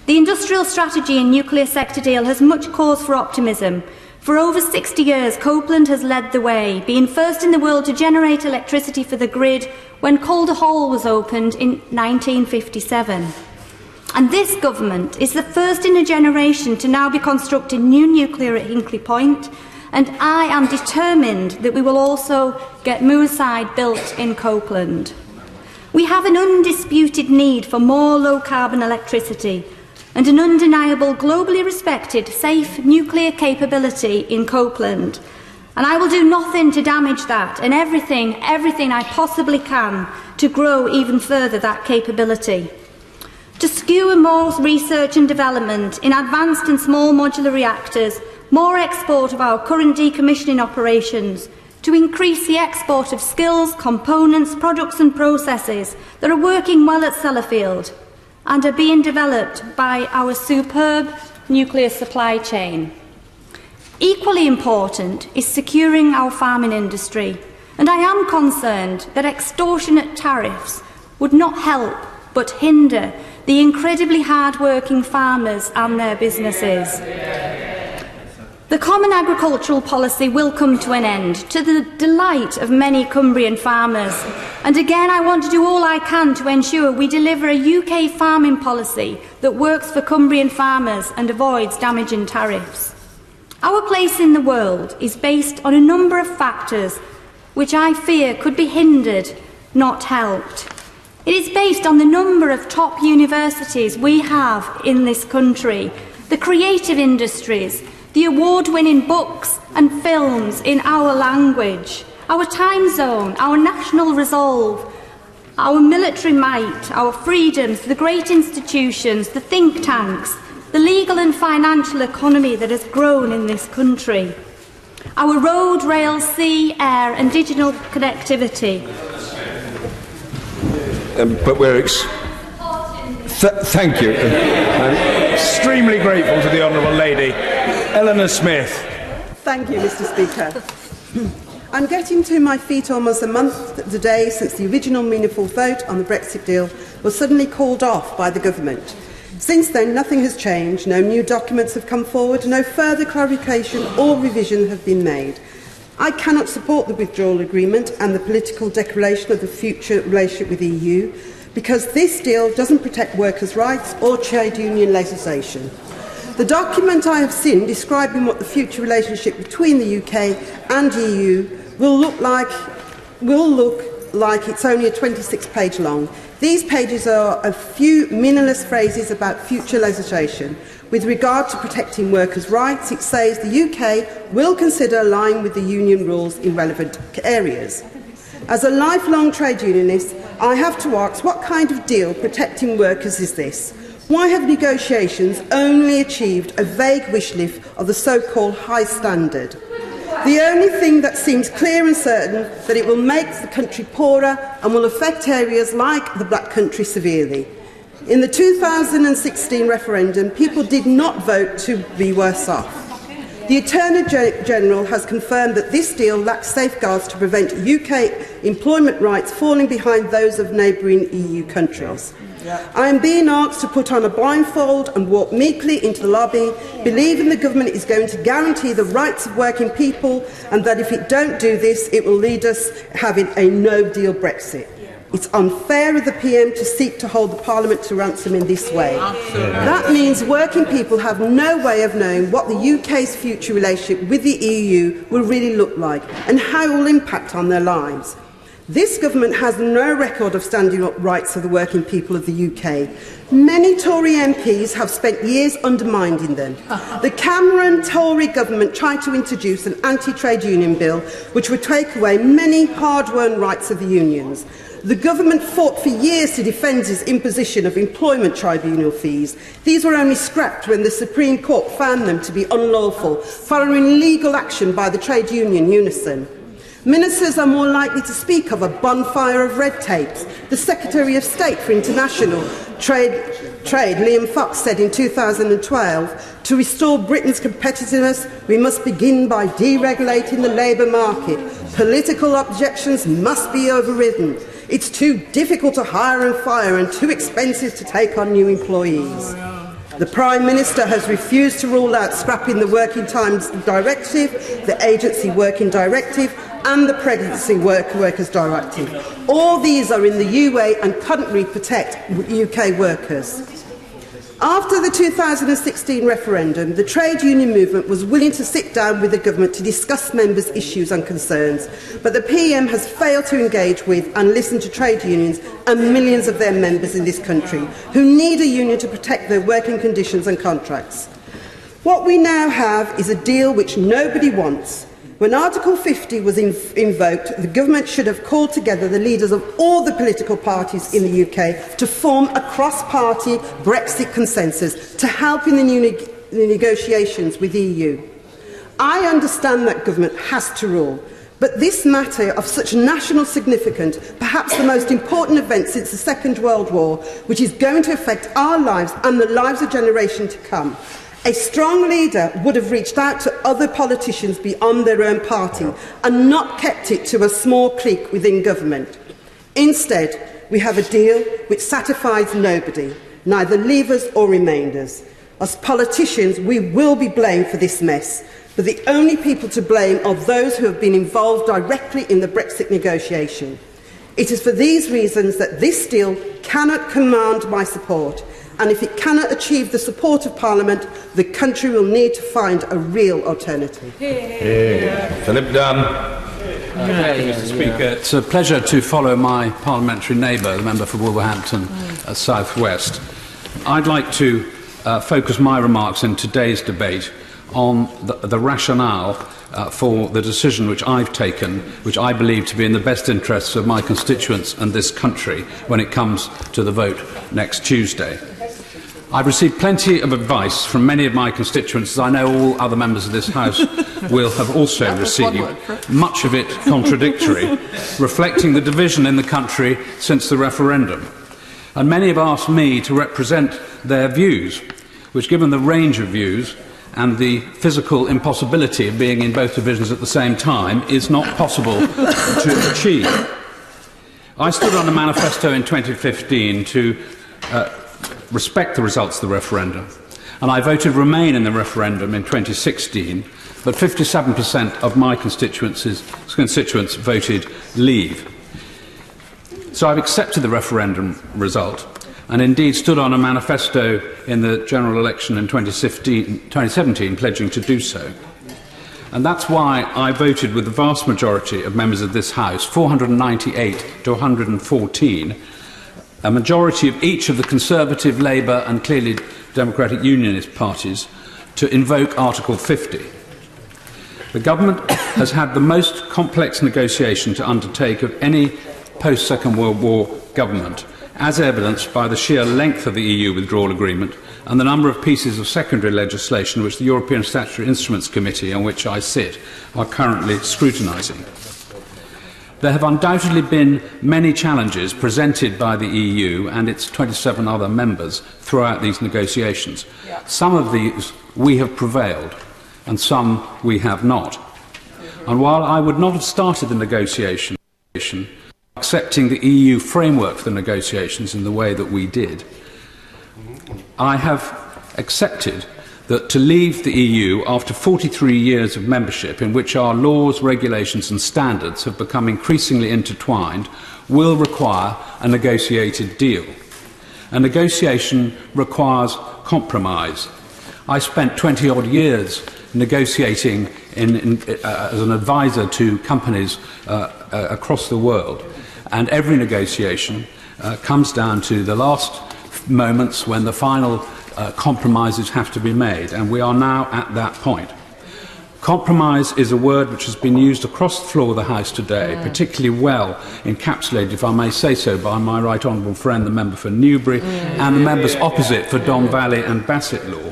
The industrial strategy and nuclear sector deal has much cause for optimism. For over 60 years, Copeland has led the way, being first in the world to generate electricity for the grid when Calder Hall was opened in 1957. And this government is the first in a generation to now be constructing new nuclear at Hinkley Point, and I am determined that we will also get Moorside built in Copeland. We have an undisputed need for more low-carbon electricity and an undeniable, globally respected, safe nuclear capability in Copeland. And I will do nothing to damage that, and everything I possibly can to grow even further that capability. To skewer more research and development in advanced and small modular reactors, more export of our current decommissioning operations, to increase the export of skills, components, products and processes that are working well at Sellafield and are being developed by our superb nuclear supply chain. Equally important is securing our farming industry, and I am concerned that extortionate tariffs would not help but hinder the incredibly hard-working farmers and their businesses. The Common Agricultural Policy will come to an end, to the delight of many Cumbrian farmers. And again, I want to do all I can to ensure we deliver a UK farming policy that works for Cumbrian farmers and avoids damaging tariffs. Our place in the world is based on a number of factors which I fear could be hindered, not helped. It is based on the number of top universities we have in this country, the creative industries, the award-winning books and films in our language, our time zone, our national resolve, our military might, our freedoms, the great institutions, the think tanks, the legal and financial economy that has grown in this country, our road, rail, sea, air and digital connectivity. But we're thank you. I'm extremely grateful to the Honourable Lady. Eleanor Smith. Thank you, Mr. Speaker. I'm getting to my feet almost a month today since the original meaningful vote on the Brexit deal was suddenly called off by the government. Since then, nothing has changed, no new documents have come forward, no further clarification or revision have been made. I cannot support the withdrawal agreement and the political declaration of the future relationship with the EU because this deal doesn't protect workers' rights or trade union legislation. The document I have seen describing what the future relationship between the UK and EU will look like it's only a 26-page long. These pages are a few meaningless phrases about future legislation. With regard to protecting workers' rights, it says the UK will consider aligning with the union rules in relevant areas. As a lifelong trade unionist, I have to ask, what kind of deal protecting workers is this? Why have negotiations only achieved a vague wish list of the so-called high standard? The only thing that seems clear and certain that it will make the country poorer and will affect areas like the Black Country severely. In the 2016 referendum, people did not vote to be worse off. The Attorney General has confirmed that this deal lacks safeguards to prevent UK employment rights falling behind those of neighbouring EU countries. I am being asked to put on a blindfold and walk meekly into the lobby, believing the government is going to guarantee the rights of working people and that if it don't do this, it will lead us having a no-deal Brexit. It's unfair of the PM to seek to hold the Parliament to ransom in this way. That means working people have no way of knowing what the UK's future relationship with the EU will really look like and how it will impact on their lives. This government has no record of standing up rights for the working people of the UK. Many Tory MPs have spent years undermining them. The Cameron Tory government tried to introduce an anti-trade union bill which would take away many hard-won rights of the unions. The government fought for years to defend its imposition of employment tribunal fees. These were only scrapped when the Supreme Court found them to be unlawful, following legal action by the trade union Unison. Ministers are more likely to speak of a bonfire of red tapes. The Secretary of State for International Trade, Liam Fox, said in 2012, to restore Britain's competitiveness, we must begin by deregulating the labour market. Political objections must be overridden. It's too difficult to hire and fire and too expensive to take on new employees. The Prime Minister has refused to rule out scrapping the Working Times Directive, the Agency Working Directive and the Pregnancy Workers Directive. All these are in the UA and currently protect UK workers. After the 2016 referendum, the trade union movement was willing to sit down with the government to discuss members' issues and concerns, but the PM has failed to engage with and listen to trade unions and millions of their members in this country who need a union to protect their working conditions and contracts. What we now have is a deal which nobody wants. When Article 50 was invoked, the government should have called together the leaders of all the political parties in the UK to form a cross-party Brexit consensus to help in the new negotiations with the EU. I understand that government has to rule, but this matter of such national significance, perhaps the most important event since the Second World War, which is going to affect our lives and the lives of generations to come, a strong leader would have reached out to other politicians beyond their own party and not kept it to a small clique within government. Instead, we have a deal which satisfies nobody, neither leavers or remainders. As politicians, we will be blamed for this mess, but the only people to blame are those who have been involved directly in the Brexit negotiation. It is for these reasons that this deal cannot command my support. And if it cannot achieve the support of Parliament, the country will need to find a real alternative. Philip Dunn. Mr. Speaker, it's a pleasure to follow my parliamentary neighbour, the member for Wolverhampton South West. I'd like to focus my remarks in today's debate on the rationale for the decision which I've taken, which I believe to be in the best interests of my constituents and this country when it comes to the vote next Tuesday. I've received plenty of advice from many of my constituents, as I know all other members of this House will have also received, much of it contradictory, reflecting the division in the country since the referendum. And many have asked me to represent their views, which, given the range of views and the physical impossibility of being in both divisions at the same time, is not possible to achieve. I stood on a manifesto in 2015 to respect the results of the referendum, and I voted Remain in the referendum in 2016, but 57% of my constituents voted Leave. So I've accepted the referendum result and indeed stood on a manifesto in the general election in 2017 pledging to do so. And that's why I voted with the vast majority of members of this House, 498 to 114, a majority of each of the Conservative, Labour and clearly Democratic Unionist parties, to invoke Article 50. The government has had the most complex negotiation to undertake of any post-Second World War government, as evidenced by the sheer length of the EU withdrawal agreement and the number of pieces of secondary legislation which the European Statutory Instruments Committee, on which I sit, are currently scrutinising. There have undoubtedly been many challenges presented by the EU and its 27 other members throughout these negotiations. Some of these we have prevailed, and some we have not. And while I would not have started the negotiation accepting the EU framework for the negotiations in the way that we did, I have accepted that to leave the EU after 43 years of membership, in which our laws, regulations and standards have become increasingly intertwined, will require a negotiated deal. A negotiation requires compromise. I spent 20-odd years negotiating as an advisor to companies across the world, and every negotiation comes down to the last moments when the final compromises have to be made, and we are now at that point. Compromise is a word which has been used across the floor of the House today, particularly well encapsulated, if I may say so, by my right honourable friend, the member for Newbury, and the members opposite for Don Valley and Bassetlaw.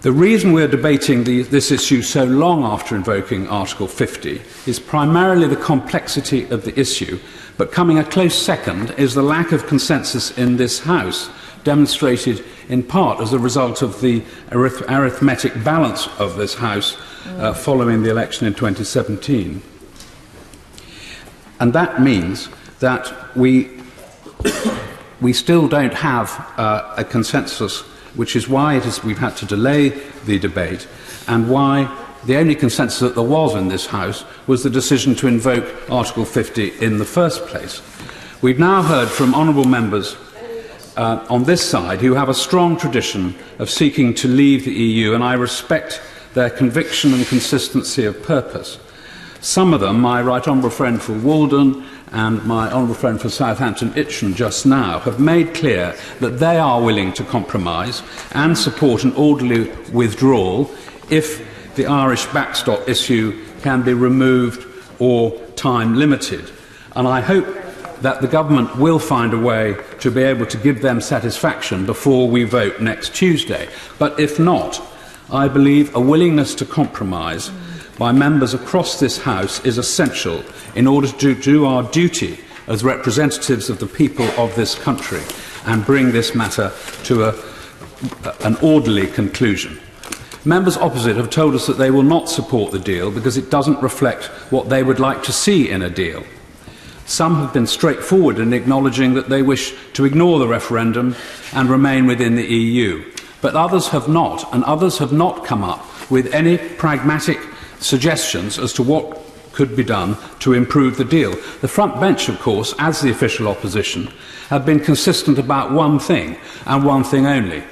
The reason we're debating this issue so long after invoking Article 50 is primarily the complexity of the issue, but coming a close second is the lack of consensus in this House, demonstrated in part as a result of the arithmetic balance of this House following the election in 2017. And that means that we we still don't have a consensus, which is why we've had to delay the debate, and why the only consensus that there was in this House was the decision to invoke Article 50 in the first place. We've now heard from honourable members on this side who have a strong tradition of seeking to leave the EU, and I respect their conviction and consistency of purpose. Some of them, my right honourable friend for Walden and my honourable friend for Southampton Itchen just now, have made clear that they are willing to compromise and support an orderly withdrawal if the Irish backstop issue can be removed or time limited. And I hope that the government will find a way to be able to give them satisfaction before we vote next Tuesday. But if not, I believe a willingness to compromise by members across this House is essential in order to do our duty as representatives of the people of this country and bring this matter to an orderly conclusion. Members opposite have told us that they will not support the deal because it doesn't reflect what they would like to see in a deal. Some have been straightforward in acknowledging that they wish to ignore the referendum and remain within the EU. But others have not, and others have not come up with any pragmatic suggestions as to what could be done to improve the deal. The front bench, of course, as the official opposition, have been consistent about one thing, and one thing only.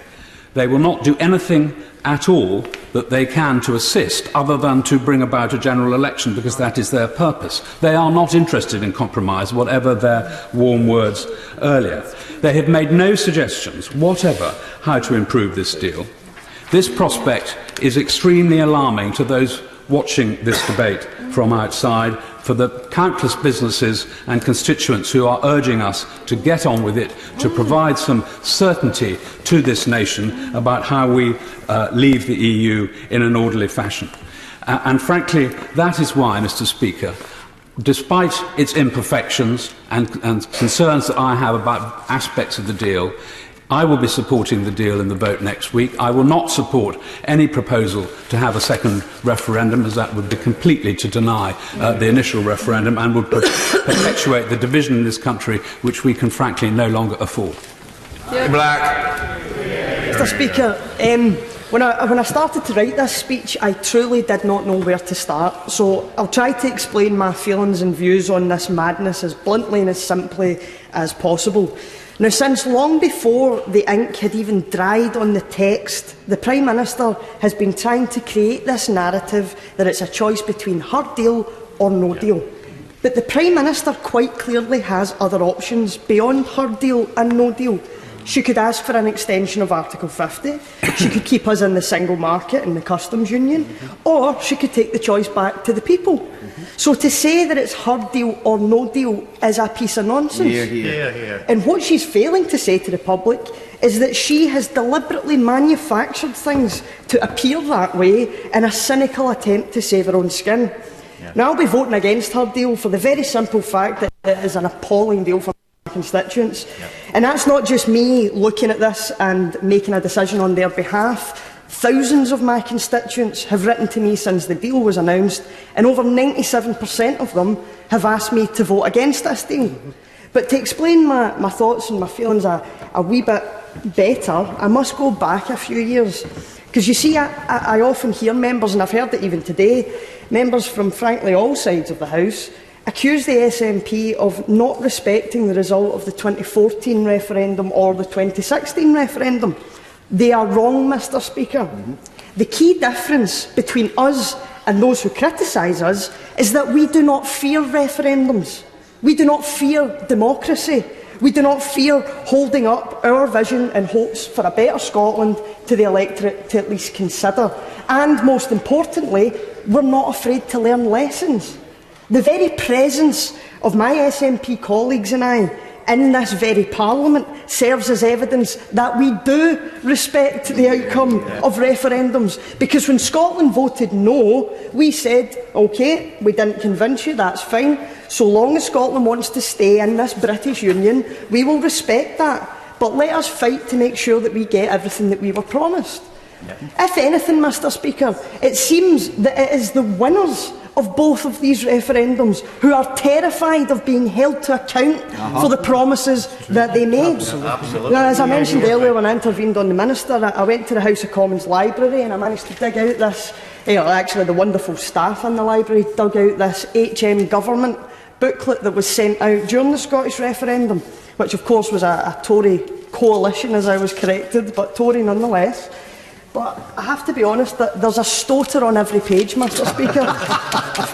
They will not do anything at all that they can to assist other than to bring about a general election, because that is their purpose. They are not interested in compromise, whatever their warm words earlier. They have made no suggestions whatever how to improve this deal. This prospect is extremely alarming to those watching this debate from outside, for the countless businesses and constituents who are urging us to get on with it, to provide some certainty to this nation about how we leave the EU in an orderly fashion. And frankly, that is why, Mr. Speaker, despite its imperfections and concerns that I have about aspects of the deal, I will be supporting the deal in the vote next week. I will not support any proposal to have a second referendum, as that would be completely to deny the initial referendum and would perpetuate the division in this country, which we can frankly no longer afford. Mr. Speaker, when I started to write this speech, I truly did not know where to start. So I'll try to explain my feelings and views on this madness as bluntly and as simply as possible. Now, since long before the ink had even dried on the text, the Prime Minister has been trying to create this narrative that it's a choice between her deal or no deal. But the Prime Minister quite clearly has other options beyond her deal and no deal. She could ask for an extension of Article 50, she could keep us in the single market and the customs union, or she could take the choice back to the people. So to say that it's her deal or no deal is a piece of nonsense. Hear, hear. Hear, hear. And what she's failing to say to the public is that she has deliberately manufactured things to appear that way in a cynical attempt to save her own skin. Yeah. Now I'll be voting against her deal for the very simple fact that it is an appalling deal for constituents. Yeah. And that's not just me looking at this and making a decision on their behalf. Thousands of my constituents have written to me since the deal was announced, and over 97% of them have asked me to vote against this deal. But to explain my thoughts and my feelings a wee bit better, I must go back a few years. Because you see, I often hear members, and I've heard it even today, members from frankly all sides of the House accuse the SNP of not respecting the result of the 2014 referendum or the 2016 referendum. They are wrong, Mr. Speaker. The key difference between us and those who criticise us is that we do not fear referendums. We do not fear democracy. We do not fear holding up our vision and hopes for a better Scotland to the electorate to at least consider. And most importantly, we're not afraid to learn lessons. The very presence of my SNP colleagues and I in this very Parliament serves as evidence that we do respect the outcome of referendums. Because when Scotland voted no, we said, OK, we didn't convince you, that's fine. So long as Scotland wants to stay in this British Union, we will respect that. But let us fight to make sure that we get everything that we were promised. If anything, Mr. Speaker, it seems that it is the winners of both of these referendums, who are terrified of being held to account for the promises that they made. Absolutely. Now, as I mentioned earlier when I intervened on the Minister, I went to the House of Commons library and I managed to dig out this, actually the wonderful staff in the library dug out this HM Government booklet that was sent out during the Scottish referendum, which of course was a Tory coalition, as I was corrected, but Tory nonetheless. But I have to be honest, that there's a stoter on every page, Mr. Speaker.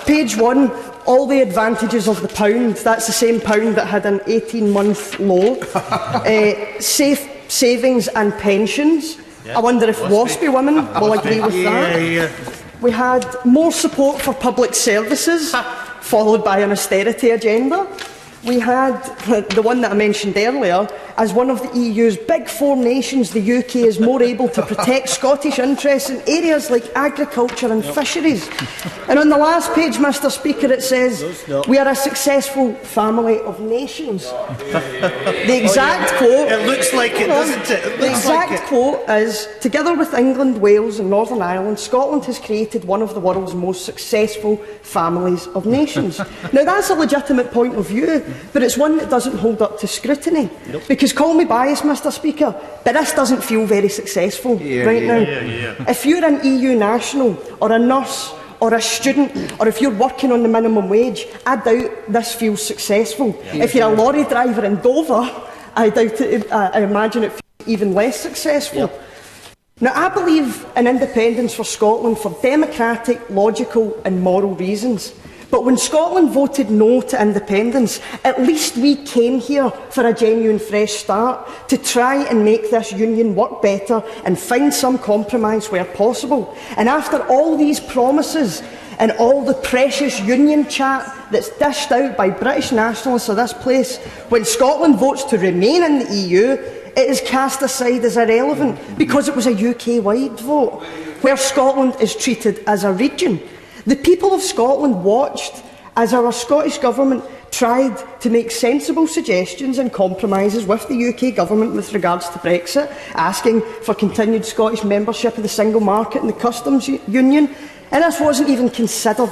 Page 1, all the advantages of the pound. That's the same pound that had an 18-month low. Safe savings and pensions. I wonder if WASPy women will agree with that. We had more support for public services, followed by an austerity agenda. We had the one that I mentioned earlier. As one of the EU's big four nations, the UK is more able to protect Scottish interests in areas like agriculture and fisheries. And on the last page, Mr. Speaker, it says, "We are a successful family of nations." The exact quote... It looks like it, doesn't it? The exact quote is, "Together with England, Wales and Northern Ireland, Scotland has created one of the world's most successful families of nations." Now, that's a legitimate point of view, but it's one that doesn't hold up to scrutiny. Because, call me biased, Mr. Speaker, but this doesn't feel very successful now. If you're an EU national, or a nurse, or a student, or if you're working on the minimum wage, I doubt this feels successful. If you're a lorry driver in Dover, I doubt it. I imagine it feels even less successful. Now, I believe in independence for Scotland for democratic, logical and moral reasons. But when Scotland voted no to independence, at least we came here for a genuine fresh start to try and make this union work better and find some compromise where possible. And after all these promises and all the precious union chat that's dished out by British nationalists of this place, when Scotland votes to remain in the EU, it is cast aside as irrelevant because it was a UK-wide vote, where Scotland is treated as a region. The people of Scotland watched as our Scottish Government tried to make sensible suggestions and compromises with the UK Government with regards to Brexit, asking for continued Scottish membership of the single market and the customs union, and this wasn't even considered.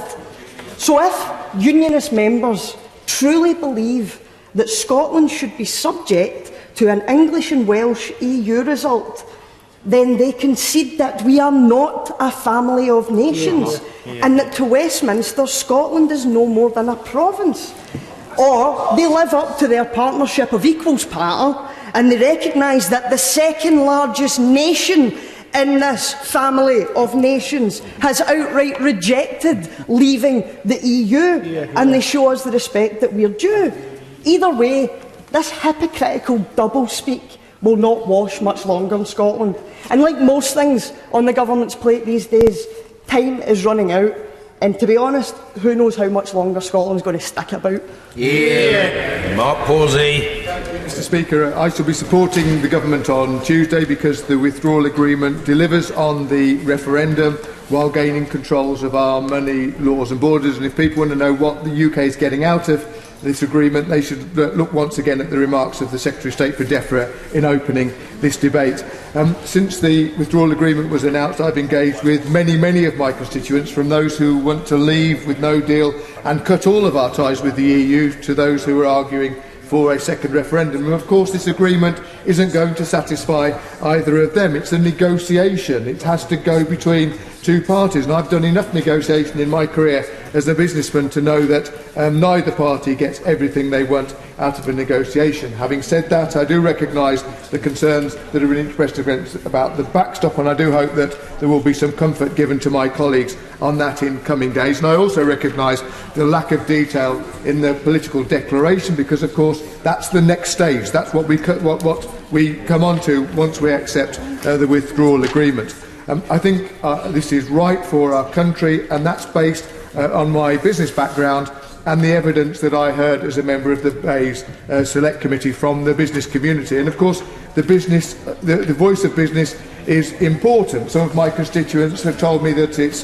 So if unionist members truly believe that Scotland should be subject to an English and Welsh EU result, then they concede that we are not a family of nations, and that to Westminster, Scotland is no more than a province. Or they live up to their partnership of equals patter, and they recognise that the second largest nation in this family of nations has outright rejected leaving the EU, and they show us the respect that we're due. Either way, this hypocritical doublespeak will not wash much longer in Scotland. And like most things on the government's plate these days, time is running out. And to be honest, who knows how much longer Scotland's going to stick about. Mark Pawsey. Mr. Speaker, I shall be supporting the government on Tuesday because the withdrawal agreement delivers on the referendum while gaining controls of our money, laws and borders. And if people want to know what the UK is getting out of this agreement, they should look once again at the remarks of the Secretary of State for DEFRA in opening this debate. Since the withdrawal agreement was announced, I've engaged with many of my constituents, from those who want to leave with no deal and cut all of our ties with the EU to those who are arguing for a second referendum. And of course, this agreement isn't going to satisfy either of them. It's a negotiation. It has to go between two parties, and I've done enough negotiation in my career as a businessman to know that neither party gets everything they want out of a negotiation. Having said that, I do recognise the concerns that have been expressed about the backstop, and I do hope that there will be some comfort given to my colleagues on that in coming days. And I also recognise the lack of detail in the political declaration, because of course that's the next stage. That's what we come on to once we accept the withdrawal agreement. I think this is right for our country, and that's based on my business background and the evidence that I heard as a member of the Bayes Select Committee from the business community. And of course, the voice of business is important. Some of my constituents have told me that it's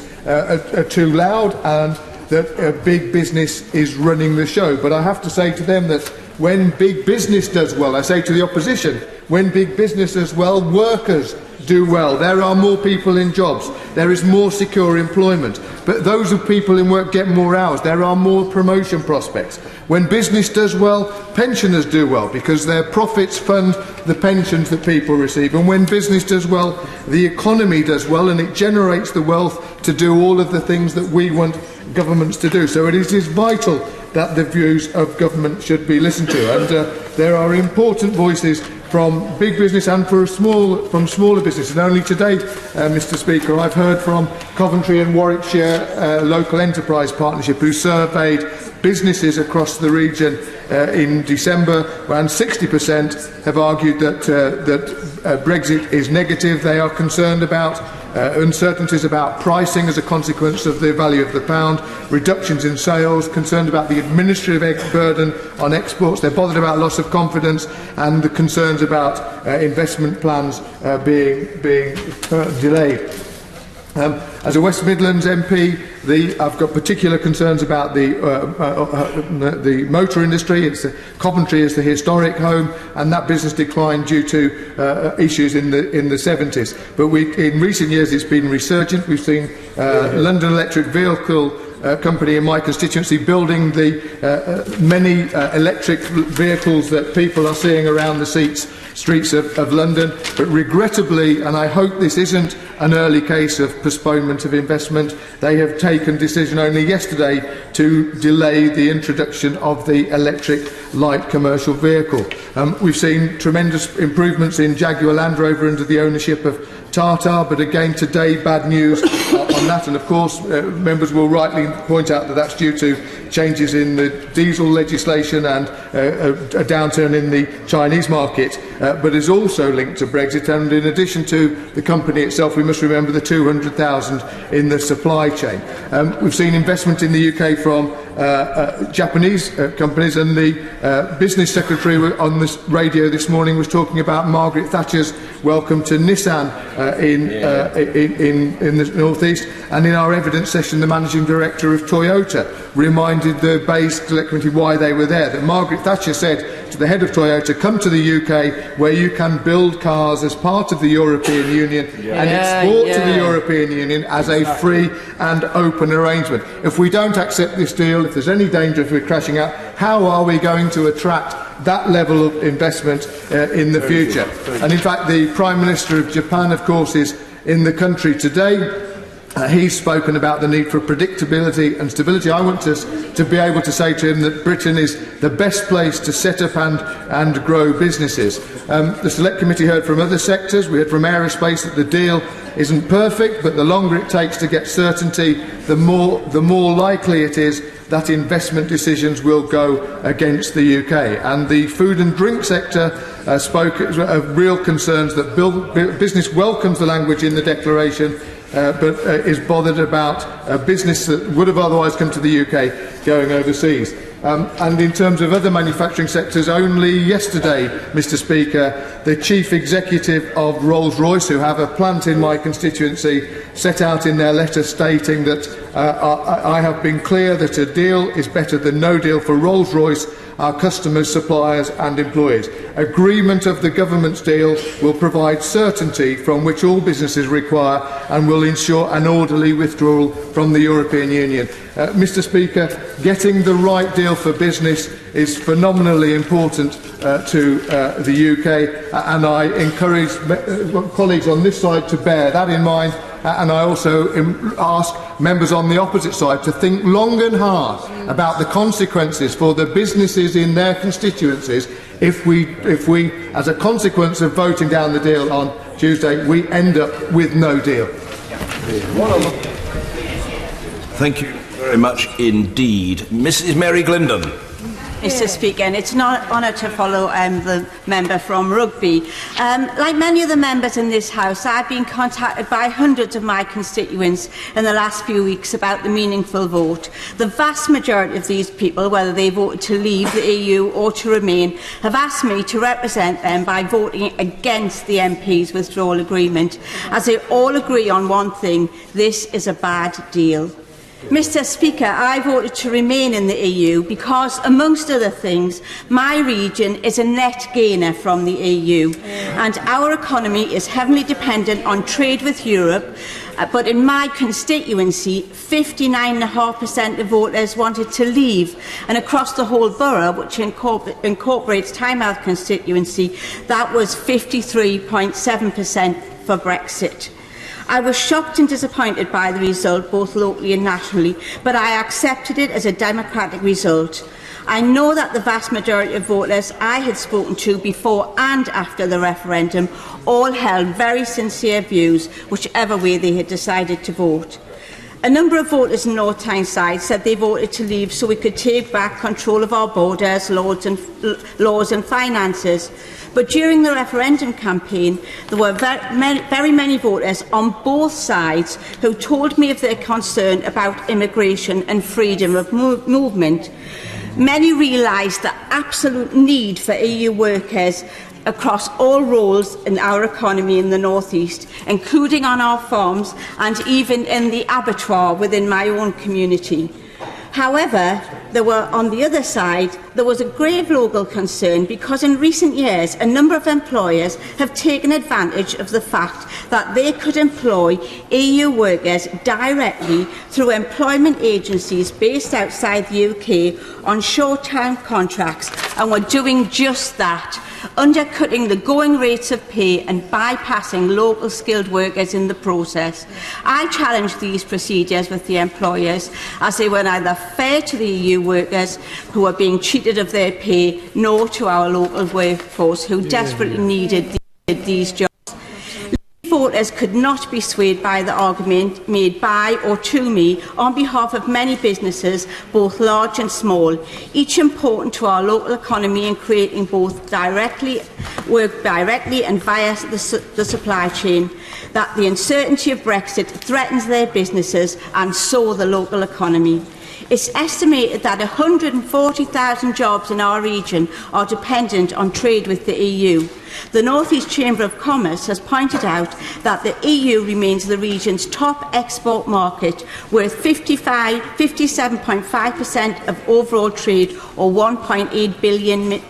too loud and that big business is running the show. But I have to say to them that when big business does well, I say to the opposition, when big business does well, workers do well. There are more people in jobs. There is more secure employment. but those of people in work get more hours. There are more promotion prospects. When business does well, pensioners do well because their profits fund the pensions that people receive. And when business does well, the economy does well, and it generates the wealth to do all of the things that we want governments to do. So it is vital that the views of government should be listened to. And there are important voices from big business and from smaller businesses. And only today, Mr. Speaker, I've heard from Coventry and Warwickshire Local Enterprise Partnership, who surveyed businesses across the region in December, and 60% have argued that Brexit is negative. They are concerned about uncertainties about pricing as a consequence of the value of the pound, reductions in sales, concerned about the administrative burden on exports. They're bothered about loss of confidence and the concerns about investment plans being delayed. As a West Midlands MP, I've got particular concerns about the motor industry. Coventry is the historic home, and that business declined due to issues in the 70s. But in recent years, it's been resurgent. We've seen London Electric Vehicle company in my constituency building the many electric vehicles that people are seeing around the streets of London. But regrettably, and I hope this isn't an early case of postponement of investment, they have taken decision only yesterday to delay the introduction of the electric light commercial vehicle. We've seen tremendous improvements in Jaguar Land Rover under the ownership of Tata, but again today bad news on that, and of course members will rightly point out that that's due to changes in the diesel legislation and a downturn in the Chinese market, but is also linked to Brexit. And in addition to the company itself, we must remember the 200,000 in the supply chain. We've seen investment in the UK from Japanese companies, and the business secretary on the radio this morning was talking about Margaret Thatcher's welcome to Nissan in the North East, and in our evidence session the managing director of Toyota reminded the Bay Select Committee why they were there, that Margaret Thatcher said to the head of Toyota, come to the UK where you can build cars as part of the European Union and export to the European Union as a free and open arrangement. If we don't accept this deal, if there's any danger if we're crashing out, how are we going to attract that level of investment in the future? And in fact, the Prime Minister of Japan, of course, is in the country today. He's spoken about the need for predictability and stability. I want us to be able to say to him that Britain is the best place to set up and grow businesses. The Select Committee heard from other sectors. We heard from aerospace that the deal isn't perfect, but the longer it takes to get certainty, the more likely it is that investment decisions will go against the UK. And the food and drink sector spoke of real concerns that business welcomes the language in the declaration, but is bothered about a business that would have otherwise come to the UK going overseas. And in terms of other manufacturing sectors, only yesterday, Mr. Speaker, the chief executive of Rolls-Royce, who have a plant in my constituency, set out in their letter stating that I have been clear that a deal is better than no deal for Rolls-Royce, our customers, suppliers and employees. Agreement of the government's deal will provide certainty from which all businesses require and will ensure an orderly withdrawal from the European Union. Mr. Speaker, getting the right deal for business is phenomenally important to the UK, and I encourage colleagues on this side to bear that in mind. And I also ask members on the opposite side to think long and hard about the consequences for the businesses in their constituencies if we, as a consequence of voting down the deal on Tuesday, we end up with no deal. Thank you very much indeed. Mrs. Mary Glendon. Mr. Speaker, and it's an honour to follow the member from Rugby. Like many of the members in this House, I've been contacted by hundreds of my constituents in the last few weeks about the meaningful vote. The vast majority of these people, whether they voted to leave the EU or to remain, have asked me to represent them by voting against the MP's withdrawal agreement, as they all agree on one thing: this is a bad deal. Mr. Speaker, I voted to remain in the EU because, amongst other things, my region is a net gainer from the EU and our economy is heavily dependent on trade with Europe. But in my constituency, 59.5% of voters wanted to leave, and across the whole borough, which incorporates Tynemouth constituency, that was 53.7% for Brexit. I was shocked and disappointed by the result, both locally and nationally, but I accepted it as a democratic result. I know that the vast majority of voters I had spoken to before and after the referendum all held very sincere views, whichever way they had decided to vote. A number of voters in North Tyneside said they voted to leave so we could take back control of our borders, laws and finances. But during the referendum campaign, there were very many voters on both sides who told me of their concern about immigration and freedom of movement. Many realised the absolute need for EU workers across all roles in our economy in the North East, including on our farms and even in the abattoir within my own community. However, on the other side, there was a grave local concern because in recent years a number of employers have taken advantage of the fact that they could employ EU workers directly through employment agencies based outside the UK on short-term contracts and were doing just that, undercutting the going rates of pay and bypassing local skilled workers in the process. I challenged these procedures with the employers as they were neither fair to the EU workers who were being cheated of their pay nor to our local workforce who desperately needed these jobs. Voters could not be swayed by the argument made by or to me on behalf of many businesses, both large and small, each important to our local economy in creating both work directly and via the supply chain, that the uncertainty of Brexit threatens their businesses and so the local economy. It's estimated that 140,000 jobs in our region are dependent on trade with the EU. The North East Chamber of Commerce has pointed out that the EU remains the region's top export market, worth 57.5% of overall trade, or £1.8 billion,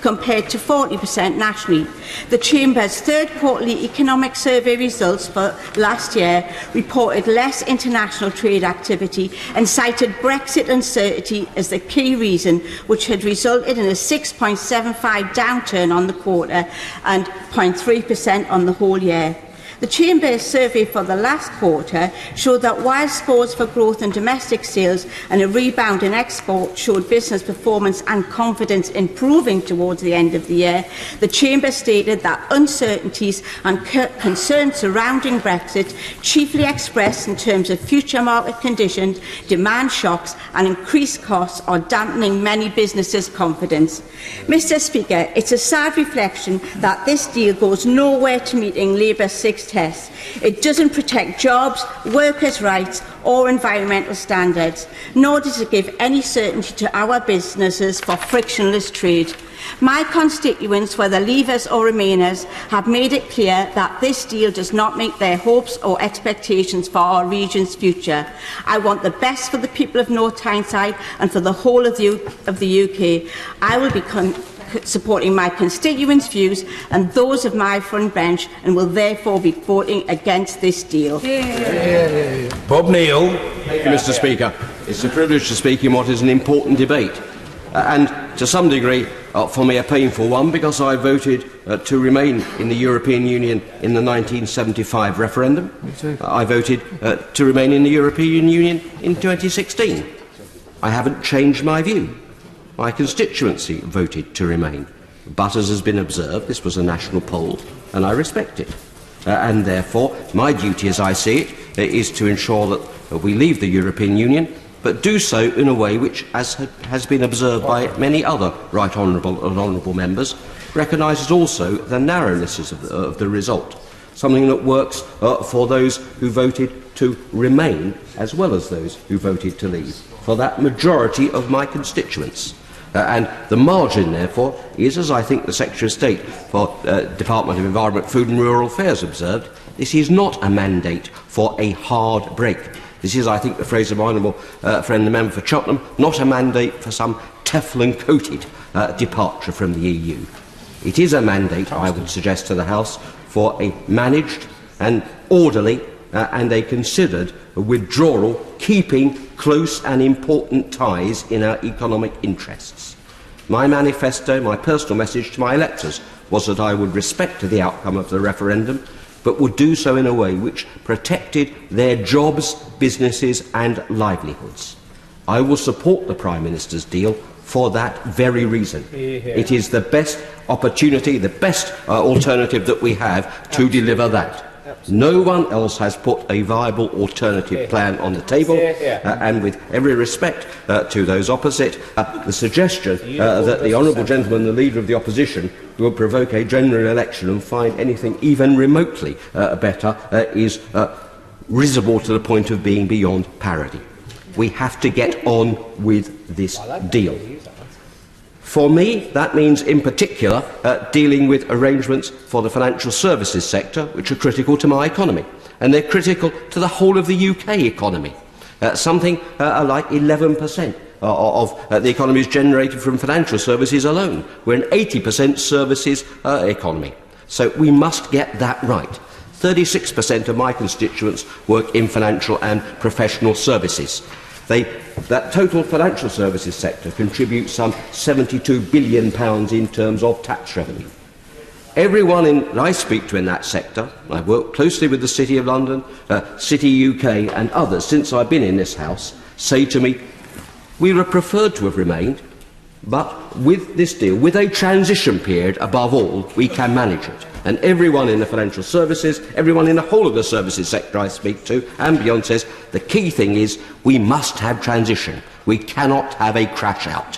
compared to 40% nationally. The Chamber's third quarterly economic survey results for last year reported less international trade activity and cited Brexit uncertainty as the key reason, which had resulted in a 6.75% downturn on the quarter and 0.3% on the whole year. The Chamber's survey for the last quarter showed that while scores for growth in domestic sales and a rebound in export showed business performance and confidence improving towards the end of the year, the Chamber stated that uncertainties and concerns surrounding Brexit, chiefly expressed in terms of future market conditions, demand shocks and increased costs, are dampening many businesses' confidence. Mr. Speaker, it's a sad reflection that this deal goes nowhere to meeting Labour's 6 tests. It doesn't protect jobs, workers' rights or environmental standards, nor does it give any certainty to our businesses for frictionless trade. My constituents, whether Leavers or Remainers, have made it clear that this deal does not meet their hopes or expectations for our region's future. I want the best for the people of North Tyneside and for the whole of the UK. I will be supporting my constituents' views and those of my front bench and will therefore be voting against this deal. Bob Neal. Thank you, Mr. Speaker. It's a privilege to speak in what is an important debate. And to some degree, for me, a painful one, because I voted to remain in the European Union in the 1975 referendum. I voted to remain in the European Union in 2016. I haven't changed my view. My constituency voted to remain. But as has been observed, this was a national poll, and I respect it. And therefore, my duty, as I see it, is to ensure that we leave the European Union, but do so in a way which, as has been observed by many other right honourable and honourable members, recognises also the narrownesses of the result, something that works for those who voted to remain as well as those who voted to leave, for that majority of my constituents. And the margin, therefore, is, as I think the Secretary of State for Department of Environment, Food and Rural Affairs observed, this is not a mandate for a hard break. This is, I think, the phrase of my honourable friend, the member for Cheltenham, not a mandate for some Teflon-coated departure from the EU. It is a mandate, I would suggest to the House, for a managed and orderly and a considered withdrawal, keeping close and important ties in our economic interests. My manifesto, my personal message to my electors, was that I would respect the outcome of the referendum, but would do so in a way which protected their jobs, businesses and livelihoods. I will support the Prime Minister's deal for that very reason. It is the best opportunity, the best alternative that we have to deliver that. No one else has put a viable alternative plan on the table, and with every respect to those opposite, the suggestion that the honourable gentleman, the Leader of the Opposition, will provoke a general election and find anything even remotely better is risible to the point of being beyond parody. We have to get on with this deal. For me, that means, in particular, dealing with arrangements for the financial services sector, which are critical to my economy. And they're critical to the whole of the UK economy. Something like 11% of the economy is generated from financial services alone. We're an 80% services economy. So we must get that right. 36% of my constituents work in financial and professional services. That total financial services sector contributes some £72 billion in terms of tax revenue. Everyone that I speak to in that sector, I've worked closely with the City of London, City UK and others since I've been in this House, say to me, we would have preferred to have remained, but with this deal, with a transition period above all, we can manage it. And everyone in the financial services, everyone in the whole of the services sector I speak to and beyond says the key thing is we must have transition. We cannot have a crash out.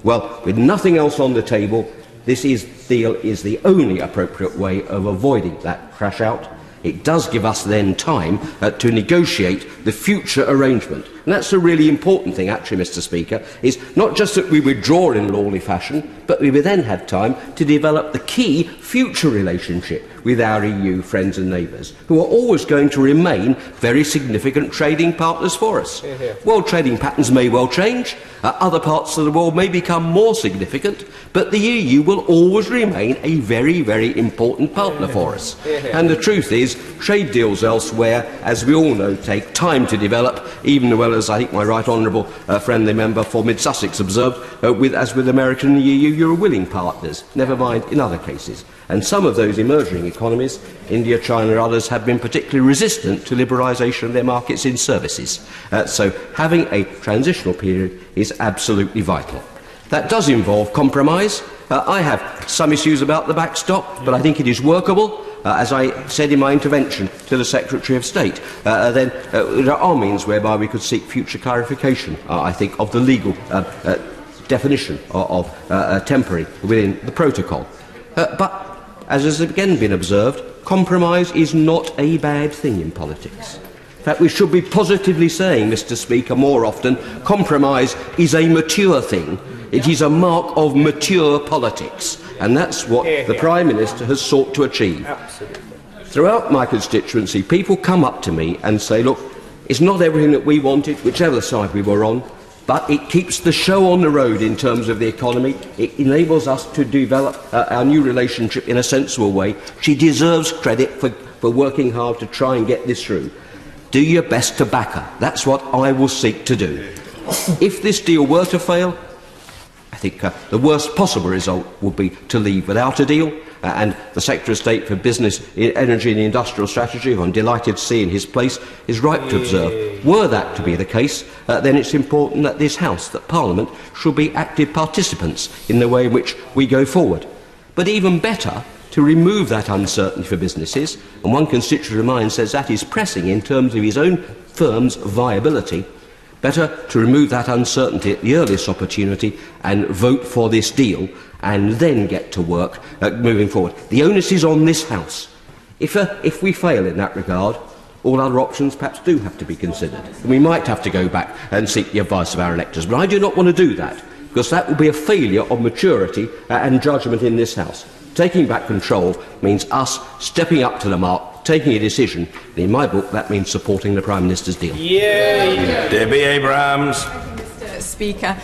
Well, with nothing else on the table, this deal is the only appropriate way of avoiding that crash out. It does give us then time to negotiate the future arrangement. And that's a really important thing, actually, Mr. Speaker, is not just that we withdraw in lawful fashion, but we would then have time to develop the key future relationship with our EU friends and neighbours, who are always going to remain very significant trading partners for us. World trading patterns may well change, other parts of the world may become more significant, but the EU will always remain a very, very important partner for us. And the truth is, trade deals elsewhere, as we all know, take time to develop, even well as I think my right honourable friendly member for Mid-Sussex observed, as with America and the EU, you're willing partners, never mind in other cases. And some of those emerging economies, India, China and others, have been particularly resistant to liberalisation of their markets in services. So having a transitional period is absolutely vital. That does involve compromise. I have some issues about the backstop, but I think it is workable. As I said in my intervention to the Secretary of State, then there are means whereby we could seek future clarification, I think, of the legal definition of temporary within the protocol. But, as has again been observed, compromise is not a bad thing in politics. In fact, we should be positively saying, Mr. Speaker, more often, compromise is a mature thing. It is a mark of mature politics. And that's what the Prime Minister has sought to achieve. Throughout my constituency, people come up to me and say, look, it's not everything that we wanted, whichever side we were on, but it keeps the show on the road in terms of the economy. It enables us to develop our new relationship in a sensible way. She deserves credit for working hard to try and get this through. Do your best to back her. That's what I will seek to do. If this deal were to fail, I think the worst possible result would be to leave without a deal, and the Secretary of State for Business, Energy and Industrial Strategy, who I'm delighted to see in his place, is right to observe. Were that to be the case, then it's important that this House, that Parliament, should be active participants in the way in which we go forward. But even better, to remove that uncertainty for businesses, and one constituent of mine says that is pressing in terms of his own firm's viability. Better to remove that uncertainty at the earliest opportunity and vote for this deal and then get to work moving forward. The onus is on this House. If we fail in that regard, all other options perhaps do have to be considered. And we might have to go back and seek the advice of our electors. But I do not want to do that, because that will be a failure of maturity and judgment in this House. Taking back control means us stepping up to the mark, taking a decision, and in my book that means supporting the Prime Minister's deal. Yay! Debbie Abrahams. Mr. Speaker,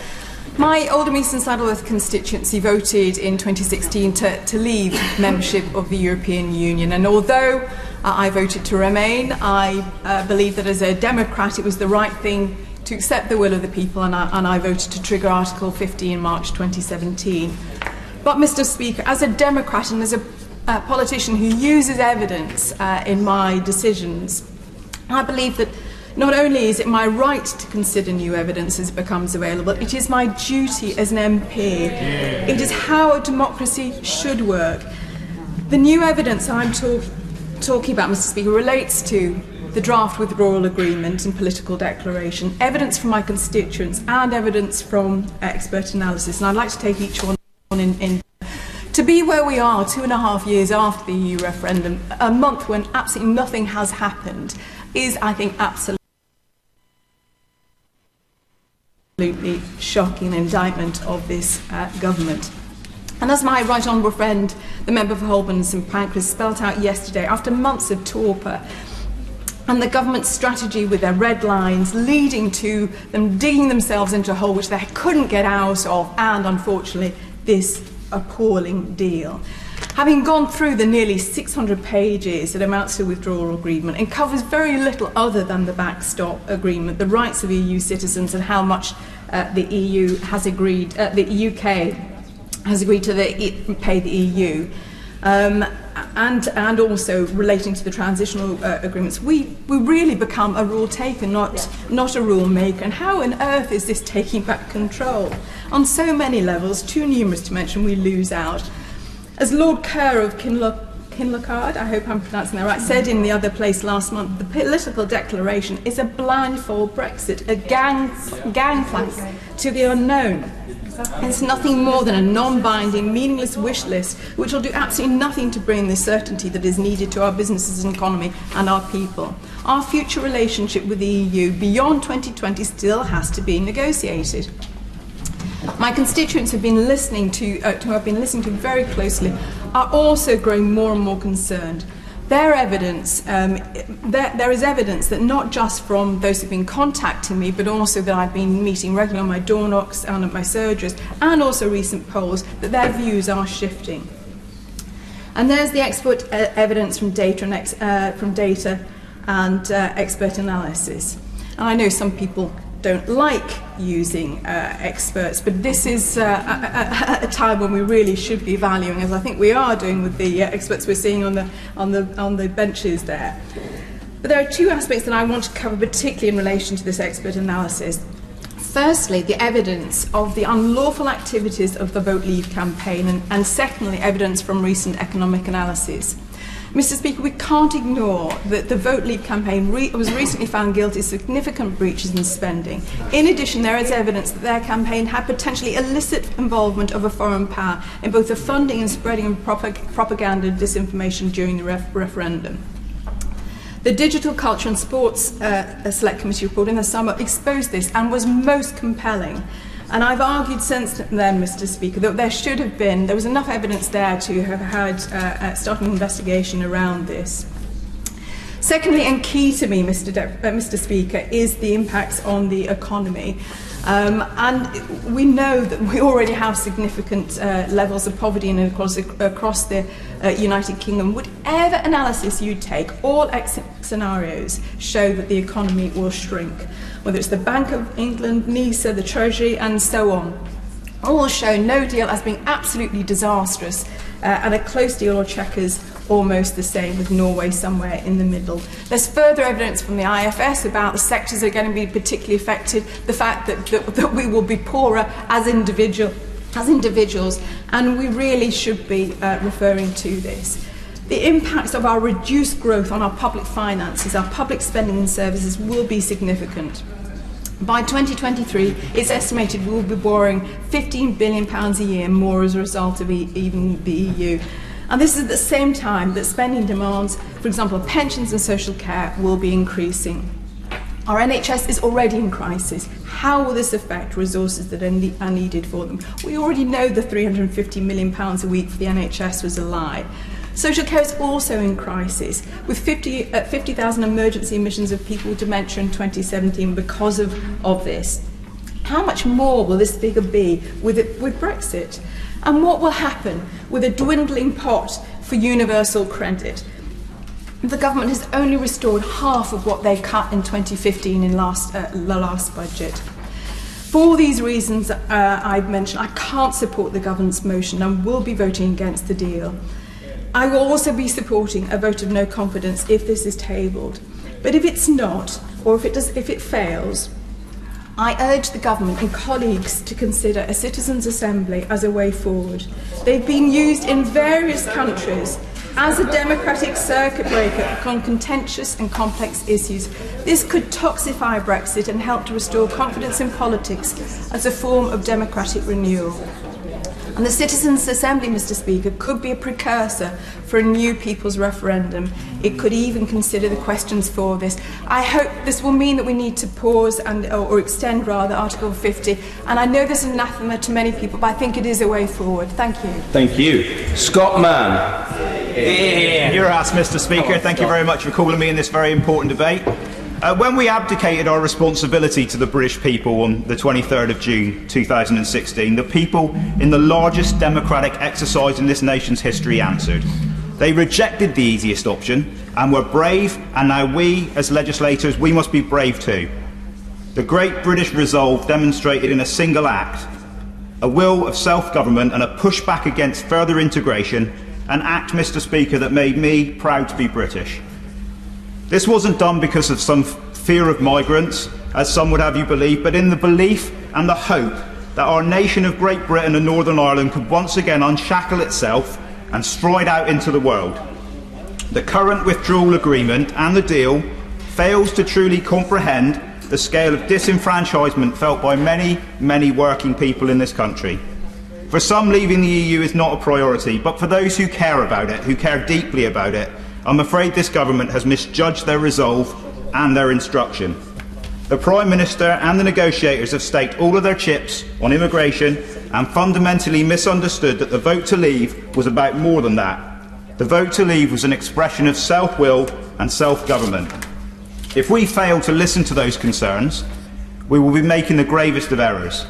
my Oldham East and Saddleworth constituency voted in 2016 to leave membership of the European Union, and although I voted to remain, I believe that as a Democrat it was the right thing to accept the will of the people, and I voted to trigger Article 50 in March 2017. But, Mr. Speaker, as a Democrat and as a politician who uses evidence in my decisions, I believe that not only is it my right to consider new evidence as it becomes available, it is my duty as an MP. It is how a democracy should work. The new evidence I'm talking about, Mr. Speaker, relates to the draft withdrawal agreement and political declaration, evidence from my constituents and evidence from expert analysis. And I'd like to take each one in. To be where we are 2.5 years after the EU referendum, a month when absolutely nothing has happened, is, I think, absolutely shocking indictment of this government. And as my right honourable friend, the member for Holborn and St Pancras, spelt out yesterday, after months of torpor and the government's strategy with their red lines leading to them digging themselves into a hole which they couldn't get out of, and unfortunately this appalling deal. Having gone through the nearly 600 pages that amounts to a withdrawal agreement and covers very little other than the backstop agreement, the rights of EU citizens and how much the EU has agreed, the UK has agreed to pay the EU, and also relating to the transitional agreements, we really become a rule taker, not a rule maker. And how on earth is this taking back control? On so many levels, too numerous to mention, we lose out. As Lord Kerr of Kinlochard, I hope I'm pronouncing that right, said in the other place last month, the political declaration is a blindfold Brexit, a gangplank to the unknown. It's nothing more than a non-binding, meaningless wish list which will do absolutely nothing to bring the certainty that is needed to our businesses and economy and our people. Our future relationship with the EU beyond 2020 still has to be negotiated. My constituents have been listening to, who I've been listening to very closely, are also growing more and more concerned. There is evidence that not just from those who've been contacting me, but also that I've been meeting regularly on my door knocks and at my surgeries, and also recent polls, that their views are shifting. And there's the expert evidence from data and expert analysis. And I know some people don't like using experts, but this is a time when we really should be valuing, as I think we are doing with the experts we're seeing on the benches there. But there are two aspects that I want to cover, particularly in relation to this expert analysis. Firstly, the evidence of the unlawful activities of the Vote Leave campaign, and secondly, evidence from recent economic analysis. Mr. Speaker, we can't ignore that the Vote Leave campaign was recently found guilty of significant breaches in spending. In addition, there is evidence that their campaign had potentially illicit involvement of a foreign power in both the funding and spreading of propaganda and disinformation during the referendum. The Digital Culture and Sports Select Committee report in the summer exposed this and was most compelling. And I've argued since then, Mr. Speaker, that there was enough evidence there to have had started an investigation around this. Secondly, and key to me, Mr. Speaker, is the impacts on the economy. And we know that we already have significant levels of poverty and inequality across the United Kingdom. Whatever analysis you take, all exit scenarios show that the economy will shrink. Whether it's the Bank of England, NISA, the Treasury, and so on, all show no deal as being absolutely disastrous, and a close deal or checkers almost the same, with Norway somewhere in the middle. There's further evidence from the IFS about the sectors that are going to be particularly affected, the fact that we will be poorer as individuals, and we really should be referring to this. The impacts of our reduced growth on our public finances, our public spending and services will be significant. By 2023, it's estimated we will be borrowing £15 billion a year more as a result of even the EU. And this is at the same time that spending demands, for example, pensions and social care, will be increasing. Our NHS is already in crisis. How will this affect resources that are needed for them? We already know the £350 million a week for the NHS was a lie. Social care is also in crisis, with 50,000 emergency admissions of people with dementia in 2017 because of this. How much more will this figure be with Brexit? And what will happen with a dwindling pot for universal credit? The government has only restored half of what they cut in 2015 in the last budget. For all these reasons I've mentioned, I can't support the government's motion and will be voting against the deal. I will also be supporting a vote of no confidence if this is tabled. But if it's not, or if it fails, I urge the government and colleagues to consider a citizens' assembly as a way forward. They've been used in various countries as a democratic circuit breaker on contentious and complex issues. This could toxify Brexit and help to restore confidence in politics as a form of democratic renewal. And the Citizens' Assembly, Mr. Speaker, could be a precursor for a new people's referendum. It could even consider the questions for this. I hope this will mean that we need to pause or extend rather Article 50. And I know this is anathema to many people, but I think it is a way forward. Thank you. Thank you. Scott Mann. Your House, Mr. Speaker. Thank you very much for calling me in this very important debate. When we abdicated our responsibility to the British people on the 23rd of June 2016, the people in the largest democratic exercise in this nation's history answered. They rejected the easiest option and were brave, and now we, as legislators, we must be brave too. The great British resolve demonstrated in a single act, a will of self-government and a pushback against further integration, an act, Mr. Speaker, that made me proud to be British. This wasn't done because of some fear of migrants, as some would have you believe, but in the belief and the hope that our nation of Great Britain and Northern Ireland could once again unshackle itself and stride out into the world. The current withdrawal agreement and the deal fails to truly comprehend the scale of disenfranchisement felt by many, many working people in this country. For some, leaving the EU is not a priority, but for those who care about it, who care deeply about it, I'm afraid this government has misjudged their resolve and their instruction. The Prime Minister and the negotiators have staked all of their chips on immigration and fundamentally misunderstood that the vote to leave was about more than that. The vote to leave was an expression of self-will and self-government. If we fail to listen to those concerns, we will be making the gravest of errors.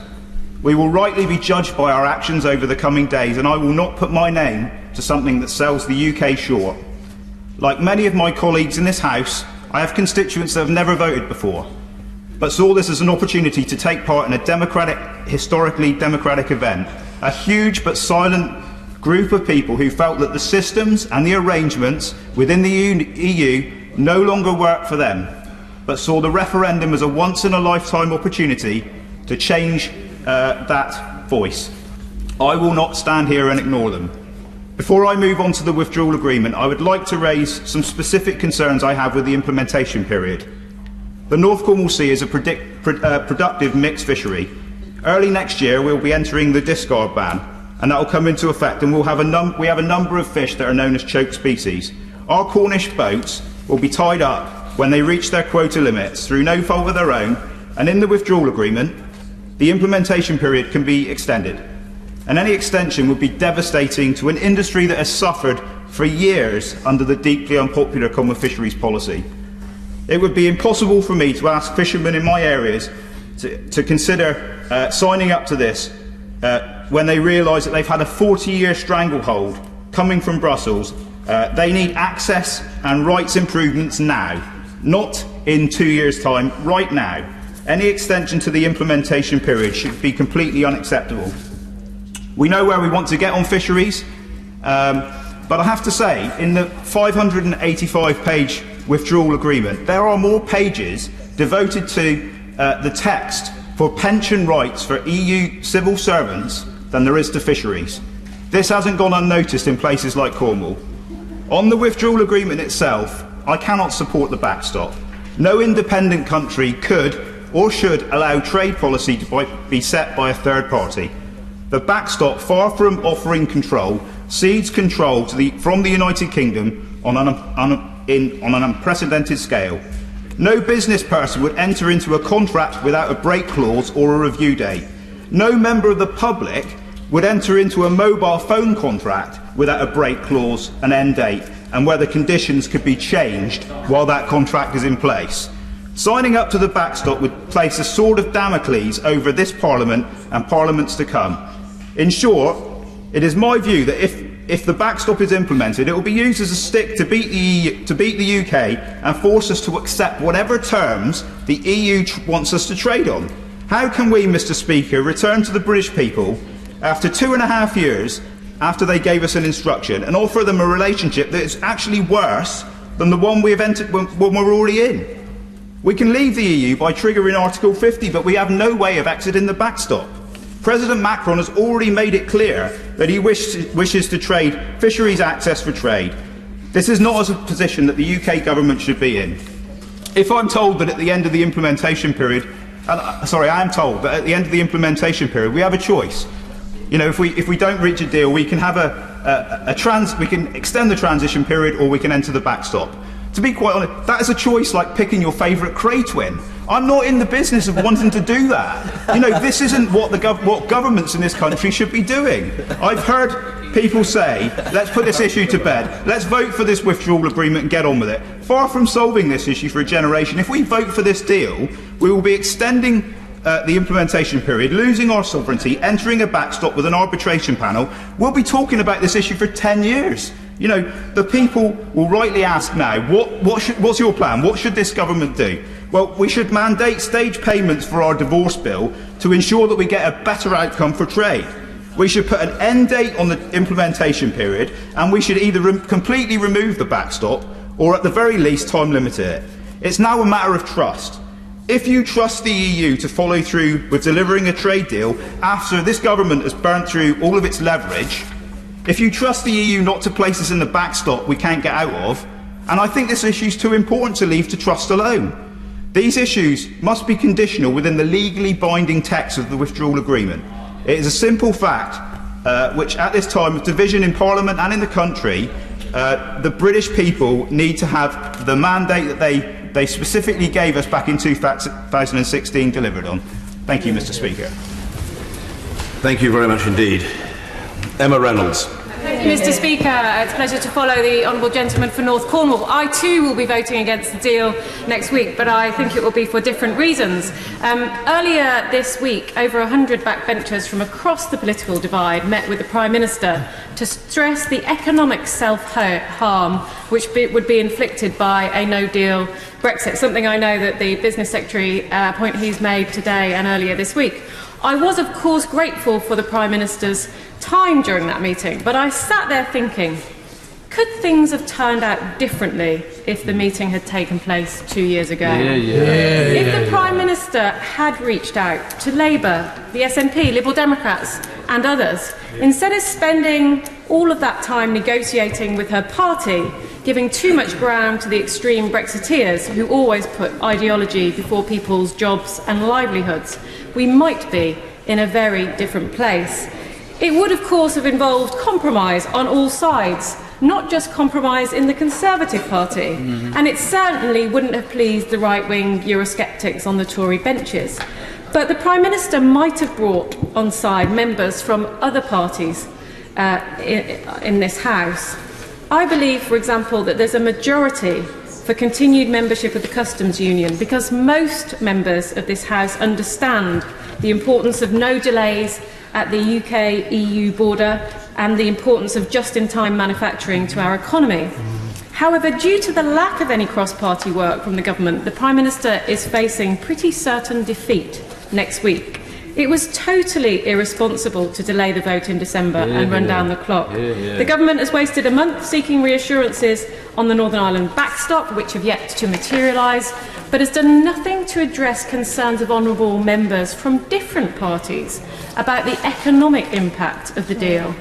We will rightly be judged by our actions over the coming days, and I will not put my name to something that sells the UK short. Like many of my colleagues in this House, I have constituents that have never voted before, but saw this as an opportunity to take part in a historically democratic event. A huge but silent group of people who felt that the systems and the arrangements within the EU no longer worked for them, but saw the referendum as a once-in-a-lifetime opportunity to change that voice. I will not stand here and ignore them. Before I move on to the withdrawal agreement, I would like to raise some specific concerns I have with the implementation period. The North Cornwall Sea is a productive mixed fishery. Early next year we'll be entering the discard ban, and that will come into effect, and we have a number of fish that are known as choked species. Our Cornish boats will be tied up when they reach their quota limits through no fault of their own, and in the withdrawal agreement, the implementation period can be extended. And any extension would be devastating to an industry that has suffered for years under the deeply unpopular common fisheries policy. It would be impossible for me to ask fishermen in my areas to consider signing up to this when they realise that they've had a 40-year stranglehold coming from Brussels. They need access and rights improvements now, not in 2 years' time, right now. Any extension to the implementation period should be completely unacceptable. We know where we want to get on fisheries, but I have to say, in the 585-page withdrawal agreement, there are more pages devoted to the text for pension rights for EU civil servants than there is to fisheries. This hasn't gone unnoticed in places like Cornwall. On the withdrawal agreement itself, I cannot support the backstop. No independent country could or should allow trade policy to be set by a third party. The backstop, far from offering control, cedes control from the United Kingdom on an unprecedented scale. No business person would enter into a contract without a break clause or a review date. No member of the public would enter into a mobile phone contract without a break clause, an end date, and whether conditions could be changed while that contract is in place. Signing up to the backstop would place a sword of Damocles over this Parliament and Parliaments to come. In short, it is my view that if the backstop is implemented, it will be used as a stick to beat the UK and force us to accept whatever terms the EU wants us to trade on. How can we, Mr. Speaker, return to the British people after 2.5 years after they gave us an instruction and offer them a relationship that is actually worse than the one we have entered when we're already in? We can leave the EU by triggering Article 50, but we have no way of exiting the backstop. President Macron has already made it clear that he wishes to trade fisheries access for trade. This is not a position that the UK government should be in. If I'm told that at the end of the implementation period, I am told that at the end of the implementation period we have a choice. You know, if we don't reach a deal, we can have we can extend the transition period, or we can enter the backstop. To be quite honest, that is a choice like picking your favourite Cray twin. I'm not in the business of wanting to do that. You know, this isn't what what governments in this country should be doing. I've heard people say, let's put this issue to bed, let's vote for this withdrawal agreement and get on with it. Far from solving this issue for a generation, if we vote for this deal, we will be extending the implementation period, losing our sovereignty, entering a backstop with an arbitration panel. We'll be talking about this issue for 10 years. You know, the people will rightly ask now, what's your plan? What should this government do? Well, we should mandate stage payments for our divorce bill to ensure that we get a better outcome for trade. We should put an end date on the implementation period, and we should either completely remove the backstop or at the very least time limit it. It's now a matter of trust. If you trust the EU to follow through with delivering a trade deal after this government has burnt through all of its leverage, if you trust the EU not to place us in the backstop we can't get out of, and I think this issue is too important to leave to trust alone. These issues must be conditional within the legally binding text of the withdrawal agreement. It is a simple fact which at this time of division in Parliament and in the country, the British people need to have the mandate that they specifically gave us back in 2016 delivered on. Thank you, Mr. Speaker. Thank you very much indeed. Emma Reynolds. Thank you, Mr. Speaker. It's a pleasure to follow the honourable gentleman for North Cornwall. I too will be voting against the deal next week, but I think it will be for different reasons. Earlier this week, over 100 backbenchers from across the political divide met with the Prime Minister to stress the economic self-harm which would be inflicted by a no-deal Brexit, something I know that the Business Secretary point he's made today and earlier this week. I was, of course, grateful for the Prime Minister's time during that meeting, but I sat there thinking, could things have turned out differently if the meeting had taken place 2 years ago? If the Prime Minister had reached out to Labour, the SNP, Liberal Democrats and others, instead of spending all of that time negotiating with her party, giving too much ground to the extreme Brexiteers who always put ideology before people's jobs and livelihoods, we might be in a very different place. It would, of course, have involved compromise on all sides, not just compromise in the Conservative Party, and it certainly wouldn't have pleased the right-wing Eurosceptics on the Tory benches. But the Prime Minister might have brought on side members from other parties in this House. I believe, for example, that there's a majority for continued membership of the Customs Union because most members of this House understand the importance of no delays at the UK-EU border and the importance of just-in-time manufacturing to our economy. However, due to the lack of any cross-party work from the government, the Prime Minister is facing pretty certain defeat next week. It was totally irresponsible to delay the vote in December and run down the clock. The government has wasted a month seeking reassurances on the Northern Ireland backstop, which have yet to materialise, but has done nothing to address concerns of honourable members from different parties about the economic impact of the deal.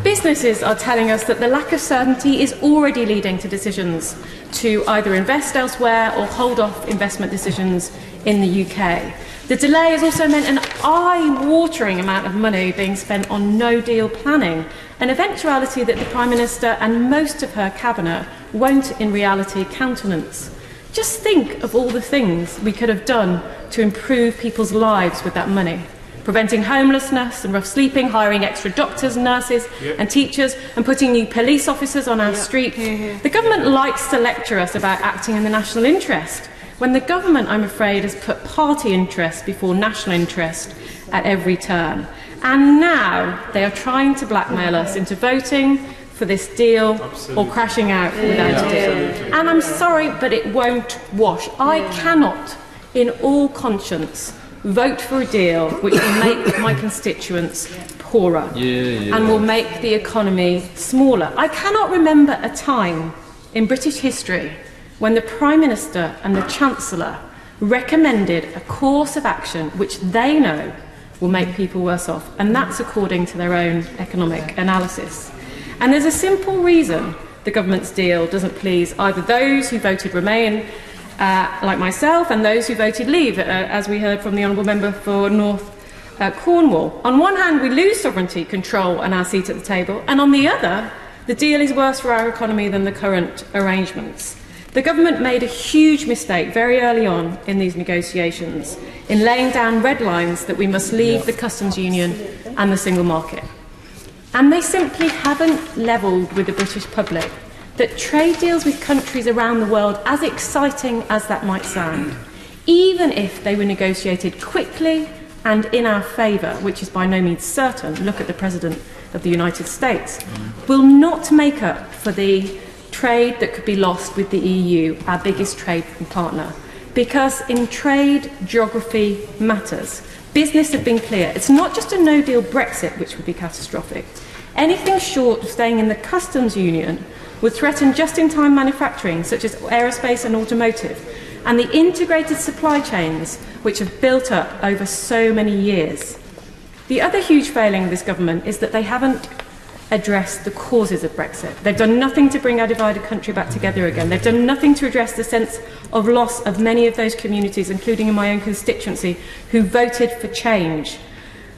Businesses are telling us that the lack of certainty is already leading to decisions to either invest elsewhere or hold off investment decisions in the UK. The delay has also meant an eye-watering amount of money being spent on no-deal planning, an eventuality that the Prime Minister and most of her cabinet won't in reality countenance. Just think of all the things we could have done to improve people's lives with that money. preventing homelessness and rough sleeping, hiring extra doctors, nurses and teachers, and putting new police officers on our street. The government likes to lecture us about acting in the national interest, when the government, I'm afraid, has put party interest before national interest at every turn. And now they are trying to blackmail us into voting for this deal or crashing out without a deal. And I'm sorry, but it won't wash. I cannot, in all conscience, vote for a deal which will make my constituents poorer and will make the economy smaller. I cannot remember a time in British history when the Prime Minister and the Chancellor recommended a course of action which they know will make people worse off, and that's according to their own economic analysis. And there's a simple reason the government's deal doesn't please either those who voted Remain, like myself, and those who voted Leave, as we heard from the Honourable Member for North Cornwall. On one hand, we lose sovereignty, control and our seat at the table, and on the other, the deal is worse for our economy than the current arrangements. The government made a huge mistake very early on in these negotiations in laying down red lines that we must leave the customs union and the single market. And they simply haven't levelled with the British public that trade deals with countries around the world, as exciting as that might sound, even if they were negotiated quickly and in our favour, which is by no means certain, look at the President of the United States, will not make up for the trade that could be lost with the EU, our biggest trade partner. Because in trade, geography matters. Business have been clear. It's not just a no-deal Brexit, which would be catastrophic. Anything short of staying in the customs union would threaten just-in-time manufacturing, such as aerospace and automotive, and the integrated supply chains which have built up over so many years. The other huge failing of this government is that they haven't address the causes of Brexit. They've done nothing to bring our divided country back together again. They've done nothing to address the sense of loss of many of those communities, including in my own constituency, who voted for change.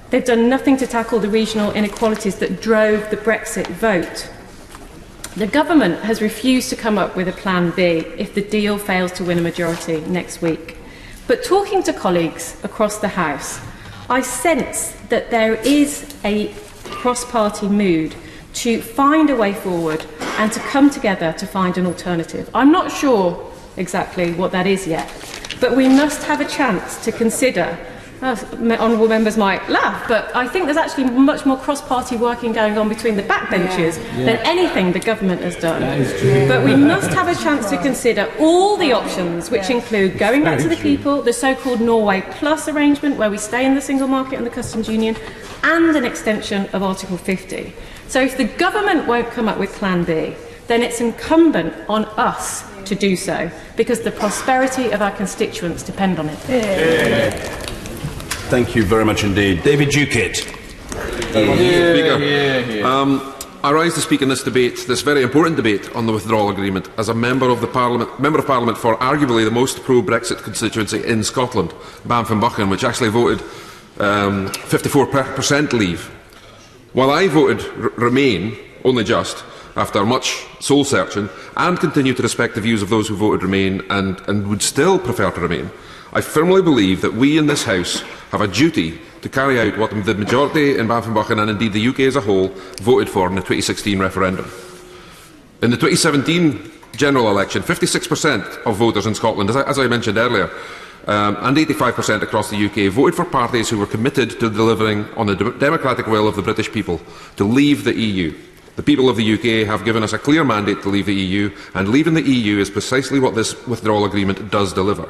They've done nothing to tackle the regional inequalities that drove the Brexit vote. The government has refused to come up with a plan B if the deal fails to win a majority next week. But talking to colleagues across the House, I sense that there is a cross-party mood to find a way forward and to come together to find an alternative. I'm not sure exactly what that is yet, but we must have a chance to consider. Honourable members might laugh, but I think there's actually much more cross-party working going on between the backbenches than anything the government has done. But we must have a chance to consider all the options, which include going back to the people, the so-called Norway Plus arrangement, where we stay in the single market and the customs union, and an extension of Article 50. So if the government won't come up with Plan B, then it's incumbent on us to do so, because the prosperity of our constituents depend on it. Thank you very much indeed. David Duquette. I rise to speak in this debate, this very important debate on the withdrawal agreement, as a member of Parliament for arguably the most pro-Brexit constituency in Scotland, Banff-and-Buchan, which actually voted 54% leave. While I voted Remain, only just, after much soul-searching, and continue to respect the views of those who voted Remain and would still prefer to remain, I firmly believe that we in this House have a duty to carry out what the majority in Banff-and-Buchan and indeed the UK as a whole voted for in the 2016 referendum. In the 2017 general election, 56% of voters in Scotland, as I mentioned earlier, and 85% across the UK, voted for parties who were committed to delivering on the democratic will of the British people to leave the EU. The people of the UK have given us a clear mandate to leave the EU, and leaving the EU is precisely what this withdrawal agreement does deliver.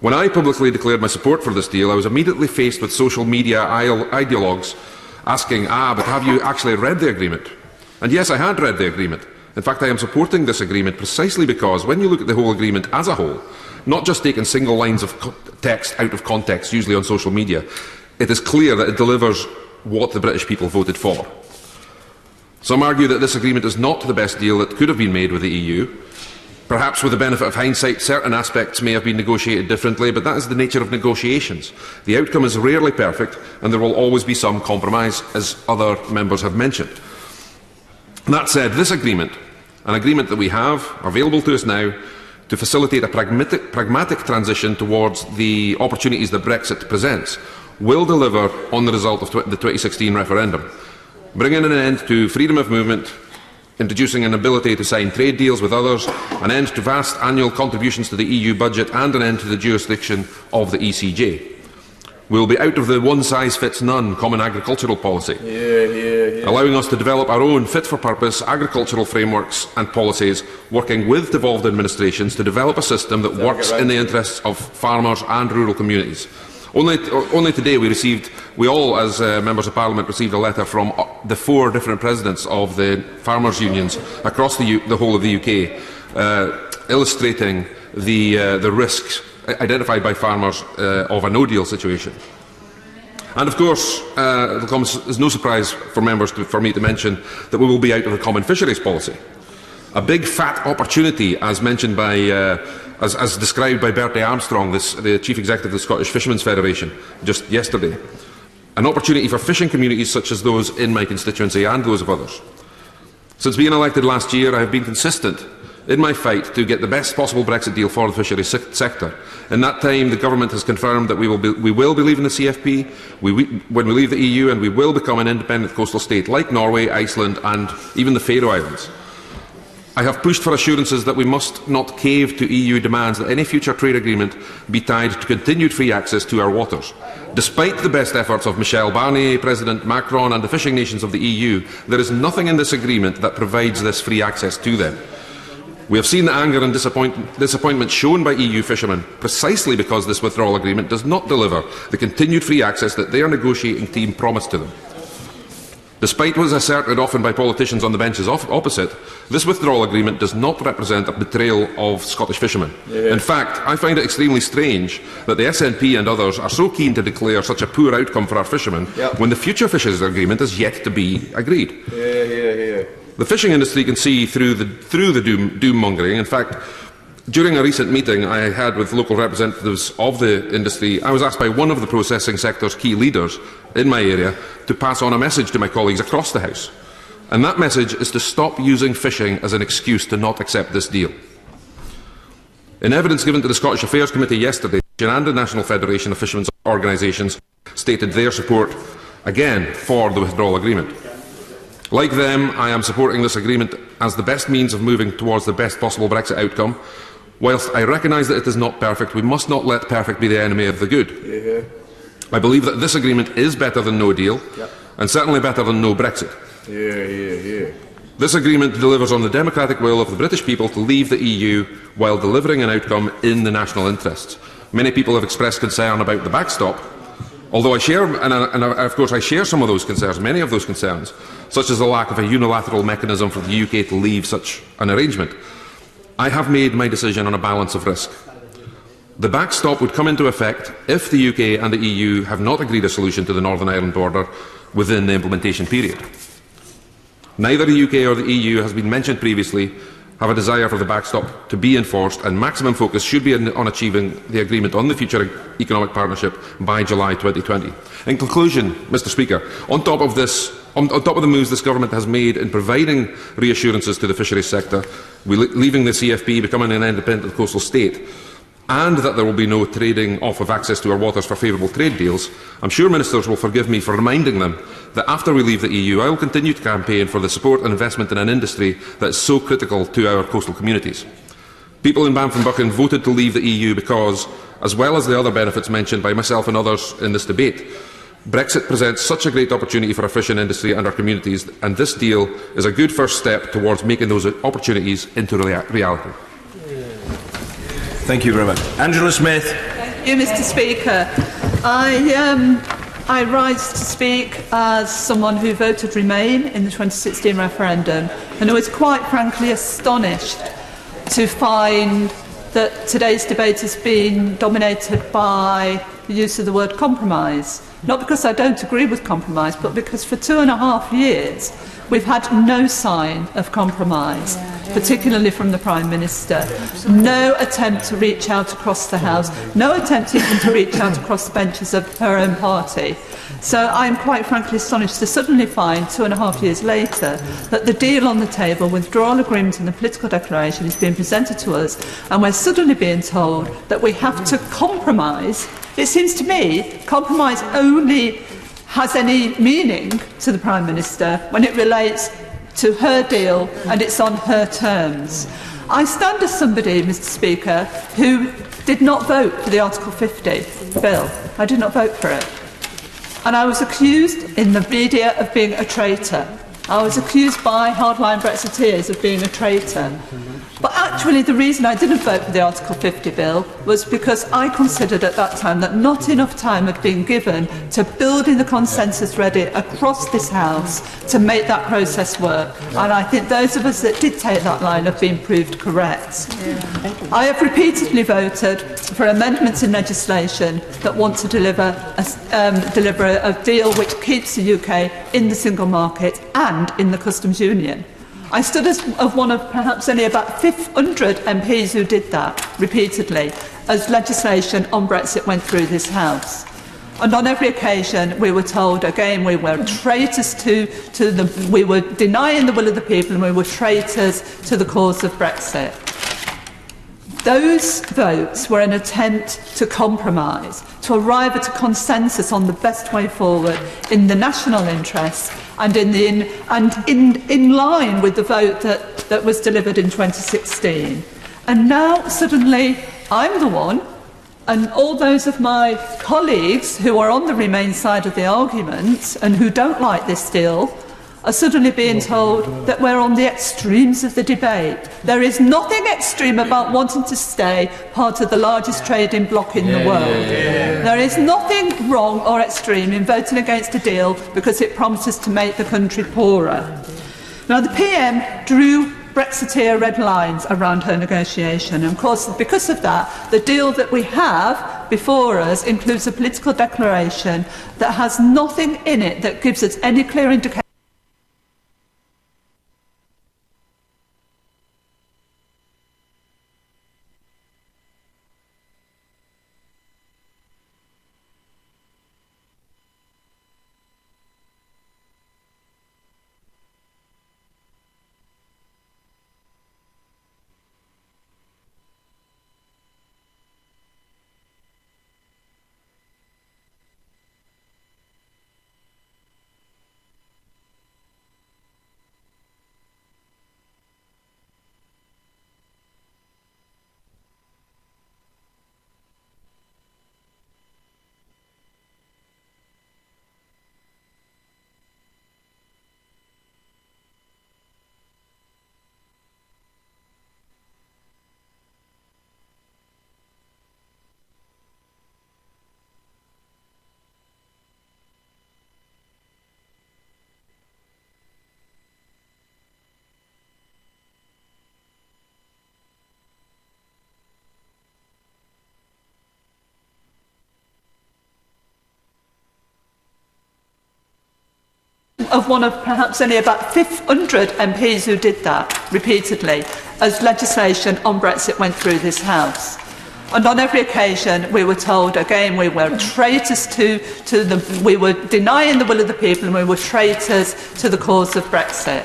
When I publicly declared my support for this deal, I was immediately faced with social media ideologues asking, but have you actually read the agreement? And yes, I had read the agreement. In fact, I am supporting this agreement precisely because when you look at the whole agreement as a whole, not just taking single lines of text out of context, usually on social media, it is clear that it delivers what the British people voted for. Some argue that this agreement is not the best deal that could have been made with the EU. Perhaps with the benefit of hindsight, certain aspects may have been negotiated differently, but that is the nature of negotiations. The outcome is rarely perfect, and there will always be some compromise, as other members have mentioned. That said, this agreement, an agreement that we have available to us now to facilitate a pragmatic transition towards the opportunities that Brexit presents, will deliver on the result of the 2016 referendum, bringing an end to freedom of movement, introducing an ability to sign trade deals with others, an end to vast annual contributions to the EU budget, and an end to the jurisdiction of the ECJ. We will be out of the one-size-fits-none common agricultural policy, allowing us to develop our own fit-for-purpose agricultural frameworks and policies, working with devolved administrations to develop a system that works in the interests of farmers and rural communities. Only today we all as Members of Parliament received a letter from the 4 different presidents of the farmers' unions across the whole of the UK, illustrating the risks identified by farmers of a no-deal situation. And of course, it will come as no surprise for members for me to mention that we will be out of the common fisheries policy. A big fat opportunity, as mentioned by, as described by Bertie Armstrong, the Chief Executive of the Scottish Fishermen's Federation, just yesterday. An opportunity for fishing communities such as those in my constituency and those of others. Since being elected last year, I have been consistent in my fight to get the best possible Brexit deal for the fisheries sector. In that time, the government has confirmed that we will be leaving the CFP when we leave the EU, and we will become an independent coastal state like Norway, Iceland and even the Faroe Islands. I have pushed for assurances that we must not cave to EU demands that any future trade agreement be tied to continued free access to our waters. Despite the best efforts of Michel Barnier, President Macron and the fishing nations of the EU, there is nothing in this agreement that provides this free access to them. We have seen the anger and disappointment shown by EU fishermen precisely because this withdrawal agreement does not deliver the continued free access that their negotiating team promised to them. Despite what is asserted often by politicians on the benches opposite, this withdrawal agreement does not represent a betrayal of Scottish fishermen. In fact, I find it extremely strange that the SNP and others are so keen to declare such a poor outcome for our fishermen when the future fisheries agreement is yet to be agreed. The fishing industry can see through the doom-mongering. In fact, during a recent meeting I had with local representatives of the industry, I was asked by one of the processing sector's key leaders in my area to pass on a message to my colleagues across the House. And that message is to stop using fishing as an excuse to not accept this deal. In evidence given to the Scottish Affairs Committee yesterday, and the National Federation of Fishermen's Organisations stated their support, again, for the withdrawal agreement. Like them, I am supporting this agreement as the best means of moving towards the best possible Brexit outcome. Whilst I recognise that it is not perfect, we must not let perfect be the enemy of the good. I believe that this agreement is better than no deal, and certainly better than no Brexit. This agreement delivers on the democratic will of the British people to leave the EU while delivering an outcome in the national interests. Many people have expressed concern about the backstop, although I share, and of course I share some of those concerns, many of those concerns, such as the lack of a unilateral mechanism for the UK to leave such an arrangement. I have made my decision on a balance of risk. The backstop would come into effect if the UK and the EU have not agreed a solution to the Northern Ireland border within the implementation period. Neither the UK or the EU has been mentioned previously have a desire for the backstop to be enforced, and maximum focus should be on achieving the agreement on the future economic partnership by July 2020. In conclusion, Mr. Speaker, on top of the moves this government has made in providing reassurances to the fisheries sector, leaving the CFP, becoming an independent coastal state, and that there will be no trading off of access to our waters for favourable trade deals, I'm sure ministers will forgive me for reminding them that after we leave the EU, I will continue to campaign for the support and investment in an industry that is so critical to our coastal communities. People in Banff and Buchan voted to leave the EU because, as well as the other benefits mentioned by myself and others in this debate, Brexit presents such a great opportunity for our fishing industry and our communities, and this deal is a good first step towards making those opportunities into reality. Thank you very much. Angela Smith. Thank you, Mr. Speaker. I rise to speak as someone who voted Remain in the 2016 referendum, and who was quite frankly astonished to find that today's debate has been dominated by the use of the word compromise. Not because I don't agree with compromise, but because for 2.5 years we've had no sign of compromise, particularly from the Prime Minister. No attempt to reach out across the House, no attempt even to reach out across the benches of her own party. So I'm quite frankly astonished to suddenly find 2.5 years later that the deal on the table, withdrawal agreement and the political declaration, is being presented to us, and we're suddenly being told that we have to compromise It seems to me compromise only has any meaning to the Prime Minister when it relates to her deal and it's on her terms. I stand as somebody, Mr. Speaker, who did not vote for the Article 50 bill. I did not vote for it. And I was accused in the media of being a traitor. I was accused by hardline Brexiteers of being a traitor. But actually the reason I didn't vote for the Article 50 bill was because I considered at that time that not enough time had been given to building the consensus ready across this House to make that process work. And I think those of us that did take that line have been proved correct. I have repeatedly voted for amendments in legislation that want to deliver a deal which keeps the UK in the single market and in the customs union. I stood as one of perhaps only about 500 MPs who did that repeatedly as legislation on Brexit went through this House. And on every occasion we were told again we were traitors we were denying the will of the people and we were traitors to the cause of Brexit. Those votes were an attempt to compromise, to arrive at a consensus on the best way forward in the national interest and in line with the vote that was delivered in 2016. And now suddenly I'm the one, and all those of my colleagues who are on the Remain side of the argument and who don't like this deal are suddenly being told that we're on the extremes of the debate. There is nothing extreme about wanting to stay part of the largest trading bloc in the world. There is nothing wrong or extreme in voting against a deal because it promises to make the country poorer. Now, the PM drew Brexiteer red lines around her negotiation, and of course, because of that, the deal that we have before us includes a political declaration that has nothing in it that gives us any clear indication of one of perhaps only about 500 MPs who did that repeatedly as legislation on Brexit went through this House. And on every occasion we were told again we were traitors we were denying the will of the people and we were traitors to the cause of Brexit.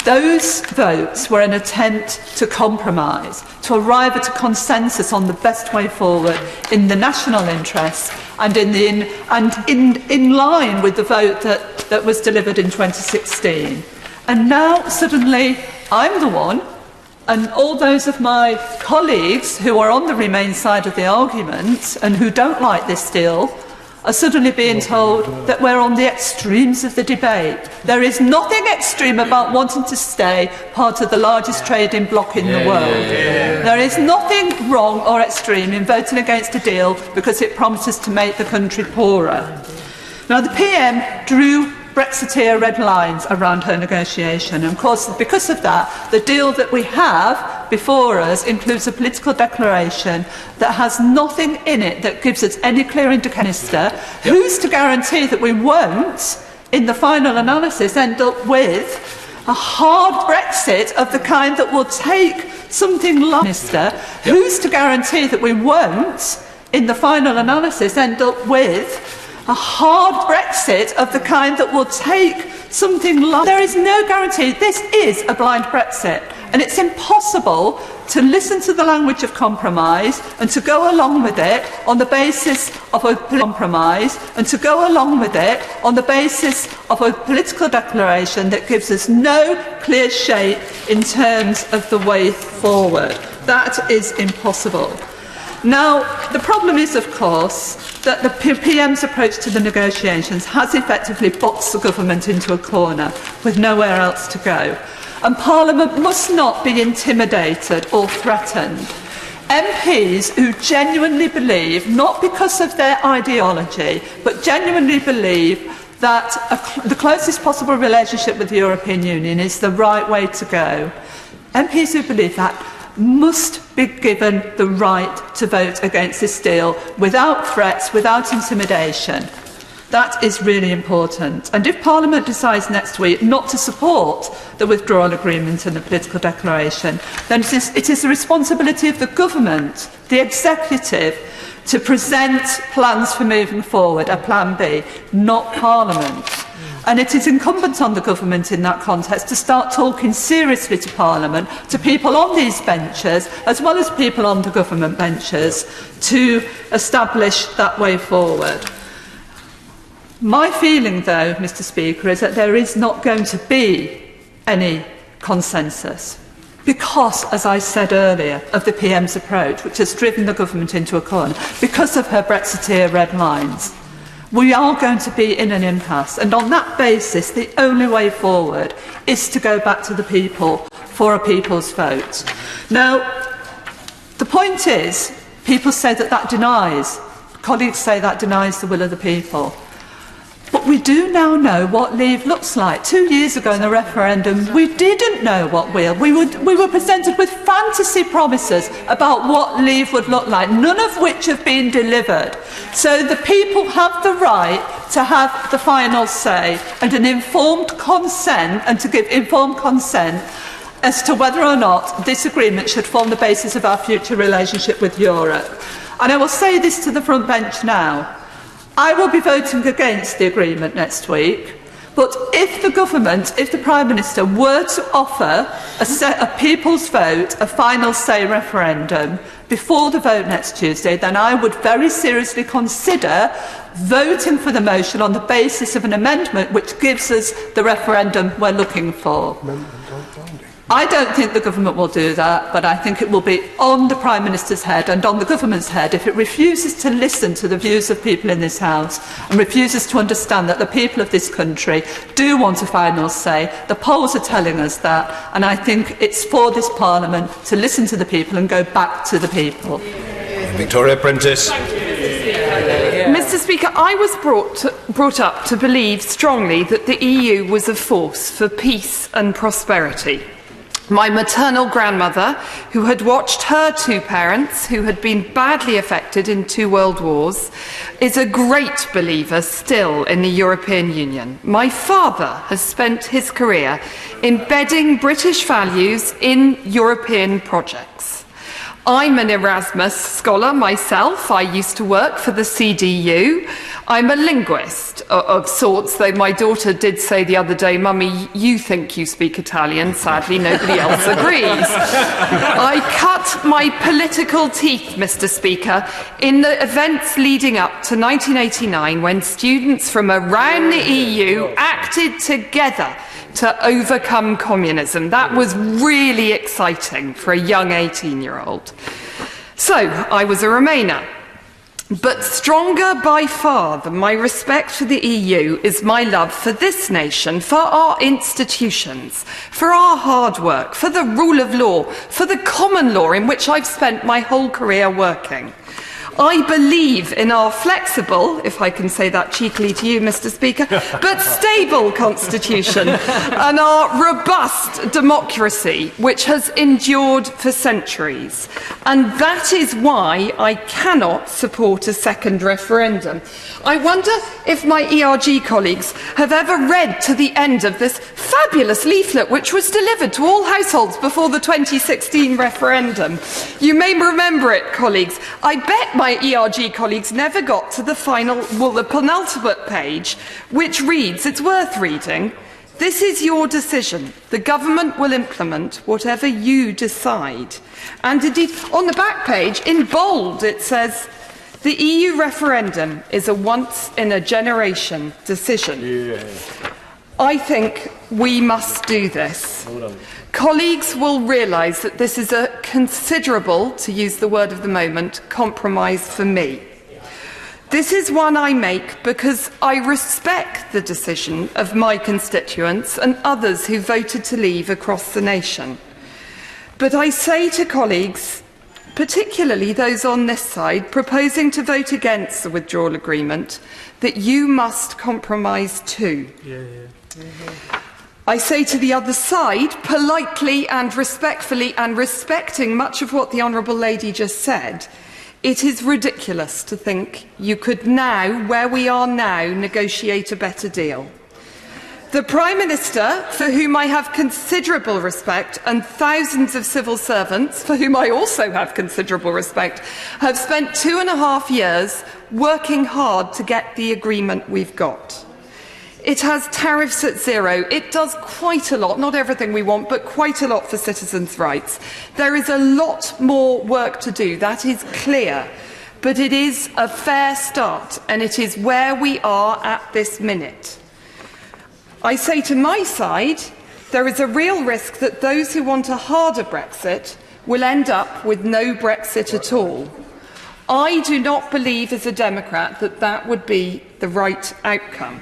Those votes were an attempt to compromise, to arrive at a consensus on the best way forward in the national interest and in line with the vote that was delivered in 2016. And now suddenly I'm the one, and all those of my colleagues who are on the Remain side of the argument and who don't like this deal are suddenly being told that we're on the extremes of the debate. There is nothing extreme about wanting to stay part of the largest trading bloc in the world. There is nothing wrong or extreme in voting against a deal because it promises to make the country poorer. Now, the PM drew Brexiteer red lines around her negotiation, and of course, because of that, the deal that we have before us includes a political declaration that has nothing in it that gives us any clear indication. Who's to guarantee that we won't, in the final analysis, end up with a hard Brexit of the kind that will take something like who's to guarantee that we won't, in the final analysis, end up with a hard Brexit of the kind that will take something like... There is no guarantee. This is a blind Brexit, and it's impossible to listen to the language of compromise and to go along with it on the basis of a compromise and to go along with it on the basis of a political declaration that gives us no clear shape in terms of the way forward. That is impossible. Now, the problem is, of course, that the PM's approach to the negotiations has effectively boxed the government into a corner with nowhere else to go. And Parliament must not be intimidated or threatened. MPs who genuinely believe, not because of their ideology, but genuinely believe that the closest possible relationship with the European Union is the right way to go, MPs who believe that must be given the right to vote against this deal without threats, without intimidation. That is really important. And if Parliament decides next week not to support the withdrawal agreement and the political declaration, then it is the responsibility of the government, the executive, to present plans for moving forward, a plan B, not Parliament. And it is incumbent on the government in that context to start talking seriously to Parliament, to people on these benches, as well as people on the government benches, to establish that way forward. My feeling, though, Mr. Speaker, is that there is not going to be any consensus because, as I said earlier, of the PM's approach, which has driven the government into a corner, because of her Brexiteer red lines. We are going to be in an impasse, and on that basis, the only way forward is to go back to the people for a people's vote. Now, the point is, people say that denies, colleagues say that denies the will of the people. But we do now know what leave looks like. 2 years ago in the referendum, we didn't know what will. We were presented with fantasy promises about what leave would look like, none of which have been delivered. So the people have the right to have the final say and an informed consent, and to give informed consent as to whether or not this agreement should form the basis of our future relationship with Europe. And I will say this to the front bench now. I will be voting against the agreement next week, but if the government, if the Prime Minister were to offer a people's vote, a final say referendum, before the vote next Tuesday, then I would very seriously consider voting for the motion on the basis of an amendment which gives us the referendum we're looking for. I don't think the government will do that, but I think it will be on the Prime Minister's head and on the government's head if it refuses to listen to the views of people in this House and refuses to understand that the people of this country do want a final say. The polls are telling us that, and I think it's for this Parliament to listen to the people and go back to the people. Victoria Prentice. Mr. Speaker, I was brought up to believe strongly that the EU was a force for peace and prosperity. My maternal grandmother, who had watched her two parents, who had been badly affected in 2 world wars, is a great believer still in the European Union. My father has spent his career embedding British values in European projects. I'm an Erasmus scholar myself. I used to work for the CDU. I'm a linguist of sorts, though my daughter did say the other day, "Mummy, you think you speak Italian." Sadly, nobody else agrees. I cut my political teeth, Mr. Speaker, in the events leading up to 1989, when students from around the EU acted together to overcome communism. That was really exciting for a young 18-year-old. So, I was a Remainer. But stronger by far than my respect for the EU is my love for this nation, for our institutions, for our hard work, for the rule of law, for the common law in which I've spent my whole career working. I believe in our flexible, if I can say that cheekily to you, Mr. Speaker, but stable constitution and our robust democracy, which has endured for centuries. And that is why I cannot support a second referendum. I wonder if my ERG colleagues have ever read to the end of this fabulous leaflet which was delivered to all households before the 2016 referendum. You may remember it, colleagues. I bet my ERG colleagues never got to the penultimate page, which reads, it's worth reading, This is your decision. The government will implement whatever you decide. And indeed, on the back page, in bold, it says, the EU referendum is a once-in-a-generation decision. Yeah. I think we must do this. Colleagues will realise that this is a considerable, to use the word of the moment, compromise for me. This is one I make because I respect the decision of my constituents and others who voted to leave across the nation. But I say to colleagues, particularly those on this side proposing to vote against the withdrawal agreement, that you must compromise too. I say to the other side, politely and respectfully, and respecting much of what the Honourable Lady just said, it is ridiculous to think you could now, where we are now, negotiate a better deal. The Prime Minister, for whom I have considerable respect, and thousands of civil servants, for whom I also have considerable respect, have spent 2.5 years working hard to get the agreement we've got. It has tariffs at zero. It does quite a lot, not everything we want, but quite a lot for citizens' rights. There is a lot more work to do, that is clear. But it is a fair start, and it is where we are at this minute. I say to my side, there is a real risk that those who want a harder Brexit will end up with no Brexit at all. I do not believe as a Democrat that that would be the right outcome.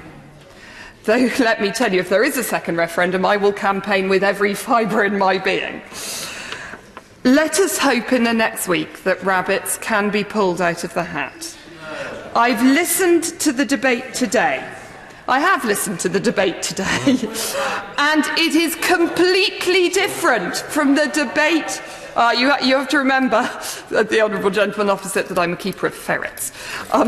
Though, let me tell you, if there is a second referendum, I will campaign with every fibre in my being. Let us hope in the next week that rabbits can be pulled out of the hat. I've listened to the debate today. I have listened to the debate today, and it is completely different from the debate. You have to remember, the honourable gentleman opposite, that I'm a keeper of ferrets. But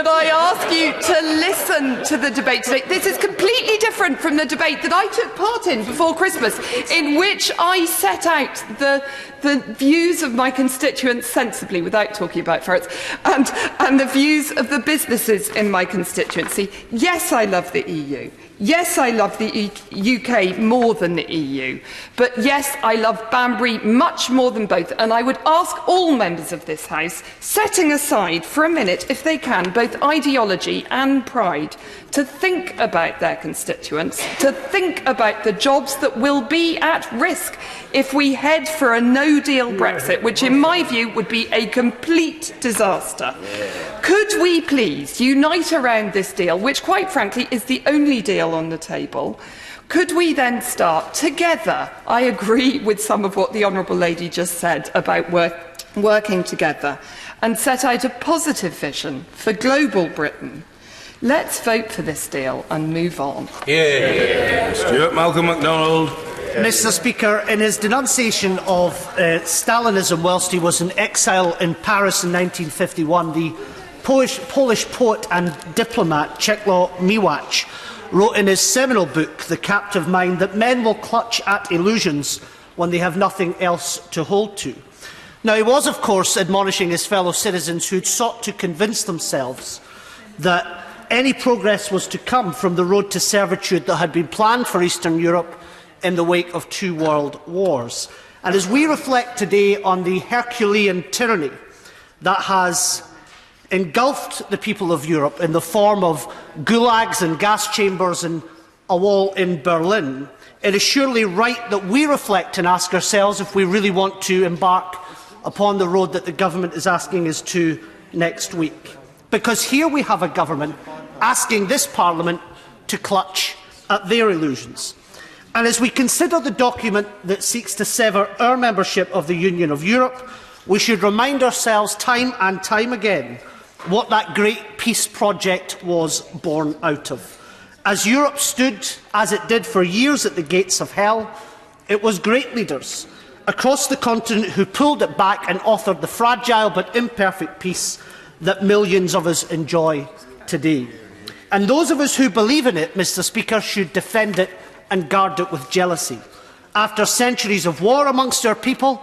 I ask you to listen to the debate today. This is completely different from the debate that I took part in before Christmas, in which I set out the views of my constituents sensibly, without talking about ferrets, and the views of the businesses in my constituency. Yes, I love the EU. Yes, I love the UK more than the EU. But yes, I love Banbury much more than both. And I would ask all members of this House, setting aside for a minute, if they can, both ideology and pride, to think about their constituents, to think about the jobs that will be at risk if we head for a no-deal Brexit, which in my view would be a complete disaster. Could we please unite around this deal, which quite frankly is the only deal on the table? Could we then start together? I agree with some of what the Honourable Lady just said about working together, and set out a positive vision for global Britain. Let's vote for this deal and move on. Stuart Malcolm MacDonald. Mr. Speaker, in his denunciation of Stalinism whilst he was in exile in Paris in 1951, the Polish poet and diplomat Czesław Miłocz wrote in his seminal book, The Captive Mind, that men will clutch at illusions when they have nothing else to hold to. Now, he was, of course, admonishing his fellow citizens who had sought to convince themselves that any progress was to come from the road to servitude that had been planned for Eastern Europe in the wake of 2 world wars. And as we reflect today on the Herculean tyranny that has engulfed the people of Europe in the form of gulags and gas chambers and a wall in Berlin, it is surely right that we reflect and ask ourselves if we really want to embark upon the road that the government is asking us to next week. Because here we have a government asking this Parliament to clutch at their illusions. And as we consider the document that seeks to sever our membership of the Union of Europe, we should remind ourselves time and time again what that great peace project was born out of. As Europe stood, as it did for years, at the gates of hell, it was great leaders across the continent who pulled it back and authored the fragile but imperfect peace that millions of us enjoy today. And those of us who believe in it, Mr. Speaker, should defend it and guard it with jealousy. After centuries of war amongst our people,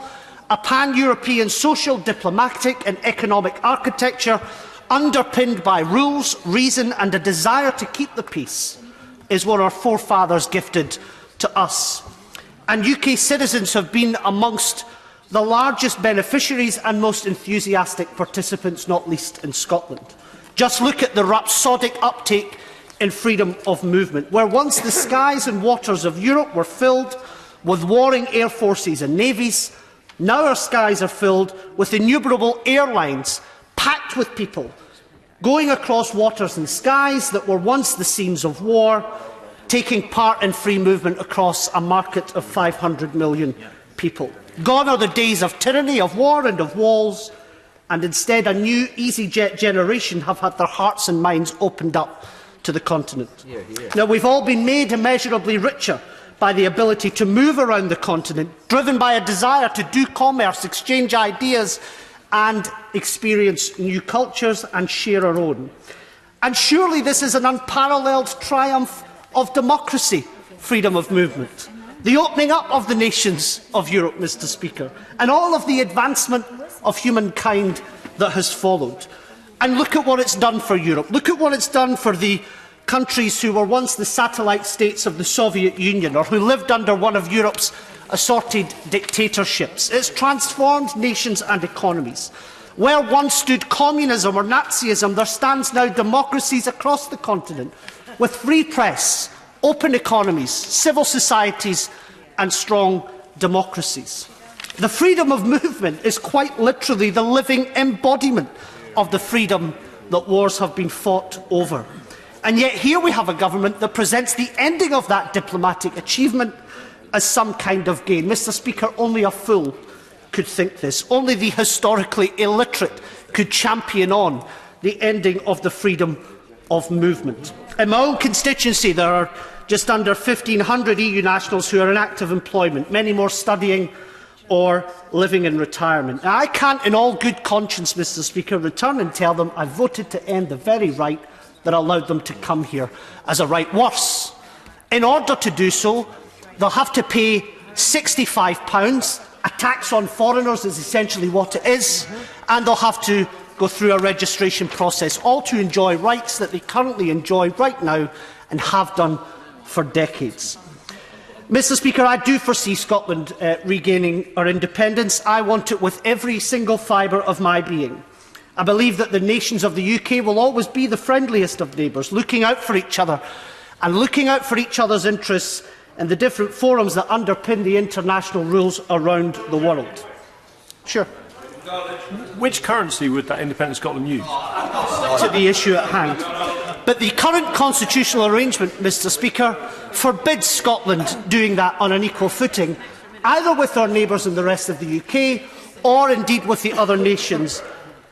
a pan-European social, diplomatic and economic architecture underpinned by rules, reason and a desire to keep the peace, is what our forefathers gifted to us. And UK citizens have been amongst the largest beneficiaries and most enthusiastic participants, not least in Scotland. Just look at the rhapsodic uptake in freedom of movement, where once the skies and waters of Europe were filled with warring air forces and navies, now our skies are filled with innumerable airlines packed with people going across waters and skies that were once the scenes of war, taking part in free movement across a market of 500 million people. Gone are the days of tyranny, of war and of walls, and instead a new EasyJet generation have had their hearts and minds opened up to the continent. Now, we've all been made immeasurably richer by the ability to move around the continent, driven by a desire to do commerce, exchange ideas and experience new cultures and share our own. And surely this is an unparalleled triumph of democracy, freedom of movement, the opening up of the nations of Europe, Mr. Speaker, and all of the advancement of humankind that has followed. And look at what it's done for Europe. Look at what it's done for the countries who were once the satellite states of the Soviet Union, or who lived under one of Europe's assorted dictatorships. It's transformed nations and economies. Where once stood communism or Nazism, there stands now democracies across the continent, with free press, open economies, civil societies and strong democracies. The freedom of movement is quite literally the living embodiment of the freedom that wars have been fought over. And yet here we have a government that presents the ending of that diplomatic achievement as some kind of gain. Mr. Speaker, only a fool could think this. Only the historically illiterate could champion on the ending of the freedom of movement. In my own constituency, there are just under 1,500 EU nationals who are in active employment, many more studying or living in retirement. Now, I can't, in all good conscience, Mr. Speaker, return and tell them I voted to end the very right that allowed them to come here as a right. Worse, in order to do so, they'll have to pay £65. A tax on foreigners is essentially what it is, and they'll have to go through a registration process, all to enjoy rights that they currently enjoy right now and have done for decades. Mr. Speaker, I do foresee Scotland regaining our independence. I want it with every single fibre of my being. I believe that the nations of the UK will always be the friendliest of neighbours, looking out for each other and looking out for each other's interests in the different forums that underpin the international rules around the world. Sure. Which currency would that independent Scotland use? To the issue at hand. But the current constitutional arrangement, Mr. Speaker, forbids Scotland doing that on an equal footing, either with our neighbours in the rest of the UK or indeed with the other nations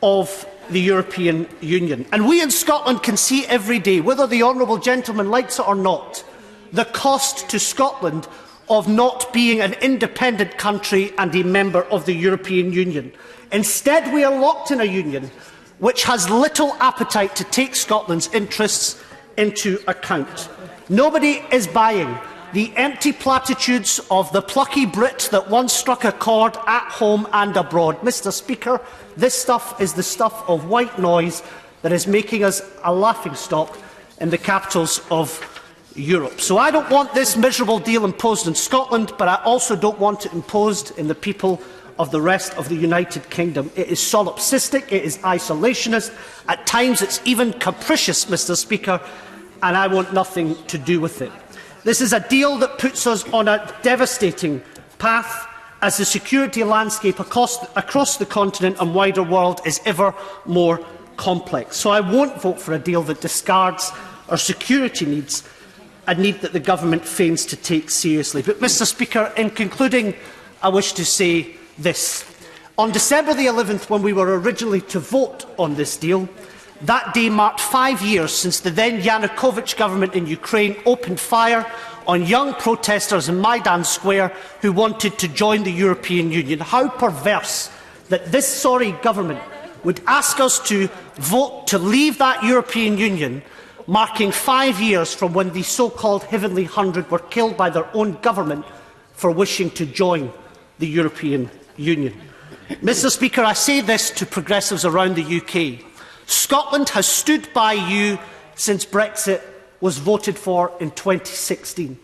of the European Union. And we in Scotland can see every day, whether the honourable gentleman likes it or not, the cost to Scotland of not being an independent country and a member of the European Union. Instead, we are locked in a union which has little appetite to take Scotland's interests into account. Nobody is buying the empty platitudes of the plucky Brit that once struck a chord at home and abroad. Mr. Speaker, this stuff is the stuff of white noise that is making us a laughingstock in the capitals of Europe. So I don't want this miserable deal imposed in Scotland, but I also don't want it imposed in the people of the rest of the United Kingdom. It is solipsistic, it is isolationist, at times it's even capricious, Mr. Speaker, and I want nothing to do with it. This is a deal that puts us on a devastating path as the security landscape across the continent and wider world is ever more complex. So I won't vote for a deal that discards our security needs, a need that the government feigns to take seriously. But, Mr. Speaker, in concluding, I wish to say this. On December the 11th, when we were originally to vote on this deal, that day marked 5 years since the then Yanukovych government in Ukraine opened fire on young protesters in Maidan Square who wanted to join the European Union. How perverse that this sorry government would ask us to vote to leave that European Union, marking 5 years from when the so-called Heavenly Hundred were killed by their own government for wishing to join the European Union. Mr. Speaker, I say this to progressives around the UK. Scotland has stood by you since Brexit was voted for in 2016.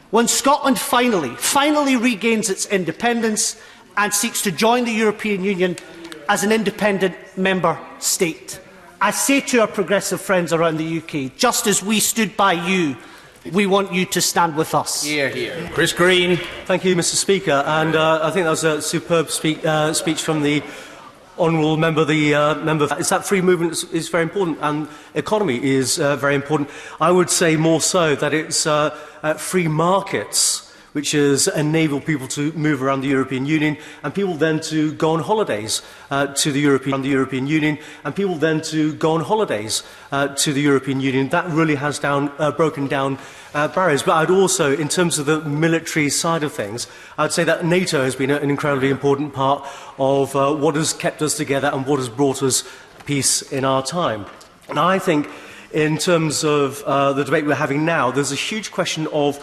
When Scotland finally regains its independence and seeks to join the European Union as an independent member state, I say to our progressive friends around the UK, just as we stood by you, we want you to stand with us. Hear, hear. Chris Green. Thank you, Mr. Speaker. And I think that was a superb speech from the honourable member. Is that free movement is very important, and economy is very important. I would say more so that it's free markets which has enabled people to move around the European Union, and people then to go on holidays to the European Union, and people then to go on holidays to the European Union. That really has broken down barriers. But I'd also, in terms of the military side of things, I'd say that NATO has been an incredibly important part of what has kept us together and what has brought us peace in our time. And I think, in terms of the debate we're having now, there's a huge question of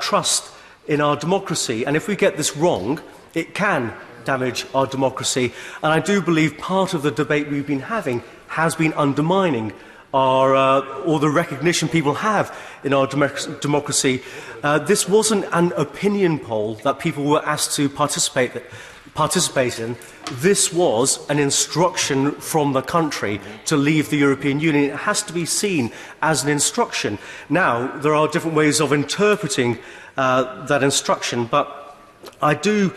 trust in our democracy, and if we get this wrong, it can damage our democracy. And I do believe part of the debate we've been having has been undermining or the recognition people have in our democracy. This wasn't an opinion poll that people were asked to participate in. This was an instruction from the country to leave the European Union. It has to be seen as an instruction. Now, there are different ways of interpreting that instruction, but I do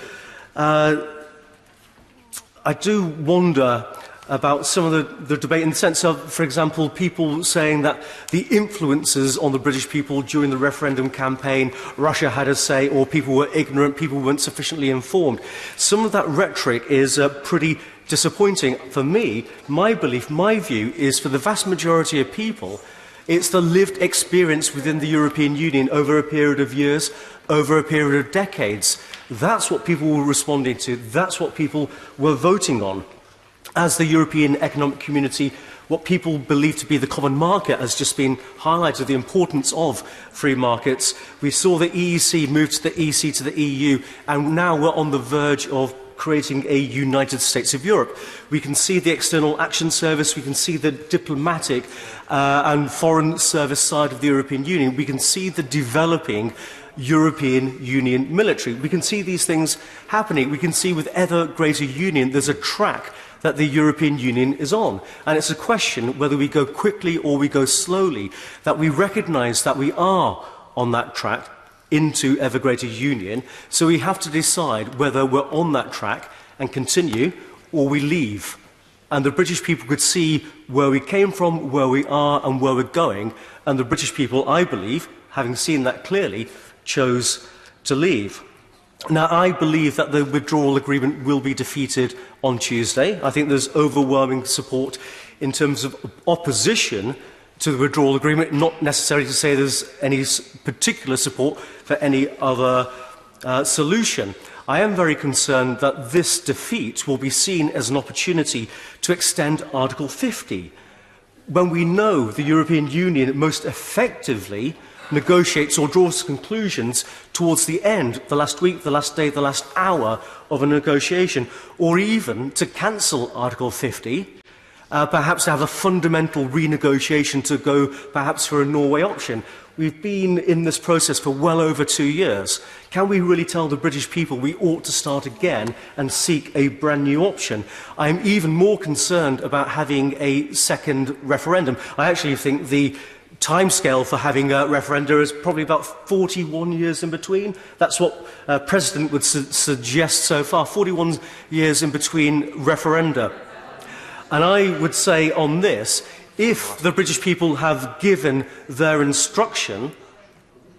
wonder about some of the debate in the sense of, for example, people saying that the influences on the British people during the referendum campaign, Russia had a say, or people were ignorant, people weren't sufficiently informed. Some of that rhetoric is pretty disappointing. For me, my belief, my view, is for the vast majority of people, it's the lived experience within the European Union over a period of years, over a period of decades. That's what people were responding to. That's what people were voting on. As the European Economic Community, what people believe to be the common market has just been highlighted, the importance of free markets. We saw the EEC move to the EC to the EU, and now we're on the verge of creating a United States of Europe. We can see the External Action Service, we can see the diplomatic and foreign service side of the European Union, we can see the developing European Union military. We can see these things happening. We can see with ever greater union there's a track that the European Union is on. And it's a question whether we go quickly or we go slowly, that we recognise that we are on that track into ever greater union. So we have to decide whether we're on that track and continue, or we leave. And the British people could see where we came from, where we are, and where we're going. And the British people, I believe, having seen that clearly, chose to leave. Now, I believe that the withdrawal agreement will be defeated on Tuesday. I think there's overwhelming support in terms of opposition to the withdrawal agreement, not necessarily to say there's any particular support for any other solution. I am very concerned that this defeat will be seen as an opportunity to extend Article 50, when we know the European Union most effectively negotiates or draws conclusions towards the end, the last week, the last day, the last hour of a negotiation, or even to cancel Article 50, perhaps to have a fundamental renegotiation to go perhaps for a Norway option. We've been in this process for well over 2 years. Can we really tell the British people we ought to start again and seek a brand new option? I'm even more concerned about having a second referendum. I actually think the timescale for having a referenda is probably about 41 years in between. That's what President would suggest so far, 41 years in between referenda. And I would say on this, if the British people have given their instruction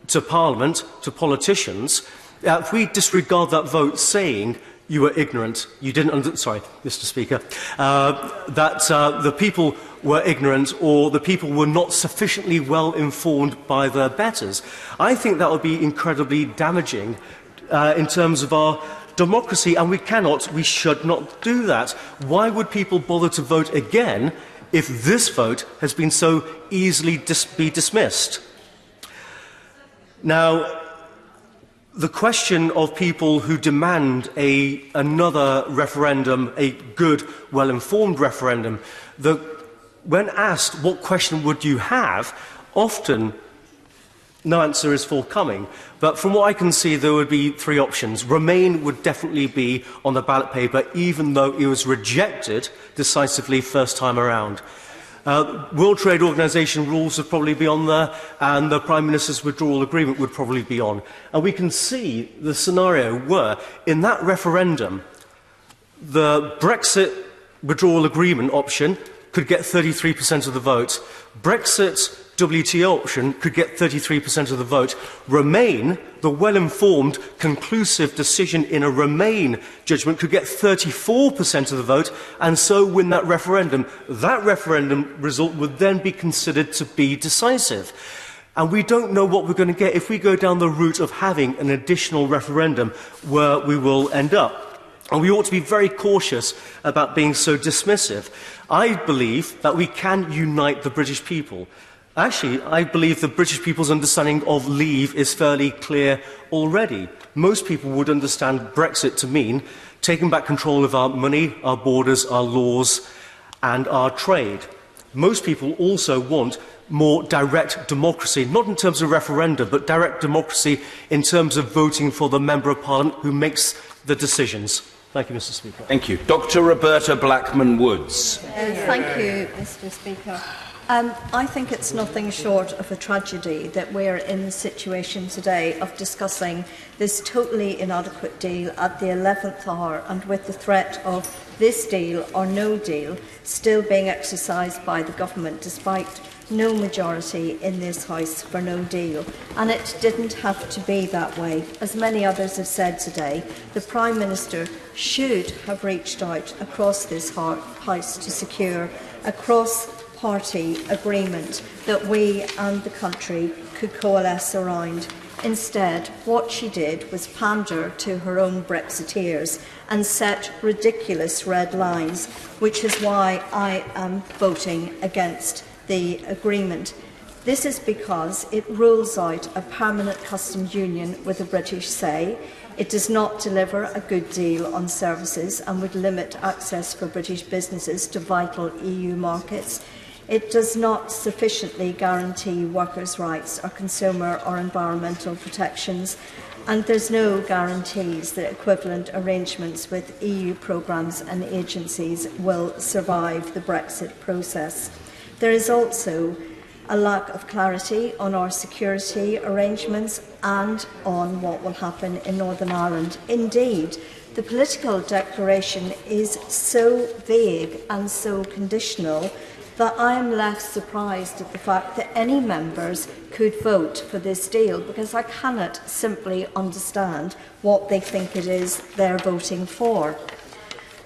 to Parliament, to politicians, if we disregard that vote saying you were ignorant, you didn't, sorry, Mr. Speaker, that the people were ignorant or the people were not sufficiently well informed by their betters, I think that would be incredibly damaging in terms of our democracy, and we should not do that. Why would people bother to vote again if this vote has been so easily dismissed? Now, the question of people who demand another referendum, a good, well-informed referendum, the when asked what question would you have, often no answer is forthcoming. But from what I can see, there would be three options. Remain would definitely be on the ballot paper, even though it was rejected decisively first time around. World Trade Organization rules would probably be on there, and the Prime Minister's withdrawal agreement would probably be on. And we can see the scenario where, in that referendum, the Brexit withdrawal agreement option could get 33% of the vote. Brexit WTO option could get 33% of the vote. Remain, the well-informed, conclusive decision in a Remain judgment, could get 34% of the vote and so win that referendum. That referendum result would then be considered to be decisive. And we don't know what we're going to get if we go down the route of having an additional referendum where we will end up. And we ought to be very cautious about being so dismissive. I believe that we can unite the British people. Actually, I believe the British people's understanding of leave is fairly clear already. Most people would understand Brexit to mean taking back control of our money, our borders, our laws, and our trade. Most people also want more direct democracy, not in terms of referenda, but direct democracy in terms of voting for the Member of Parliament who makes the decisions. Thank you, Mr. Speaker. Thank you. Dr. Roberta Blackman-Woods. Thank you, Mr. Speaker. I think it's nothing short of a tragedy that we're in the situation today of discussing this totally inadequate deal at the 11th hour and with the threat of this deal or no deal still being exercised by the government despite no majority in this House for no deal. And it didn't have to be that way. As many others have said today, the Prime Minister should have reached out across this House to secure a cross-party agreement that we and the country could coalesce around. Instead, what she did was pander to her own Brexiteers and set ridiculous red lines, which is why I am voting against the agreement. This is because it rules out a permanent customs union with a British say. It does not deliver a good deal on services and would limit access for British businesses to vital EU markets. It does not sufficiently guarantee workers' rights or consumer or environmental protections, and there's no guarantees that equivalent arrangements with EU programmes and agencies will survive the Brexit process. There is also a lack of clarity on our security arrangements and on what will happen in Northern Ireland. Indeed, the political declaration is so vague and so conditional that I am left surprised at the fact that any members could vote for this deal, because I cannot simply understand what they think it is they're voting for.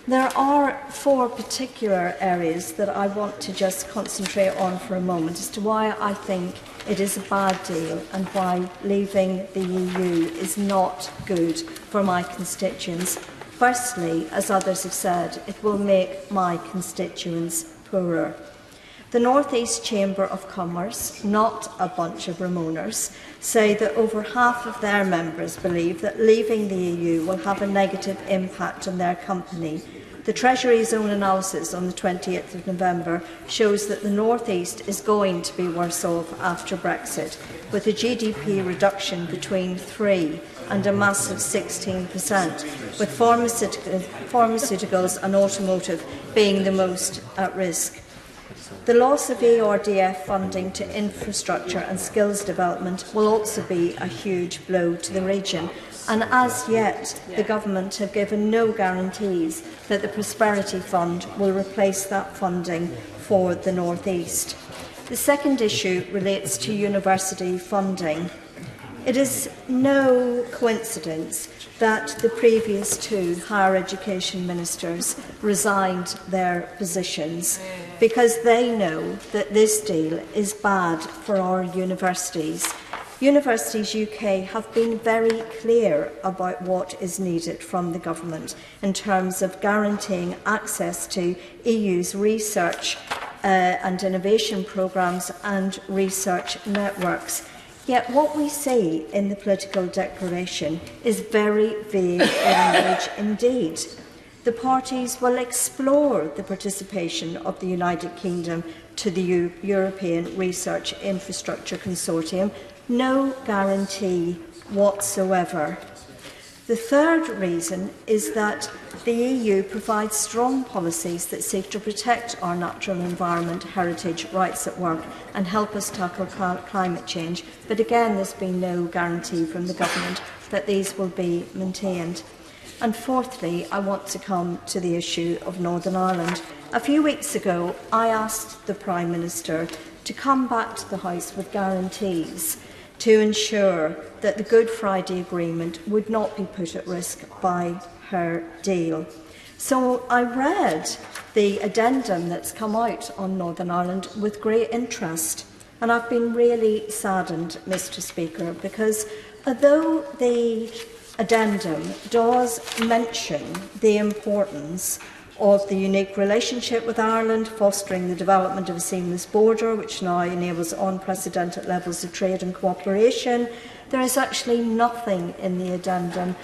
There are four particular areas that I want to just concentrate on for a moment as to why I think it is a bad deal and why leaving the EU is not good for my constituents. Firstly, as others have said, it will make my constituents poorer. The North East Chamber of Commerce, not a bunch of Ramoners, say that over half of their members believe that leaving the EU will have a negative impact on their company. The Treasury's own analysis on the 28th of November shows that the North East is going to be worse off after Brexit, with a GDP reduction between 3% and a massive 16%, with pharmaceuticals and automotive being the most at risk. The loss of ERDF funding to infrastructure and skills development will also be a huge blow to the region, and as yet the government have given no guarantees that the Prosperity Fund will replace that funding for the North East. The second issue relates to university funding. It is no coincidence that the previous two higher education ministers resigned their positions, because they know that this deal is bad for our universities. Universities UK have been very clear about what is needed from the government in terms of guaranteeing access to EU's research and innovation programmes and research networks. Yet what we see in the political declaration is very vague language indeed. the parties will explore the participation of the United Kingdom to the European Research Infrastructure Consortium. No guarantee whatsoever. The third reason is that the EU provides strong policies that seek to protect our natural environment, heritage, rights at work and help us tackle climate change. But again, there's been no guarantee from the government that these will be maintained. And fourthly, I want to come to the issue of Northern Ireland. A few weeks ago, I asked the Prime Minister to come back to the House with guarantees to ensure that the Good Friday Agreement would not be put at risk by her deal. So I read the addendum that's come out on Northern Ireland with great interest, and I've been really saddened, Mr. Speaker, because although the addendum does mention the importance of the unique relationship with Ireland, fostering the development of a seamless border, which now enables unprecedented levels of trade and cooperation, there is actually nothing in the addendum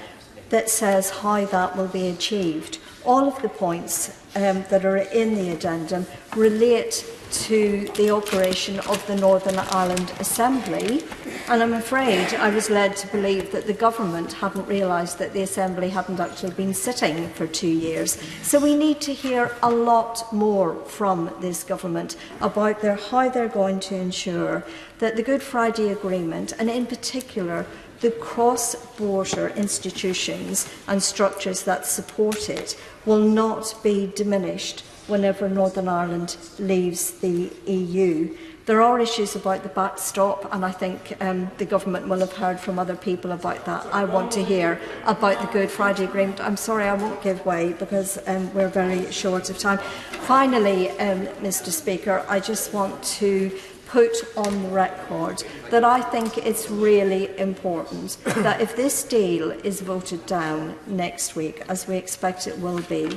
that says how that will be achieved. All of the points that are in the addendum relate to the operation of the Northern Ireland Assembly, and I'm afraid I was led to believe that the government hadn't realised that the Assembly hadn't actually been sitting for 2 years. So we need to hear a lot more from this government about how they're going to ensure that the Good Friday Agreement, and in particular the cross-border institutions and structures that support it, will not be diminished whenever Northern Ireland leaves the EU. There are issues about the backstop, and I think the government will have heard from other people about that. I want to hear about the Good Friday Agreement. I'm sorry, I won't give way because we're very short of time. Finally, Mr. Speaker, I just want to put on the record that I think it's really important that if this deal is voted down next week, as we expect it will be,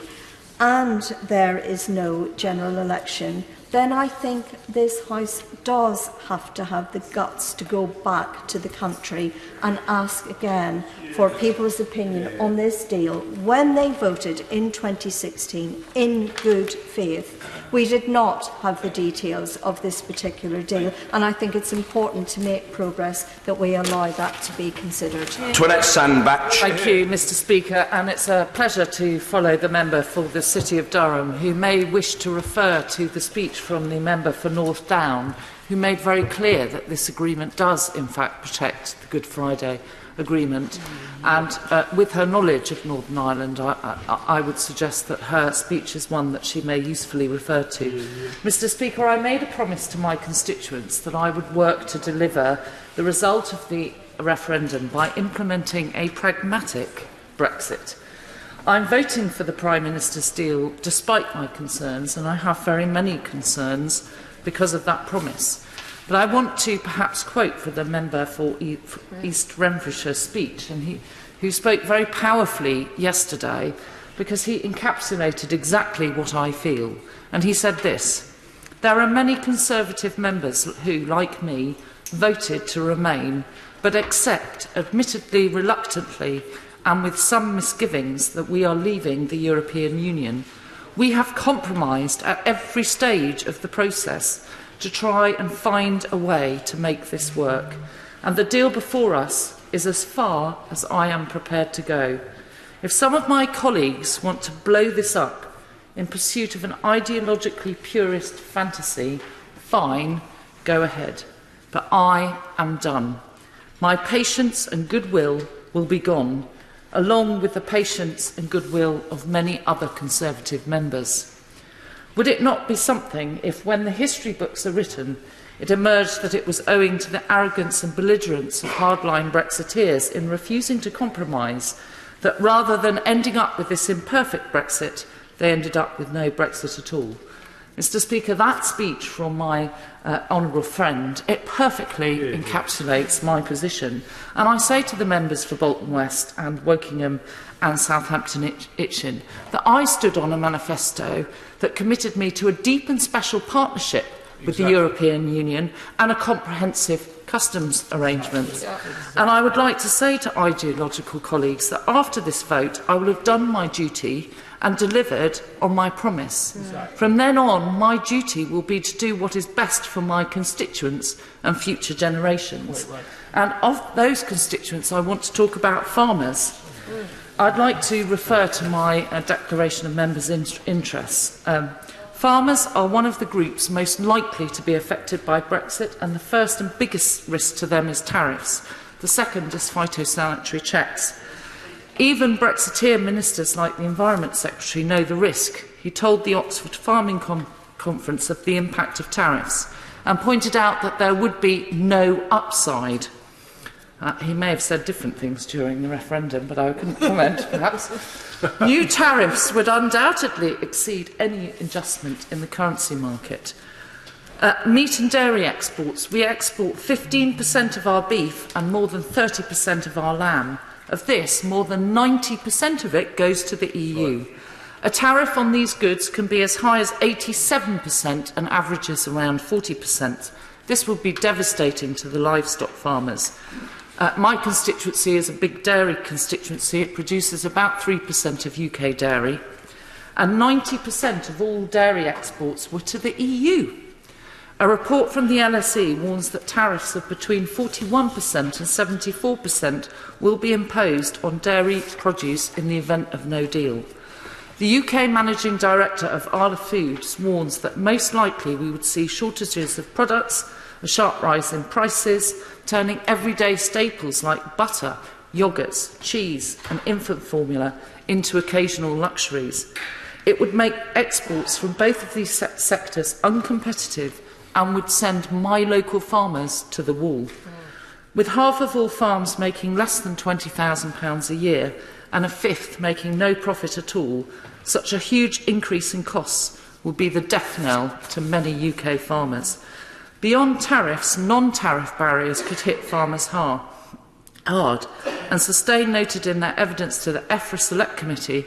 and there is no general election, then I think this House does have to have the guts to go back to the country and ask again for people's opinion on this deal. When they voted in 2016 in good faith, we did not have the details of this particular deal, and I think it's important to make progress that we allow that to be considered. Toinette Sandbach. Thank you, Mr. Speaker, and it's a pleasure to follow the member for the City of Durham, who may wish to refer to the speech from the member for North Down, who made very clear that this agreement does, in fact, protect the Good Friday Agreement. And with her knowledge of Northern Ireland, I would suggest that her speech is one that she may usefully refer to. Mr. Speaker, I made a promise to my constituents that I would work to deliver the result of the referendum by implementing a pragmatic Brexit. I'm voting for the Prime Minister's deal despite my concerns, and I have very many concerns because of that promise. But I want to perhaps quote for the member for East Renfrewshire's speech, and who spoke very powerfully yesterday because he encapsulated exactly what I feel. And he said this: there are many Conservative members who, like me, voted to remain, but accept, admittedly reluctantly, and with some misgivings, that we are leaving the European Union. We have compromised at every stage of the process to try and find a way to make this work, and the deal before us is as far as I am prepared to go. If some of my colleagues want to blow this up in pursuit of an ideologically purist fantasy, fine, go ahead. But I am done. My patience and goodwill will be gone, along with the patience and goodwill of many other Conservative members. Would it not be something if, when the history books are written, it emerged that it was owing to the arrogance and belligerence of hardline Brexiteers in refusing to compromise that, rather than ending up with this imperfect Brexit, they ended up with no Brexit at all? Mr. Speaker, that speech from my honourable friend, it perfectly encapsulates my position. And I say to the members for Bolton West and Wokingham and Southampton that I stood on a manifesto that committed me to a deep and special partnership with the European Union and a comprehensive customs arrangement. And I would like to say to ideological colleagues that after this vote, I will have done my duty and delivered on my promise. From then on, my duty will be to do what is best for my constituents and future generations. And of those constituents, I want to talk about farmers. I'd like to refer to my declaration of members' interests. Farmers are one of the groups most likely to be affected by Brexit, and the first and biggest risk to them is tariffs. The second is phytosanitary checks. Even Brexiteer ministers like the Environment Secretary know the risk. He told the Oxford Farming Conference of the impact of tariffs and pointed out that there would be no upside. He may have said different things during the referendum, but I couldn't comment, perhaps. New tariffs would undoubtedly exceed any adjustment in the currency market. Meat and dairy exports. We export 15% of our beef and more than 30% of our lamb. Of this, more than 90% of it goes to the EU. A tariff on these goods can be as high as 87% and averages around 40%. This would be devastating to the livestock farmers. My constituency is a big dairy constituency. It produces about 3% of UK dairy, and 90% of all dairy exports were to the EU. A report from the LSE warns that tariffs of between 41% and 74% will be imposed on dairy produce in the event of no deal. The UK Managing Director of Arla Foods warns that most likely we would see shortages of products, a sharp rise in prices, turning everyday staples like butter, yoghurts, cheese and infant formula into occasional luxuries. It would make exports from both of these sectors uncompetitive and would send my local farmers to the wall. With half of all farms making less than £20,000 a year and a fifth making no profit at all, such a huge increase in costs would be the death knell to many UK farmers. Beyond tariffs, non-tariff barriers could hit farmers hard, and Sustain noted in their evidence to the EFRA Select Committee,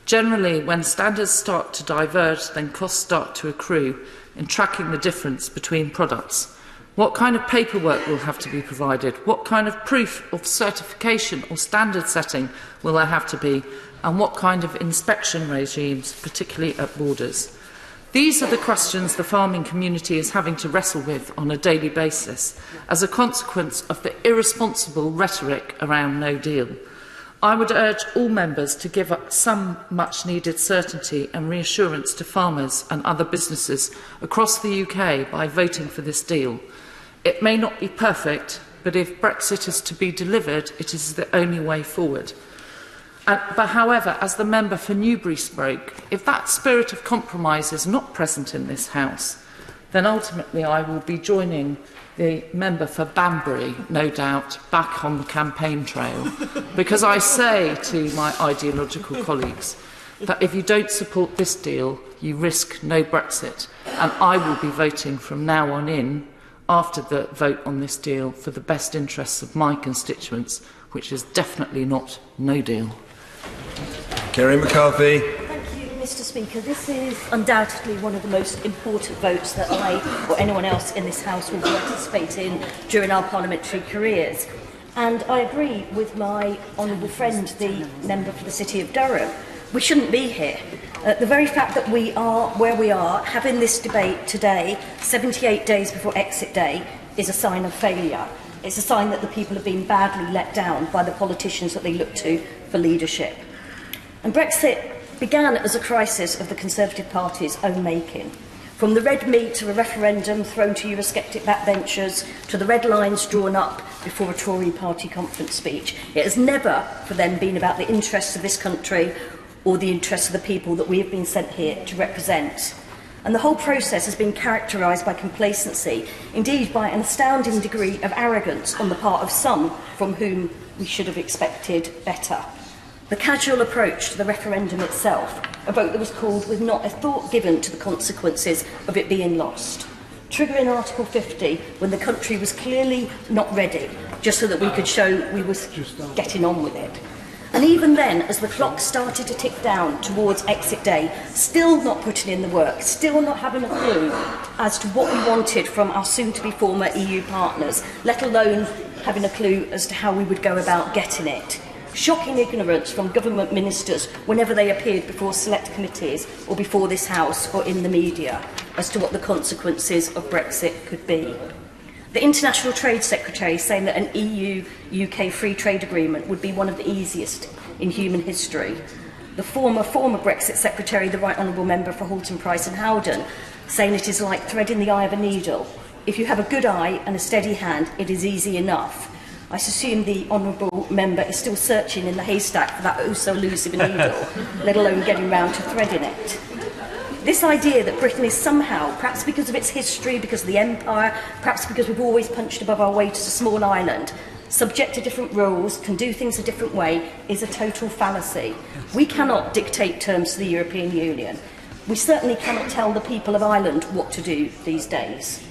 generally when standards start to diverge, then costs start to accrue in tracking the difference between products. What kind of paperwork will have to be provided? What kind of proof of certification or standard setting will there have to be? And what kind of inspection regimes, particularly at borders? These are the questions the farming community is having to wrestle with on a daily basis as a consequence of the irresponsible rhetoric around no deal. I would urge all members to give up some much-needed certainty and reassurance to farmers and other businesses across the UK by voting for this deal. It may not be perfect, but if Brexit is to be delivered, it is the only way forward. But however, as the member for Newbury spoke, if that spirit of compromise is not present in this House, then ultimately I will be joining the member for Banbury, no doubt, back on the campaign trail, because I say to my ideological colleagues that if you don't support this deal, you risk no Brexit, and I will be voting from now on in, after the vote on this deal, for the best interests of my constituents, which is definitely not no deal. Kerry McCarthy. Thank you, Mr. Speaker. This is undoubtedly one of the most important votes that I or anyone else in this House will participate in during our parliamentary careers. And I agree with my honourable friend, the member for the City of Durham. We shouldn't be here. The very fact that we are where we are, having this debate today, 78 days before exit day, is a sign of failure. It's a sign that the people have been badly let down by the politicians that they look to for leadership. And Brexit began as a crisis of the Conservative Party's own making. From the red meat to a referendum thrown to Eurosceptic backbenchers, to the red lines drawn up before a Tory party conference speech, it has never for them been about the interests of this country or the interests of the people that we have been sent here to represent. And the whole process has been characterised by complacency, indeed by an astounding degree of arrogance on the part of some from whom we should have expected better. The casual approach to the referendum itself, a vote that was called with not a thought given to the consequences of it being lost. Triggering Article 50 when the country was clearly not ready, just so that we could show we were getting on with it. And And even then, as the clock started to tick down towards exit day, still not putting in the work, still not having a clue as to what we wanted from our soon-to-be former EU partners, let alone having a clue as to how we would go about getting it. Shocking ignorance from government ministers whenever they appeared before select committees or before this House or in the media as to what the consequences of Brexit could be. The International Trade Secretary saying that an EU-UK free trade agreement would be one of the easiest in human history. The former Brexit Secretary, the Right Honourable Member for Halton, Price and Howden, saying it is like threading the eye of a needle. If you have a good eye and a steady hand, it is easy enough. I assume the Honourable Member is still searching in the haystack for that oh-so-elusive needle, let alone getting round to threading it. This idea that Britain is somehow, perhaps because of its history, because of the empire, perhaps because we've always punched above our weight as a small island, subject to different rules, can do things a different way, is a total fallacy. We cannot dictate terms to the European Union. We certainly cannot tell the people of Ireland what to do these days.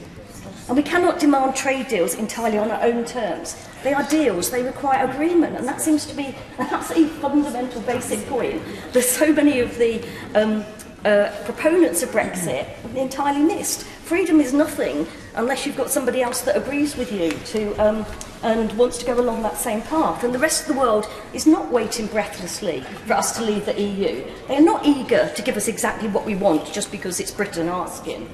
And we cannot demand trade deals entirely on our own terms. They are deals, they require agreement, and that seems to be an absolutely fundamental basic point. There's so many of the proponents of Brexit have entirely missed. Freedom is nothing unless you've got somebody else that agrees with you and wants to go along that same path. And the rest of the world is not waiting breathlessly for us to leave the EU. They are not eager to give us exactly what we want just because it's Britain asking.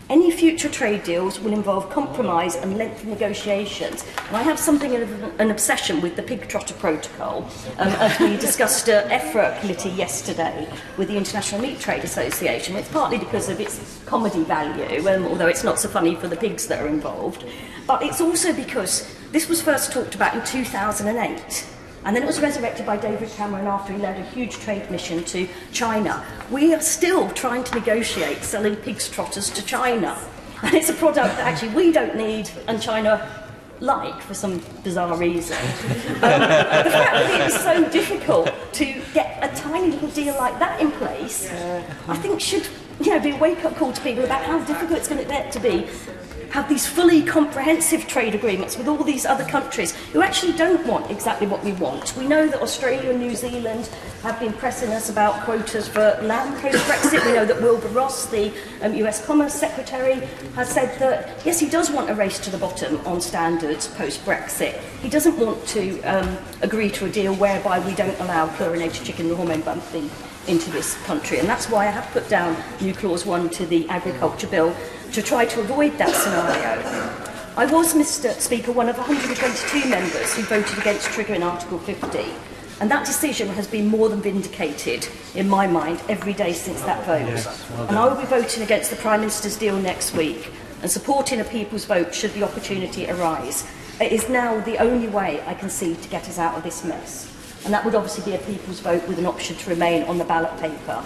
Any future trade deals will involve compromise and lengthy negotiations. And I have something of an obsession with the pig trotter protocol, as we discussed at EFRA committee yesterday with the International Meat Trade Association. It's partly because of its comedy value, although it's not so funny for the pigs that are involved. But it's also because this was first talked about in 2008. And then it was resurrected by David Cameron after he led a huge trade mission to China. We are still trying to negotiate selling pig's trotters to China. And it's a product that actually we don't need and China like for some bizarre reason. The fact that it is so difficult to get a tiny little deal like that in place, I think should be a wake-up call to people about how difficult it's going to get to be have these fully comprehensive trade agreements with all these other countries who actually don't want exactly what we want. We know that Australia and New Zealand have been pressing us about quotas for land post-Brexit. We know that Wilbur Ross, the US Commerce Secretary, has said that, yes, he does want a race to the bottom on standards post-Brexit. He doesn't want to agree to a deal whereby we don't allow chlorinated chicken and hormone bumping into this country. And that's why I have put down new clause 1 to the agriculture bill to try to avoid that scenario. I was, Mr. Speaker, one of 122 members who voted against triggering Article 50, and that decision has been more than vindicated, in my mind, every day since that vote. And I will be voting against the Prime Minister's deal next week and supporting a people's vote should the opportunity arise. It is now the only way I can see to get us out of this mess. And that would obviously be a people's vote with an option to remain on the ballot paper.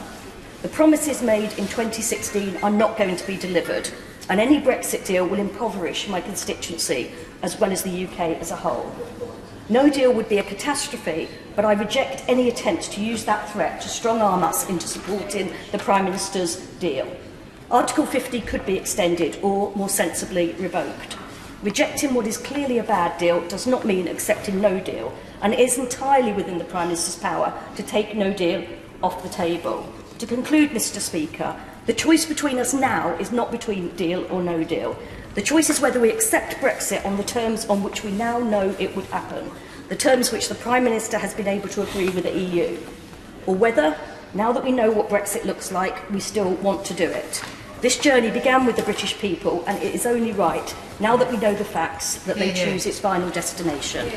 The promises made in 2016 are not going to be delivered, and any Brexit deal will impoverish my constituency as well as the UK as a whole. No deal would be a catastrophe, but I reject any attempt to use that threat to strong-arm us into supporting the Prime Minister's deal. Article 50 could be extended or, more sensibly, revoked. Rejecting what is clearly a bad deal does not mean accepting no deal, and it is entirely within the Prime Minister's power to take no deal off the table. To conclude, Mr. Speaker, the choice between us now is not between deal or no deal. The choice is whether we accept Brexit on the terms on which we now know it would happen, the terms which the Prime Minister has been able to agree with the EU, or whether, now that we know what Brexit looks like, we still want to do it. This journey began with the British people, and it is only right, now that we know the facts, that they choose its final destination.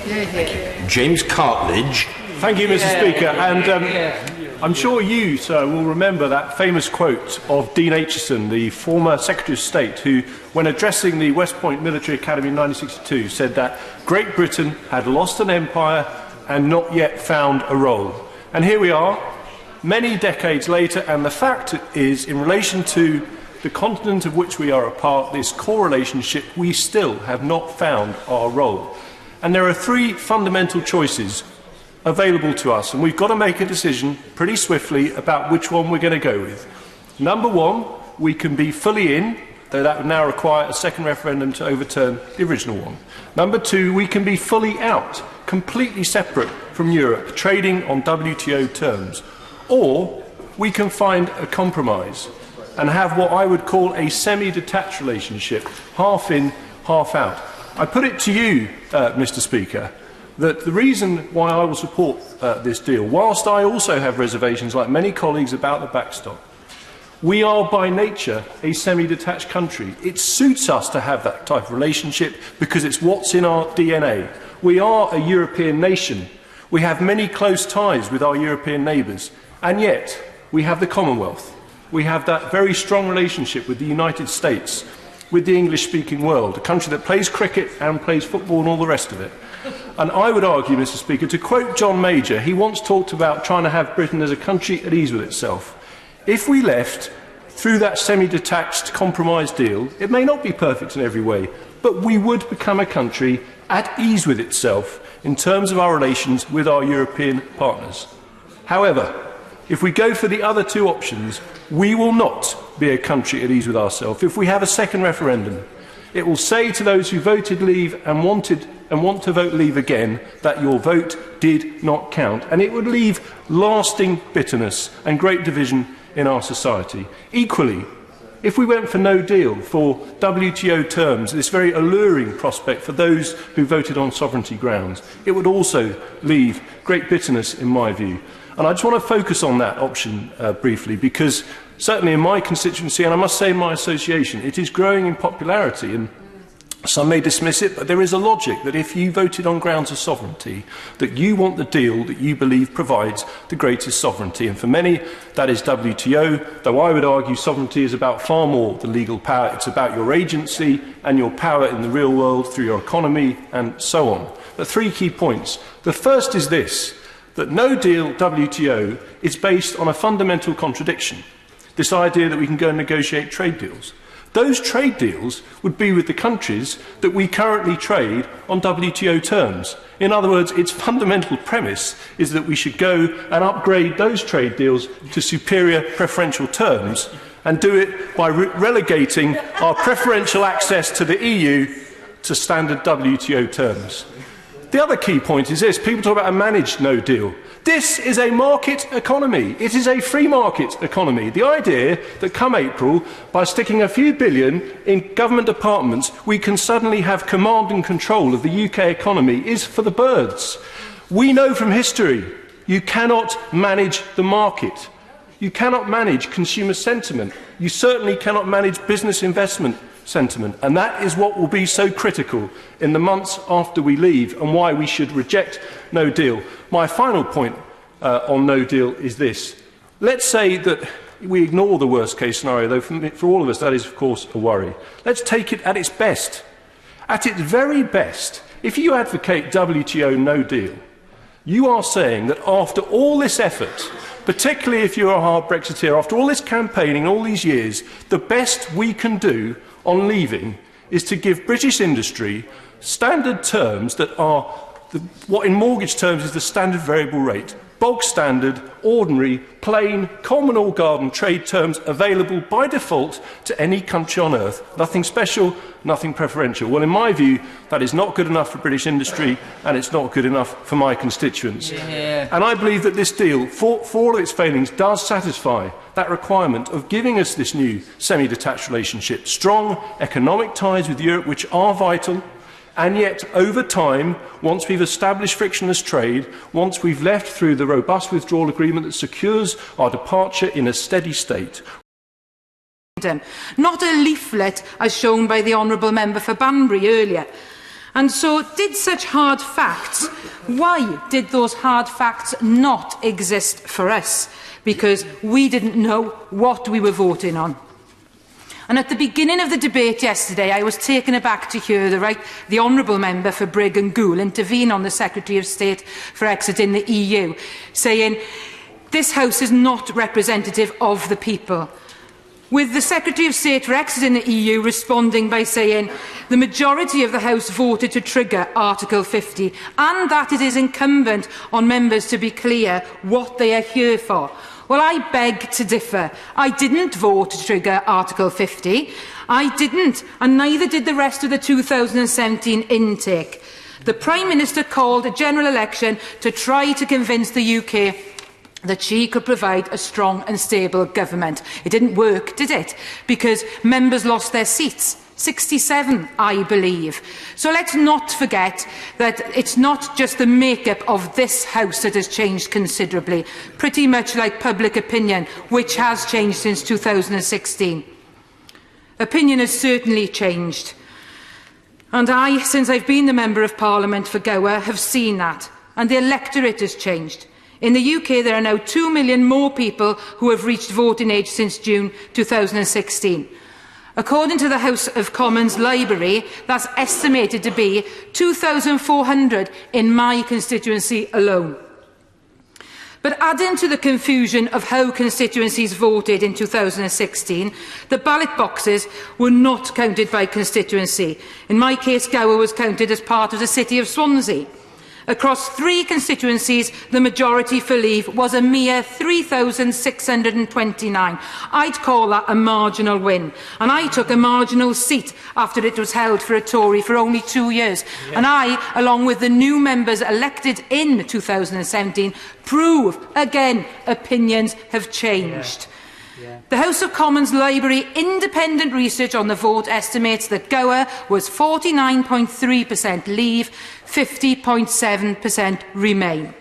James Cartledge. Thank you, Mr. Speaker. And I'm sure you, sir, will remember that famous quote of Dean Acheson, the former Secretary of State, who, when addressing the West Point Military Academy in 1962, said that Great Britain had lost an empire and not yet found a role. And here we are, many decades later, and the fact is, in relation to the continent of which we are a part, this core relationship, we still have not found our role. And there are three fundamental choices available to us, and we've got to make a decision pretty swiftly about which one we're going to go with. Number one, we can be fully in, though that would now require a second referendum to overturn the original one. Number two, we can be fully out, completely separate from Europe, trading on WTO terms, or we can find a compromise and have what I would call a semi-detached relationship, half in, half out. I put it to you, Mr. Speaker, that the reason why I will support this deal, whilst I also have reservations like many colleagues about the backstop, we are by nature a semi-detached country. It suits us to have that type of relationship because it's what's in our DNA. We are a European nation. We have many close ties with our European neighbours, and yet we have the Commonwealth. We have that very strong relationship with the United States, with the English-speaking world, a country that plays cricket and plays football and all the rest of it. And I would argue, Mr. Speaker, to quote John Major, he once talked about trying to have Britain as a country at ease with itself. If we left through that semi-detached compromise deal, it may not be perfect in every way, but we would become a country at ease with itself in terms of our relations with our European partners. However, if we go for the other two options, we will not be a country at ease with ourselves. If we have a second referendum, it will say to those who voted leave and want to vote leave again that your vote did not count, and it would leave lasting bitterness and great division in our society. Equally, if we went for no deal, for WTO terms, this very alluring prospect for those who voted on sovereignty grounds, it would also leave great bitterness in my view. And I just want to focus on that option briefly, because certainly in my constituency, and I must say in my association, it is growing in popularity, and some may dismiss it, but there is a logic that if you voted on grounds of sovereignty, that you want the deal that you believe provides the greatest sovereignty. And for many, that is WTO, though I would argue sovereignty is about far more than legal power. It's about your agency and your power in the real world through your economy and so on. But three key points. The first is this, that no deal WTO is based on a fundamental contradiction, this idea that we can go and negotiate trade deals. Those trade deals would be with the countries that we currently trade on WTO terms. In other words, its fundamental premise is that we should go and upgrade those trade deals to superior preferential terms and do it by relegating our preferential access to the EU to standard WTO terms. The other key point is this. People talk about a managed no deal. This is a market economy. It is a free market economy. The idea that come April, by sticking a few billion in government departments, we can suddenly have command and control of the UK economy is for the birds. We know from history you cannot manage the market. You cannot manage consumer sentiment. You certainly cannot manage business investment sentiment, and that is what will be so critical in the months after we leave and why we should reject no deal. My final point on no deal is this. Let's say that we ignore the worst case scenario, though for all of us that is of course a worry. Let's take it at its best. At its very best, if you advocate WTO no deal, you are saying that after all this effort, particularly if you're a hard Brexiteer, after all this campaigning, all these years, the best we can do on leaving is to give British industry standard terms that are what in mortgage terms is the standard variable rate, bog standard, ordinary, plain, common or garden trade terms available by default to any country on earth. Nothing special, nothing preferential. Well, in my view, that is not good enough for British industry and it's not good enough for my constituents. Yeah. And I believe that this deal, for all of its failings, does satisfy that requirement of giving us this new semi-detached relationship, strong economic ties with Europe which are vital. And yet, over time, once we've established frictionless trade, once we've left through the robust withdrawal agreement that secures our departure in a steady state. Not a leaflet as shown by the Honourable Member for Banbury earlier. And so, did such hard facts, why did those hard facts not exist for us? Because we didn't know what we were voting on. And at the beginning of the debate yesterday, I was taken aback to hear the Honourable Member for Brigg and Goole intervene on the Secretary of State for exiting the EU, saying, "This House is not representative of the people." With the Secretary of State for exiting the EU responding by saying, "The majority of the House voted to trigger Article 50, and that it is incumbent on members to be clear what they are here for." Well, I beg to differ. I didn't vote to trigger Article 50. I didn't, and neither did the rest of the 2017 intake. The Prime Minister called a general election to try to convince the UK that she could provide a strong and stable government. It didn't work, did it? Because members lost their seats. 67, I believe. So let's not forget that it's not just the makeup of this House that has changed considerably, pretty much like public opinion, which has changed since 2016. Opinion has certainly changed. And I, since I've been the Member of Parliament for Gower, have seen that. And the electorate has changed. In the UK, there are now 2 million more people who have reached voting age since June 2016. According to the House of Commons Library, that's estimated to be 2,400 in my constituency alone. But adding to the confusion of how constituencies voted in 2016, the ballot boxes were not counted by constituency. In my case, Gower was counted as part of the city of Swansea. Across 3 constituencies, the majority for Leave was a mere 3,629. I'd call that a marginal win. And I took a marginal seat after it was held for a Tory for only 2 years. Yeah. And I, along with the new members elected in 2017, prove, again, opinions have changed. Yeah. Yeah. The House of Commons Library independent research on the vote estimates that Gower was 49.3% Leave, 50.7% Remain.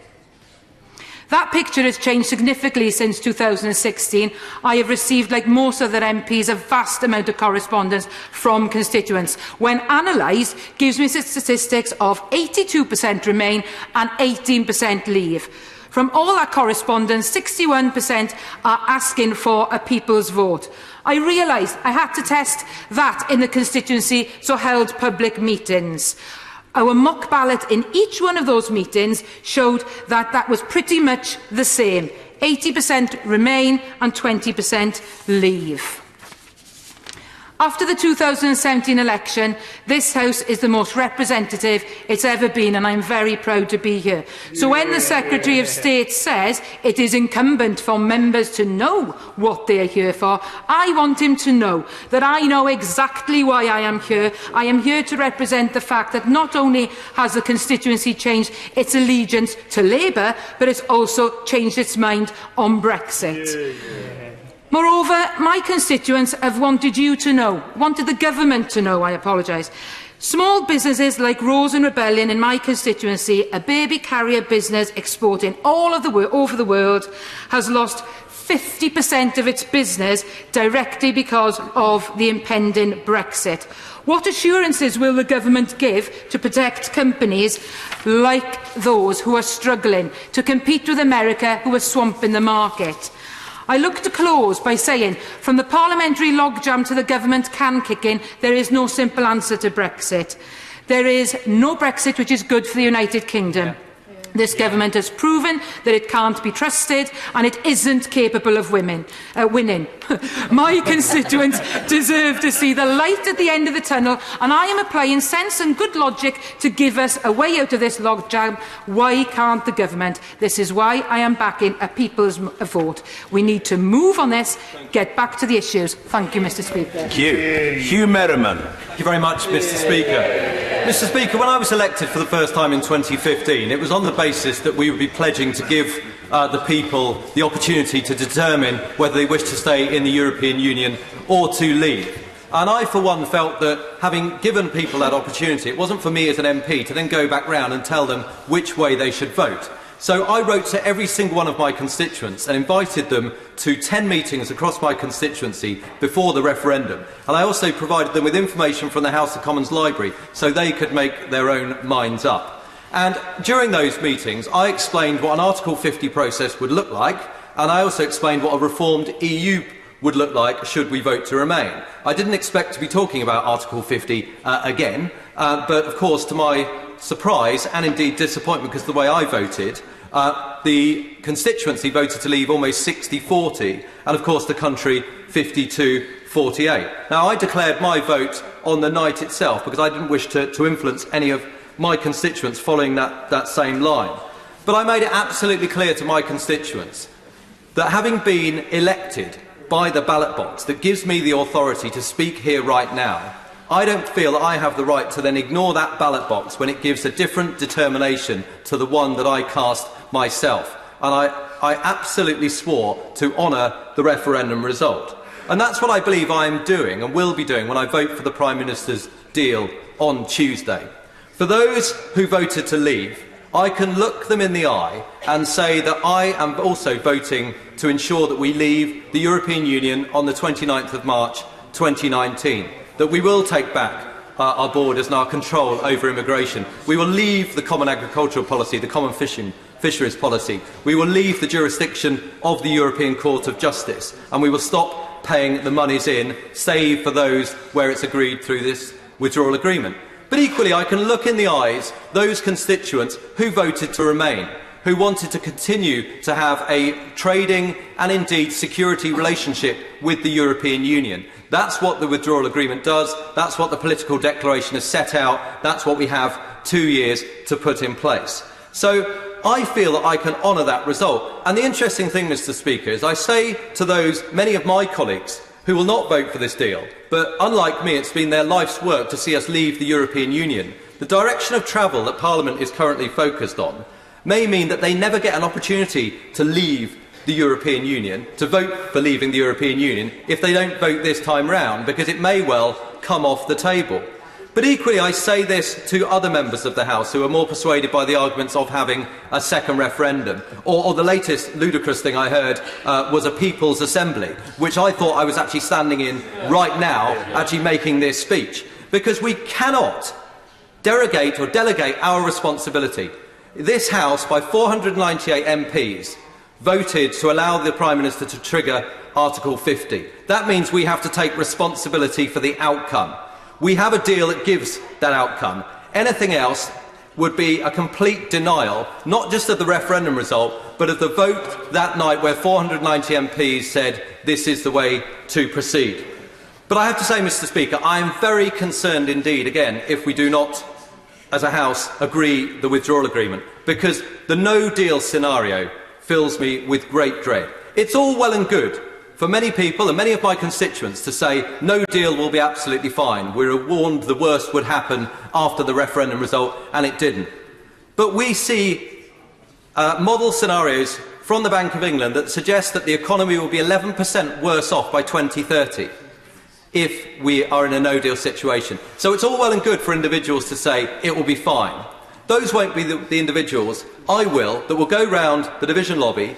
That picture has changed significantly since 2016. I have received, like most other MPs, a vast amount of correspondence from constituents. When analysed, gives me statistics of 82% Remain and 18% Leave. From all that correspondence, 61% are asking for a people's vote. I realised I had to test that in the constituency, so held public meetings. Our mock ballot in each one of those meetings showed that that was pretty much the same. 80% Remain and 20% Leave. After the 2017 election, this House is the most representative it's ever been, and I'm very proud to be here. So when the Secretary of State says it is incumbent for members to know what they are here for, I want him to know that I know exactly why I am here. I am here to represent the fact that not only has the constituency changed its allegiance to Labour, but it's also changed its mind on Brexit. Moreover, my constituents have wanted you to know, wanted the government to know, I apologise. Small businesses like Rose and Rebellion in my constituency, a baby carrier business exporting all over the world, has lost 50% of its business directly because of the impending Brexit. What assurances will the government give to protect companies like those who are struggling to compete with America, who are swamping the market? I look to close by saying, from the parliamentary logjam to the government can kick in, there is no simple answer to Brexit. There is no Brexit which is good for the United Kingdom. Yeah. This government has proven that it can't be trusted and it isn't capable of winning. My constituents deserve to see the light at the end of the tunnel, and I am applying sense and good logic to give us a way out of this logjam. Why can't the government? This is why I am backing a people's vote. We need to move on this, get back to the issues. Thank you, Mr. Speaker. Thank you. Hugh Merriman. Thank you very much, Mr. Speaker. Mr. Speaker, when I was elected for the first time in 2015, it was on the basis that we would be pledging to give the people the opportunity to determine whether they wish to stay in the European Union or to leave. And I, for one, felt that having given people that opportunity, it wasn't for me as an MP to then go back round and tell them which way they should vote. So I wrote to every single one of my constituents and invited them to 10 meetings across my constituency before the referendum. And I also provided them with information from the House of Commons Library so they could make their own minds up. And during those meetings, I explained what an Article 50 process would look like, and I also explained what a reformed EU would look like should we vote to remain. I didn't expect to be talking about Article 50 again, but of course, to my surprise and indeed disappointment, because the way I voted, the constituency voted to leave almost 60-40, and of course the country 52-48. Now, I declared my vote on the night itself because I didn't wish to influence any of my constituents following that same line. But I made it absolutely clear to my constituents that having been elected by the ballot box that gives me the authority to speak here right now, I don't feel that I have the right to then ignore that ballot box when it gives a different determination to the one that I cast myself. And I absolutely swore to honour the referendum result. And that's what I believe I am doing and will be doing when I vote for the Prime Minister's deal on Tuesday. For those who voted to leave, I can look them in the eye and say that I am also voting to ensure that we leave the European Union on the 29th of March 2019, that we will take back our borders and our control over immigration. We will leave the common agricultural policy, the common fisheries policy. We will leave the jurisdiction of the European Court of Justice, and we will stop paying the monies in, save for those where it's agreed through this withdrawal agreement. But equally, I can look in the eyes those constituents who voted to remain, who wanted to continue to have a trading and indeed security relationship with the European Union. That's what the withdrawal agreement does. That's what the political declaration has set out. That's what we have 2 years to put in place. So I feel that I can honour that result. And the interesting thing, Mr. Speaker, is I say to those, many of my colleagues, who will not vote for this deal, but unlike me, it's been their life's work to see us leave the European Union. The direction of travel that Parliament is currently focused on may mean that they never get an opportunity to leave the European Union, to vote for leaving the European Union, if they don't vote this time round, because it may well come off the table. But equally, I say this to other members of the House who are more persuaded by the arguments of having a second referendum. Or the latest ludicrous thing I heard was a People's Assembly, which I thought I was actually standing in right now, actually making this speech. Because we cannot derogate or delegate our responsibility. This House, by 498 MPs, voted to allow the Prime Minister to trigger Article 50. That means we have to take responsibility for the outcome. We have a deal that gives that outcome. Anything else would be a complete denial, not just of the referendum result, but of the vote that night where 490 MPs said this is the way to proceed. But I have to say, Mr. Speaker, I am very concerned indeed, again, if we do not, as a House, agree the withdrawal agreement, because the no-deal scenario fills me with great dread. It's all well and good for many people and many of my constituents to say no deal will be absolutely fine. We were warned the worst would happen after the referendum result, and it didn't. But we see model scenarios from the Bank of England that suggest that the economy will be 11% worse off by 2030 if we are in a no-deal situation. So it's all well and good for individuals to say it will be fine. Those won't be the individuals, I will, that will go round the division lobby,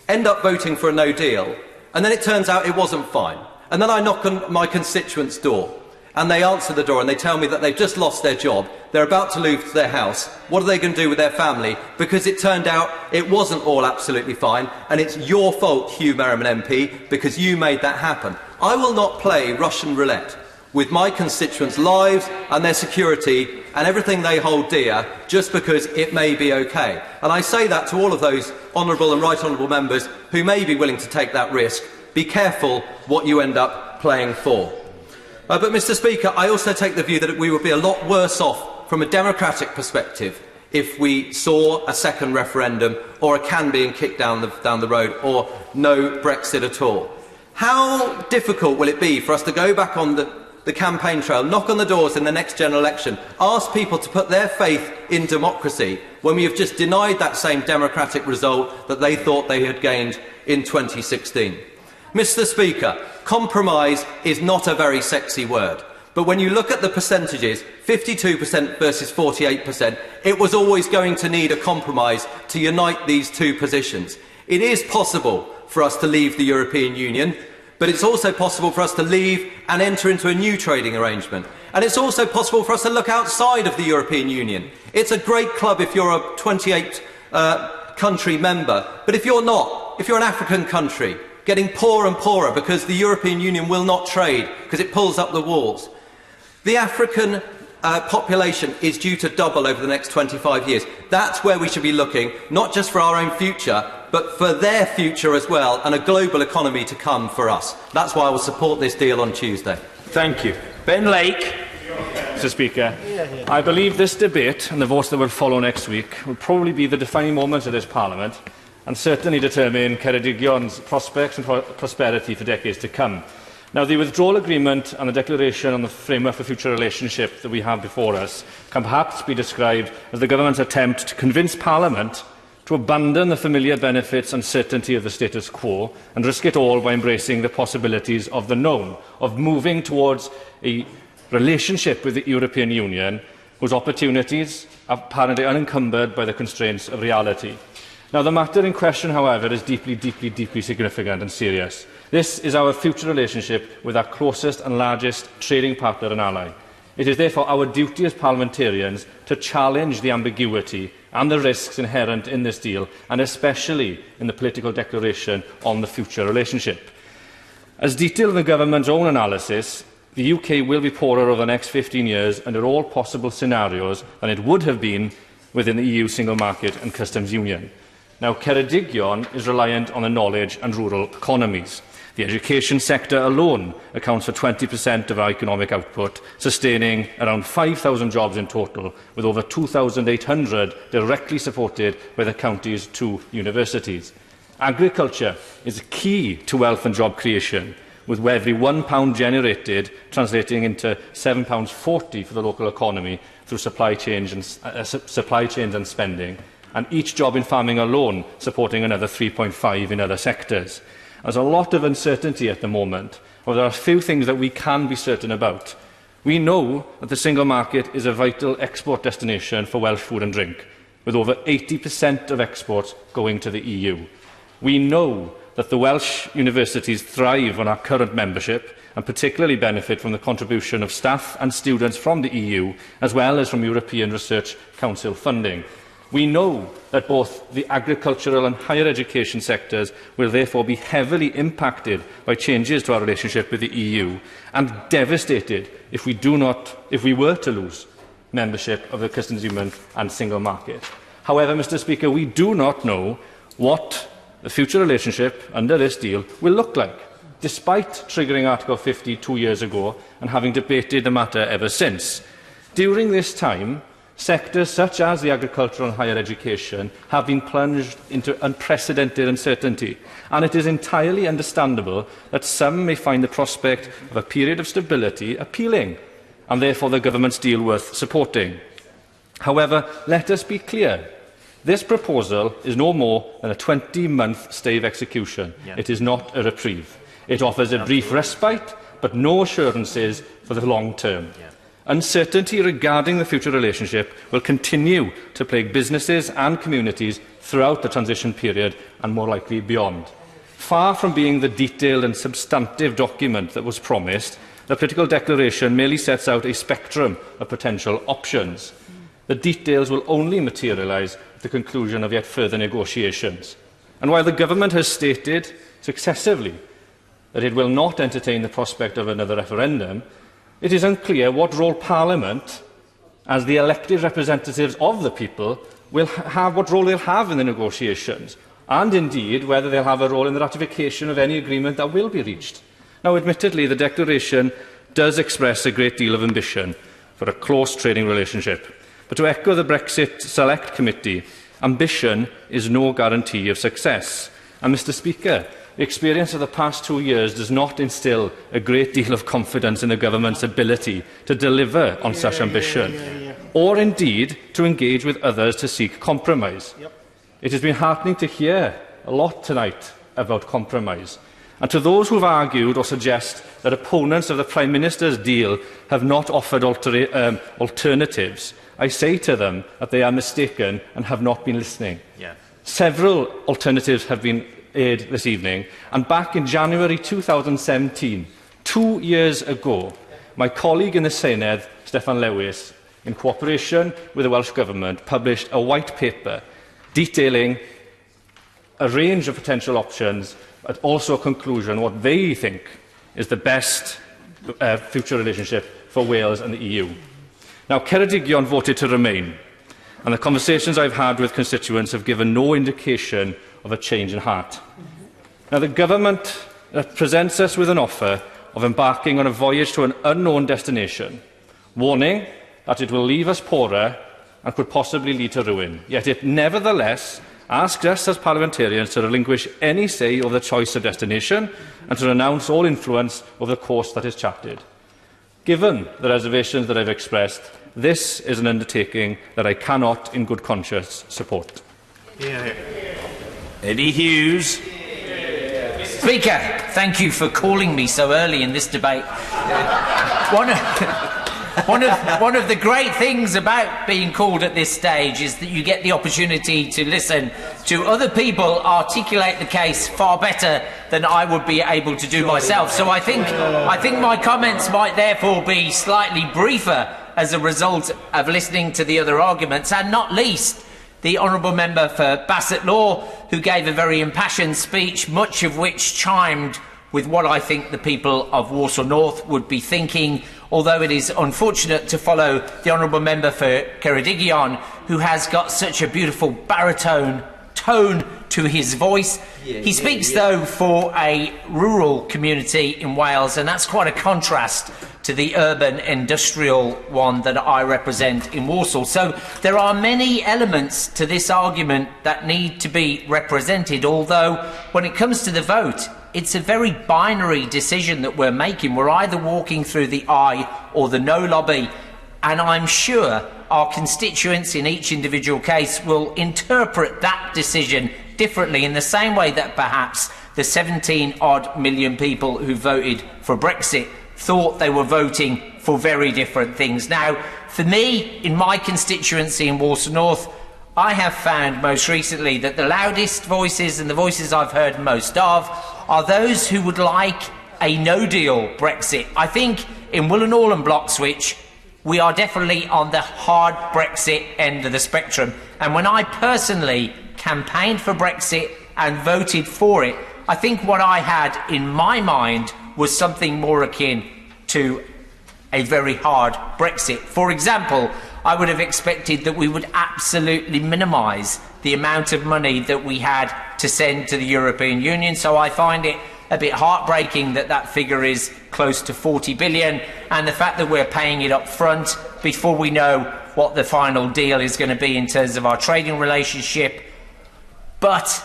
end up voting for a no deal, and then it turns out it wasn't fine. And then I knock on my constituent's door, and they answer the door and they tell me that they've just lost their job, they're about to lose their house, what are they going to do with their family? Because it turned out it wasn't all absolutely fine, and it's your fault, Hugh Merriman MP, because you made that happen. I will not play Russian roulette with my constituents' lives and their security and everything they hold dear just because it may be okay. And I say that to all of those honourable and right honourable members who may be willing to take that risk. Be careful what you end up playing for. But, Mr. Speaker, I also take the view that we would be a lot worse off from a democratic perspective if we saw a second referendum or a can being kicked down the road or no Brexit at all. How difficult will it be for us to go back on the campaign trail, knock on the doors in the next general election, ask people to put their faith in democracy when we have just denied that same democratic result that they thought they had gained in 2016? Mr. Speaker, compromise is not a very sexy word, but when you look at the percentages, 52% versus 48%, it was always going to need a compromise to unite these two positions. It is possible for us to leave the European Union, but it's also possible for us to leave and enter into a new trading arrangement. And it's also possible for us to look outside of the European Union. It's a great club if you're a 28 country member, but if you're not, if you're an African country, getting poorer and poorer because the European Union will not trade because it pulls up the walls. The African population is due to double over the next 25 years. That's where we should be looking, not just for our own future, but for their future as well, and a global economy to come for us. That's why I will support this deal on Tuesday. Thank you. Ben Lake. Mr. Speaker, I believe this debate and the votes that will follow next week will probably be the defining moments of this Parliament and certainly determine Ceredigions' prospects and prosperity for decades to come. Now, the withdrawal agreement and the declaration on the framework for future relationship that we have before us can perhaps be described as the government's attempt to convince Parliament to abandon the familiar benefits and certainty of the status quo and risk it all by embracing the possibilities of the known, of moving towards a relationship with the European Union whose opportunities are apparently unencumbered by the constraints of reality. Now, the matter in question, however, is deeply significant and serious. This is our future relationship with our closest and largest trading partner and ally. It is therefore our duty as parliamentarians to challenge the ambiguity and the risks inherent in this deal, and especially in the political declaration on the future relationship. As detailed in the government's own analysis, the UK will be poorer over the next 15 years under all possible scenarios than it would have been within the EU single market and customs union. Now, Ceredigion is reliant on the knowledge and rural economies. The education sector alone accounts for 20% of our economic output, sustaining around 5,000 jobs in total, with over 2,800 directly supported by the county's 2 universities. Agriculture is key to wealth and job creation, with every £1 generated translating into £7.40 for the local economy through supply chains and spending, and each job in farming alone supporting another 3.5 in other sectors. There's a lot of uncertainty at the moment, but there are a few things that we can be certain about. We know that the single market is a vital export destination for Welsh food and drink, with over 80% of exports going to the EU. We know that the Welsh universities thrive on our current membership and particularly benefit from the contribution of staff and students from the EU, as well as from European Research Council funding. We know that both the agricultural and higher education sectors will therefore be heavily impacted by changes to our relationship with the EU, and devastated if we were to lose membership of the customs union and single market. However, Mr. Speaker, we do not know what the future relationship under this deal will look like, despite triggering Article 50 2 years ago and having debated the matter ever since. During this time, sectors such as the agricultural and higher education have been plunged into unprecedented uncertainty, and it is entirely understandable that some may find the prospect of a period of stability appealing, and therefore the government's deal worth supporting. However, let us be clear. This proposal is no more than a 20-month stay of execution. Yeah. It is not a reprieve. It offers a brief respite, but no assurances for the long term. Yeah. Uncertainty regarding the future relationship will continue to plague businesses and communities throughout the transition period and more likely beyond. Far from being the detailed and substantive document that was promised, the political declaration merely sets out a spectrum of potential options. The details will only materialise at the conclusion of yet further negotiations. And while the government has stated successively that it will not entertain the prospect of another referendum, it is unclear what role Parliament, as the elected representatives of the people, what role they'll have in the negotiations, and indeed whether they'll have a role in the ratification of any agreement that will be reached. Now, admittedly, the declaration does express a great deal of ambition for a close trading relationship, but to echo the Brexit Select Committee, ambition is no guarantee of success. And, Mr. Speaker, the experience of the past 2 years does not instil a great deal of confidence in the government's ability to deliver on such ambition, or indeed to engage with others to seek compromise. It has been heartening to hear a lot tonight about compromise. And to those who have argued or suggest that opponents of the Prime Minister's deal have not offered alternatives, I say to them that they are mistaken and have not been listening. Several alternatives have been aired this evening, and back in January 2017, 2 years ago, my colleague in the Senedd, Steffan Lewis, in cooperation with the Welsh Government, published a white paper detailing a range of potential options, but also a conclusion what they think is the best future relationship for Wales and the EU. Now, Ceredigion voted to remain, and the conversations I've had with constituents have given no indication of a change in heart. Now, the government presents us with an offer of embarking on a voyage to an unknown destination, warning that it will leave us poorer and could possibly lead to ruin. Yet it nevertheless asked us as parliamentarians to relinquish any say over the choice of destination and to renounce all influence over the course that is charted. Given the reservations that I have expressed, this is an undertaking that I cannot, in good conscience, support. Eddie Hughes. Speaker, thank you for calling me so early in this debate. One of the great things about being called at this stage is that you get the opportunity to listen to other people articulate the case far better than I would be able to do myself. So I think my comments might therefore be slightly briefer as a result of listening to the other arguments, and not least the honourable member for Bassett Law, who gave a very impassioned speech, much of which chimed with what I think the people of Walsall North would be thinking, although it is unfortunate to follow the honourable member for Ceredigion, who has got such a beautiful baritone tone to his voice. He speaks, though, for a rural community in Wales, and that's quite a contrast to the urban industrial one that I represent in Walsall. So there are many elements to this argument that need to be represented, although when it comes to the vote, it's a very binary decision that we're making. We're either walking through the aye or the no lobby, and I'm sure our constituents in each individual case will interpret that decision differently, in the same way that perhaps the 17-odd million people who voted for Brexit thought they were voting for very different things. Now, for me, in my constituency in Walsall North, I have found most recently that the loudest voices and the voices I've heard most of are those who would like a no-deal Brexit. I think in Willenhall and Bloxwich, we are definitely on the hard Brexit end of the spectrum. And when I personally campaigned for Brexit and voted for it, I think what I had in my mind was something more akin to a very hard Brexit. For example, I would have expected that we would absolutely minimise the amount of money that we had to send to the European Union, so I find it a bit heartbreaking that that figure is close to 40 billion, and the fact that we're paying it up front before we know what the final deal is going to be in terms of our trading relationship. But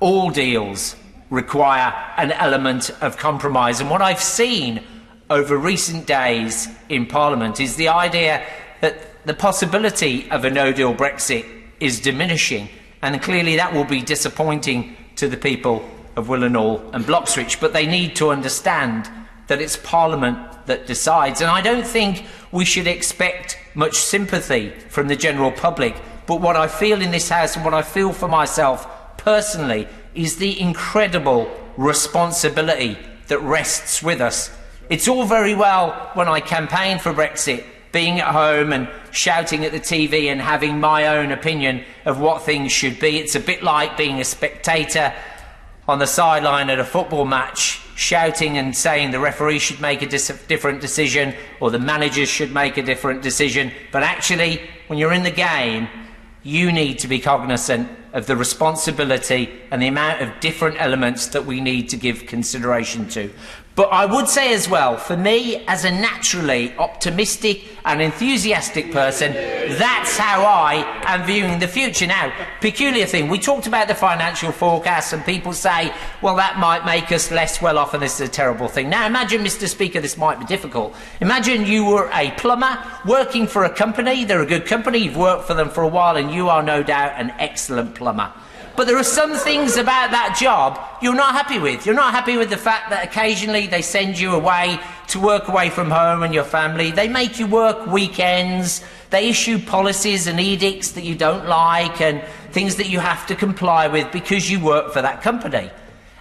all deals require an element of compromise, and what I've seen over recent days in Parliament is the idea that the possibility of a no-deal Brexit is diminishing, and clearly that will be disappointing to the people of Willenhall and Bloxwich, but they need to understand that it's Parliament that decides. And I don't think we should expect much sympathy from the general public, but what I feel in this House and what I feel for myself personally is the incredible responsibility that rests with us. It's all very well when I campaign for Brexit, being at home and shouting at the TV and having my own opinion of what things should be. It's a bit like being a spectator on the sideline at a football match, shouting and saying the referee should make a different decision or the managers should make a different decision. But actually, when you're in the game, you need to be cognizant of the responsibility and the amount of different elements that we need to give consideration to. But I would say as well, for me, as a naturally optimistic and enthusiastic person, that's how I am viewing the future. Now, peculiar thing, we talked about the financial forecast and people say, well, that might make us less well off and this is a terrible thing. Now, imagine, Mr. Speaker, this might be difficult. Imagine you were a plumber working for a company. They're a good company. You've worked for them for a while and you are no doubt an excellent plumber. But there are some things about that job you're not happy with. You're not happy with the fact that occasionally they send you away to work away from home and your family. They make you work weekends. They issue policies and edicts that you don't like and things that you have to comply with because you work for that company.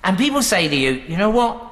And people say to you, you know what?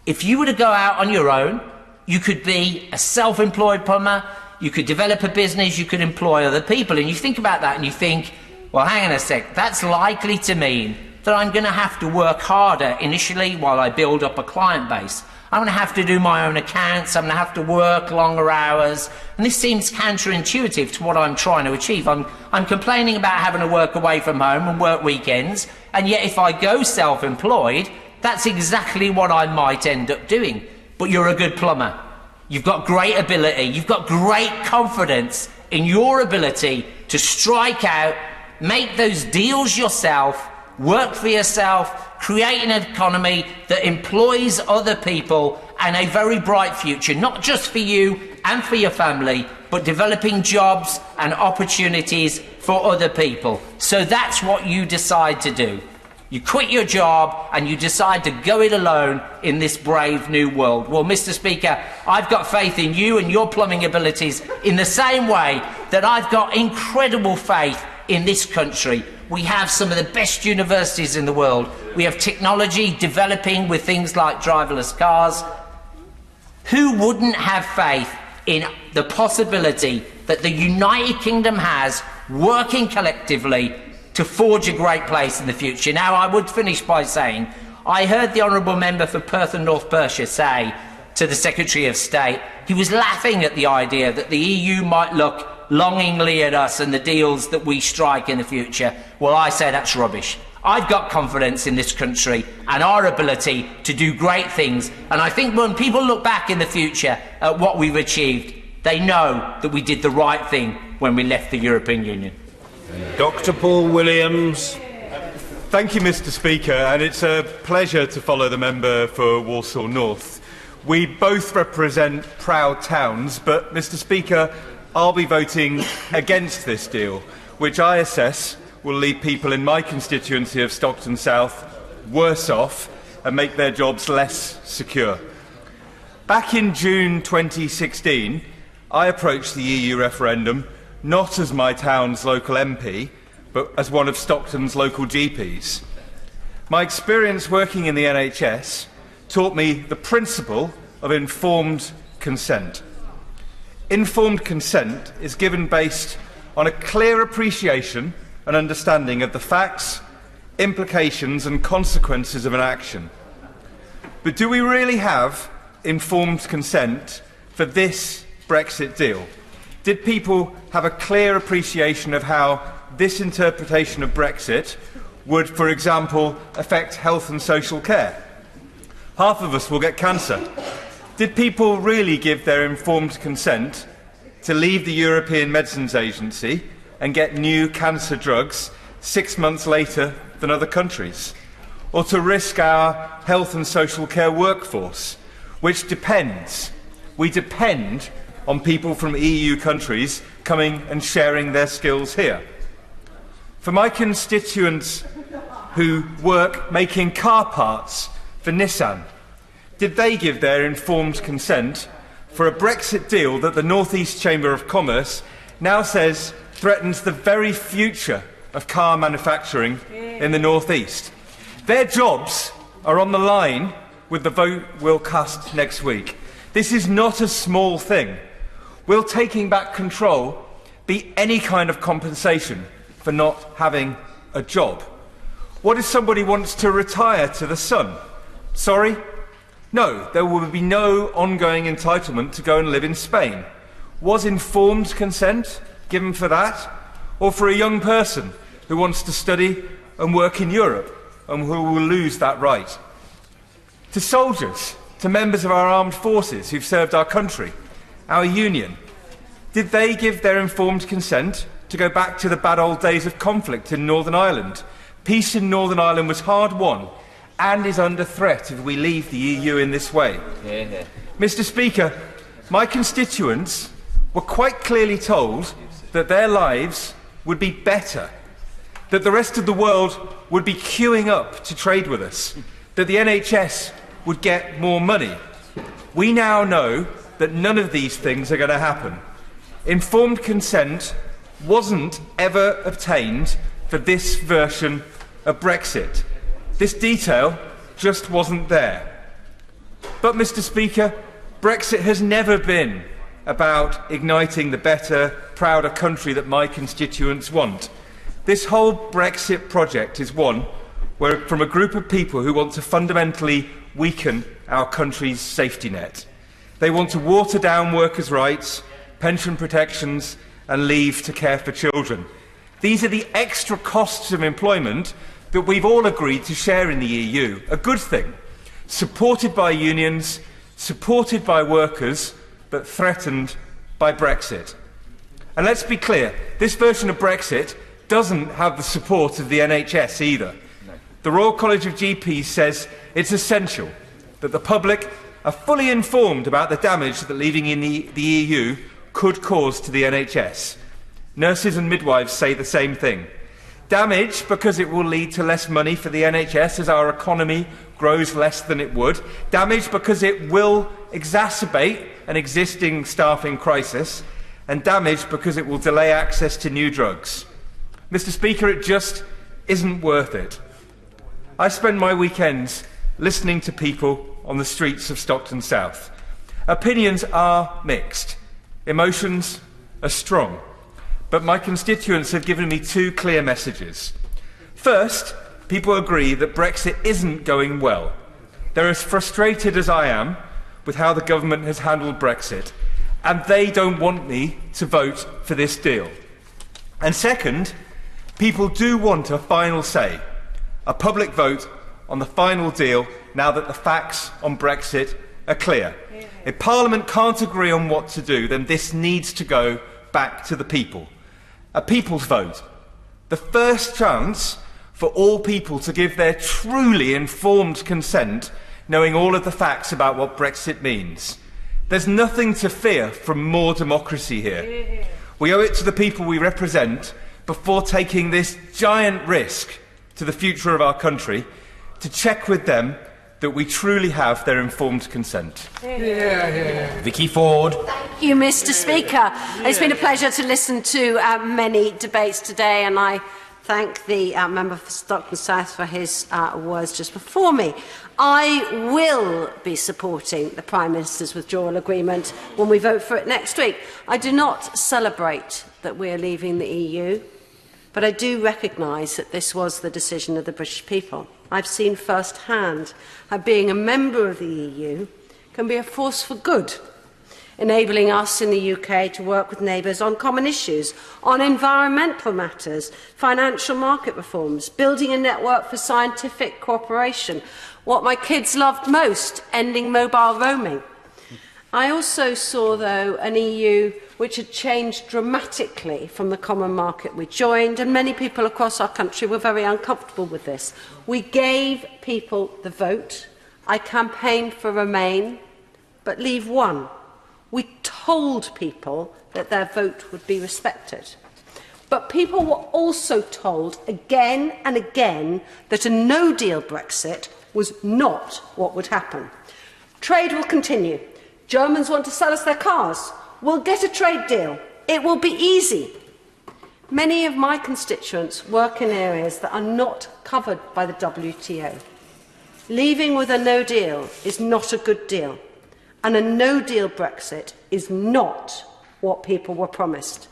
If you were to go out on your own, you could be a self-employed plumber, you could develop a business, you could employ other people. And you think about that and you think, well, hang on a sec, that's likely to mean that I'm going to have to work harder initially while I build up a client base. I'm going to have to do my own accounts, I'm going to have to work longer hours, and this seems counterintuitive to what I'm trying to achieve. I'm complaining about having to work away from home and work weekends, and yet if I go self-employed, that's exactly what I might end up doing. But you're a good plumber. You've got great ability, you've got great confidence in your ability to strike out make those deals yourself, work for yourself, create an economy that employs other people and a very bright future, not just for you and for your family, but developing jobs and opportunities for other people. So that's what you decide to do. You quit your job and you decide to go it alone in this brave new world. Well, Mr. Speaker, I've got faith in you and your plumbing abilities in the same way that I've got incredible faith in this country. We have some of the best universities in the world. We have technology developing with things like driverless cars. Who wouldn't have faith in the possibility that the United Kingdom has, working collectively, to forge a great place in the future? Now, I would finish by saying, I heard the Honourable Member for Perth and North Perthshire say to the Secretary of State, he was laughing at the idea that the EU might look longingly at us and the deals that we strike in the future. Well, I say that's rubbish. I've got confidence in this country and our ability to do great things, and I think when people look back in the future at what we've achieved, they know that we did the right thing when we left the European Union. Dr. Paul Williams. Thank you, Mr. Speaker, and it's a pleasure to follow the member for Walsall North. We both represent proud towns, but, Mr. Speaker, I'll be voting against this deal, which I assess will leave people in my constituency of Stockton South worse off and make their jobs less secure. Back in June 2016, I approached the EU referendum not as my town's local MP, but as one of Stockton's local GPs. My experience working in the NHS taught me the principle of informed consent. Informed consent is given based on a clear appreciation and understanding of the facts, implications and consequences of an action. But do we really have informed consent for this Brexit deal? Did people have a clear appreciation of how this interpretation of Brexit would, for example, affect health and social care? Half of us will get cancer. Did people really give their informed consent to leave the European Medicines Agency and get new cancer drugs 6 months later than other countries? Or to risk our health and social care workforce, which we depend on people from EU countries coming and sharing their skills here? For my constituents who work making car parts for Nissan, did they give their informed consent for a Brexit deal that the North East Chamber of Commerce now says threatens the very future of car manufacturing in the North East? Their jobs are on the line with the vote we'll cast next week. This is not a small thing. Will taking back control be any kind of compensation for not having a job? What if somebody wants to retire to the sun? Sorry? No, there will be no ongoing entitlement to go and live in Spain. Was informed consent given for that? Or for a young person who wants to study and work in Europe and who will lose that right? To soldiers, to members of our armed forces who've served our country, our union, did they give their informed consent to go back to the bad old days of conflict in Northern Ireland? Peace in Northern Ireland was hard won and is under threat if we leave the EU in this way. Mr. Speaker, my constituents were quite clearly told that their lives would be better, that the rest of the world would be queuing up to trade with us, that the NHS would get more money. We now know that none of these things are going to happen. Informed consent wasn't ever obtained for this version of Brexit. This detail just wasn't there. But, Mr. Speaker, Brexit has never been about igniting the better, prouder country that my constituents want. This whole Brexit project is one where, from a group of people who want to fundamentally weaken our country's safety net. They want to water down workers' rights, pension protections and leave to care for children. These are the extra costs of employment that we've all agreed to share in the EU, a good thing, supported by unions, supported by workers, but threatened by Brexit. And let's be clear, this version of Brexit doesn't have the support of the NHS either. The Royal College of GPs says it's essential that the public are fully informed about the damage that leaving in the EU could cause to the NHS. Nurses and midwives say the same thing. Damage because it will lead to less money for the NHS as our economy grows less than it would. Damage because it will exacerbate an existing staffing crisis. And damage because it will delay access to new drugs. Mr. Speaker, it just isn't worth it. I spend my weekends listening to people on the streets of Stockton South. Opinions are mixed. Emotions are strong. But my constituents have given me two clear messages. First, people agree that Brexit isn't going well. They're as frustrated as I am with how the government has handled Brexit, and they don't want me to vote for this deal. And second, people do want a final say, a public vote on the final deal now that the facts on Brexit are clear. If Parliament can't agree on what to do, then this needs to go back to the people. A people's vote. The first chance for all people to give their truly informed consent, knowing all of the facts about what Brexit means. There's nothing to fear from more democracy here. We owe it to the people we represent, before taking this giant risk to the future of our country, to check with them that we truly have their informed consent. Vicky Ford. Thank you, Mr. Speaker. It's been a pleasure to listen to many debates today, and I thank the member for Stockton South for his words just before me. I will be supporting the Prime Minister's withdrawal agreement when we vote for it next week. I do not celebrate that we are leaving the EU, but I do recognise that this was the decision of the British people. I've seen firsthand how being a member of the EU can be a force for good, enabling us in the UK to work with neighbours on common issues, on environmental matters, financial market reforms, building a network for scientific cooperation, what my kids loved most, ending mobile roaming. I also saw, though, an EU which had changed dramatically from the common market we joined, and many people across our country were very uncomfortable with this. We gave people the vote. I campaigned for Remain, but Leave won. We told people that their vote would be respected. But people were also told again and again that a no-deal Brexit was not what would happen. Trade will continue. Germans want to sell us their cars. We'll get a trade deal. It will be easy. Many of my constituents work in areas that are not covered by the WTO. Leaving with a no deal is not a good deal, and a no-deal Brexit is not what people were promised.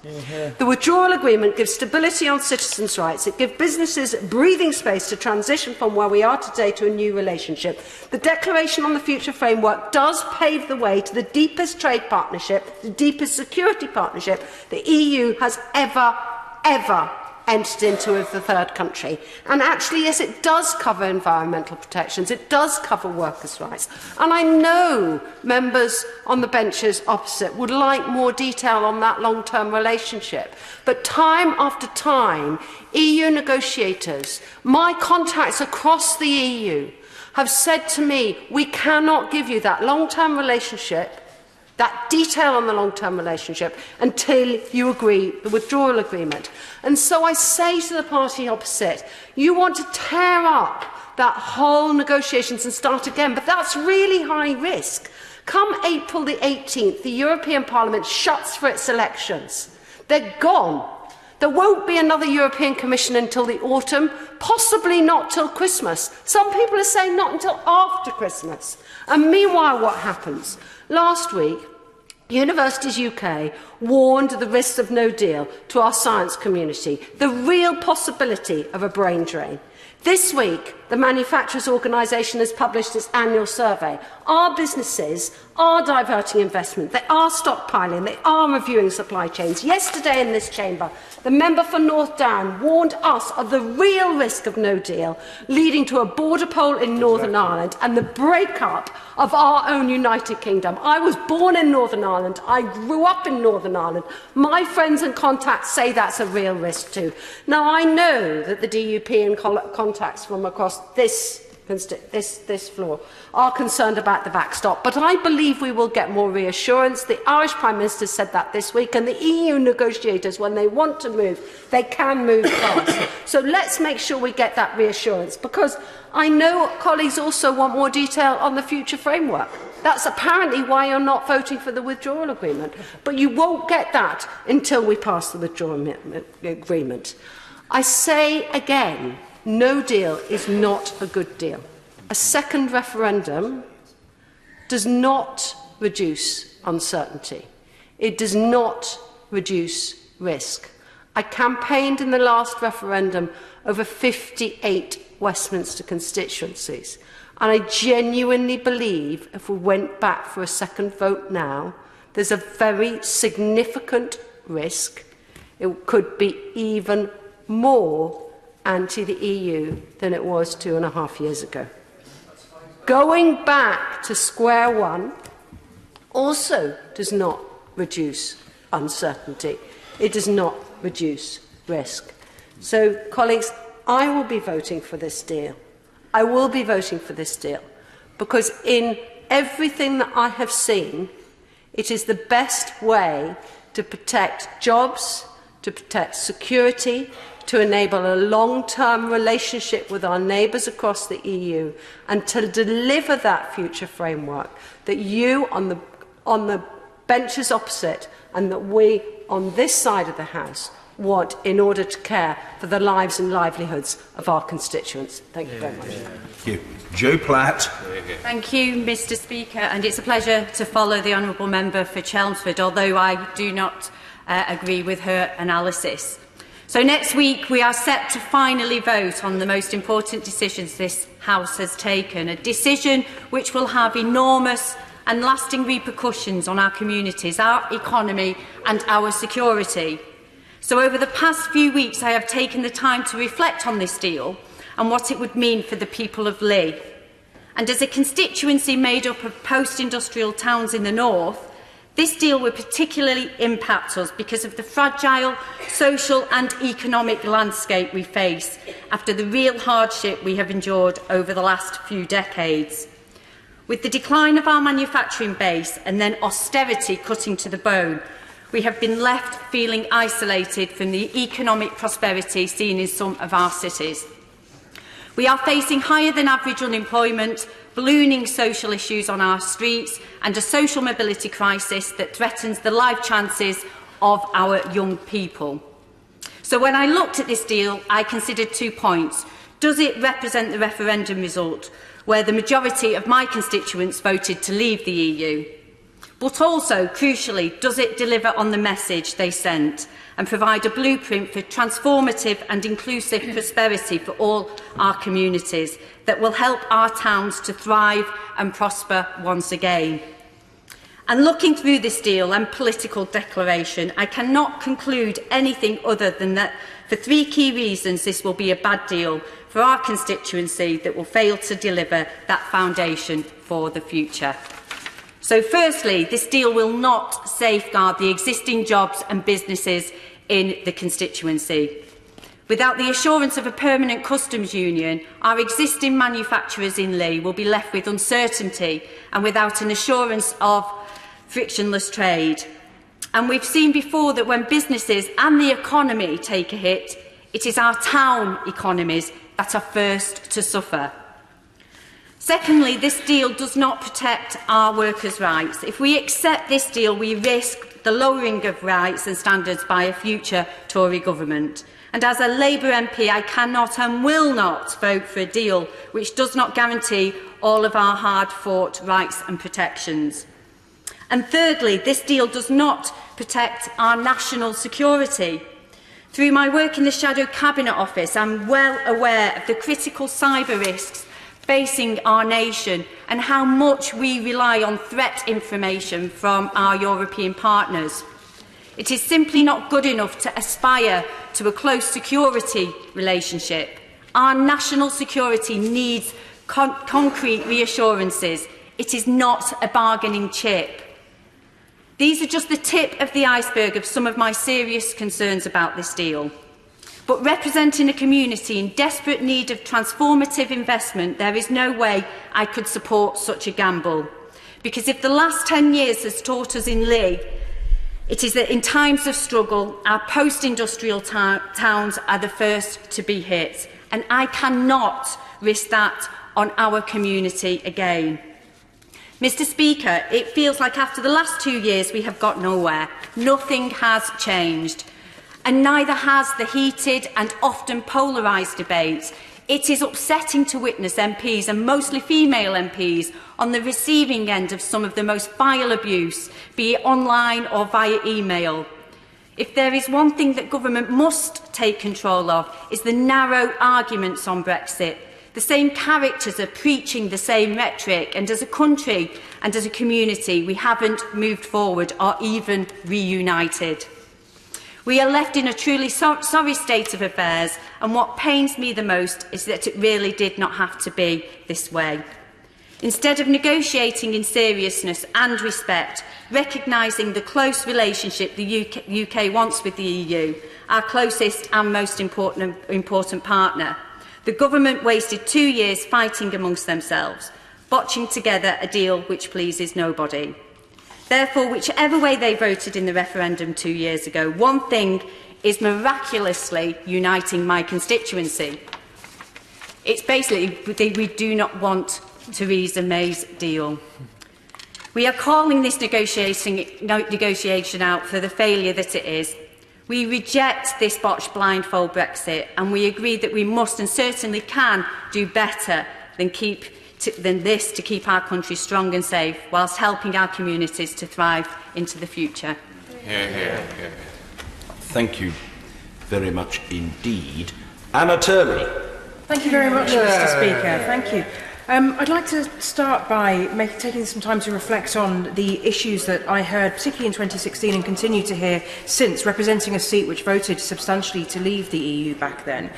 The withdrawal agreement gives stability on citizens' rights. It gives businesses breathing space to transition from where we are today to a new relationship. The Declaration on the Future Framework does pave the way to the deepest trade partnership, the deepest security partnership the EU has ever entered into with the third country. And actually, yes, it does cover environmental protections, it does cover workers' rights. And I know members on the benches opposite would like more detail on that long-term relationship. But time after time, EU negotiators, my contacts across the EU, have said to me, we cannot give you that long-term relationship, that detail on the long-term relationship, until you agree the withdrawal agreement. And so I say to the party opposite, you want to tear up that whole negotiations and start again, but that's really high risk. Come April the 18th, the European Parliament shuts for its elections. They're gone. There won't be another European Commission until the autumn, possibly not till Christmas. Some people are saying not until after Christmas. And meanwhile, what happens? Last week, Universities UK warned of the risks of no deal to our science community, the real possibility of a brain drain. This week, the Manufacturers' Organisation has published its annual survey. Our businesses are diverting investment, they are stockpiling, they are reviewing supply chains. Yesterday in this chamber, the member for North Down warned us of the real risk of no deal, leading to a border poll in Northern Ireland and the breakup of our own United Kingdom. I was born in Northern Ireland, I grew up in Northern Ireland. My friends and contacts say that's a real risk too. Now, I know that the DUP and contacts from across this floor are concerned about the backstop, but I believe we will get more reassurance. The Irish Prime Minister said that this week, and the EU negotiators, when they want to move, they can move fast. So let's make sure we get that reassurance, because I know colleagues also want more detail on the future framework. That's apparently why you're not voting for the withdrawal agreement, but you won't get that until we pass the withdrawal agreement. I say again, no deal is not a good deal. A second referendum does not reduce uncertainty. It does not reduce risk. I campaigned in the last referendum over 58 Westminster constituencies, and I genuinely believe if we went back for a second vote now, there's a very significant risk it could be even more anti the EU than it was 2.5 years ago. Going back to square one also does not reduce uncertainty. It does not reduce risk. So, colleagues, I will be voting for this deal. I will be voting for this deal because in everything that I have seen, it is the best way to protect jobs, to protect security, to enable a long-term relationship with our neighbours across the EU, and to deliver that future framework that you on the benches opposite and that we on this side of the House want in order to care for the lives and livelihoods of our constituents. Thank you very much. Thank you. Joe Platt. Thank you, Mr Speaker, and it's a pleasure to follow the honourable member for Chelmsford, although I do not agree with her analysis. So next week we are set to finally vote on the most important decisions this House has taken, a decision which will have enormous and lasting repercussions on our communities, our economy and our security. So over the past few weeks I have taken the time to reflect on this deal and what it would mean for the people of Lee. And as a constituency made up of post-industrial towns in the north, this deal will particularly impact us because of the fragile social and economic landscape we face after the real hardship we have endured over the last few decades. With the decline of our manufacturing base and then austerity cutting to the bone, we have been left feeling isolated from the economic prosperity seen in some of our cities. We are facing higher than average unemployment, ballooning social issues on our streets and a social mobility crisis that threatens the life chances of our young people. So when I looked at this deal, I considered 2 points. Does it represent the referendum result, where the majority of my constituents voted to leave the EU? But also, crucially, does it deliver on the message they sent and provide a blueprint for transformative and inclusive prosperity for all our communities that will help our towns to thrive and prosper once again? And looking through this deal and political declaration, I cannot conclude anything other than that for 3 key reasons this will be a bad deal for our constituency that will fail to deliver that foundation for the future. So firstly, this deal will not safeguard the existing jobs and businesses in the constituency. Without the assurance of a permanent customs union, our existing manufacturers in Lee will be left with uncertainty and without an assurance of frictionless trade. And we've seen before that when businesses and the economy take a hit, it is our town economies that are first to suffer. Secondly, this deal does not protect our workers' rights. If we accept this deal, we risk the lowering of rights and standards by a future Tory government. And as a Labour MP, I cannot and will not vote for a deal which does not guarantee all of our hard-fought rights and protections. And thirdly, this deal does not protect our national security. Through my work in the Shadow Cabinet Office, I'm well aware of the critical cyber risks facing our nation and how much we rely on threat information from our European partners. It is simply not good enough to aspire to a close security relationship. Our national security needs concrete reassurances. It is not a bargaining chip. These are just the tip of the iceberg of some of my serious concerns about this deal. But representing a community in desperate need of transformative investment, there is no way I could support such a gamble. Because if the last 10 years has taught us in Lee, it is that in times of struggle, our post-industrial towns are the first to be hit. And I cannot risk that on our community again. Mr. Speaker, it feels like after the last 2 years we have got nowhere. Nothing has changed. And neither has the heated and often polarised debate. It is upsetting to witness MPs, and mostly female MPs, on the receiving end of some of the most vile abuse, be it online or via email. If there is one thing that government must take control of, is the narrow arguments on Brexit. The same characters are preaching the same rhetoric, and as a country and as a community, we haven't moved forward or even reunited. We are left in a truly sorry state of affairs, and what pains me the most is that it really did not have to be this way. Instead of negotiating in seriousness and respect, recognising the close relationship the UK wants with the EU, our closest and most important partner, the government wasted 2 years fighting amongst themselves, botching together a deal which pleases nobody. Therefore, whichever way they voted in the referendum 2 years ago, one thing is miraculously uniting my constituency. It's basically we do not want Theresa May's deal. We are calling this negotiation out for the failure that it is. We reject this botched blindfold Brexit, and we agree that we must and certainly can do better than this to keep our country strong and safe, whilst helping our communities to thrive into the future. Thank you very much indeed. Anna Turley. Thank you very much, Mr. Speaker. Thank you. I'd like to start by taking some time to reflect on the issues that I heard, particularly in 2016, and continue to hear since, representing a seat which voted substantially to leave the EU back then.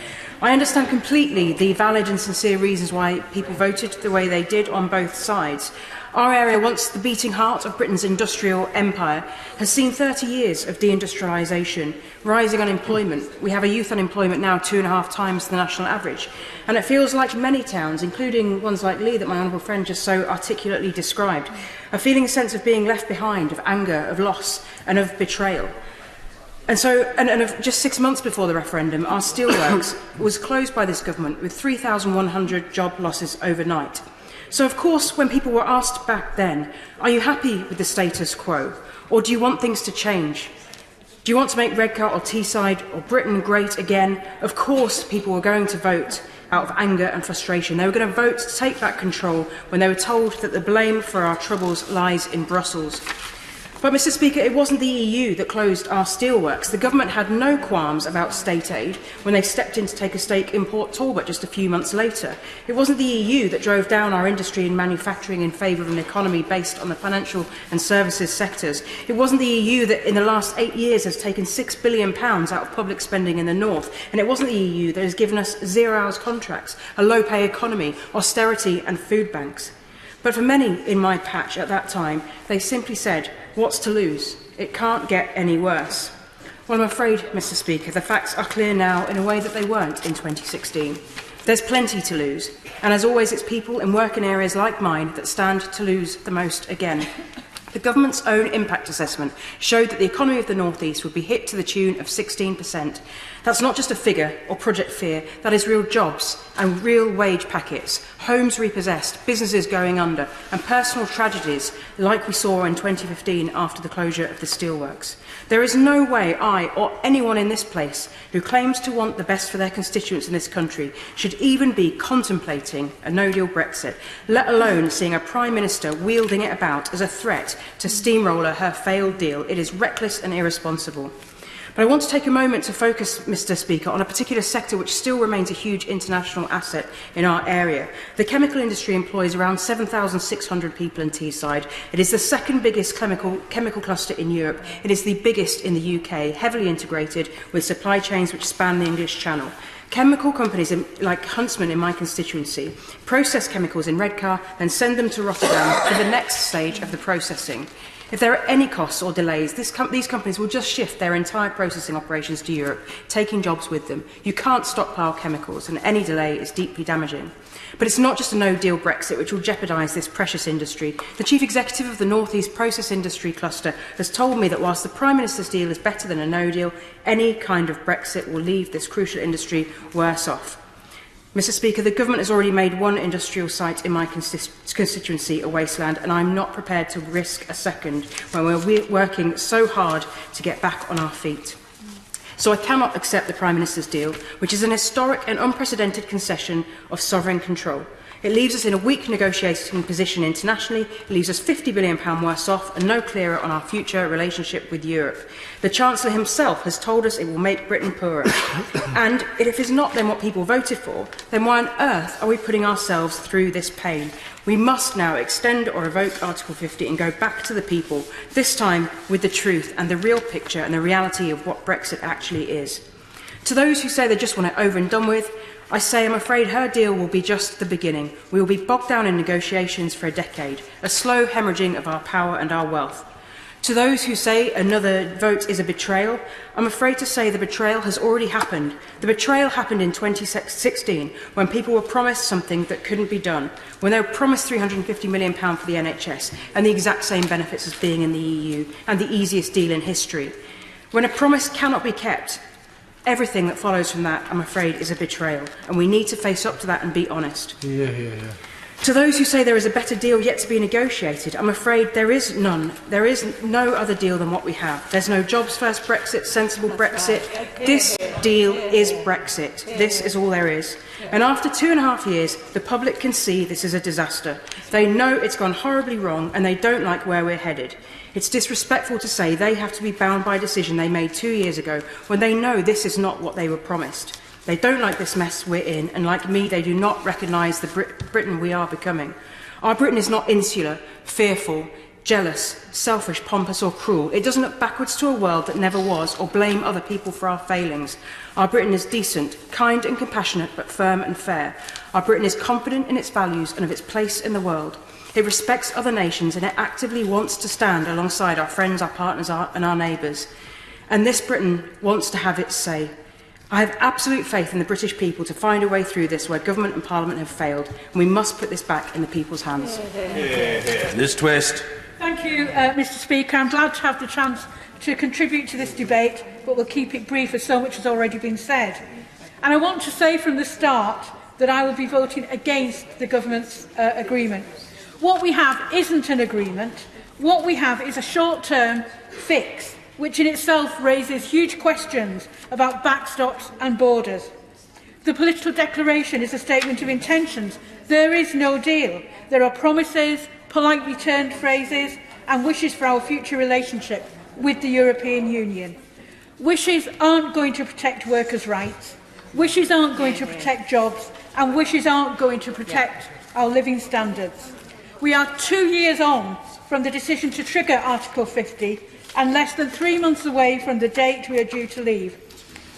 I understand completely the valid and sincere reasons why people voted the way they did on both sides. Our area, once the beating heart of Britain's industrial empire, has seen 30 years of deindustrialisation, rising unemployment. We have a youth unemployment now 2.5 times the national average. And it feels like many towns, including ones like Lee that my honourable friend just so articulately described, are feeling a sense of being left behind, of anger, of loss and of betrayal. And just 6 months before the referendum, our steelworks was closed by this government with 3,100 job losses overnight. So, of course, when people were asked back then, are you happy with the status quo, or do you want things to change? Do you want to make Redcar or Teesside or Britain great again? Of course, people were going to vote out of anger and frustration. They were going to vote to take back control when they were told that the blame for our troubles lies in Brussels. But, Mr. Speaker, it wasn't the EU that closed our steelworks. The government had no qualms about state aid when they stepped in to take a stake in Port Talbot just a few months later. It wasn't the EU that drove down our industry and manufacturing in favour of an economy based on the financial and services sectors. It wasn't the EU that in the last 8 years has taken £6 billion out of public spending in the north. And it wasn't the EU that has given us 0 hours contracts, a low-pay economy, austerity and food banks. But for many in my patch at that time, they simply said, what's to lose? It can't get any worse. Well, I'm afraid, Mr. Speaker, the facts are clear now in a way that they weren't in 2016. There's plenty to lose, and as always, it's people in working areas like mine that stand to lose the most again. The government's own impact assessment showed that the economy of the North East would be hit to the tune of 16%. That's not just a figure or project fear, that is real jobs and real wage packets, homes repossessed, businesses going under, and personal tragedies like we saw in 2015 after the closure of the steelworks. There is no way I or anyone in this place who claims to want the best for their constituents in this country should even be contemplating a no-deal Brexit, let alone seeing a Prime Minister wielding it about as a threat to steamroller her failed deal. It is reckless and irresponsible. But I want to take a moment to focus, Mr. Speaker, on a particular sector which still remains a huge international asset in our area. The chemical industry employs around 7,600 people in Teesside. It is the second biggest chemical cluster in Europe. It is the biggest in the UK, heavily integrated with supply chains which span the English Channel. Chemical companies like Huntsman in my constituency process chemicals in Redcar and send them to Rotterdam for the next stage of the processing. If there are any costs or delays, these companies will just shift their entire processing operations to Europe, taking jobs with them. You can't stockpile chemicals, and any delay is deeply damaging. But it's not just a no-deal Brexit which will jeopardise this precious industry. The Chief Executive of the North East Process Industry Cluster has told me that whilst the Prime Minister's deal is better than a no-deal, any kind of Brexit will leave this crucial industry worse off. Mr. Speaker, the government has already made one industrial site in my constituency a wasteland, and I'm not prepared to risk a second when we're working so hard to get back on our feet. So I cannot accept the Prime Minister's deal, which is an historic and unprecedented concession of sovereign control. It leaves us in a weak negotiating position internationally, it leaves us £50 billion worse off and no clearer on our future relationship with Europe. The Chancellor himself has told us it will make Britain poorer. And if it's not then what people voted for, then why on earth are we putting ourselves through this pain? We must now extend or revoke Article 50 and go back to the people, this time with the truth and the real picture and the reality of what Brexit actually is. To those who say they just want it over and done with, I say I'm afraid her deal will be just the beginning. We will be bogged down in negotiations for a decade, a slow hemorrhaging of our power and our wealth. To those who say another vote is a betrayal, I'm afraid to say the betrayal has already happened. The betrayal happened in 2016 when people were promised something that couldn't be done, when they were promised £350 million for the NHS and the exact same benefits as being in the EU and the easiest deal in history. When a promise cannot be kept, everything that follows from that, I'm afraid, is a betrayal, and we need to face up to that and be honest. To those who say there is a better deal yet to be negotiated, I'm afraid there is none. There is no other deal than what we have. There's no jobs first Brexit, sensible Brexit. This deal is Brexit. This is all there is. And after 2.5 years, the public can see this is a disaster. They know it's gone horribly wrong and they don't like where we're headed. It's disrespectful to say they have to be bound by a decision they made 2 years ago when they know this is not what they were promised. They don't like this mess we're in, and like me, they do not recognise the Britain we are becoming. Our Britain is not insular, fearful, jealous, selfish, pompous or cruel. It doesn't look backwards to a world that never was or blame other people for our failings. Our Britain is decent, kind and compassionate, but firm and fair. Our Britain is confident in its values and of its place in the world. It respects other nations and it actively wants to stand alongside our friends, our partners and our neighbours. And this Britain wants to have its say. I have absolute faith in the British people to find a way through this where government and parliament have failed, and we must put this back in the people's hands. Liz Twist. Thank you, Mr. Speaker. I'm glad to have the chance to contribute to this debate, but we'll keep it brief as so much has already been said. And I want to say from the start that I will be voting against the government's agreement. What we have isn't an agreement. What we have is a short-term fix, which in itself raises huge questions about backstops and borders. The political declaration is a statement of intentions. There is no deal. There are promises, politely turned phrases and wishes for our future relationship with the European Union. Wishes aren't going to protect workers' rights, wishes aren't going to protect jobs, and wishes aren't going to protect our living standards. We are 2 years on from the decision to trigger Article 50 and less than 3 months away from the date we are due to leave.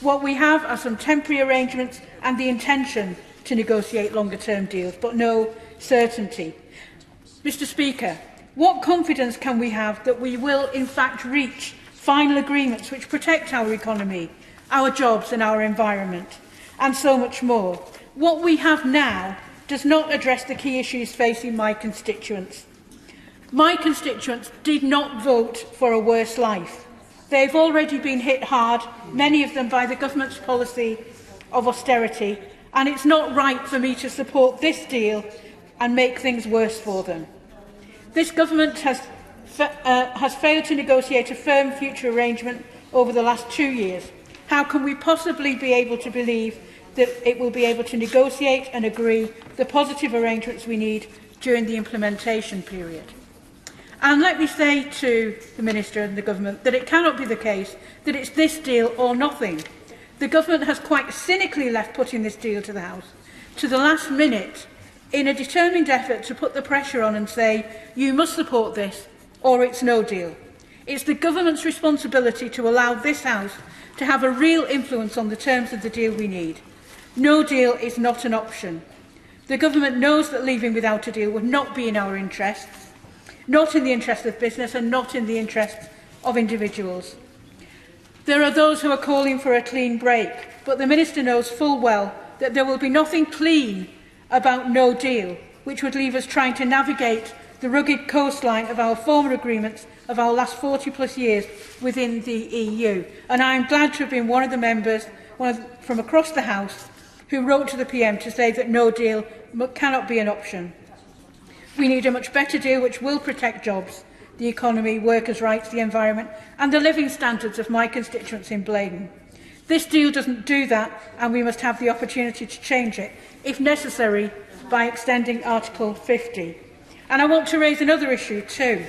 What we have are some temporary arrangements and the intention to negotiate longer-term deals, but no certainty. Mr. Speaker, what confidence can we have that we will in fact reach final agreements which protect our economy, our jobs and our environment, and so much more? What we have now does not address the key issues facing my constituents. My constituents did not vote for a worse life. They've already been hit hard, many of them by the government's policy of austerity, and it's not right for me to support this deal and make things worse for them. This government has failed to negotiate a firm future arrangement over the last 2 years. How can we possibly be able to believe that it will be able to negotiate and agree the positive arrangements we need during the implementation period? And let me say to the Minister and the Government that it cannot be the case that it's this deal or nothing. The Government has quite cynically left putting this deal to the House to the last minute in a determined effort to put the pressure on and say, you must support this or it's no deal. It's the Government's responsibility to allow this House to have a real influence on the terms of the deal we need. No deal is not an option. The Government knows that leaving without a deal would not be in our interests, not in the interest of business and not in the interests of individuals. There are those who are calling for a clean break, but the Minister knows full well that there will be nothing clean about no deal, which would leave us trying to navigate the rugged coastline of our former agreements of our last 40+ years within the EU. And I am glad to have been one of the members from across the House who wrote to the PM to say that no deal cannot be an option. We need a much better deal which will protect jobs, the economy, workers' rights, the environment and the living standards of my constituents in Blaydon. This deal doesn't do that, and we must have the opportunity to change it, if necessary, by extending Article 50. And I want to raise another issue too.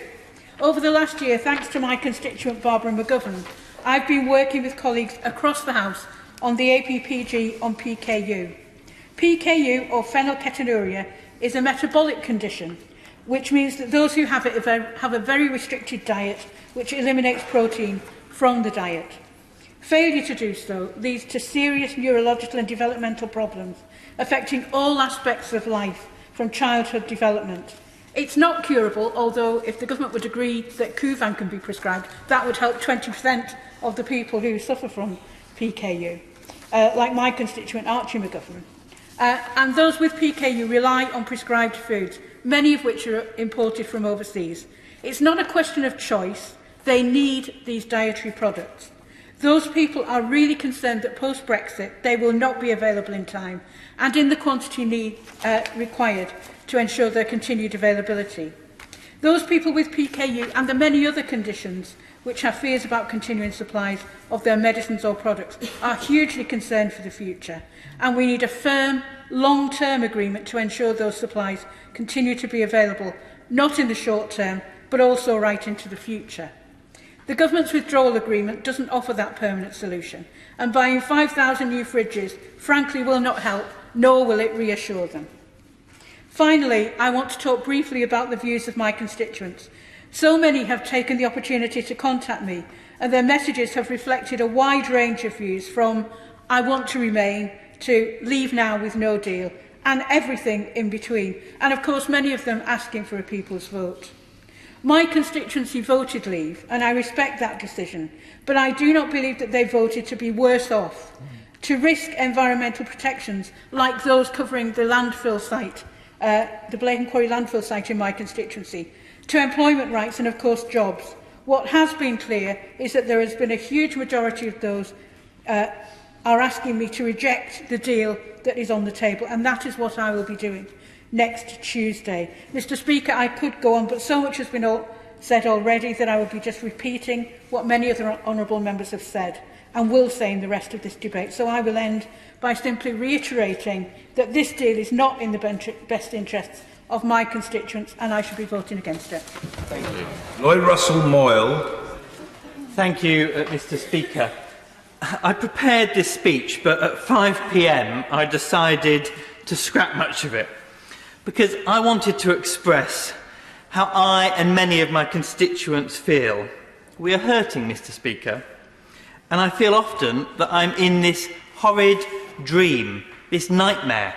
Over the last year, thanks to my constituent Barbara McGovern, I've been working with colleagues across the House on the APPG on PKU. PKU, or phenylketonuria, is a metabolic condition, which means that those who have it have a very restricted diet, which eliminates protein from the diet. Failure to do so leads to serious neurological and developmental problems, affecting all aspects of life, from childhood development. It's not curable, although if the Government would agree that Kuvan can be prescribed, that would help 20% of the people who suffer from PKU, like my constituent Archie McGovern. And those with PKU rely on prescribed foods, many of which are imported from overseas. It's not a question of choice. They need these dietary products. Those people are really concerned that post-Brexit they will not be available in time and in the quantity required to ensure their continued availability. Those people with PKU and the many other conditions which have fears about continuing supplies of their medicines or products are hugely concerned for the future, and we need a firm, long-term agreement to ensure those supplies continue to be available, not in the short term, but also right into the future. The Government's withdrawal agreement doesn't offer that permanent solution, and buying 5,000 new fridges frankly will not help, nor will it reassure them. Finally, I want to talk briefly about the views of my constituents. So many have taken the opportunity to contact me, and their messages have reflected a wide range of views, from "I want to remain" to "leave now with no deal," and everything in between, and of course many of them asking for a people's vote. My constituency voted leave, and I respect that decision, but I do not believe that they voted to be worse off, to risk environmental protections like those covering the landfill site, the Blaydon Quarry landfill site in my constituency, to employment rights and of course jobs. What has been clear is that there has been a huge majority of those are asking me to reject the deal that is on the table, and that is what I will be doing next Tuesday. Mr Speaker, I could go on, but so much has been said already that I will be just repeating what many other honourable members have said and will say in the rest of this debate. So I will end by simply reiterating that this deal is not in the best interests of my constituents, and I should be voting against it. Thank you. Lloyd Russell Moyle. Thank you, Mr Speaker. I prepared this speech, but at 5 p.m. I decided to scrap much of it, because I wanted to express how I and many of my constituents feel. We are hurting, Mr Speaker, and I feel often that I'm in this horrid dream, this nightmare.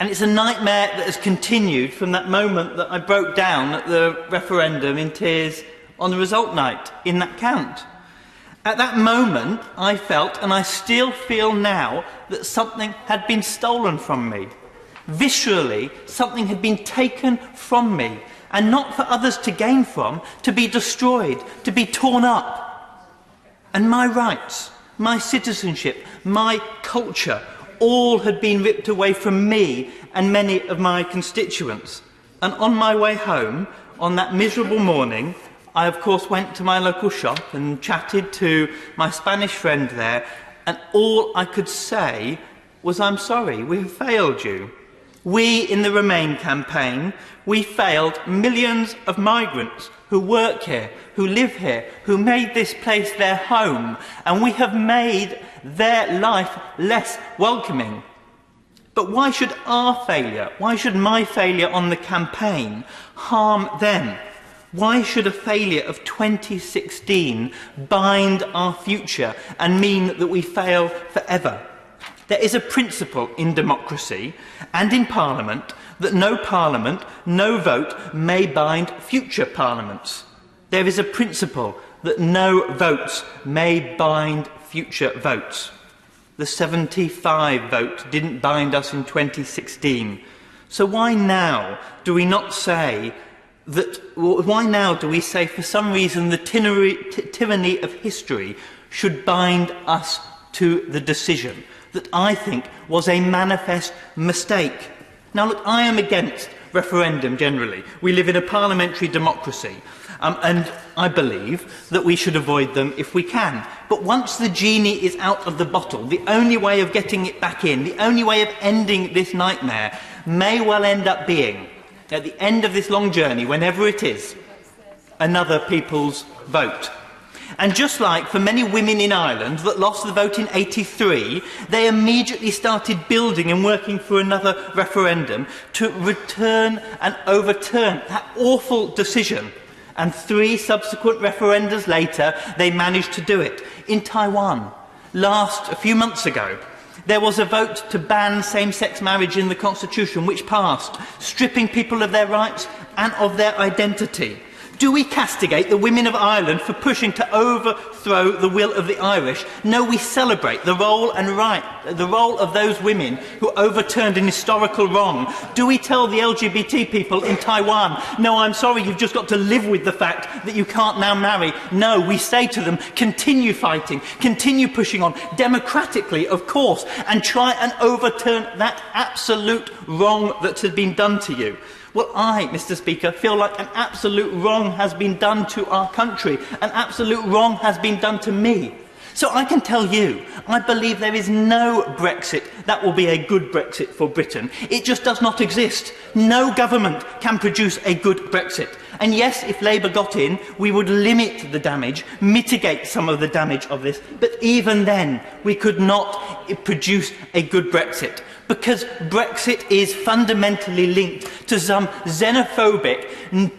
And it's a nightmare that has continued from that moment that I broke down at the referendum in tears on the result night in that count. At that moment, I felt, and I still feel now, that something had been stolen from me. Viscerally, something had been taken from me, and not for others to gain from, to be destroyed, to be torn up. And my rights, my citizenship, my culture, all had been ripped away from me and many of my constituents. And on my way home, on that miserable morning, I of course went to my local shop and chatted to my Spanish friend there, and all I could say was, "I'm sorry, we have failed you." We, in the Remain campaign, we failed millions of migrants who work here, who live here, who made this place their home, and we have made their life less welcoming. But why should our failure, why should my failure on the campaign harm them? Why should a failure of 2016 bind our future and mean that we fail forever? There is a principle in democracy and in Parliament that no Parliament, no vote may bind future Parliaments. There is a principle that no votes may bind future votes. The 75 vote didn't bind us in 2016. So why now do we not say that, why now do we say for some reason the tyranny of history should bind us to the decision that I think was a manifest mistake? Now look, I am against referendum generally. We live in a parliamentary democracy. And I believe that we should avoid them if we can. But once the genie is out of the bottle, the only way of getting it back in, the only way of ending this nightmare may well end up being, at the end of this long journey, whenever it is, another people's vote. And just like for many women in Ireland that lost the vote in '83, they immediately started building and working for another referendum to return and overturn that awful decision. And 3 subsequent referendums later, they managed to do it. In Taiwan, a few months ago, there was a vote to ban same-sex marriage in the constitution, which passed, stripping people of their rights and of their identity. Do we castigate the women of Ireland for pushing to overthrow the will of the Irish? No, we celebrate the role of those women who overturned an historical wrong. Do we tell the LGBT people in Taiwan, no, I'm sorry, you've just got to live with the fact that you can't now marry? No, we say to them, continue fighting, continue pushing on, democratically, of course, and try and overturn that absolute wrong that has been done to you. Well, I, Mr. Speaker, feel like an absolute wrong has been done to our country. An absolute wrong has been done to me. So I can tell you, I believe there is no Brexit that will be a good Brexit for Britain. It just does not exist. No government can produce a good Brexit. And yes, if Labour got in, we would limit the damage, mitigate some of the damage of this. But even then, we could not produce a good Brexit. Because Brexit is fundamentally linked to some xenophobic,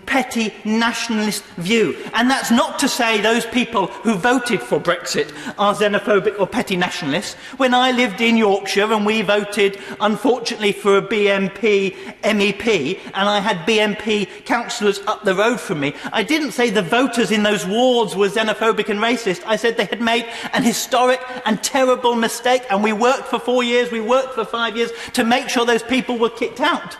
petty nationalist view. And that's not to say those people who voted for Brexit are xenophobic or petty nationalists. When I lived in Yorkshire and we voted, unfortunately, for a BNP MEP, and I had BNP councillors up the road from me, I didn't say the voters in those wards were xenophobic and racist. I said they had made an historic and terrible mistake, and we worked for 4 years, we worked for 5 years, to make sure those people were kicked out.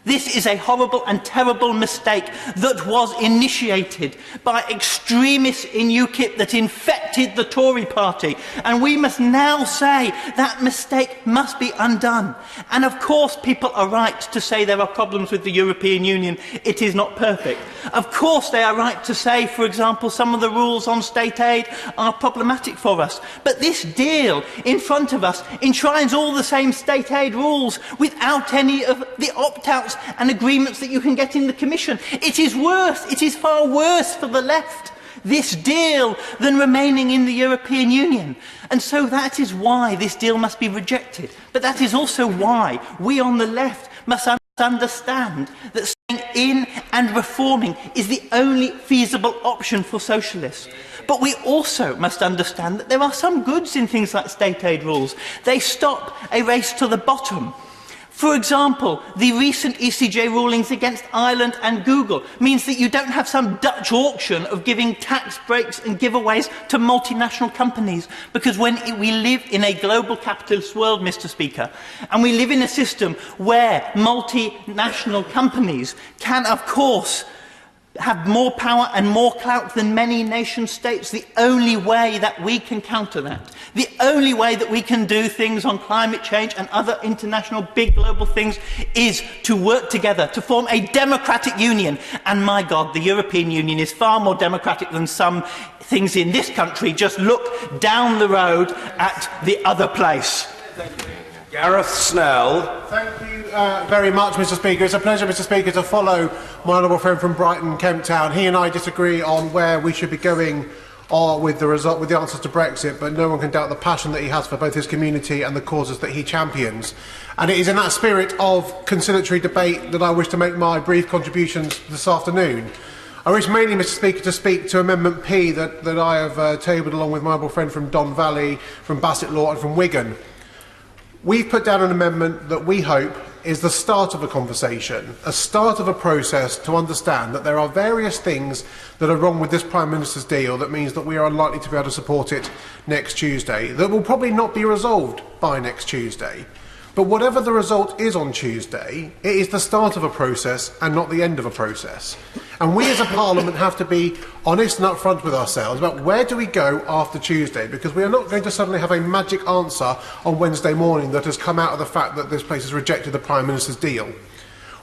This is a horrible and terrible mistake that was initiated by extremists in UKIP that infected the Tory party. And we must now say that mistake must be undone. And of course people are right to say there are problems with the European Union. It is not perfect. Of course they are right to say, for example, some of the rules on state aid are problematic for us. But this deal in front of us enshrines all the same state aid rules without any of the opt-outs and agreements that you can get in the Commission. It is worse, it is far worse for the left, this deal, than remaining in the European Union. And so that is why this deal must be rejected. But that is also why we on the left must understand that staying in and reforming is the only feasible option for socialists. But we also must understand that there are some goods in things like state aid rules. They stop a race to the bottom. For example, the recent ECJ rulings against Ireland and Google means that you don't have some Dutch auction of giving tax breaks and giveaways to multinational companies. Because when we live in a global capitalist world, Mr. Speaker, and we live in a system where multinational companies can, of course, have more power and more clout than many nation states, the only way that we can counter that, the only way that we can do things on climate change and other international big global things is to work together, to form a democratic union. And my God, the European Union is far more democratic than some things in this country. Just look down the road at the other place. Gareth Snell. Thank you, very much, Mr. Speaker. It's a pleasure, Mr. Speaker, to follow my honourable friend from Brighton, Kemp Town. He and I disagree on where we should be going with the answers to Brexit, but no one can doubt the passion that he has for both his community and the causes that he champions. And it is in that spirit of conciliatory debate that I wish to make my brief contributions this afternoon. I wish mainly, Mr. Speaker, to speak to Amendment P that I have tabled along with my honourable friend from Don Valley, from Bassett Law and from Wigan. We've put down an amendment that we hope is the start of a conversation, a start of a process to understand that there are various things that are wrong with this Prime Minister's deal that means that we are unlikely to be able to support it next Tuesday, that will probably not be resolved by next Tuesday. But whatever the result is on Tuesday, it is the start of a process and not the end of a process. And we as a Parliament have to be honest and upfront with ourselves about where do we go after Tuesday, because we are not going to suddenly have a magic answer on Wednesday morning that has come out of the fact that this place has rejected the Prime Minister's deal.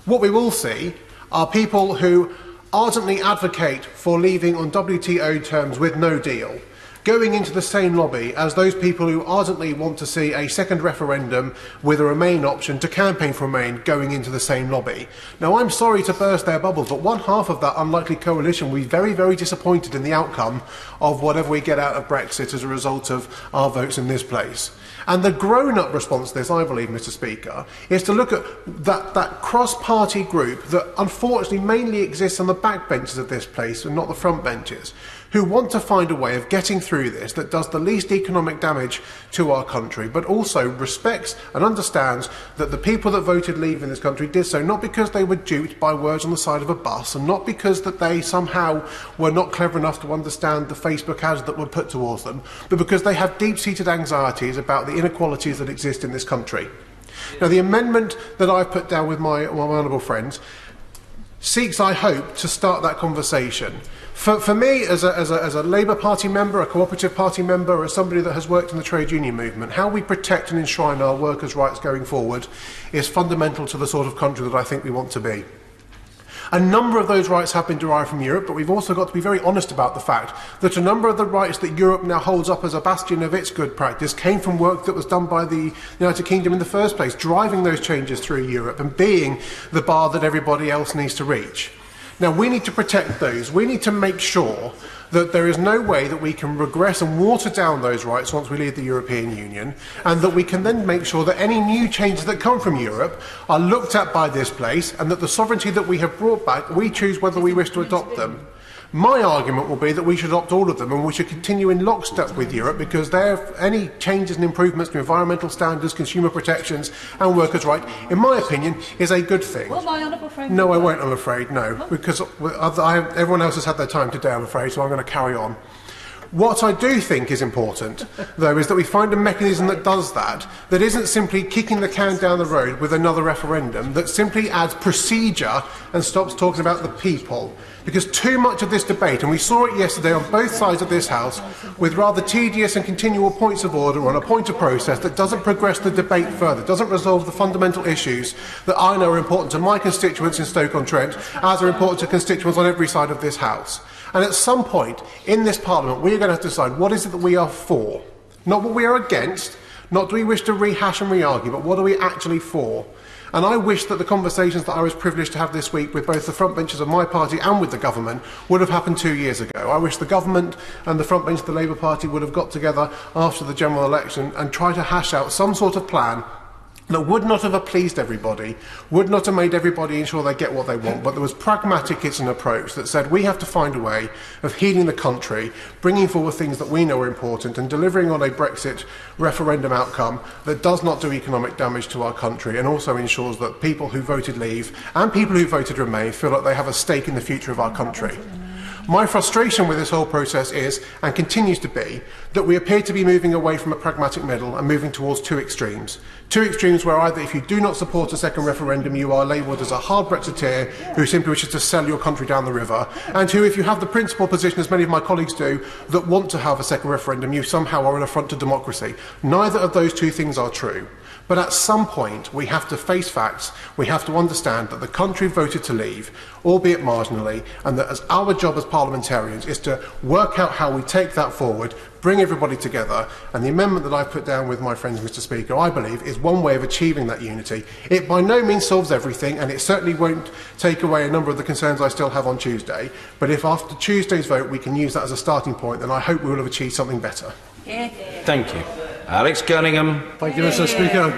What we will see are people who ardently advocate for leaving on WTO terms with no deal, going into the same lobby as those people who ardently want to see a second referendum with a Remain option to campaign for Remain going into the same lobby. Now, I'm sorry to burst their bubbles, but one half of that unlikely coalition will be very, very disappointed in the outcome of whatever we get out of Brexit as a result of our votes in this place. And the grown-up response to this, I believe, Mr. Speaker, is to look at that cross-party group that unfortunately mainly exists on the backbenches of this place and not the front benches, who want to find a way of getting through this that does the least economic damage to our country, but also respects and understands that the people that voted leave in this country did so not because they were duped by words on the side of a bus, and not because that they somehow were not clever enough to understand the Facebook ads that were put towards them, but because they have deep-seated anxieties about the inequalities that exist in this country. Now, the amendment that I've put down with my honourable friends seeks, I hope, to start that conversation. For me, as a Labour Party member, a Cooperative Party member, or as somebody that has worked in the trade union movement, how we protect and enshrine our workers' rights going forward is fundamental to the sort of country that I think we want to be. A number of those rights have been derived from Europe, but we've also got to be very honest about the fact that a number of the rights that Europe now holds up as a bastion of its good practice came from work that was done by the United Kingdom in the first place, driving those changes through Europe and being the bar that everybody else needs to reach. Now, we need to protect those. We need to make sure that there is no way that we can regress and water down those rights once we leave the European Union, and that we can then make sure that any new changes that come from Europe are looked at by this place, and that the sovereignty that we have brought back, we choose whether we wish to adopt them. My argument will be that we should adopt all of them, and we should continue in lockstep with Europe, because any changes and improvements to environmental standards, consumer protections and workers' rights, in my opinion, is a good thing. Well, my honourable friend. No, I won't, I'm afraid, no, because everyone else has had their time today, I'm afraid, so I'm going to carry on. What I do think is important, though, is that we find a mechanism that does that isn't simply kicking the can down the road with another referendum, that simply adds procedure and stops talking about the people. Because too much of this debate, and we saw it yesterday on both sides of this House, with rather tedious and continual points of order on a point of process that doesn't progress the debate further, doesn't resolve the fundamental issues that I know are important to my constituents in Stoke-on-Trent, as are important to constituents on every side of this House. And at some point in this Parliament, we are going to have to decide what is it that we are for. Not what we are against, not do we wish to rehash and re-argue, but what are we actually for? And I wish that the conversations that I was privileged to have this week with both the front benches of my party and with the government would have happened 2 years ago. I wish the government and the front bench of the Labour Party would have got together after the general election and tried to hash out some sort of plan that would not have pleased everybody, would not have made everybody ensure they get what they want, but there was pragmatic in an approach that said we have to find a way of healing the country, bringing forward things that we know are important, and delivering on a Brexit referendum outcome that does not do economic damage to our country, and also ensures that people who voted leave and people who voted remain feel like they have a stake in the future of our country. My frustration with this whole process is, and continues to be, that we appear to be moving away from a pragmatic middle and moving towards two extremes. Two extremes where either if you do not support a second referendum, you are labelled as a hard Brexiteer who simply wishes to sell your country down the river, and who, if you have the principal position, as many of my colleagues do, that want to have a second referendum, you somehow are an affront to democracy. Neither of those two things are true. But at some point, we have to face facts. We have to understand that the country voted to leave, albeit marginally, and that as our job as parliamentarians is to work out how we take that forward, bring everybody together, and the amendment that I've put down with my friends, Mr. Speaker, I believe is one way of achieving that unity. It by no means solves everything, and it certainly won't take away a number of the concerns I still have on Tuesday, but if after Tuesday's vote we can use that as a starting point, then I hope we will have achieved something better. Thank you. Alex Cunningham. Thank you, Mr. Speaker.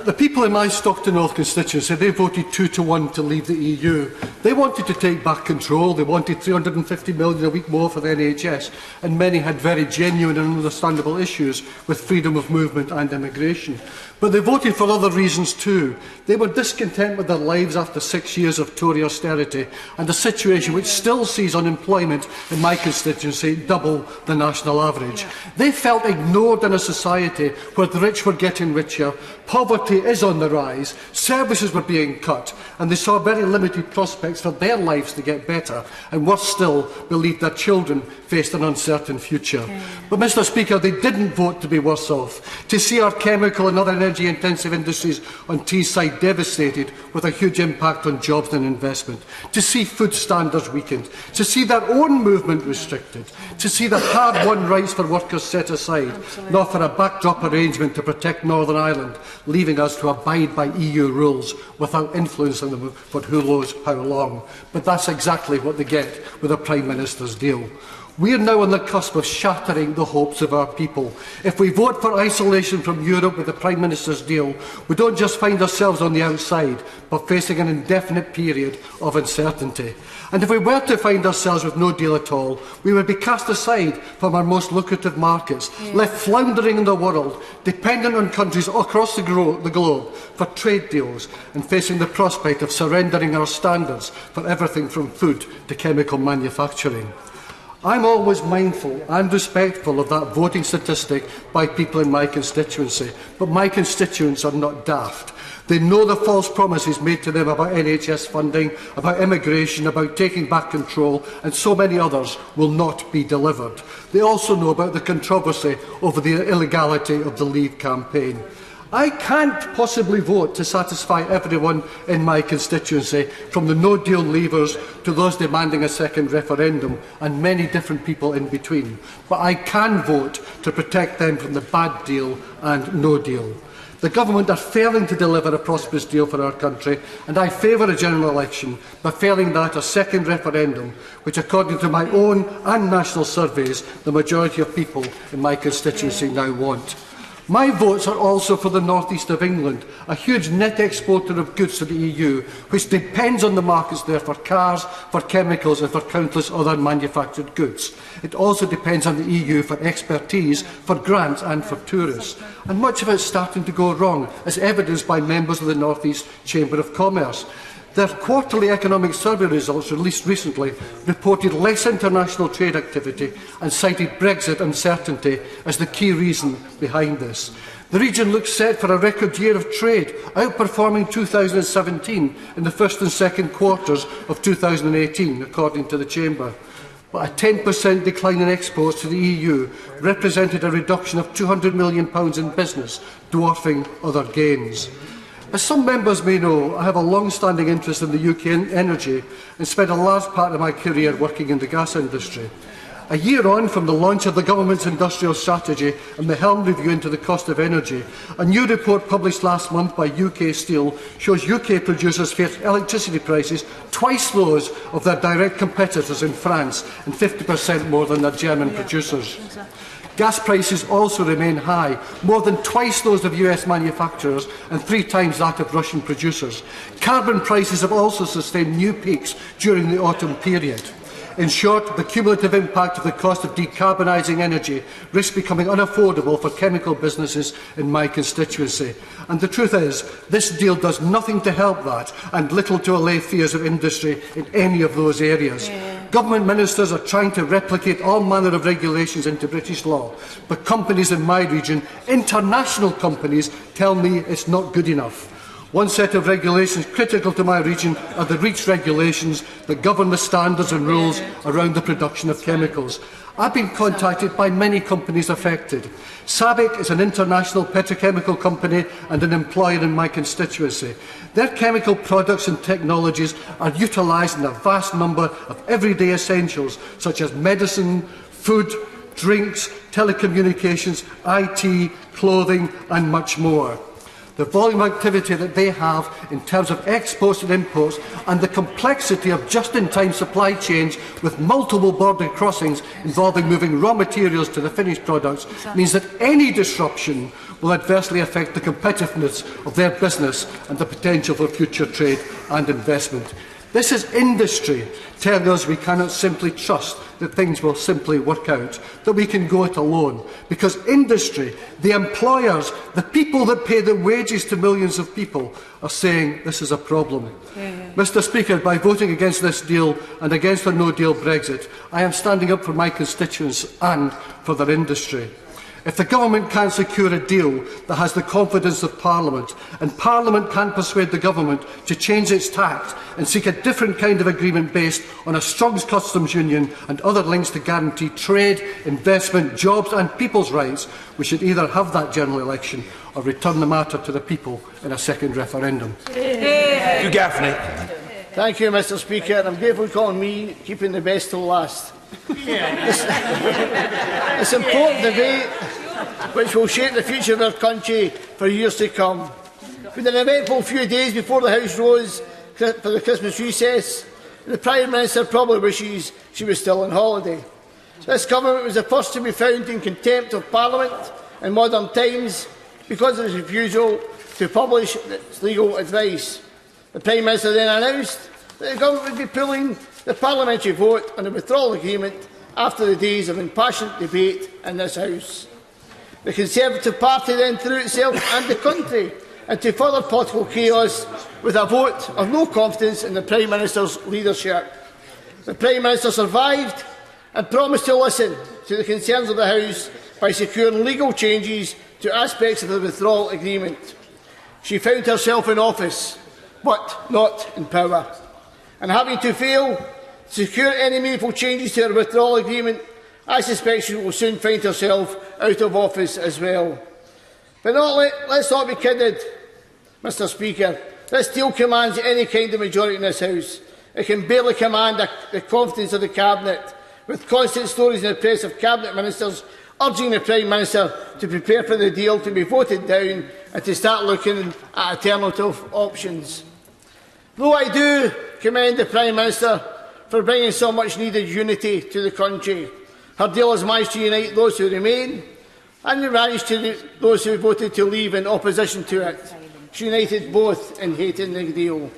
The people in my Stockton North constituency, they voted 2-1 to leave the EU. They wanted to take back control. They wanted £350 million a week more for the NHS, and many had very genuine and understandable issues with freedom of movement and immigration. But they voted for other reasons too. They were discontent with their lives after 6 years of Tory austerity and a situation which still sees unemployment in my constituency double the national average. They felt ignored in a society where the rich were getting richer, poverty is on the rise, services were being cut, and they saw very limited prospects for their lives to get better, and worse still, believed their children faced an uncertain future. But, Mr. Speaker, they didn't vote to be worse off, to see our chemical and other energy-intensive industries on Teesside devastated with a huge impact on jobs and investment, to see food standards weakened, to see their own movement restricted, to see the hard-won rights for workers set aside, not for a backdrop arrangement to protect Northern Ireland, leaving us to abide by EU rules without influencing them for who knows how long. But that's exactly what they get with the Prime Minister's deal. We are now on the cusp of shattering the hopes of our people. If we vote for isolation from Europe with the Prime Minister's deal, we don't just find ourselves on the outside, but facing an indefinite period of uncertainty. And if we were to find ourselves with no deal at all, we would be cast aside from our most lucrative markets, left floundering in the world, dependent on countries across the globe for trade deals, and facing the prospect of surrendering our standards for everything from food to chemical manufacturing. I'm always mindful and respectful of that voting statistic by people in my constituency, but my constituents are not daft. They know the false promises made to them about NHS funding, about immigration, about taking back control, and so many others will not be delivered. They also know about the controversy over the illegality of the Leave campaign. I can't possibly vote to satisfy everyone in my constituency, from the no-deal leavers to those demanding a second referendum, and many different people in between. But I can vote to protect them from the bad deal and no deal. The government are failing to deliver a prosperous deal for our country, and I favour a general election, but failing that, a second referendum, which, according to my own and national surveys, the majority of people in my constituency now want. My votes are also for the North East of England, a huge net exporter of goods to the EU, which depends on the markets there for cars, for chemicals and for countless other manufactured goods. It also depends on the EU for expertise, for grants and for tourists. And much of it is starting to go wrong, as evidenced by members of the North East Chamber of Commerce. Their quarterly economic survey results, released recently, reported less international trade activity and cited Brexit uncertainty as the key reason behind this. The region looks set for a record year of trade, outperforming 2017 in the first and second quarters of 2018, according to the Chamber. But a 10% decline in exports to the EU represented a reduction of £200 million in business, dwarfing other gains. As some members may know, I have a long-standing interest in the UK energy and spent a large part of my career working in the gas industry. A year on from the launch of the government's industrial strategy and the Helm review into the cost of energy, a new report published last month by UK Steel shows UK producers face electricity prices twice those of their direct competitors in France and 50% more than their German producers. Gas prices also remain high, more than twice those of US manufacturers and 3 times that of Russian producers. Carbon prices have also sustained new peaks during the autumn period. In short, the cumulative impact of the cost of decarbonising energy risks becoming unaffordable for chemical businesses in my constituency. And the truth is, this deal does nothing to help that, and little to allay fears of industry in any of those areas. Government ministers are trying to replicate all manner of regulations into British law, but companies in my region, international companies, tell me it's not good enough. One set of regulations critical to my region are the REACH regulations that govern the standards and rules around the production of chemicals. I've been contacted by many companies affected. SABIC is an international petrochemical company and an employer in my constituency. Their chemical products and technologies are utilised in a vast number of everyday essentials such as medicine, food, drinks, telecommunications, IT, clothing and much more. The volume of activity that they have in terms of exports and imports and the complexity of just-in-time supply chains with multiple border crossings involving moving raw materials to the finished products means that any disruption will adversely affect the competitiveness of their business and the potential for future trade and investment. This is industry telling us we cannot simply trust that things will simply work out, that we can go it alone. Because industry, the employers, the people that pay the wages to millions of people are saying this is a problem. Mr. Speaker, by voting against this deal and against a no-deal Brexit, I am standing up for my constituents and for their industry. If the government can't secure a deal that has the confidence of Parliament, and Parliament can't persuade the government to change its tact and seek a different kind of agreement based on a strong customs union and other links to guarantee trade, investment, jobs and people's rights, we should either have that general election or return the matter to the people in a second referendum. Hugh Gaffney. Thank you, Mr. Speaker. I'm grateful for calling me keeping the best till last. It's an important debate which will shape the future of our country for years to come. With an eventful few days before the House rose for the Christmas recess, the Prime Minister probably wishes she was still on holiday. This government was the first to be found in contempt of Parliament in modern times because of its refusal to publish its legal advice. The Prime Minister then announced that the government would be pulling the parliamentary vote on the withdrawal agreement after the days of impassioned debate in this House. The Conservative Party then threw itself and the country into further political chaos with a vote of no confidence in the Prime Minister's leadership. The Prime Minister survived and promised to listen to the concerns of the House by securing legal changes to aspects of the withdrawal agreement. She found herself in office, but not in power. And having to fail to secure any meaningful changes to her withdrawal agreement, I suspect she will soon find herself out of office as well. But let's not be kidded, Mr. Speaker. This deal commands any kind of majority in this House. It can barely command the confidence of the Cabinet, with constant stories in the press of Cabinet Ministers urging the Prime Minister to prepare for the deal to be voted down and to start looking at alternative options. Though I do commend the Prime Minister for bringing so much needed unity to the country, her deal has managed to unite those who remain and managed to those who voted to leave in opposition to it. She united both in hating the deal.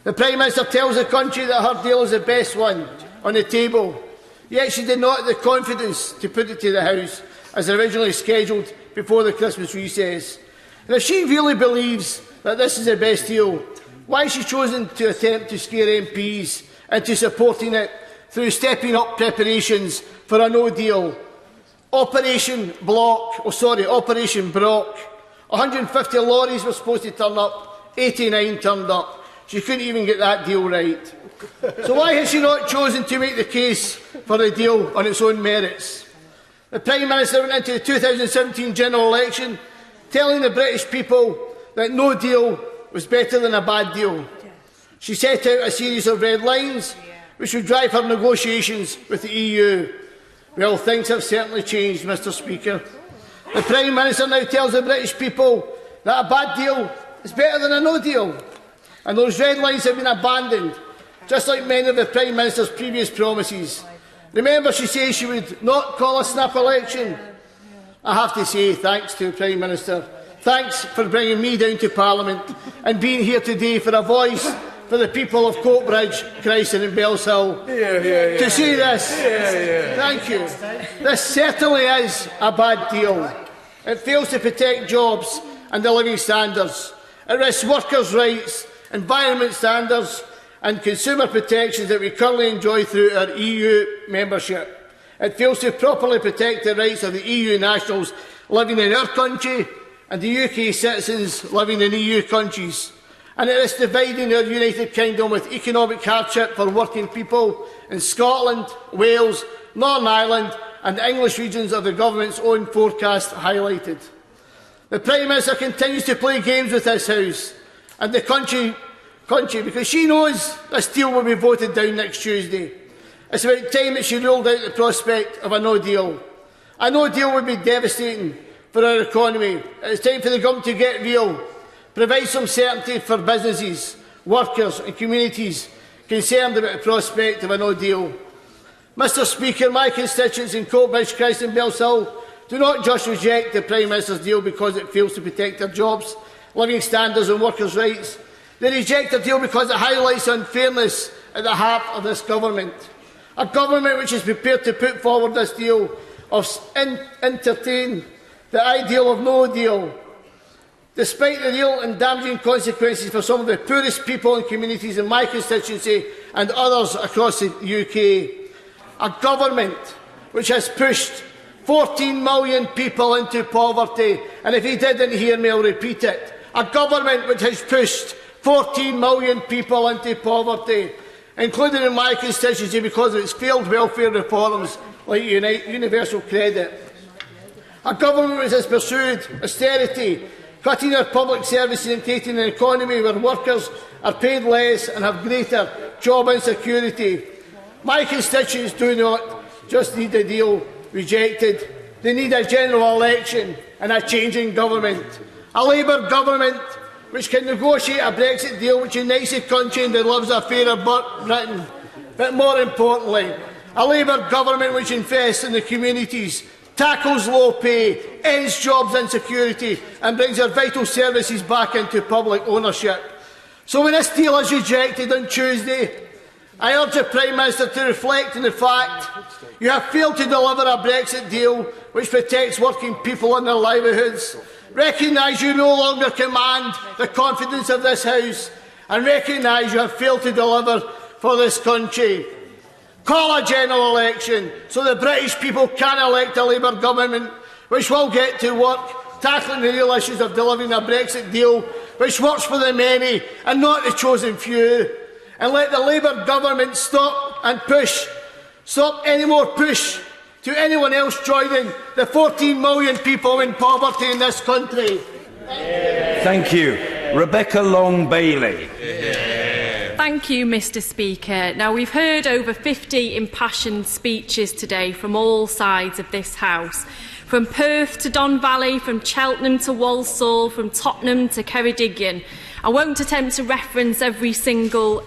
The Prime Minister tells the country that her deal is the best one on the table, yet she did not have the confidence to put it to the House as originally scheduled before the Christmas recess. And if she really believes that this is the best deal, why has she chosen to attempt to scare MPs into supporting it through stepping up preparations for a no deal? Operation Brock. 150 lorries were supposed to turn up, 89 turned up. She couldn't even get that deal right. So why has she not chosen to make the case for the deal on its own merits? The Prime Minister went into the 2017 general election telling the British people that no deal was better than a bad deal. She set out a series of red lines which would drive her negotiations with the EU. Well, things have certainly changed, Mr. Speaker. The Prime Minister now tells the British people that a bad deal is better than a no deal. And those red lines have been abandoned, just like many of the Prime Minister's previous promises. Remember, she says she would not call a snap election. I have to say thanks to the Prime Minister. Thanks for bringing me down to Parliament and being here today for a voice for the people of Coatbridge, Christen and Bellshill. To see this, thank you. This certainly is a bad deal. It fails to protect jobs and the living standards. It risks workers' rights, environment standards and consumer protections that we currently enjoy through our EU membership. It fails to properly protect the rights of the EU nationals living in our country and the UK citizens living in EU countries. and it is dividing our United Kingdom with economic hardship for working people in Scotland, Wales, Northern Ireland and the English regions of the government's own forecast highlighted. The Prime Minister continues to play games with this House and the country because she knows this deal will be voted down next Tuesday. It's about time that she ruled out the prospect of a no deal. A no deal would be devastating for our economy. It's time for the government to get real, provide some certainty for businesses, workers and communities concerned about the prospect of a no deal. Mr Speaker, my constituents in Coatbridge, Christ and Bellshill do not just reject the Prime Minister's deal because it fails to protect their jobs, living standards and workers' rights. They reject the deal because it highlights unfairness at the heart of this government. A government which is prepared to put forward this deal or entertain the ideal of no deal, despite the real and damaging consequences for some of the poorest people and communities in my constituency and others across the UK. A government which has pushed 14 million people into poverty, and if he didn't hear me, I'll repeat it. A government which has pushed 14 million people into poverty, including in my constituency because of its failed welfare reforms like universal credit. A government which has pursued austerity, cutting our public services and creating an economy where workers are paid less and have greater job insecurity. My constituents do not just need a deal rejected, they need a general election and a changing government. A Labour government which can negotiate a Brexit deal which unites the country and delivers a fairer Britain. But more importantly, a Labour government which invests in the communities, tackles low pay, ends jobs insecurity and brings our vital services back into public ownership. So when this deal is rejected on Tuesday, I urge the Prime Minister to reflect on the fact you have failed to deliver a Brexit deal which protects working people and their livelihoods. Recognise you no longer command the confidence of this House and recognise you have failed to deliver for this country. Call a general election so the British people can elect a Labour government which will get to work tackling the real issues of delivering a Brexit deal which works for the many and not the chosen few. And let the Labour government stop any more push to anyone else joining the 14 million people in poverty in this country. Thank you. Rebecca Long-Bailey. Thank you, Mr Speaker. Now, we've heard over 50 impassioned speeches today from all sides of this House. From Perth to Don Valley, from Cheltenham to Walsall, from Tottenham to Ceredigion. I won't attempt to reference every single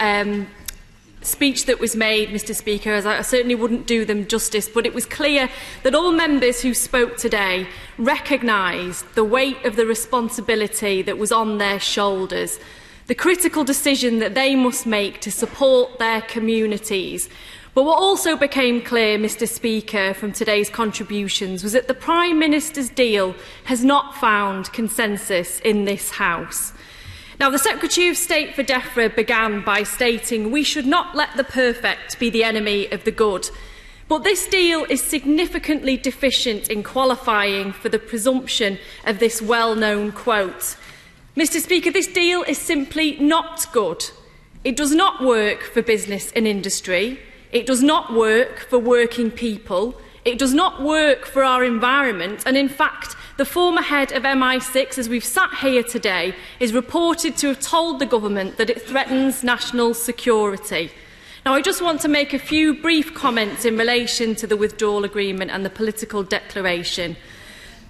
speech that was made, Mr Speaker, as I certainly wouldn't do them justice, but it was clear that all members who spoke today recognised the weight of the responsibility that was on their shoulders, the critical decision that they must make to support their communities. But what also became clear, Mr Speaker, from today's contributions was that the Prime Minister's deal has not found consensus in this House. Now, the Secretary of State for DEFRA began by stating we should not let the perfect be the enemy of the good. But this deal is significantly deficient in qualifying for the presumption of this well-known quote. Mr Speaker, this deal is simply not good. It does not work for business and industry. It does not work for working people. It does not work for our environment. And in fact, the former head of MI6, as we've sat here today, is reported to have told the government that it threatens national security. Now, I just want to make a few brief comments in relation to the withdrawal agreement and the political declaration.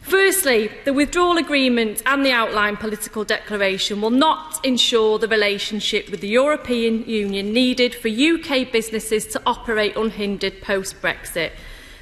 Firstly, the withdrawal agreement and the outline political declaration will not ensure the relationship with the European Union needed for UK businesses to operate unhindered post-Brexit.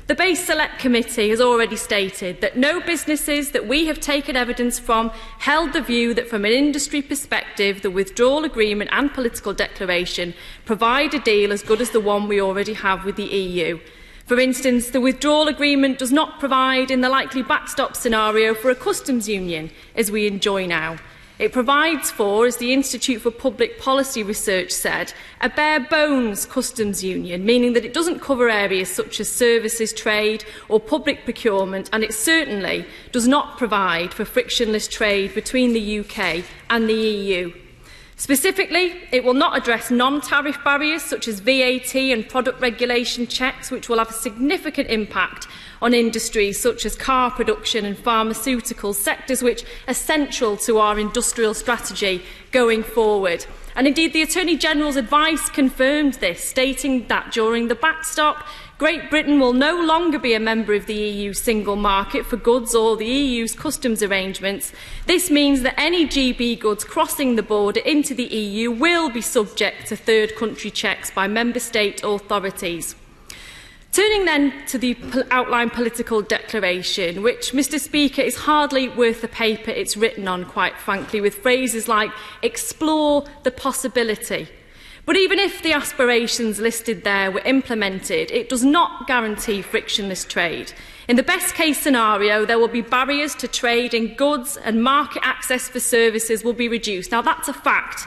The Base Select Committee has already stated that no businesses that we have taken evidence from held the view that from an industry perspective the withdrawal agreement and political declaration provide a deal as good as the one we already have with the EU. For instance, the withdrawal agreement does not provide in the likely backstop scenario for a customs union, as we enjoy now. It provides for, as the Institute for Public Policy Research said, a bare-bones customs union, meaning that it doesn't cover areas such as services, trade or public procurement, and it certainly does not provide for frictionless trade between the UK and the EU. Specifically, it will not address non-tariff barriers such as VAT and product regulation checks, which will have a significant impact on industries such as car production and pharmaceutical sectors, which are central to our industrial strategy going forward. And indeed, the Attorney-General's advice confirmed this, stating that during the backstop, Great Britain will no longer be a member of the EU single market for goods or the EU's customs arrangements. This means that any GB goods crossing the border into the EU will be subject to third country checks by member state authorities. Turning then to the outline political declaration, which, Mr Speaker, is hardly worth the paper it's written on, quite frankly, with phrases like explore the possibility. But even if the aspirations listed there were implemented, it does not guarantee frictionless trade. In the best case scenario, there will be barriers to trade in goods and market access for services will be reduced. Now, that's a fact.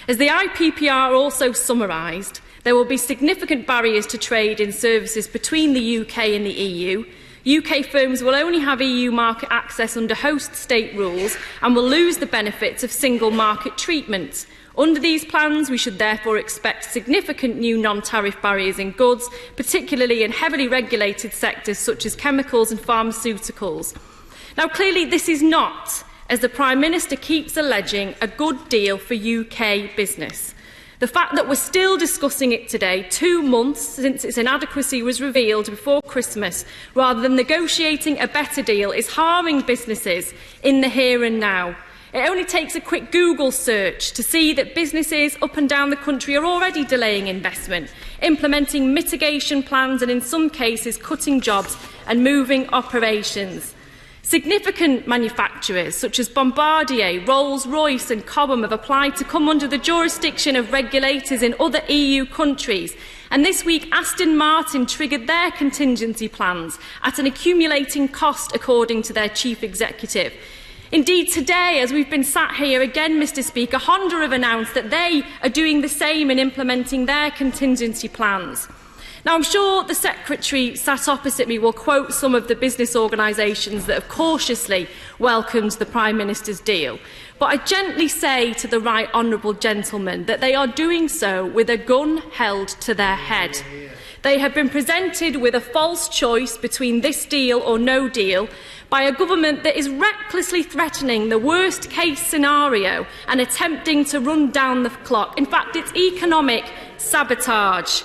As the IPPR also summarised, there will be significant barriers to trade in services between the UK and the EU. UK firms will only have EU market access under host state rules and will lose the benefits of single market treatment. Under these plans, we should therefore expect significant new non-tariff barriers in goods, particularly in heavily regulated sectors such as chemicals and pharmaceuticals. Now, clearly this is not, as the Prime Minister keeps alleging, a good deal for UK business. The fact that we're still discussing it today, 2 months since its inadequacy was revealed before Christmas, rather than negotiating a better deal, is harming businesses in the here and now. It only takes a quick Google search to see that businesses up and down the country are already delaying investment, implementing mitigation plans and in some cases cutting jobs and moving operations. Significant manufacturers such as Bombardier, Rolls-Royce and Cobham have applied to come under the jurisdiction of regulators in other EU countries. And this week, Aston Martin triggered their contingency plans at an accumulating cost, according to their chief executive. Indeed, today, as we've been sat here again, Mr Speaker, Honda have announced that they are doing the same in implementing their contingency plans. Now, I'm sure the Secretary sat opposite me will quote some of the business organisations that have cautiously welcomed the Prime Minister's deal. But I gently say to the right honourable gentleman that they are doing so with a gun held to their head. They have been presented with a false choice between this deal or no deal by a government that is recklessly threatening the worst-case scenario and attempting to run down the clock. In fact, it's economic sabotage.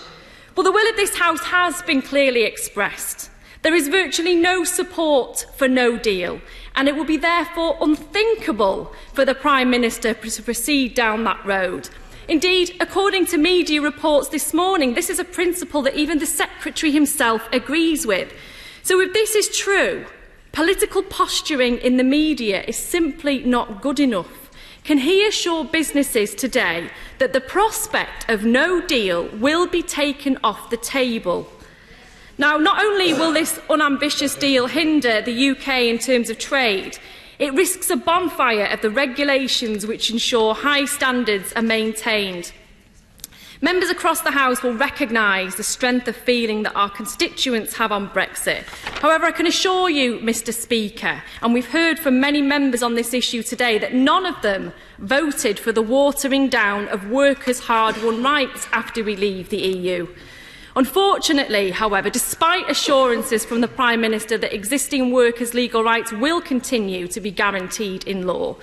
Well, the will of this House has been clearly expressed. There is virtually no support for no deal, and it will be therefore unthinkable for the Prime Minister to proceed down that road. Indeed, according to media reports this morning, this is a principle that even the Secretary himself agrees with. So if this is true, political posturing in the media is simply not good enough. Can he assure businesses today that the prospect of no deal will be taken off the table? Now, not only will this unambitious deal hinder the UK in terms of trade, it risks a bonfire of the regulations which ensure high standards are maintained. Members across the House will recognise the strength of feeling that our constituents have on Brexit. However, I can assure you, Mr Speaker, and we've heard from many members on this issue today, that none of them voted for the watering down of workers' hard-won rights after we leave the EU. Unfortunately, however, despite assurances from the Prime Minister that existing workers' legal rights will continue to be guaranteed in law,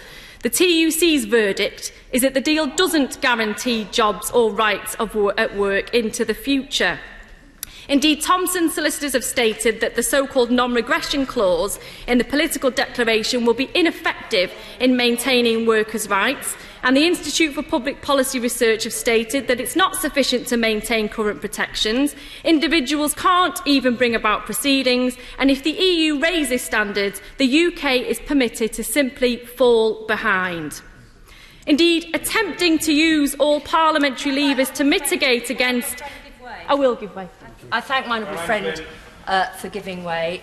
the TUC's verdict is that the deal doesn't guarantee jobs or rights at work into the future. Indeed, Thomson solicitors have stated that the so-called non-regression clause in the political declaration will be ineffective in maintaining workers' rights, and the Institute for Public Policy Research have stated that it's not sufficient to maintain current protections. Individuals can't even bring about proceedings, and if the EU raises standards, the UK is permitted to simply fall behind. Indeed, attempting to use all parliamentary levers to mitigate against... I will give way. I thank my honourable friend for giving way.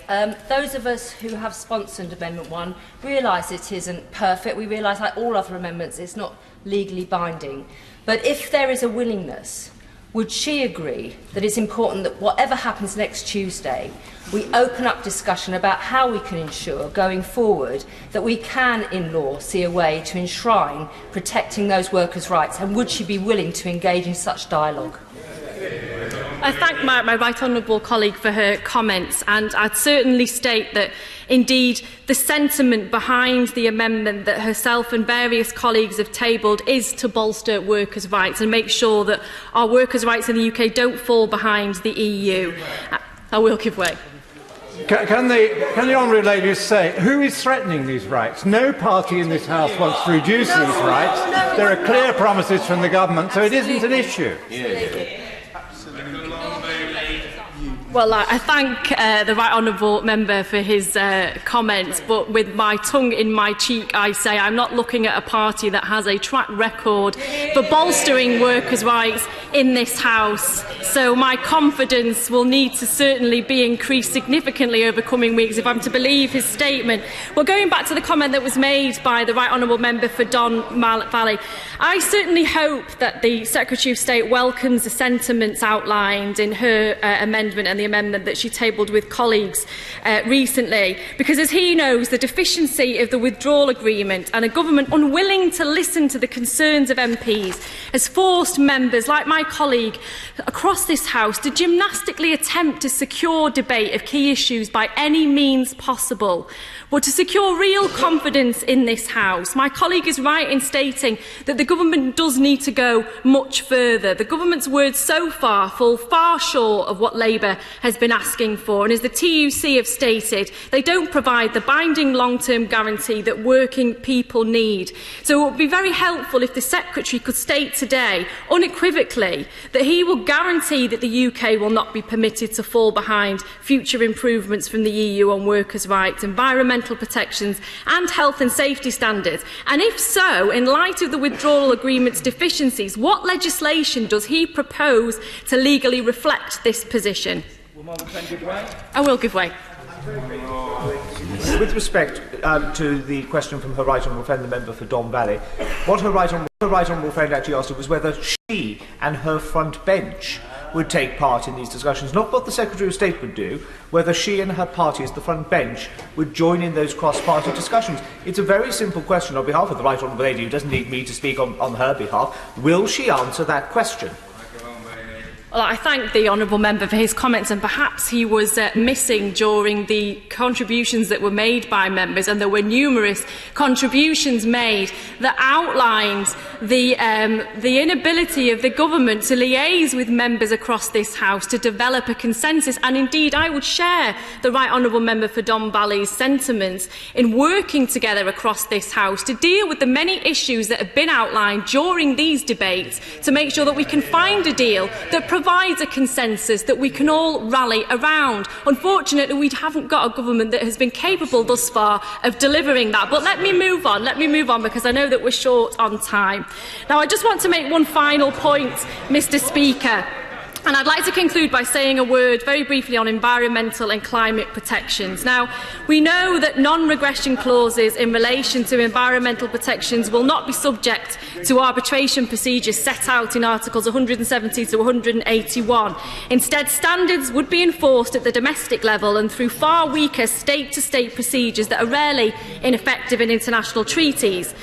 Those of us who have sponsored Amendment 1 realise it isn't perfect. We realise, like all other amendments, it's not legally binding. But if there is a willingness would she agree that it's important that whatever happens next Tuesday, we open up discussion about how we can ensure going forward that we can, in law, see a way to enshrine protecting those workers' rights, and would she be willing to engage in such dialogue? I thank my right honourable colleague for her comments, and I'd certainly state that indeed the sentiment behind the amendment that herself and various colleagues have tabled is to bolster workers' rights and make sure that our workers' rights in the UK don't fall behind the EU. I will give way. Can the honourable lady say who is threatening these rights? No party in this House wants to reduce these rights. There are clear promises from the government, so it isn't an issue. Well, I thank the right honourable member for his comments, but with my tongue in my cheek, I say I'm not looking at a party that has a track record for bolstering workers' rights in this House. So my confidence will need to certainly be increased significantly over coming weeks if I'm to believe his statement. Well, going back to the comment that was made by the right honourable member for Don Valley, I certainly hope that the Secretary of State welcomes the sentiments outlined in her amendment and the amendment that she tabled with colleagues recently, because as he knows, the deficiency of the withdrawal agreement and a government unwilling to listen to the concerns of MPs has forced members like my colleague across this House to gymnastically attempt to secure debate of key issues by any means possible. But to secure real confidence in this House, my colleague is right in stating that the government does need to go much further. The government's words so far fall far short of what Labour has been asking for, and as the TUC have stated, they don't provide the binding long-term guarantee that working people need. So it would be very helpful if the Secretary could state today, unequivocally, that he will guarantee that the UK will not be permitted to fall behind future improvements from the EU on workers' rights, environmental protections and health and safety standards. And if so, in light of the withdrawal agreement's deficiencies, what legislation does he propose to legally reflect this position? I will give way. With respect to the question from her right honourable friend, the member for Don Valley, what her right honourable friend actually asked her was whether she and her front bench would take part in these discussions, not what the Secretary of State would do, whether she and her party as the front bench would join in those cross-party discussions. It's a very simple question on behalf of the right honourable lady, who doesn't need me to speak on her behalf. Will she answer that question? Well, I thank the honourable member for his comments, and perhaps he was missing during the contributions that were made by members, and there were numerous contributions made that outlined the inability of the government to liaise with members across this House to develop a consensus. And indeed, I would share the right honourable member for Don Valley's sentiments in working together across this House to deal with the many issues that have been outlined during these debates to make sure that we can find a deal that provides a consensus that we can all rally around. Unfortunately, we haven't got a government that has been capable thus far of delivering that. But let me move on because I know that we're short on time. Now, I just want to make one final point, Mr. Speaker. And I'd like to conclude by saying a word very briefly on environmental and climate protections. Now, we know that non-regression clauses in relation to environmental protections will not be subject to arbitration procedures set out in Articles 170 to 181. Instead, standards would be enforced at the domestic level and through far weaker state-to-state procedures that are rarely ineffective in international treaties.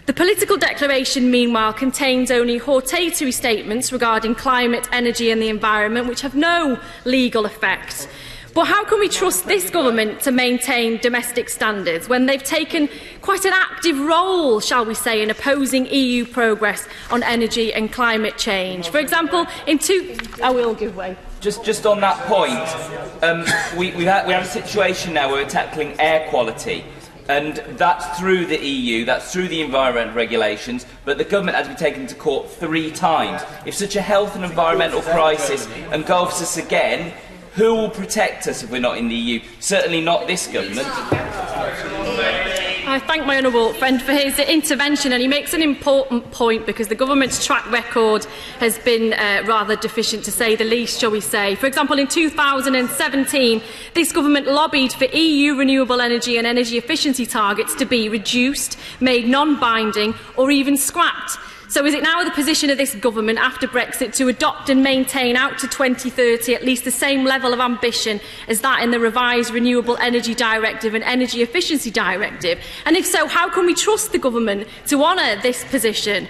The political declaration, meanwhile, contains only hortatory statements regarding climate, energy and the environment, which have no legal effect. But how can we trust this government to maintain domestic standards when they've taken quite an active role, shall we say, in opposing EU progress on energy and climate change? For example, I will give way. Just on that point, we have a situation now where we're tackling air quality. And that's through the EU, that's through the environment regulations, but the government has been taken to court 3 times. If such a health and environmental crisis engulfs us again, who will protect us if we're not in the EU? Certainly not this government. I thank my honourable friend for his intervention, and he makes an important point because the government's track record has been rather deficient, to say the least, shall we say. For example, in 2017, this government lobbied for EU renewable energy and energy efficiency targets to be reduced, made non-binding or even scrapped. So is it now the position of this government after Brexit to adopt and maintain out to 2030 at least the same level of ambition as that in the revised Renewable Energy Directive and Energy Efficiency Directive? And if so, how can we trust the government to honour this position?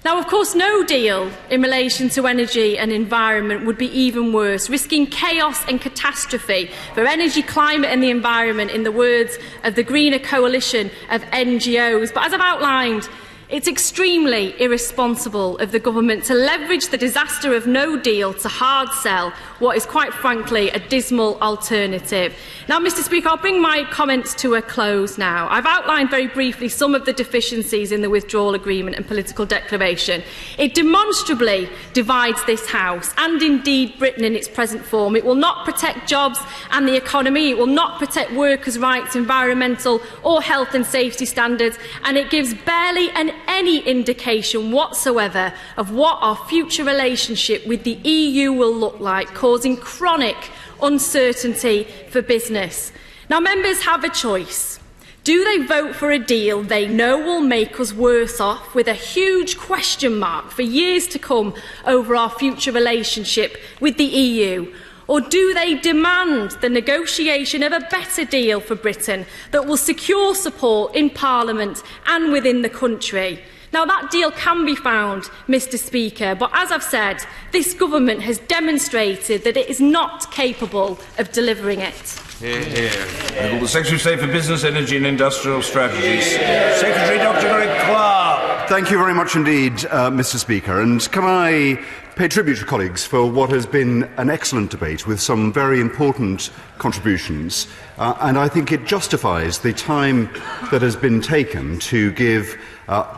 Now, of course, no deal in relation to energy and environment would be even worse, risking chaos and catastrophe for energy, climate and the environment, in the words of the Greener Coalition of NGOs. But as I've outlined, it's extremely irresponsible of the government to leverage the disaster of no deal to hard sell what is quite frankly a dismal alternative. Now, Mr Speaker, I'll bring my comments to a close now. I've outlined very briefly some of the deficiencies in the withdrawal agreement and political declaration. It demonstrably divides this House and indeed Britain in its present form. It will not protect jobs and the economy. It will not protect workers' rights, environmental or health and safety standards, and it gives barely any indication whatsoever of what our future relationship with the EU will look like, causing chronic uncertainty for business. Now, members have a choice. Do they vote for a deal they know will make us worse off, with a huge question mark for years to come over our future relationship with the EU? Or do they demand the negotiation of a better deal for Britain that will secure support in Parliament and within the country? Now, that deal can be found, Mr Speaker, but as I've said, this government has demonstrated that it is not capable of delivering it. Hear, hear. The Secretary of State for Business, Energy and Industrial Strategies. Secretary Dr Greg Clark. Thank you very much indeed, Mr Speaker. And can I pay tribute to colleagues for what has been an excellent debate with some very important contributions. And I think it justifies the time that has been taken to give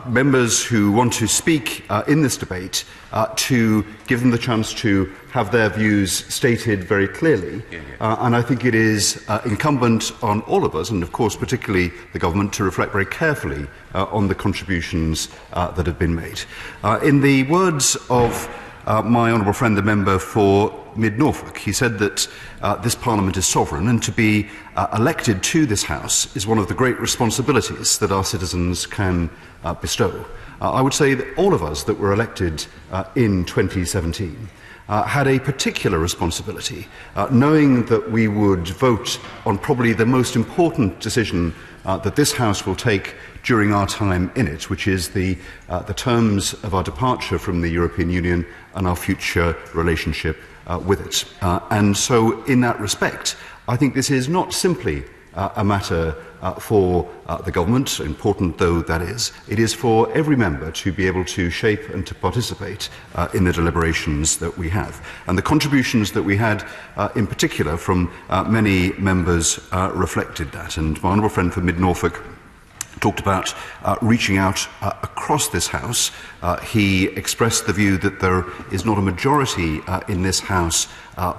members who want to speak in this debate to give them the chance to have their views stated very clearly. And I think it is incumbent on all of us, and of course particularly the government, to reflect very carefully on the contributions that have been made. In the words of my honourable friend, the member for Mid Norfolk, he said that this Parliament is sovereign, and to be elected to this House is one of the great responsibilities that our citizens can bestow. I would say that all of us that were elected in 2017 had a particular responsibility, knowing that we would vote on probably the most important decision that this House will take during our time in it, which is the terms of our departure from the European Union and our future relationship with it. And so, in that respect, I think this is not simply a matter for the government, important though that is. It is for every member to be able to shape and to participate in the deliberations that we have. And the contributions that we had, in particular, from many members reflected that. And my honourable friend from Mid Norfolk talked about reaching out across this House. He expressed the view that there is not a majority in this House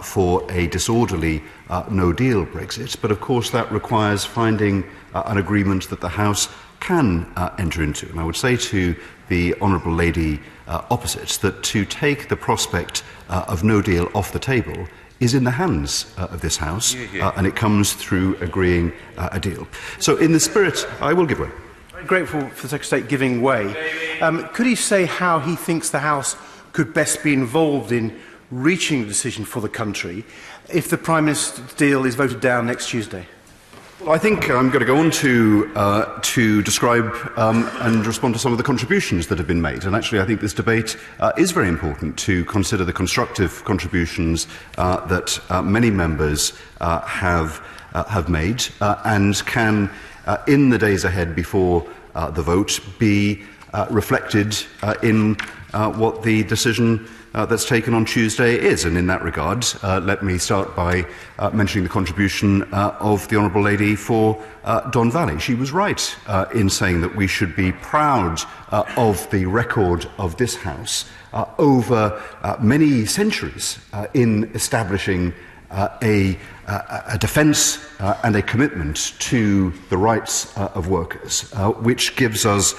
for a disorderly no-deal Brexit, but of course that requires finding an agreement that the House can enter into. And I would say to the honourable lady opposite that to take the prospect of no deal off the table is in the hands of this House, and it comes through agreeing a deal. So in the spirit, I will give way. Very grateful for the Secretary of State giving way. Could he say how he thinks the House could best be involved in reaching a decision for the country if the Prime Minister's deal is voted down next Tuesday? Well, I think I'm going to go on to describe and respond to some of the contributions that have been made. And actually, I think this debate is very important to consider the constructive contributions that many members have made and can, in the days ahead before the vote, be reflected in what the decision that's taken on Tuesday is. And in that regard, let me start by mentioning the contribution of the Honourable Lady for Don Valley. She was right in saying that we should be proud of the record of this House over many centuries in establishing a defence and a commitment to the rights of workers, which gives us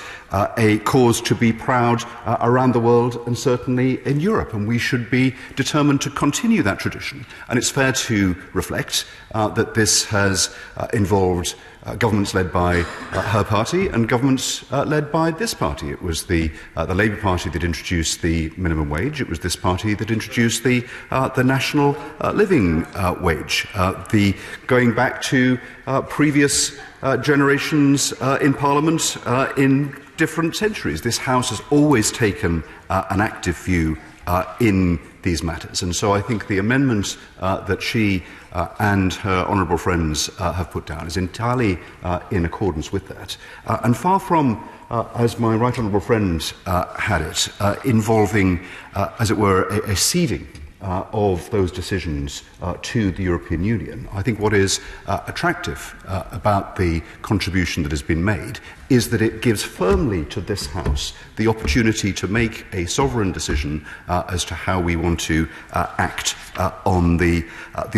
a cause to be proud around the world and certainly in Europe. And we should be determined to continue that tradition. And it's fair to reflect that this has involved governments led by her party and governments led by this party. It was the Labour Party that introduced the minimum wage. It was this party that introduced the national living wage. Going back to previous generations in Parliament in different centuries, this House has always taken an active view in these matters. And so I think the amendment that she and her honourable friends have put down is entirely in accordance with that. And far from, as my right honourable friend had it, involving, as it were, a ceding of those decisions to the European Union. I think what is attractive about the contribution that has been made is that it gives firmly to this House the opportunity to make a sovereign decision as to how we want to act on the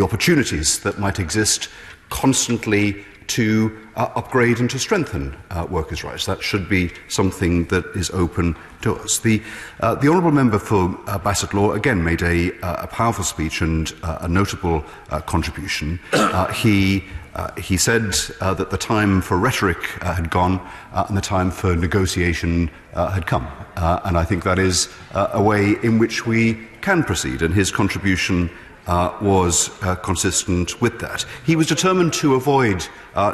opportunities that might exist constantly to upgrade and to strengthen workers' rights. That should be something that is open to us. The honourable member for Bassetlaw again made a powerful speech and a notable contribution. He said that the time for rhetoric had gone and the time for negotiation had come. And I think that is a way in which we can proceed, and his contribution was consistent with that. He was determined to avoid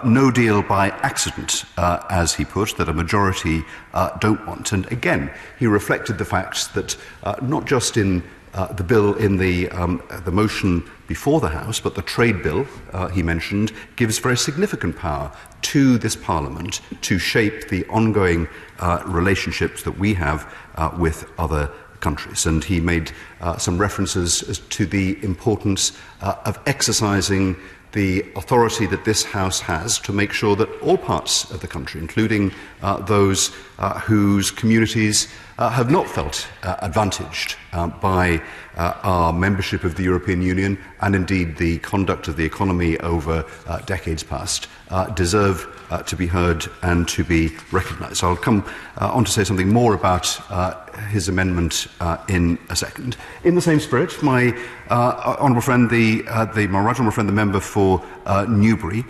no deal by accident, as he put, that a majority don't want. And again, he reflected the fact that not just in the bill in the motion before the House, but the trade bill, he mentioned, gives very significant power to this Parliament to shape the ongoing relationships that we have with other countries. And he made some references to the importance of exercising the authority that this House has to make sure that all parts of the country, including those whose communities have not felt advantaged by our membership of the European Union and indeed the conduct of the economy over decades past, deserve to be heard and to be recognised. So I'll come on to say something more about his amendment in a second. In the same spirit, my honourable friend, my right honourable friend, the member for Newbury,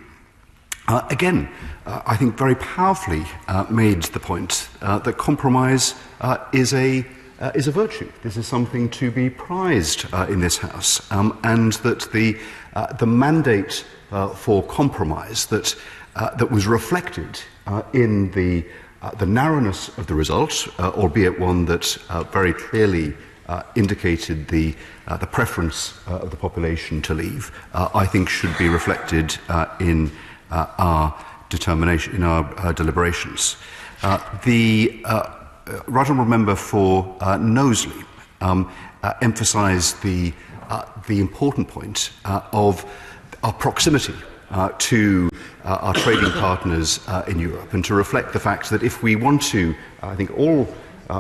again, I think very powerfully made the point that compromise is a virtue. This is something to be prized in this House, and that the mandate for compromise that was reflected in the narrowness of the result, albeit one that very clearly indicated the preference of the population to leave, I think should be reflected in our determination, in our deliberations. The right honourable member for Knowsley emphasised the important point of our proximity to our trading partners in Europe, and to reflect the fact that if we want to, I think all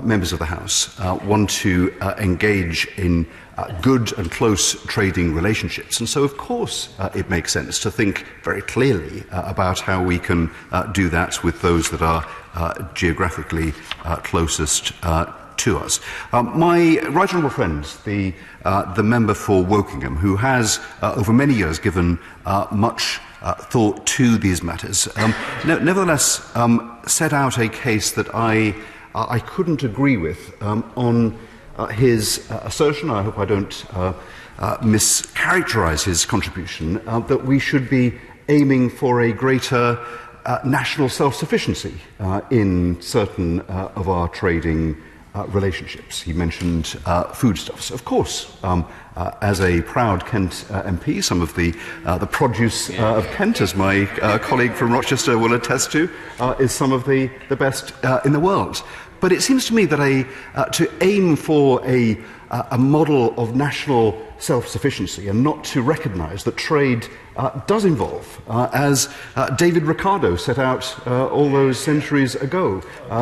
members of the House want to engage in good and close trading relationships. And so, of course, it makes sense to think very clearly about how we can do that with those that are geographically closest to us. My right honourable friend, the member for Wokingham, who has over many years given much thought to these matters, nevertheless set out a case that I couldn't agree with on his assertion. I hope I don't mischaracterise his contribution, that we should be aiming for a greater national self-sufficiency in certain of our trading relationships. He mentioned foodstuffs. Of course, as a proud Kent MP, some of the produce of Kent, as my colleague from Rochester will attest to, is some of the best in the world. But it seems to me that to aim for a a model of national self-sufficiency and not to recognise that trade does involve, as David Ricardo set out all those centuries ago,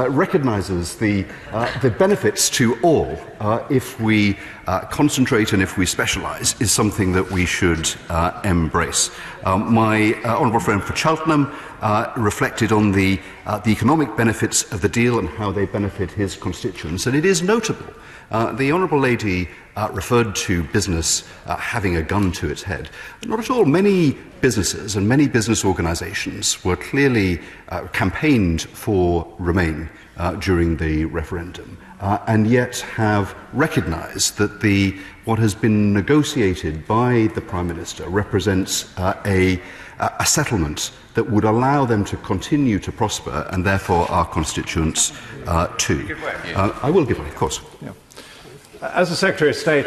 recognises the benefits to all if we concentrate and if we specialise, is something that we should embrace. My honourable friend for Cheltenham reflected on the economic benefits of the deal and how they benefit his constituents, and it is notable. The Honourable Lady referred to business having a gun to its head. Not at all. Many businesses and many business organisations were clearly campaigned for Remain during the referendum, and yet have recognised that what has been negotiated by the Prime Minister represents a settlement that would allow them to continue to prosper, and therefore our constituents too. I will give way, of course. Yeah. As the Secretary of State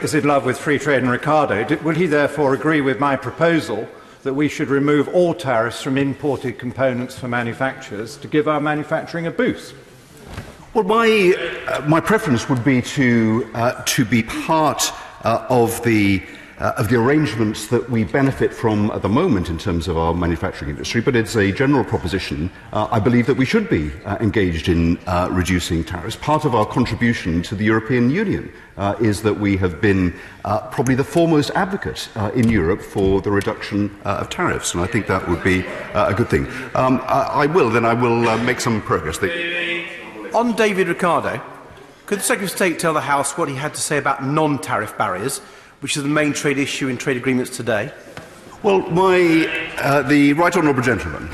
is in love with free trade and Ricardo, will he therefore agree with my proposal that we should remove all tariffs from imported components for manufacturers to give our manufacturing a boost? Well, my preference would be to be part of the arrangements that we benefit from at the moment in terms of our manufacturing industry, but it's a general proposition. I believe that we should be engaged in reducing tariffs. Part of our contribution to the European Union is that we have been probably the foremost advocate in Europe for the reduction of tariffs, and I think that would be a good thing. I will make some progress. On David Ricardo, could the Secretary of State tell the House what he had to say about non-tariff barriers, which is the main trade issue in trade agreements today? Well, the Right Honourable Gentleman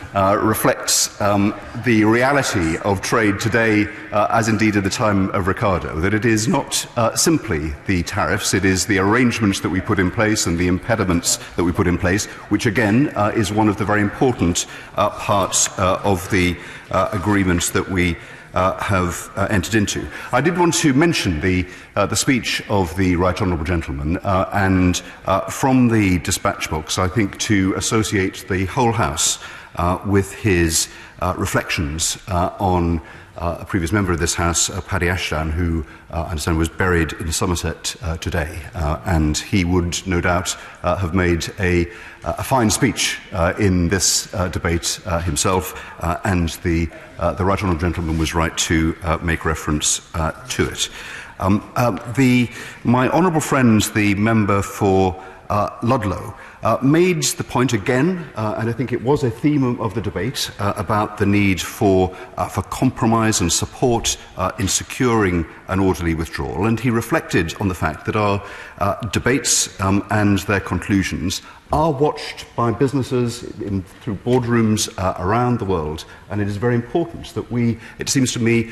reflects the reality of trade today, as indeed at the time of Ricardo, that it is not simply the tariffs, it is the arrangements that we put in place and the impediments that we put in place, which again is one of the very important parts of the agreements that we have entered into. I did want to mention the speech of the Right Honourable Gentleman, and from the dispatch box, I think to associate the whole House with his reflections on a previous member of this House, Paddy Ashdown, who I understand was buried in Somerset today, and he would no doubt have made a fine speech in this debate himself, and the Right Honourable Gentleman was right to make reference to it. My honourable friend, the member for Ludlow, made the point again, and I think it was a theme of the debate, about the need for compromise and support in securing an orderly withdrawal. And he reflected on the fact that our debates and their conclusions are watched by businesses through boardrooms around the world, and it is very important that we, it seems to me,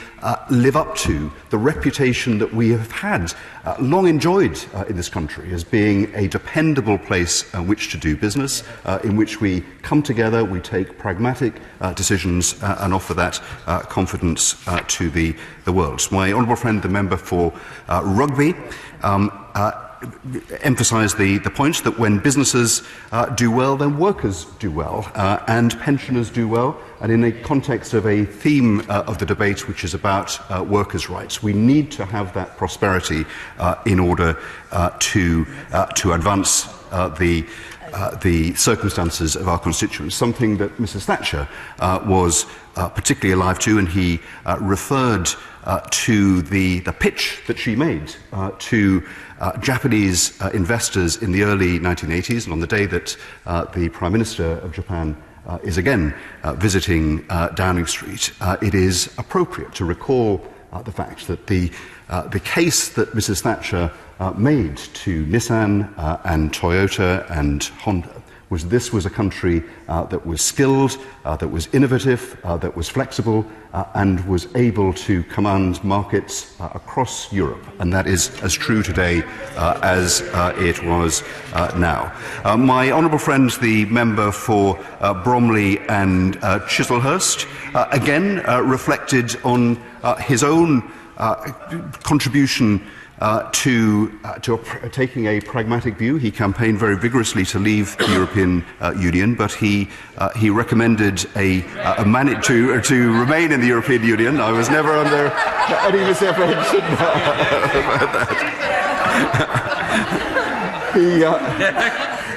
live up to the reputation that we have had, long enjoyed in this country, as being a dependable place in which to do business, in which we come together, we take pragmatic decisions and offer that confidence to the world. My honourable friend, the member for Rugby, emphasise the point that when businesses do well, then workers do well, and pensioners do well. And in the context of a theme of the debate, which is about workers' rights, we need to have that prosperity in order to advance the circumstances of our constituents, something that Mrs Thatcher was particularly alive to, and he referred to the pitch that she made to Japanese investors in the early 1980s, and on the day that the Prime Minister of Japan is again visiting Downing Street, it is appropriate to recall the fact that the case that Mrs Thatcher made to Nissan and Toyota and Honda was this was a country that was skilled, that was innovative, that was flexible, and was able to command markets across Europe. And that is as true today as it was now. My honourable friend, the member for Bromley and Chislehurst, again reflected on his own contribution to taking a pragmatic view. He campaigned very vigorously to leave the European Union, but he recommended a mandate to remain in the European Union. I was never under any misapprehension about that.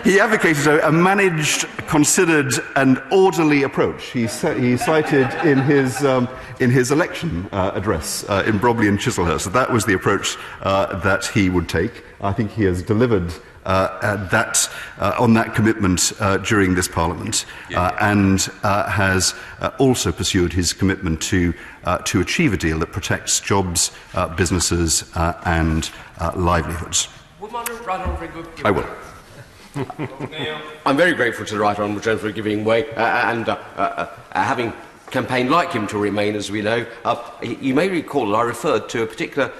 He advocated a managed, considered and orderly approach. He cited in his election address in Bromley and Chislehurst that was the approach that he would take. I think he has delivered on that commitment during this Parliament, and has also pursued his commitment to achieve a deal that protects jobs, businesses and livelihoods. I will. I'm very grateful to the Right Honourable Gentleman for giving way and having campaigned like him to remain, as we know. You may recall that I referred to a particular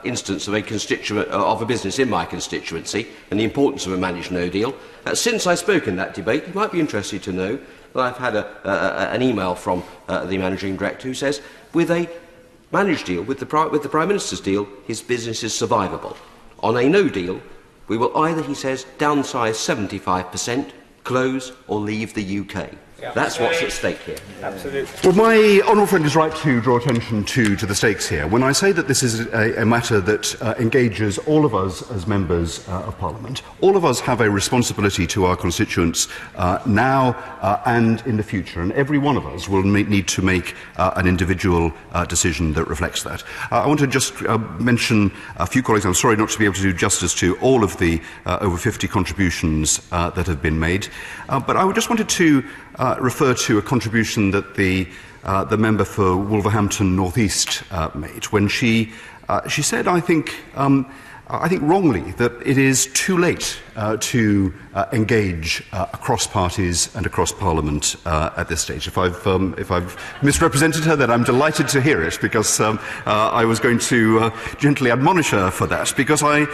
instance of a business in my constituency and the importance of a managed no deal. Since I spoke in that debate, you might be interested to know that I've had an email from the Managing Director who says, with a managed deal, with the Prime Minister's deal, his business is survivable. On a no deal, we will either, he says, downsize 75%, close or leave the UK. That's what's at stake here. Absolutely. Well, my honourable friend is right to draw attention to the stakes here. When I say that this is a matter that engages all of us as members of Parliament, all of us have a responsibility to our constituents now and in the future, and every one of us will need to make an individual decision that reflects that. I want to just mention a few colleagues. I'm sorry not to be able to do justice to all of the over 50 contributions that have been made, but I just wanted to refer to a contribution that the member for Wolverhampton North East made when she said, I think wrongly, that it is too late to engage across parties and across Parliament at this stage. If I've misrepresented her, then I'm delighted to hear it, because I was going to gently admonish her for that, because I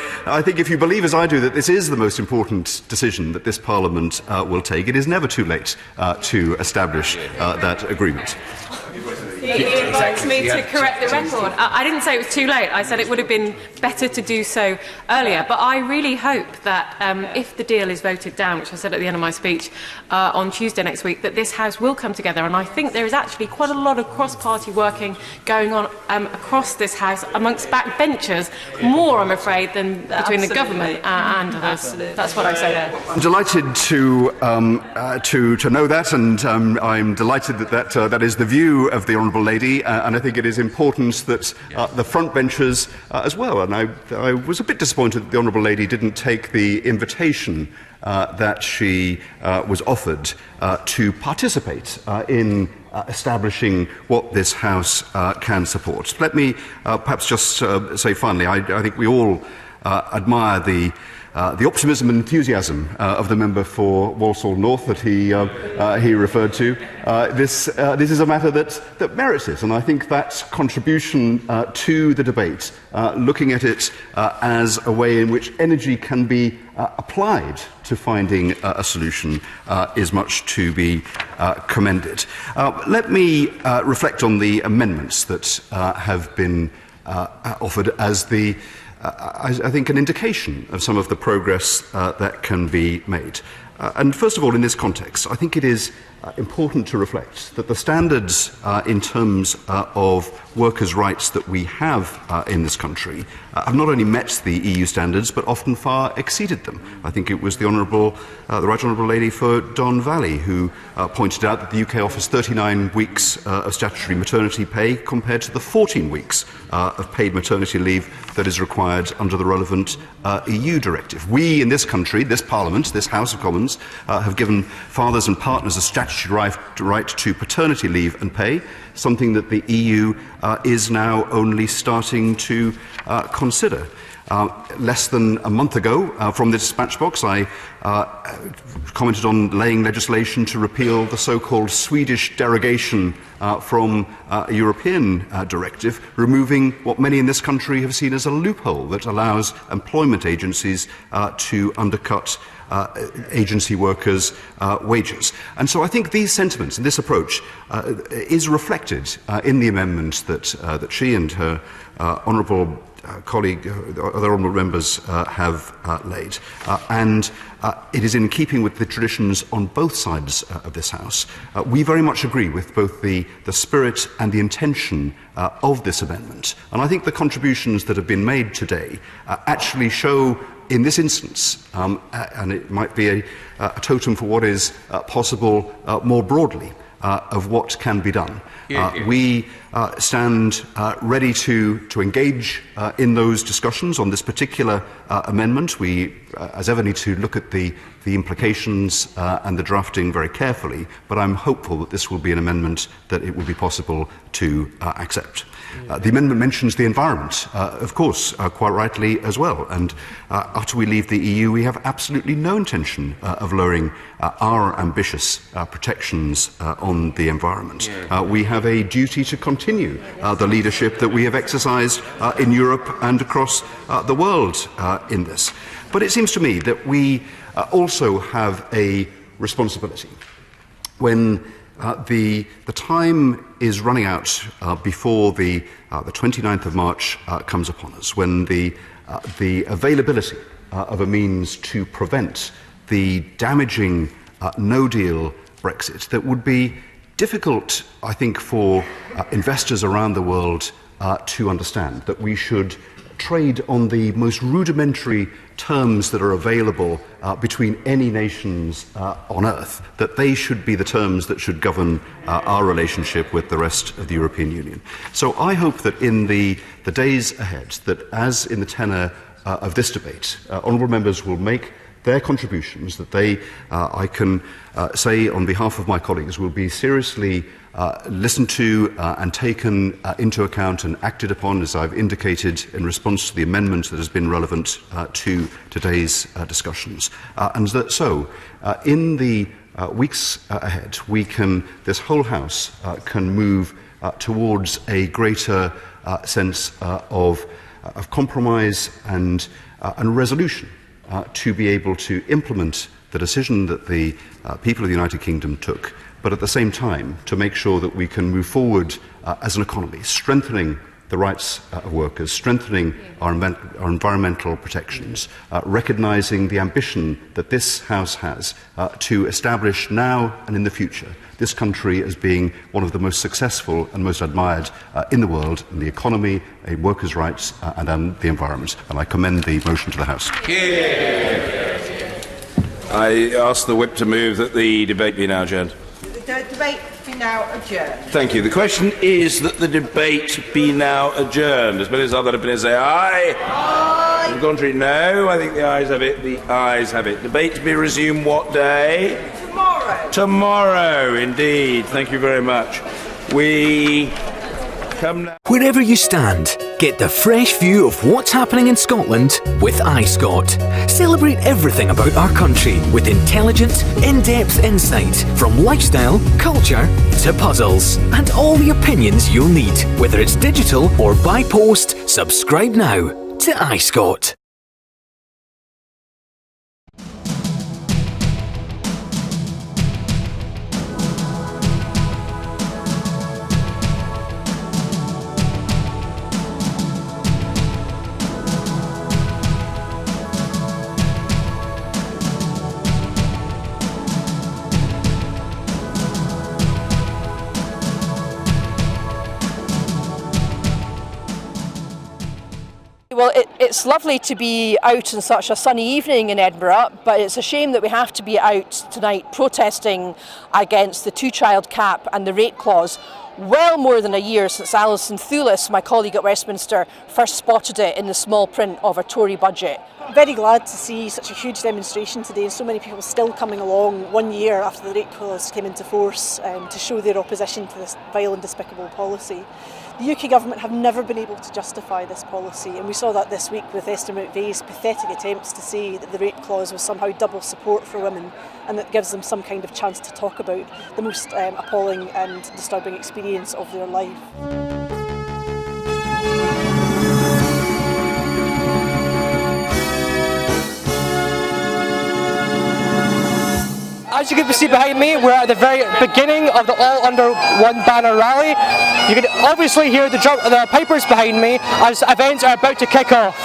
think if you believe, as I do, that this is the most important decision that this Parliament will take, it is never too late to establish that agreement. He invites me to correct the record. I didn't say it was too late. I said it would have been better to do so earlier. But I really hope that if the deal is voted down, which I said at the end of my speech, on Tuesday next week, that this House will come together. And I think there is actually quite a lot of cross-party working going on across this House amongst backbenchers, more, I'm afraid, than between the government and others. That's what I say there. I'm delighted to know that, and I'm delighted that is the view of the Honourable Lady, and I think it is important that the front benchers as well. And I was a bit disappointed that the Honourable Lady didn't take the invitation that she was offered to participate in establishing what this House can support. Let me perhaps just say finally, I think we all admire the optimism and enthusiasm of the member for Walsall North that he referred to. This is a matter that merits it, and I think that contribution to the debate, looking at it as a way in which energy can be applied to finding a solution, is much to be commended. Let me reflect on the amendments that have been offered as I think an indication of some of the progress that can be made. And first of all, in this context, I think it is important to reflect that the standards in terms of workers' rights that we have in this country have not only met the EU standards, but often far exceeded them. I think it was the Right Honourable Lady for Don Valley who pointed out that the UK offers 39 weeks of statutory maternity pay compared to the 14 weeks of paid maternity leave that is required under the relevant EU directive. We in this country, this Parliament, this House of Commons, have given fathers and partners a statutory right to paternity leave and pay, something that the EU is now only starting to consider. Less than a month ago, from the dispatch box, I commented on laying legislation to repeal the so-called Swedish derogation from a European directive, removing what many in this country have seen as a loophole that allows employment agencies to undercut agency workers' wages. And so I think these sentiments and this approach is reflected in the amendment that she and her honourable colleague, other honourable members have laid. And it is in keeping with the traditions on both sides of this House. We very much agree with both the spirit and the intention of this amendment. And I think the contributions that have been made today actually show, in this instance, and it might be a totem for what is possible more broadly, of what can be done. We stand ready to engage in those discussions on this particular amendment. We, as ever, need to look at the implications and the drafting very carefully, but I'm hopeful that this will be an amendment that it will be possible to accept. The amendment mentions the environment, of course, quite rightly as well. And after we leave the EU, we have absolutely no intention of lowering our ambitious protections on the environment. We have a duty to continue the leadership that we have exercised in Europe and across the world in this. But it seems to me that we also have a responsibility. When the time is running out before the 29th of March comes upon us, when the availability of a means to prevent the damaging no-deal Brexit that would be difficult, I think, for investors around the world to understand, that we should trade on the most rudimentary terms that are available between any nations on earth, that they should be the terms that should govern our relationship with the rest of the European Union. So I hope that in the days ahead, that as in the tenor of this debate, honourable members will make their contributions, that they, I can say on behalf of my colleagues, will be seriously listened to and taken into account and acted upon, as I've indicated, in response to the amendment that has been relevant to today's discussions. And that so, in the weeks ahead, this whole House can move towards a greater sense of compromise and resolution to be able to implement the decision that the people of the United Kingdom took, but at the same time to make sure that we can move forward as an economy, strengthening the rights of workers, strengthening our environmental protections, recognising the ambition that this House has to establish now and in the future this country as being one of the most successful and most admired in the world in the economy, in workers' rights and the environment. And I commend the motion to the House. I ask the Whip to move that the debate be now adjourned. The debate be now adjourned. Thank you. The question is that the debate be now adjourned. As many as other opinions say aye. Aye. On the contrary, no. I think the ayes have it. The ayes have it. Debate to be resumed what day? Tomorrow. Tomorrow, indeed. Thank you very much. We come now. Wherever you stand, get the fresh view of what's happening in Scotland with iScot. Celebrate everything about our country with intelligent, in-depth insight from lifestyle, culture to puzzles. And all the opinions you'll need. Whether it's digital or by post, subscribe now to iScot. Well, it's lovely to be out on such a sunny evening in Edinburgh, but it's a shame that we have to be out tonight protesting against the two-child cap and the rate clause. Well more than a year since Alison Thewlis, my colleague at Westminster, first spotted it in the small print of a Tory budget. Very glad to see such a huge demonstration today and so many people still coming along 1 year after the rate clause came into force to show their opposition to this vile and despicable policy. The UK government have never been able to justify this policy, and we saw that this week with Esther McVeigh's pathetic attempts to say that the rate clause was somehow double support for women and that gives them some kind of chance to talk about the most appalling and disturbing experience of their life. as you can see behind me, we're at the very beginning of the All Under One Banner rally. You can obviously hear the pipers behind me as events are about to kick off.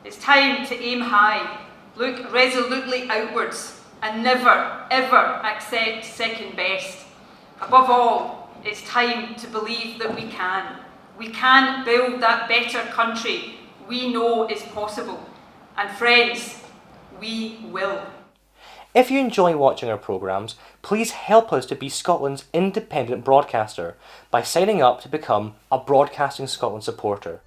It's time to aim high, look resolutely outwards, and never, ever accept second best. Above all, it's time to believe that we can. We can build that better country we know is possible. And friends, we will. If you enjoy watching our programmes, please help us to be Scotland's independent broadcaster by signing up to become a Broadcasting Scotland supporter.